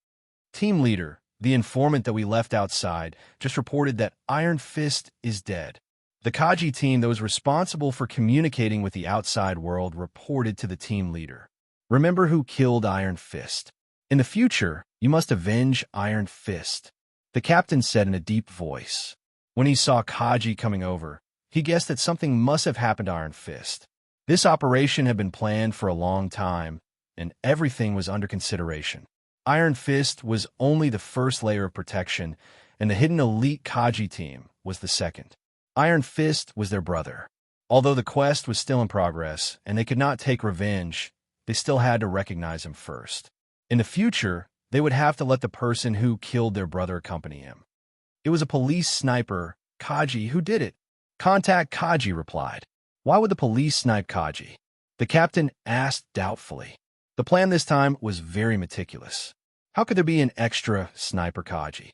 Team leader, the informant that we left outside, just reported that Iron Fist is dead. The Kaji team that was responsible for communicating with the outside world reported to the team leader. Remember who killed Iron Fist. In the future, you must avenge Iron Fist, the captain said in a deep voice. When he saw Kaji coming over, he guessed that something must have happened to Iron Fist. This operation had been planned for a long time, and everything was under consideration. Iron Fist was only the first layer of protection, and the hidden elite Kaji team was the second. Iron Fist was their brother. Although the quest was still in progress, and they could not take revenge, they still had to recognize him first. In the future, they would have to let the person who killed their brother accompany him. It was a police sniper, Kaji, who did it. Contact Kaji replied. Why would the police snipe Kaji? The captain asked doubtfully. The plan this time was very meticulous. How could there be an extra sniper Kaji?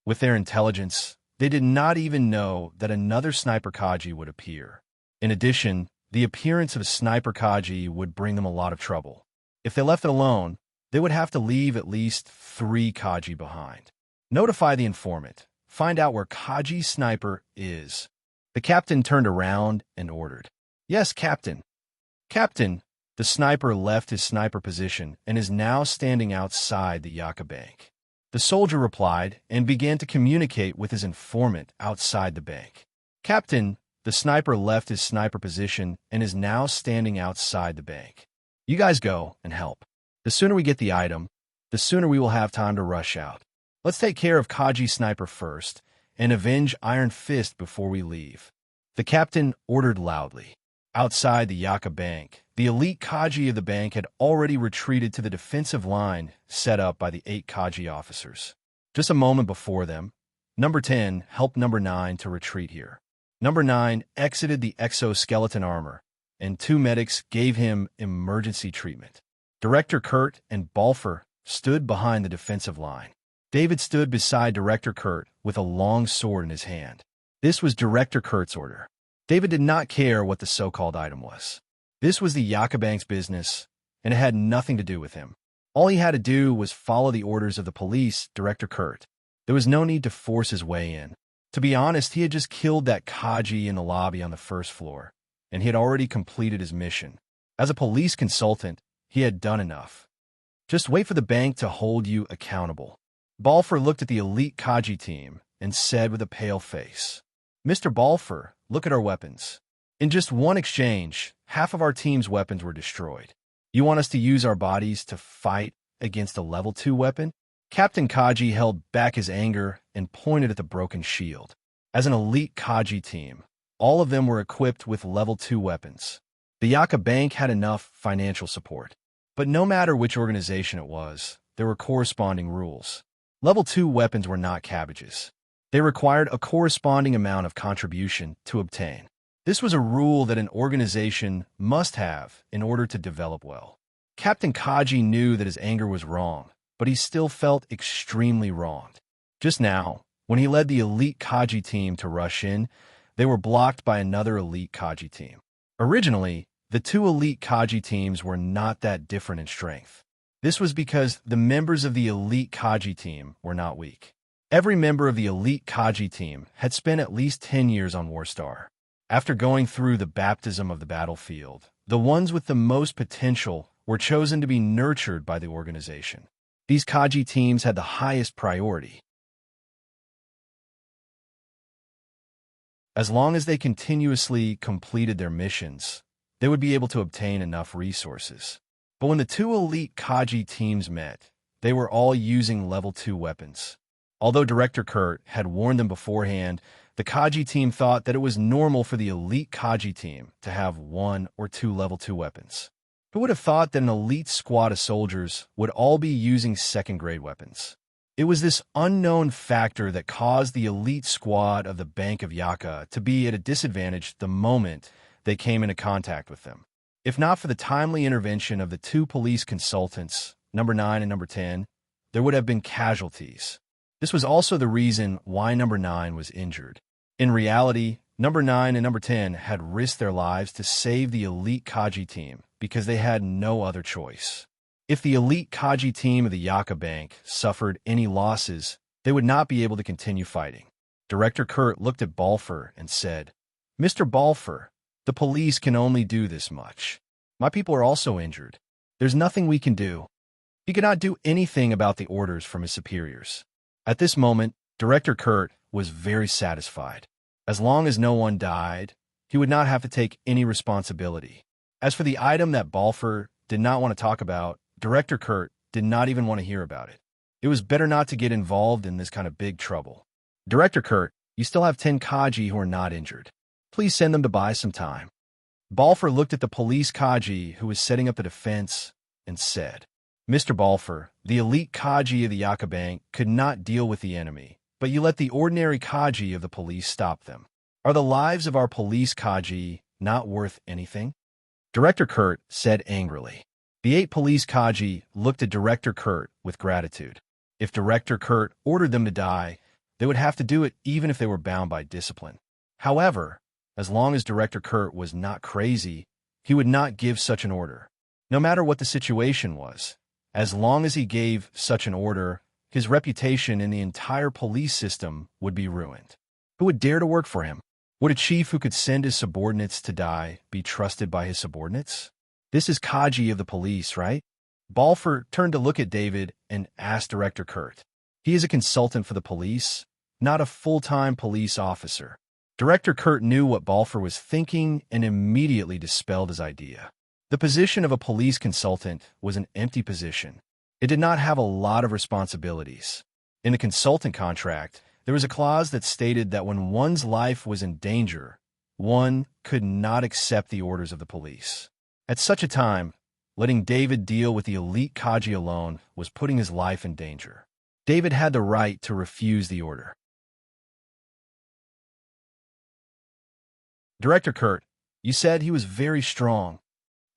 With their intelligence, they did not even know that another sniper Kaji would appear. In addition, the appearance of a sniper Kaji would bring them a lot of trouble. If they left it alone, they would have to leave at least 3 Kaji behind. Notify the informant. Find out where Kaji sniper is. The captain turned around and ordered. Yes, Captain. Captain, the sniper left his sniper position and is now standing outside the Yaka Bank. The soldier replied and began to communicate with his informant outside the bank. Captain, the sniper left his sniper position and is now standing outside the bank. You guys go and help. The sooner we get the item, the sooner we will have time to rush out. Let's take care of Kaji sniper first and avenge Iron Fist before we leave. The captain ordered loudly. Outside the Yaka Bank, the elite Kaji of the bank had already retreated to the defensive line set up by the 8 Kaji officers. Just a moment before them, Number 10 helped Number 9 to retreat here. Number 9 exited the exoskeleton armor, and 2 medics gave him emergency treatment. Director Kurt and Balfour stood behind the defensive line. David stood beside Director Kurt with a long sword in his hand. This was Director Kurt's order. David did not care what the so-called item was. This was the Yaka Bank's business, and it had nothing to do with him. All he had to do was follow the orders of the police, Director Kurt. There was no need to force his way in. To be honest, he had just killed that Kaji in the lobby on the first floor, and he had already completed his mission. As a police consultant, he had done enough. Just wait for the bank to hold you accountable. Balfour looked at the elite Kaji team and said with a pale face, Mr. Balfour, look at our weapons. In just one exchange, half of our team's weapons were destroyed. You want us to use our bodies to fight against a level 2 weapon? Captain Kaji held back his anger and pointed at the broken shield. As an elite Kaji team, all of them were equipped with level 2 weapons. The Yaka Bank had enough financial support. But no matter which organization it was, there were corresponding rules. Level 2 weapons were not cabbages. They required a corresponding amount of contribution to obtain. This was a rule that an organization must have in order to develop well. Captain Kaji knew that his anger was wrong, but he still felt extremely wronged. Just now, when he led the elite Kaji team to rush in, they were blocked by another elite Kaji team. Originally, the 2 elite Kaji teams were not that different in strength. This was because the members of the elite Kaji team were not weak. Every member of the elite Kaji team had spent at least 10 years on Warstar. After going through the baptism of the battlefield, the ones with the most potential were chosen to be nurtured by the organization. These Kaji teams had the highest priority. As long as they continuously completed their missions, they would be able to obtain enough resources. But when the 2 elite Kaji teams met, they were all using level 2 weapons. Although Director Kurt had warned them beforehand, the Kaji team thought that it was normal for the elite Kaji team to have 1 or 2 level 2 weapons. Who would have thought that an elite squad of soldiers would all be using second-grade weapons? It was this unknown factor that caused the elite squad of the Bank of Yaka to be at a disadvantage the moment they came into contact with them. If not for the timely intervention of the two police consultants, number 9 and number 10, there would have been casualties. This was also the reason why number 9 was injured. In reality, number 9 and number 10 had risked their lives to save the elite Kaji team because they had no other choice. If the elite Kaji team of the Yaka Bank suffered any losses, they would not be able to continue fighting. Director Kurt looked at Balfour and said, "Mr. Balfour, the police can only do this much. My people are also injured. There's nothing we can do." He could not do anything about the orders from his superiors. At this moment, Director Kurt was very satisfied. As long as no one died, he would not have to take any responsibility. As for the item that Balfour did not want to talk about, Director Kurt did not even want to hear about it. It was better not to get involved in this kind of big trouble. "Director Kurt, you still have 10 Kaji who are not injured. Please send them to buy some time." Balfour looked at the police Kaji who was setting up the defense and said, "Mr. Balfour, the elite Kaji of the Yaka Bank could not deal with the enemy, but you let the ordinary Kaji of the police stop them. Are the lives of our police Kaji not worth anything?" Director Kurt said angrily. The 8 police Kaji looked at Director Kurt with gratitude. If Director Kurt ordered them to die, they would have to do it even if they were bound by discipline. However, as long as Director Kurt was not crazy, he would not give such an order. No matter what the situation was, as long as he gave such an order, his reputation in the entire police system would be ruined. Who would dare to work for him? Would a chief who could send his subordinates to die be trusted by his subordinates? This is Kaji of the police, right? Balfour turned to look at David and asked Director Kurt. He is a consultant for the police, not a full-time police officer. Director Kurt knew what Balfour was thinking and immediately dispelled his idea. The position of a police consultant was an empty position. It did not have a lot of responsibilities. In the consultant contract, there was a clause that stated that when one's life was in danger, one could not accept the orders of the police. At such a time, letting David deal with the elite Kaji alone was putting his life in danger. David had the right to refuse the order. "Director Kurt, you said he was very strong."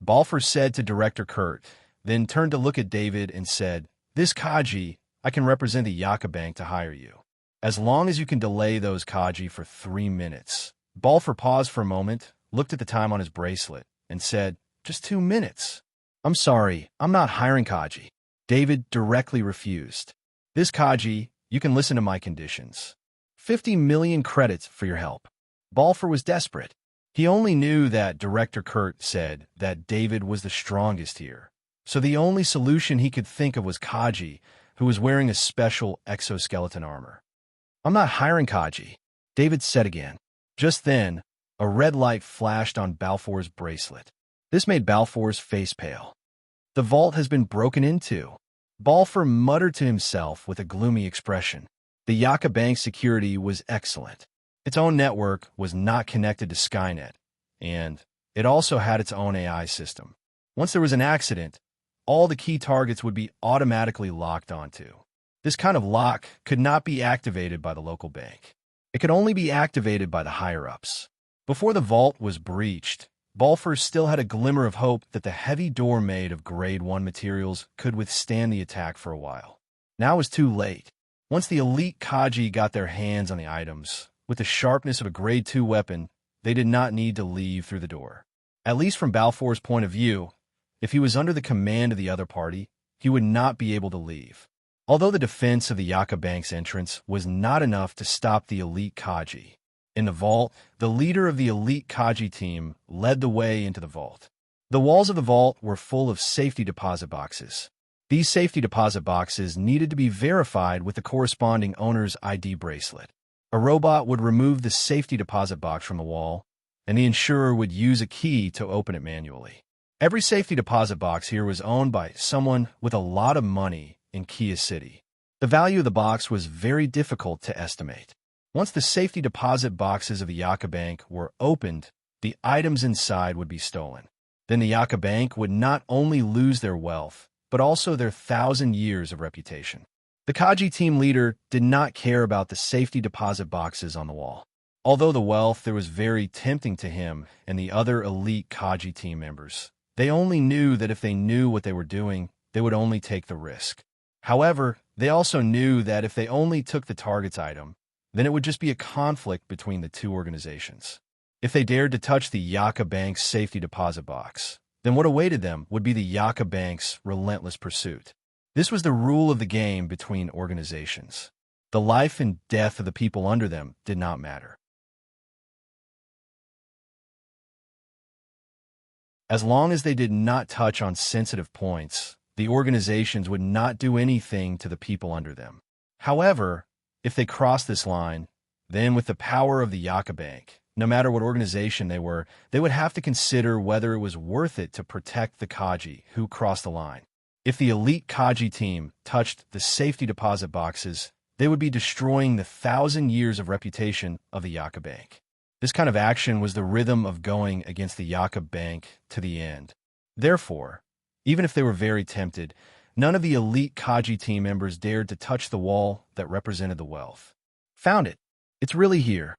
Balfour said to Director Kurt, then turned to look at David and said, "This Kaji, I can represent the Yaka Bank to hire you. As long as you can delay those Kaji for 3 minutes. Balfour paused for a moment, looked at the time on his bracelet, and said, "Just 2 minutes. I'm sorry, I'm not hiring Kaji." David directly refused. "This Kaji, you can listen to my conditions. 50 million credits for your help." Balfour was desperate. He only knew that Director Kurt said that David was the strongest here. So the only solution he could think of was Kaji, who was wearing a special exoskeleton armor. "I'm not hiring Kaji," David said again. Just then, a red light flashed on Balfour's bracelet. This made Balfour's face pale. "The vault has been broken into." Balfour muttered to himself with a gloomy expression. The Yaka Bank security was excellent. Its own network was not connected to Skynet, and it also had its own AI system. Once there was an accident, all the key targets would be automatically locked onto. This kind of lock could not be activated by the local bank. It could only be activated by the higher-ups. Before the vault was breached, Balfour still had a glimmer of hope that the heavy door made of Grade 1 materials could withstand the attack for a while. Now it was too late. Once the elite Kaji got their hands on the items, with the sharpness of a Grade 2 weapon, they did not need to leave through the door. At least from Balfour's point of view, if he was under the command of the other party, he would not be able to leave. Although the defense of the Yaka Bank's entrance was not enough to stop the elite Kaji. In the vault, the leader of the elite Kaji team led the way into the vault. The walls of the vault were full of safety deposit boxes. These safety deposit boxes needed to be verified with the corresponding owner's ID bracelet. A robot would remove the safety deposit box from the wall, and the insurer would use a key to open it manually. Every safety deposit box here was owned by someone with a lot of money in Kia City. The value of the box was very difficult to estimate. Once the safety deposit boxes of the Yaka Bank were opened, the items inside would be stolen. Then the Yaka Bank would not only lose their wealth, but also their 1,000 years of reputation. The Kaji team leader did not care about the safety deposit boxes on the wall. Although the wealth there was very tempting to him and the other elite Kaji team members, they only knew that if they knew what they were doing, they would only take the risk. However, they also knew that if they only took the target's item, then it would just be a conflict between the two organizations. If they dared to touch the Yaka Bank's safety deposit box, then what awaited them would be the Yaka Bank's relentless pursuit. This was the rule of the game between organizations. The life and death of the people under them did not matter. As long as they did not touch on sensitive points, the organizations would not do anything to the people under them. However, if they crossed this line, then with the power of the Yaka Bank, no matter what organization they were, they would have to consider whether it was worth it to protect the Kaji who crossed the line. If the elite Kaji team touched the safety deposit boxes, they would be destroying the 1,000 years of reputation of the Yaka Bank. This kind of action was the rhythm of going against the Yaka Bank to the end. Therefore, even if they were very tempted, none of the elite Kaji team members dared to touch the wall that represented the wealth. Found it. It's really here.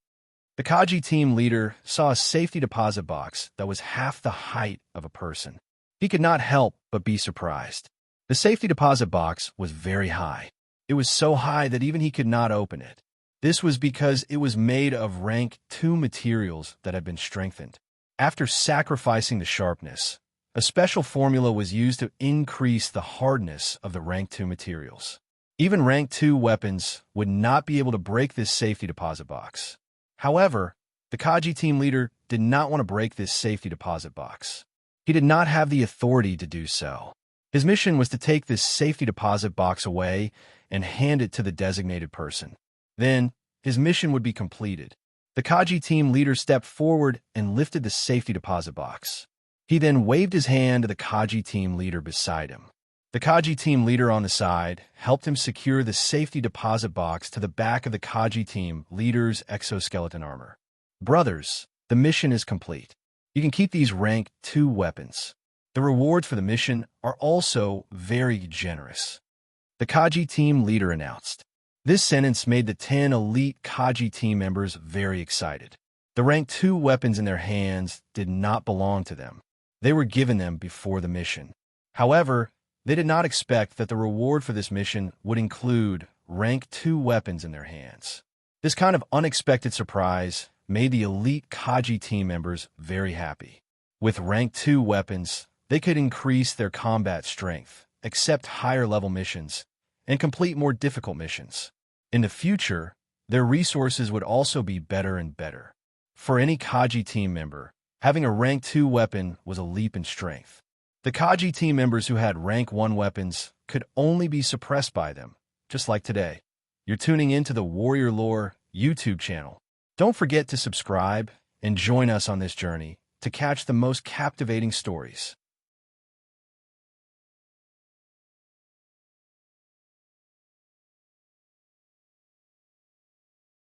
The Kaji team leader saw a safety deposit box that was half the height of a person. He could not help but be surprised. The safety deposit box was very high. It was so high that even he could not open it. This was because it was made of rank 2 materials that had been strengthened. After sacrificing the sharpness, a special formula was used to increase the hardness of the rank 2 materials. Even rank 2 weapons would not be able to break this safety deposit box. However, the Kaji team leader did not want to break this safety deposit box. He did not have the authority to do so. His mission was to take this safety deposit box away and hand it to the designated person. Then, his mission would be completed. The Kaji team leader stepped forward and lifted the safety deposit box. He then waved his hand to the Kaji team leader beside him. The Kaji team leader on the side helped him secure the safety deposit box to the back of the Kaji team leader's exoskeleton armor. Brothers, the mission is complete. You can keep these rank 2 weapons. The rewards for the mission are also very generous. The Kaji team leader announced. This sentence made the 10 elite Kaji team members very excited. The rank 2 weapons in their hands did not belong to them. They were given them before the mission. However, they did not expect that the reward for this mission would include rank 2 weapons in their hands. This kind of unexpected surprise made the elite Kaji team members very happy. With rank 2 weapons, they could increase their combat strength, accept higher-level missions, and complete more difficult missions. In the future, their resources would also be better and better. For any Kaji team member, having a rank 2 weapon was a leap in strength. The Kaji team members who had rank 1 weapons could only be suppressed by them, just like today. You're tuning into the Warrior Lore YouTube channel. Don't forget to subscribe and join us on this journey to catch the most captivating stories.